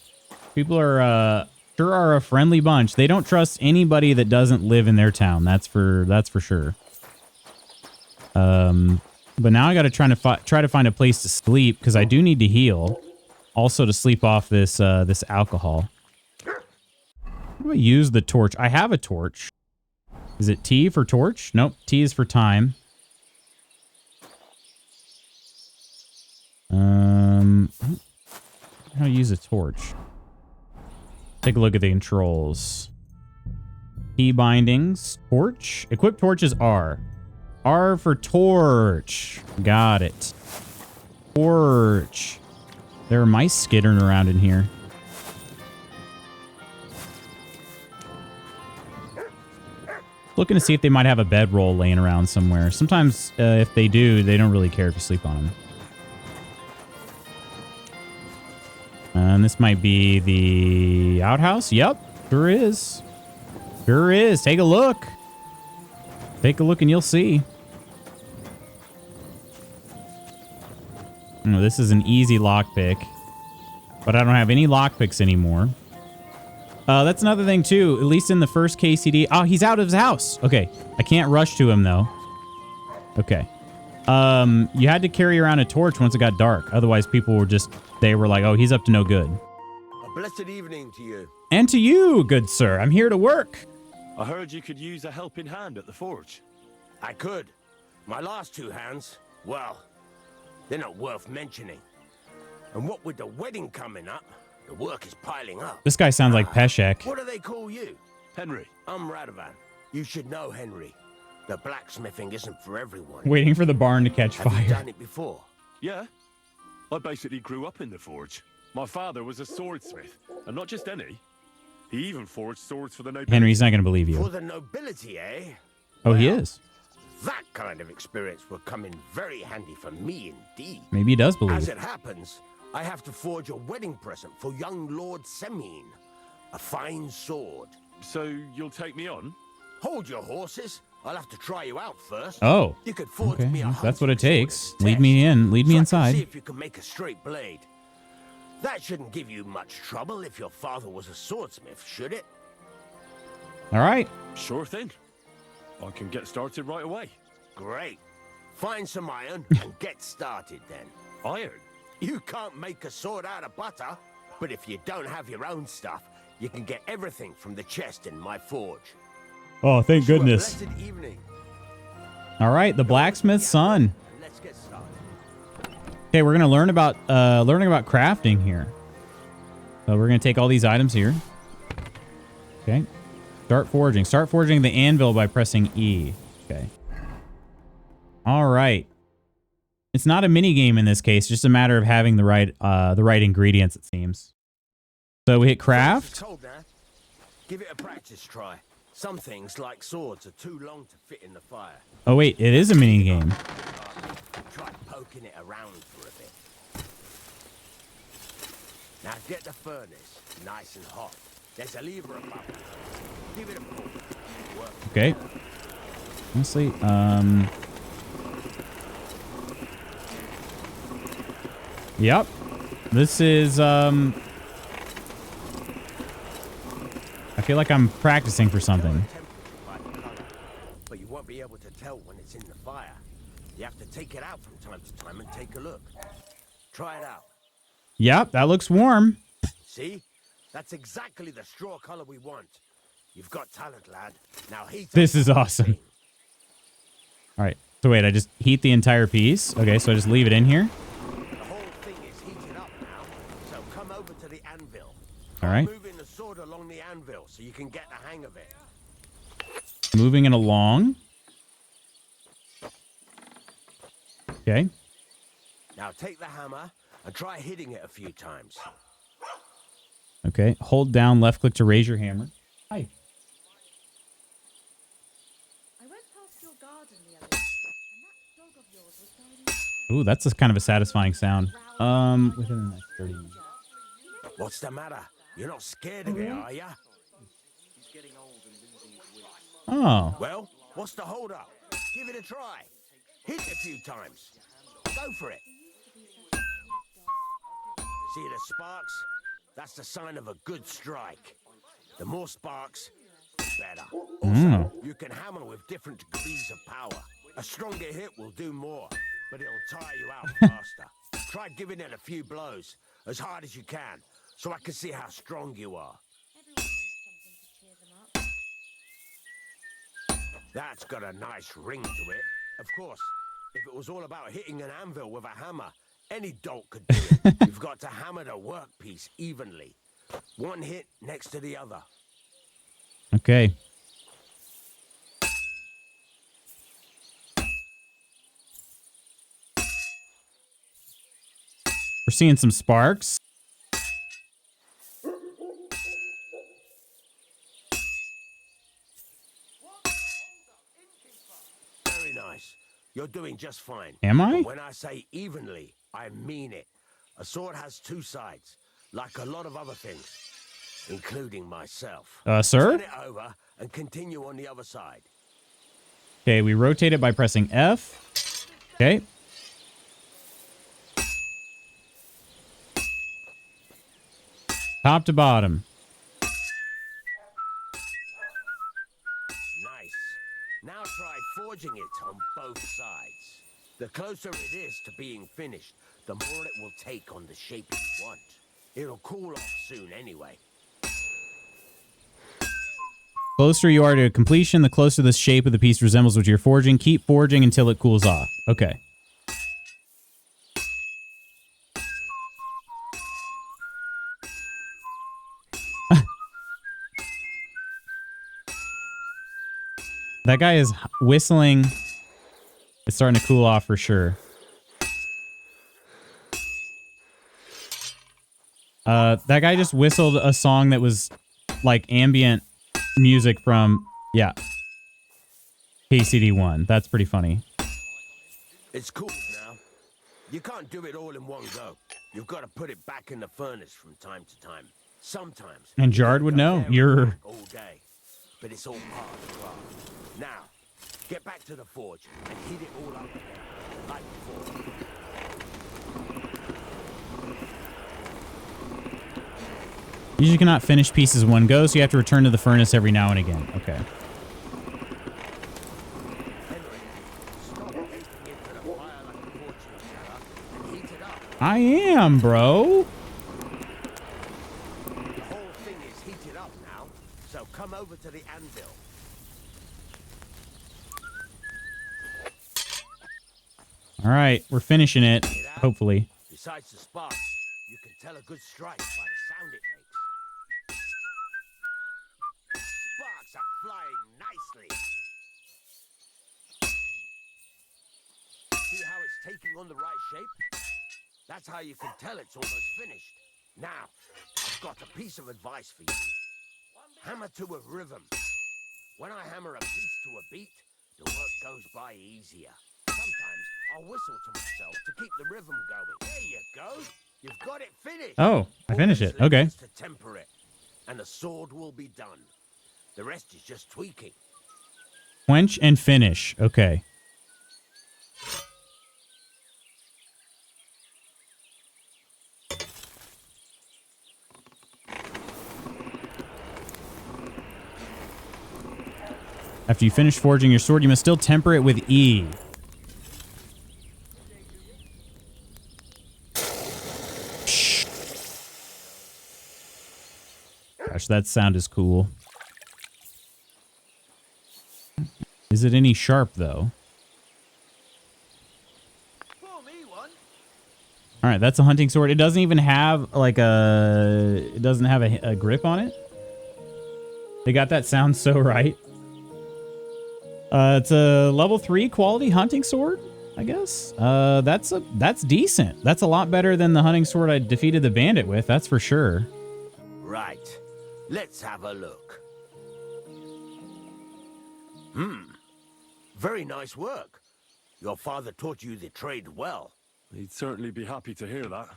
People are sure are a friendly bunch. They don't trust anybody that doesn't live in their town. That's for sure. But now I got to try to find a place to sleep because I do need to heal. Also to sleep off this this alcohol. How do I use the torch? I have a torch. Is it T for torch? Nope. T is for time. How to use a torch? Take a look at the controls. Key bindings. Torch. Equip torch is R. R for torch. Got it. Torch. There are mice skittering around in here. Looking to see if they might have a bedroll laying around somewhere. Sometimes, if they do, they don't really care if you sleep on them. And this might be the outhouse. Yep, sure is. Sure is. Take a look. Take a look and you'll see. No, this is an easy lockpick. But I don't have any lockpicks anymore. That's another thing, too. At least in the first KCD. Oh, he's out of his house. Okay. I can't rush to him, though. Okay. You had to carry around a torch once it got dark. Otherwise, people were just... They were like, oh, he's up to no good. A blessed evening to you. And to you, good sir. I'm here to work. I heard you could use a helping hand at the forge. I could. My last two hands, well, they're not worth mentioning. And what with the wedding coming up, the work is piling up. This guy sounds like Peshek. What do they call you? Henry. I'm Radovan. You should know Henry. The blacksmithing isn't for everyone. Waiting for the barn to catch Have fire. you done it before? Yeah. I basically grew up in the forge. My father was a swordsmith, and not just any. He even forged swords for the nobility. Henry's not going to believe you. For the nobility, eh? Oh, he is. That kind of experience will come in very handy for me indeed. Maybe he does believe. As it happens, I have to forge a wedding present for young Lord Semine. A fine sword. So you'll take me on? Hold your horses. I'll have to try you out first. Oh. You could forge Okay. me a That's what it hunting takes. sword Lead test, me in. Lead me so I can inside. see if you can make a straight blade. That shouldn't give you much trouble if your father was a swordsmith, should it? All right. Sure thing. I can get started right away. Great. Find some iron and get started then. Iron? You can't make a sword out of butter, but if you don't have your own stuff, you can get everything from the chest in my forge. Oh, thank goodness. All right, the blacksmith's son. Okay, we're gonna learn about crafting here. So we're gonna take all these items here. Okay. Start forging. Start forging the anvil by pressing E. Okay. All right. It's not a mini game in this case, just a matter of having the right ingredients, it seems. So we hit craft. Give it a practice try. Some things, like swords, are too long to fit in the fire. Oh wait, it is a mini game. Try poking it around for a bit. Now get the furnace nice and hot. There's a lever above it. Give it a pull. Work. Okay. Honestly, yep. This is, I feel like I'm practicing for something. But you won't be able to tell when it's in the fire. You have to take it out from time to time and take a look. Try it out. Yep, that looks warm. See? That's exactly the straw color we want. You've got talent, lad. Now heat. This is awesome. All right. So wait, I just heat the entire piece. Okay, so I just leave it in here. The whole thing is heated up now. So come over to the anvil. All right. Moving the sword along the anvil so you can get the hang of it. Moving it along. Okay. Now take the hammer and try hitting it a few times. Okay. Hold down left click to raise your hammer. Hi. Ooh, that's a kind of a satisfying sound. Within the next 30 minutes. What's the matter? You're not scared of it, are ya? Oh. Well, what's the hold up? Give it a try. Hit it a few times. Go for it. See the sparks? That's the sign of a good strike. The more sparks, the better. Also, you can hammer with different degrees of power. A stronger hit will do more, but it'll tire you out faster. Try giving it a few blows, as hard as you can, so I can see how strong you are. That's got a nice ring to it. Of course, if it was all about hitting an anvil with a hammer, any dolt could do it. You've got to hammer the workpiece evenly. One hit next to the other. Okay. We're seeing some sparks. Very nice. You're doing just fine. Am I? But when I say evenly, I mean it. A sword has two sides, like a lot of other things, including myself. Sir? Turn it over and continue on the other side. Okay, we rotate it by pressing F. Okay. Top to bottom. Nice. Now try forging it on both sides. The closer it is to being finished, the more it will take on the shape you want. It'll cool off soon anyway. Closer you are to completion, the closer the shape of the piece resembles what you're forging. Keep forging until it cools off. Okay. That guy is whistling. It's starting to cool off for sure. That guy just whistled a song that was like ambient music from, yeah, KCD1. That's pretty funny. It's cool now. You can't do it all in one go. You've got to put it back in the furnace from time to time. Sometimes. And Jard would know. You're All day. But it's all part of the craft. Now, get back to the forge and heat it all up again, like before. You usually cannot finish pieces in one go, so you have to return to the furnace every now and again. Okay. I am, bro. The whole thing is heated up now, so come over to the anvil. All right, we're finishing it. Hopefully. Besides the sparks, you can tell a good strike by the sound it makes. Sparks are flying nicely. See how it's taking on the right shape? That's how you can tell it's almost finished. Now, I've got a piece of advice for you. Hammer to a rhythm. When I hammer a piece to a beat, the work goes by easier. Sometimes I'll whistle to myself to keep the rhythm going. There you go. You've got it finished. Oh, I finished it. Okay. To temper it, and the sword will be done. The rest is just tweaking. Quench and finish. Okay. After you finish forging your sword, you must still temper it with E. Gosh, that sound is cool. Is it any sharp, though? All right, that's a hunting sword. It doesn't even have, like, it doesn't have a grip on it. They got that sound so right. It's a level 3 quality hunting sword, I guess. That's decent. That's a lot better than the hunting sword I defeated the bandit with, that's for sure. Right. Let's have a look. Very nice work. Your father taught you the trade well. He'd certainly be happy to hear that.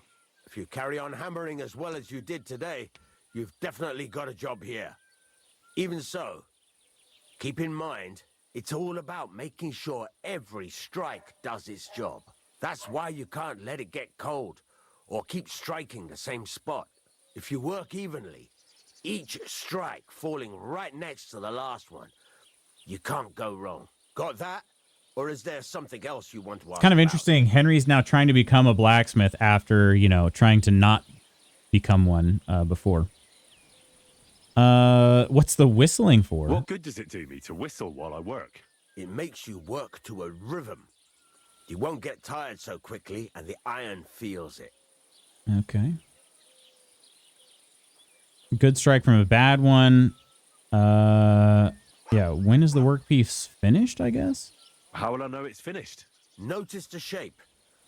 If you carry on hammering as well as you did today, you've definitely got a job here. Even so, keep in mind, it's all about making sure every strike does its job. That's why you can't let it get cold or keep striking the same spot. If you work evenly, each strike falling right next to the last one, you can't go wrong. Got that? Or is there something else you want to ask? It's kind of interesting. Henry's now trying to become a blacksmith after, you know, trying to not become one before. What's the whistling for? What good does it do me to whistle while I work? It makes you work to a rhythm. You won't get tired so quickly, and the iron feels it. Okay. Good strike from a bad one. Yeah, when is the workpiece finished, I guess? How will I know it's finished? Notice the shape.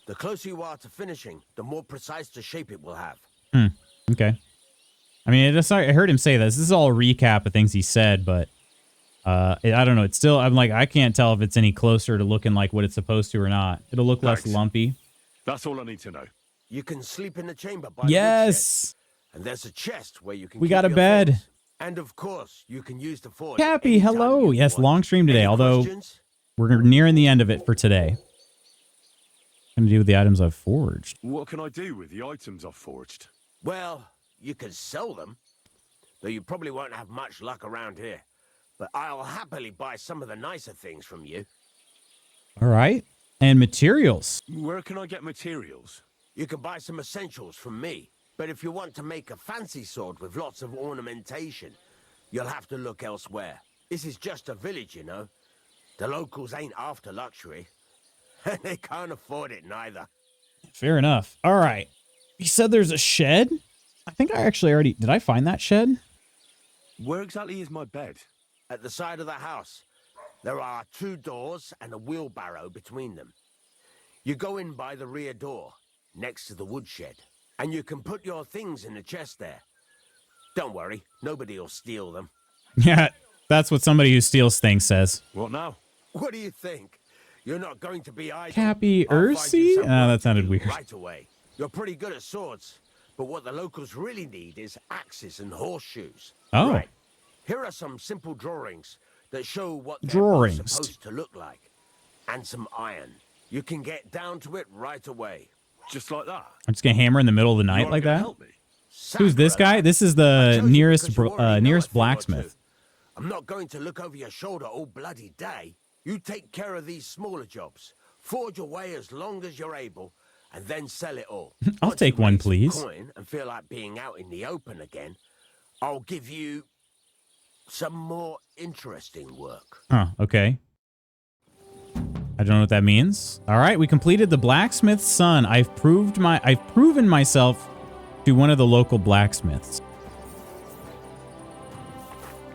The closer you are to finishing, the more precise the shape it will have. Okay. I mean, I heard him say this. This is all a recap of things he said, but I don't know. It's still, I'm like, I can't tell if it's any closer to looking like what it's supposed to or not. It'll look less lumpy. That's all I need to know. You can sleep in the chamber by yes. The woodshed, and there's a chest where you can. We got a bed. Things. And of course, you can use the forge. Cappy, hello. Yes, long stream today. Although we're nearing the end of it for today. What can I do with the items I've forged? What can I do with the items I've forged? Well, you can sell them, though you probably won't have much luck around here. But I'll happily buy some of the nicer things from you. All right. And materials. Where can I get materials? You can buy some essentials from me. But if you want to make a fancy sword with lots of ornamentation, you'll have to look elsewhere. This is just a village, you know. The locals ain't after luxury. And they can't afford it neither. Fair enough. All right. You said there's a shed? I think I actually already... Did I find that shed? Where exactly is my bed? At the side of the house. There are 2 doors and a wheelbarrow between them. You go in by the rear door, next to the woodshed. And you can put your things in the chest there. Don't worry, nobody will steal them. Yeah, that's what somebody who steals things says. What now? What do you think? You're not going to be idle. Cappy Ursi? That sounded weird. Right away. You're pretty good at swords, but what the locals really need is axes and horseshoes. Oh. Right. Here are some simple drawings that show what they're supposed to look like. And some iron. You can get down to it right away. Just like that? I'm just going to hammer in the middle of the night like that? Who's this guy? This is the nearest blacksmith. I'm not going to look over your shoulder all bloody day. You take care of these smaller jobs. Forge away as long as you're able, and then sell it all. I'll take one, please. Coin and feel like being out in the open again, I'll give you some more interesting work. Huh, okay. I don't know what that means. All right, we completed the blacksmith's son. I've proven myself to one of the local blacksmiths.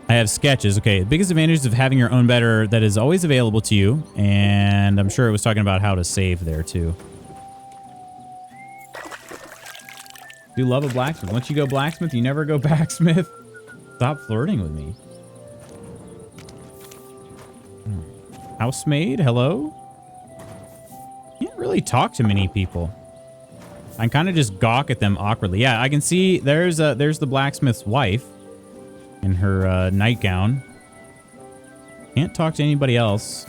I have sketches. Okay, the biggest advantage of having your own bed that is always available to you. And I'm sure it was talking about how to save there too. Do love a blacksmith. Once you go blacksmith, you never go backsmith. Stop flirting with me. Housemaid, hello? Can't really talk to many people. I kind of just gawk at them awkwardly. Yeah, I can see there's the blacksmith's wife in her nightgown. Can't talk to anybody else.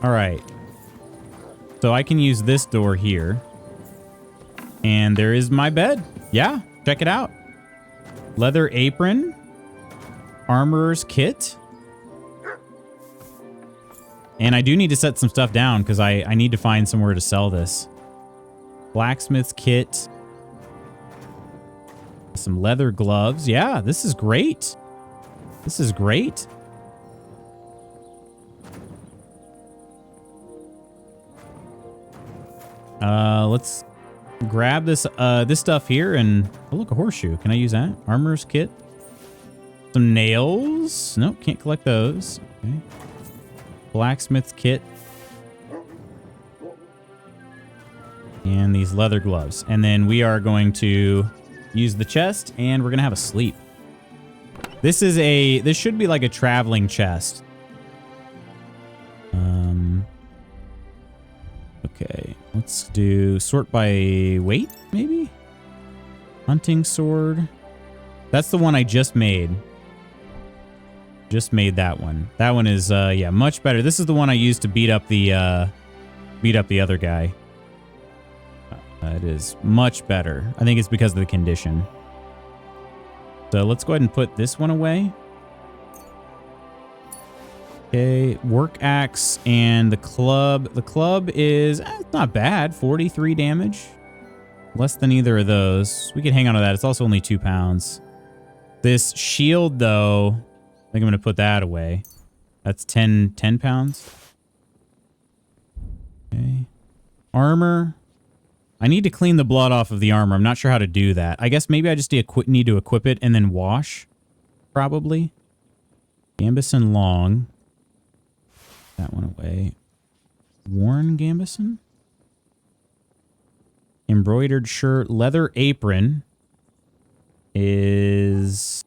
All right. So I can use this door here. And there is my bed. Yeah, check it out. Leather apron. Armorer's kit. And I do need to set some stuff down because I need to find somewhere to sell this. Blacksmith's kit. Some leather gloves. Yeah, this is great. This is great. Let's grab this stuff here and oh, look, a horseshoe. Can I use that? Armorer's kit. Some nails. Nope, can't collect those. Okay. Blacksmith's kit. And these leather gloves. And then we are going to use the chest and we're going to have a sleep. This should be like a traveling chest. Okay, let's do sort by weight, maybe? Hunting sword. That's the one I just made. Just made that one. That one is, yeah, much better. This is the one I used to beat up the other guy. It is much better. I think it's because of the condition. So let's go ahead and put this one away. Okay, work axe and the club. The club is it's not bad. 43 damage. Less than either of those. We can hang on to that. It's also only 2 pounds. This shield, though, I think I'm going to put that away. That's 10 pounds. Okay. Armor. I need to clean the blood off of the armor. I'm not sure how to do that. I guess maybe I just need to equip it and then wash. Probably. Gambeson long. That one away. Worn Gambeson. Embroidered shirt. Leather apron. Is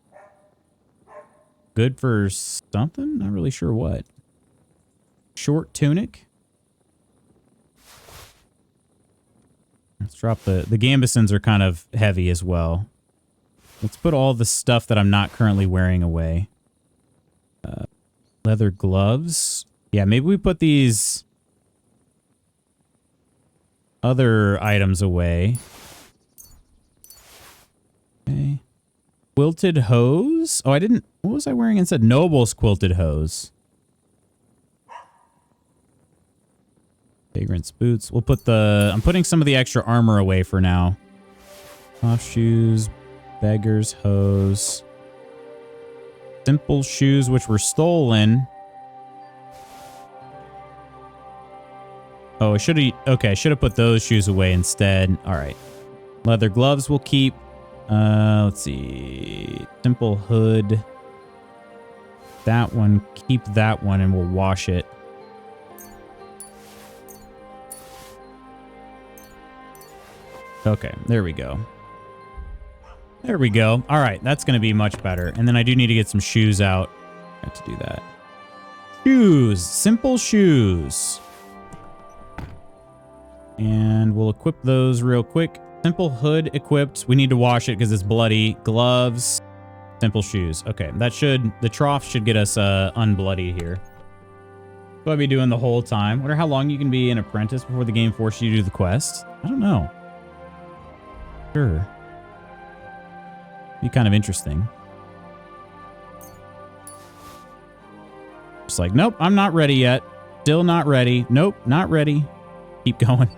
good for something? Not really sure what. Short tunic. Let's drop the Gambesons are kind of heavy as well. Let's put all the stuff that I'm not currently wearing away. Leather gloves. Yeah, maybe we put these other items away. Okay. Quilted hose. Oh, I didn't. What was I wearing instead? Noble's quilted hose. Vagrant's boots. We'll put I'm putting some of the extra armor away for now. Off shoes. Beggar's hose. Simple shoes, which were stolen. Oh, I should have. Okay, I should have put those shoes away instead. All right. Leather gloves we'll keep. Let's see. Simple hood. That one. Keep that one and we'll wash it. Okay, there we go. There we go. All right, that's going to be much better. And then I do need to get some shoes out. I have to do that. Shoes. Simple shoes. And we'll equip those real quick. Simple hood equipped. We need to wash it because it's bloody. Gloves. Simple shoes. Okay, the trough should get us unbloody here. What I'll be doing the whole time. Wonder how long you can be an apprentice before the game forces you to do the quest. I don't know. Sure. Be kind of interesting. Just like, nope, I'm not ready yet. Still not ready. Nope, not ready. Keep going. All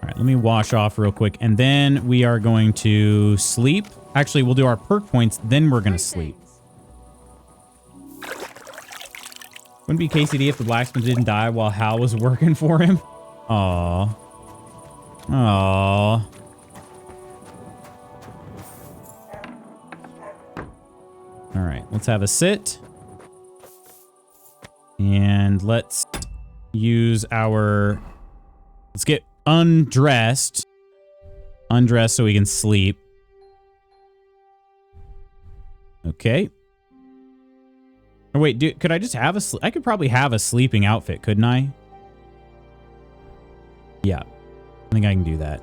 right, let me wash off real quick. And then we are going to sleep. Actually, we'll do our perk points. Then we're going to sleep. Wouldn't be KCD if the blacksmith didn't die while Hal was working for him. Aww. Aww. All right, let's have a sit. And let's use our... Let's get undressed. Undressed so we can sleep. Okay. Oh, wait, dude, could I just have a... I could probably have a sleeping outfit, couldn't I? Yeah. I think I can do that.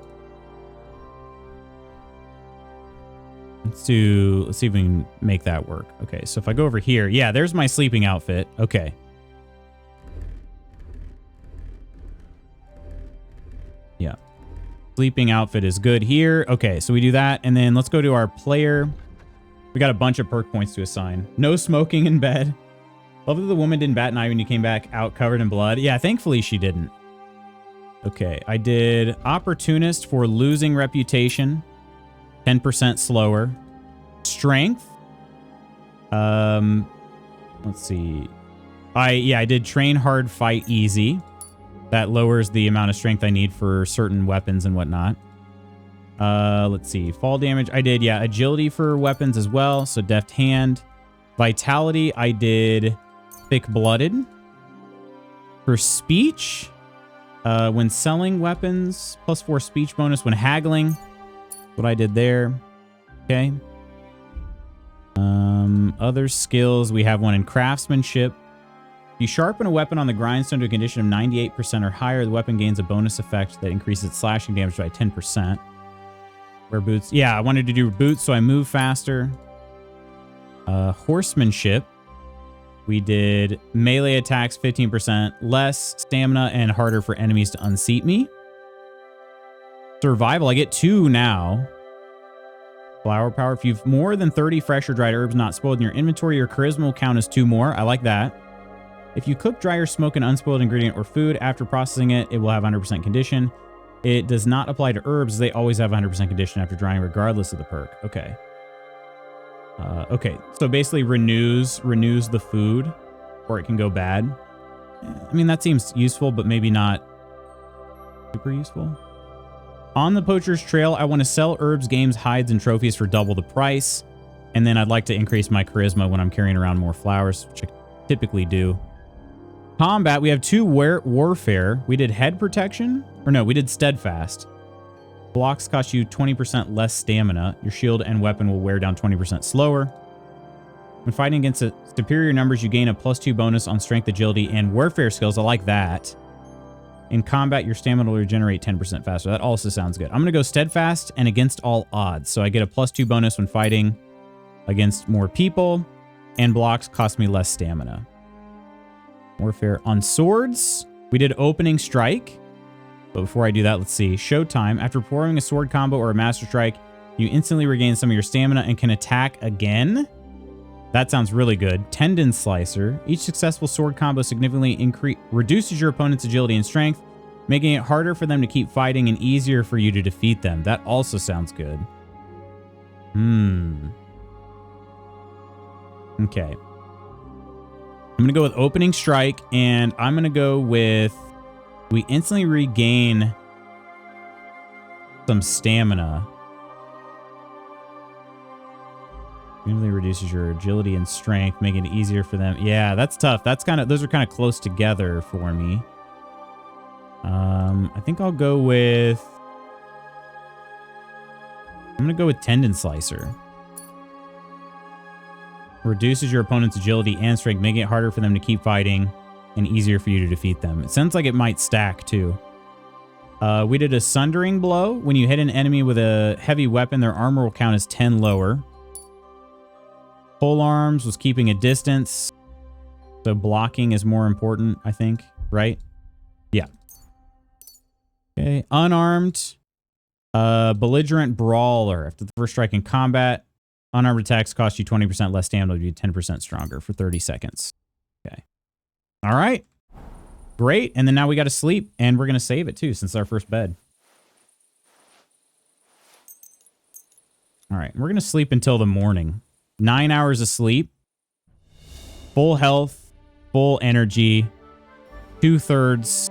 Let's see if we can make that work. Okay, so if I go over here, yeah, there's my sleeping outfit. Okay. Yeah. Sleeping outfit is good here. Okay, so we do that, and then let's go to our player. We got a bunch of perk points to assign. No smoking in bed. Love that the woman didn't bat an eye when you came back out covered in blood. Yeah, thankfully she didn't. Okay, I did Opportunist for losing reputation. 10% slower. Strength. Let's see. I did Train Hard, Fight Easy. That lowers the amount of strength I need for certain weapons and whatnot. Let's see. Fall damage. I did, yeah, Agility for weapons as well. So Deft Hand. Vitality, I did Thick-Blooded. For speech, when selling weapons, +4 speech bonus when haggling. What I did there. Okay. Other skills, we have one in craftsmanship. If you sharpen a weapon on the grindstone to a condition of 98% or higher, the weapon gains a bonus effect that increases its slashing damage by 10%. Wear boots. Yeah, I wanted to do boots so I move faster. Horsemanship. We did melee attacks 15% less stamina and harder for enemies to unseat me. Survival, I get 2 now. Flower power. If you've more than 30 fresh or dried herbs not spoiled in your inventory, your charisma will count as 2 more. I like that. If you cook, dry, or smoke an unspoiled ingredient or food after processing it, it will have 100% condition. It does not apply to herbs. They always have 100% condition after drying, regardless of the perk. Okay. Okay. So basically renews the food, or it can go bad. I mean, that seems useful, but maybe not super useful. On the Poacher's Trail, I want to sell herbs, games, hides, and trophies for double the price. And then I'd like to increase my charisma when I'm carrying around more flowers, which I typically do. Combat, we have 2 warfare. We did head protection. Or no, we did steadfast. Blocks cost you 20% less stamina. Your shield and weapon will wear down 20% slower. When fighting against superior numbers, you gain a +2 bonus on strength, agility, and warfare skills. I like that. In combat, your stamina will regenerate 10% faster. That also sounds good. I'm going to go steadfast and against all odds. So I get a +2 bonus when fighting against more people, and blocks cost me less stamina. Warfare on swords. We did opening strike. But before I do that, let's see. Showtime. After performing a sword combo or a master strike, you instantly regain some of your stamina and can attack again. That sounds really good. Tendon Slicer. Each successful sword combo significantly reduces your opponent's agility and strength, making it harder for them to keep fighting and easier for you to defeat them. That also sounds good. Okay. I'm going to go with Opening Strike, and I'm going to go with... We instantly regain some stamina. Immediately reduces your agility and strength, making it easier for them. Yeah, that's tough. Those are kind of close together for me. I think I'll go with... I'm going to go with Tendon Slicer. Reduces your opponent's agility and strength, making it harder for them to keep fighting and easier for you to defeat them. It sounds like it might stack too. We did a Sundering Blow. When you hit an enemy with a heavy weapon, their armor will count as 10 lower. Pole arms was keeping a distance. So blocking is more important, I think, right? Yeah. Okay, unarmed. Belligerent Brawler. After the first strike in combat, unarmed attacks cost you 20% less stamina to be 10% stronger for 30 seconds. Okay. All right. Great. And then now we got to sleep, and we're going to save it too, since it's our first bed. All right. We're going to sleep until the morning. 9 hours of sleep. Full health. full energy. 2/3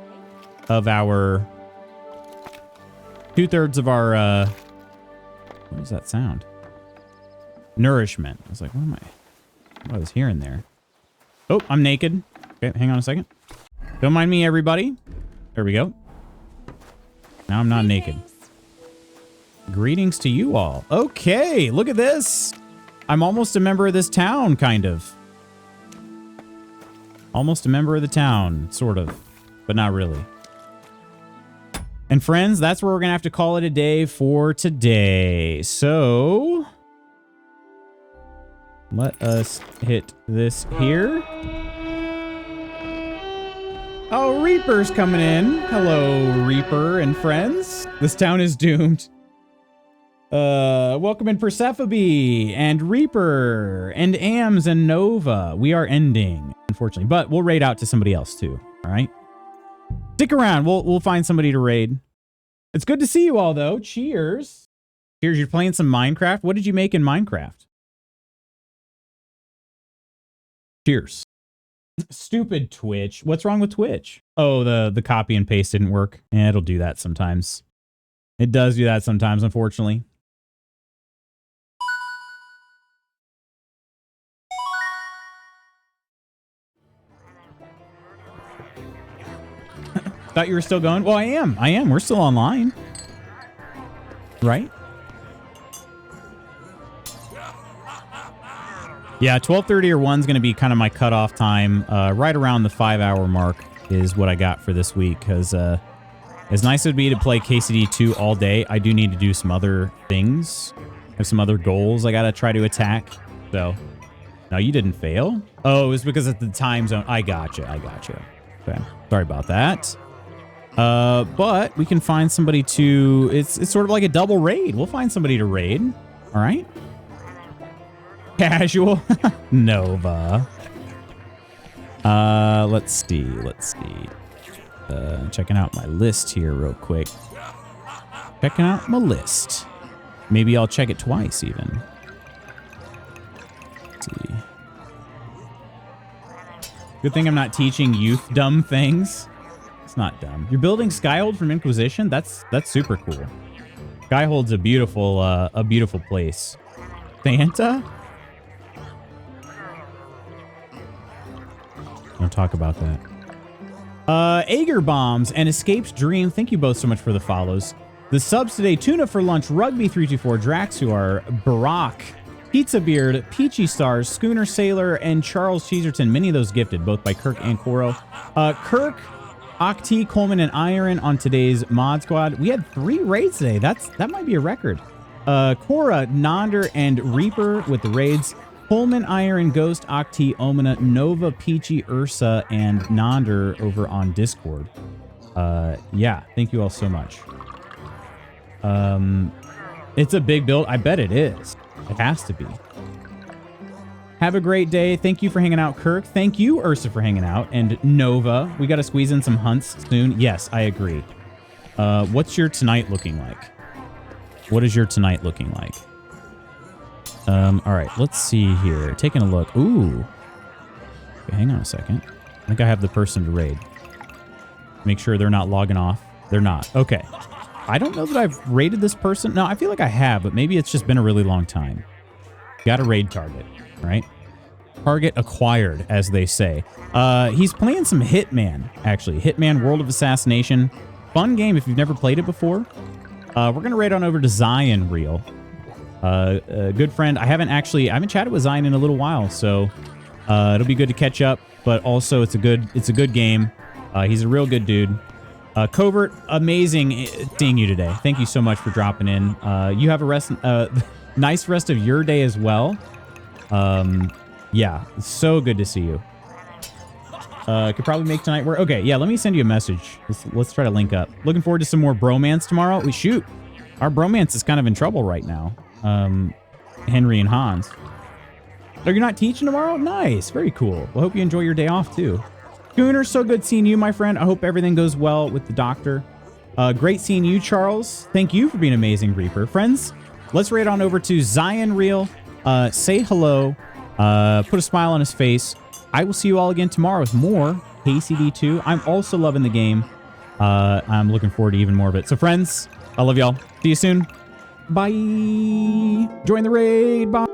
of our... what does that sound? Nourishment. I was like, what I was hearing there. Oh, I'm naked. Okay, hang on a second. Don't mind me, everybody. There we go. Now I'm not naked. Greetings to you all. Okay, look at this. I'm almost a member of this town, kind of. Almost a member of the town, sort of, but not really. And friends, that's where we're going to have to call it a day for today. So let us hit this here. Oh, Reaper's coming in. Hello, Reaper and friends. This town is doomed. Welcome in Persephone and Reaper and Ams and Nova. We are ending, unfortunately, but we'll raid out to somebody else too. All right. Stick around. We'll find somebody to raid. It's good to see you all though. Cheers. Cheers. You're playing some Minecraft. What did you make in Minecraft? Cheers. Stupid Twitch. What's wrong with Twitch? Oh, the copy and paste didn't work. Yeah, it'll do that sometimes. It does do that sometimes, unfortunately. Thought you were still going? Well, I am. We're still online. Right? Yeah, 12:30 or 1's going to be kind of my cutoff time. Right around the 5-hour mark is what I got for this week. Because as nice as it would be to play KCD 2 all day, I do need to do some other things. I have some other goals I got to try to attack. So, no, you didn't fail. Oh, it was because of the time zone. I gotcha. Okay, sorry about that. But we can find somebody to... It's sort of like a double raid. We'll find somebody to raid. All right. Casual. Nova. Let's see. Checking out my list here real quick. Checking out my list. Maybe I'll check it twice even. Let's see. Good thing I'm not teaching youth dumb things. It's not dumb. You're building Skyhold from Inquisition? That's super cool. Skyhold's a beautiful place. Santa? Don't talk about that. Ager Bombs and Escaped Dream. Thank you both so much for the follows. The subs today: Tuna for Lunch, Rugby324, Draxuar, Barack, Pizza Beard, Peachy Stars, Schooner Sailor, and Charles Cheeserton. Many of those gifted, both by Kirk and Koro. Kirk, Octi, Coleman, and Iron on today's mod squad. We had 3 raids today. That might be a record. Cora, Nonder, and Reaper with the raids. Coleman, Iron, Ghost, Octi, Omina, Nova, Peachy, Ursa, and Nonder over on Discord. Yeah, thank you all so much. It's a big build. I bet it is. It has to be. Have a great day. Thank you for hanging out, Kirk. Thank you, Ursa, for hanging out. And Nova, we got to squeeze in some hunts soon. Yes, I agree. What's your tonight looking like? What is your tonight looking like? All right, let's see here. Taking a look. Ooh. Okay, hang on a second. I think I have the person to raid. Make sure they're not logging off. They're not. Okay. I don't know that I've raided this person. No, I feel like I have, but maybe it's just been a really long time. Got a raid target, right? Target acquired, as they say. He's playing some Hitman, actually. Hitman World of Assassination. Fun game if you've never played it before. We're going to raid on over to Zion Real. A good friend. I haven't chatted with Zion in a little while, so it'll be good to catch up, but also it's a good game. He's a real good dude. Covert, amazing seeing you today. Thank you so much for dropping in. You have a nice rest of your day as well. Yeah, it's so good to see you. Could probably make tonight work. Okay, yeah, let me send you a message. Let's try to link up. Looking forward to some more bromance tomorrow. Shoot, our bromance is kind of in trouble right now. Henry and Hans. Oh, you're not teaching tomorrow? Nice, very cool. Well, hope you enjoy your day off too. Schooner, so good seeing you, my friend. I hope everything goes well with the doctor. Great seeing you, Charles. Thank you for being amazing, Reaper. Friends, let's raid on over to Zion Real. Say hello. put a smile on his face. I will see you all again tomorrow with more KCD2. I'm also loving the game. I'm looking forward to even more of it. So friends, I love y'all. See you soon. Bye. Join the raid. Bye.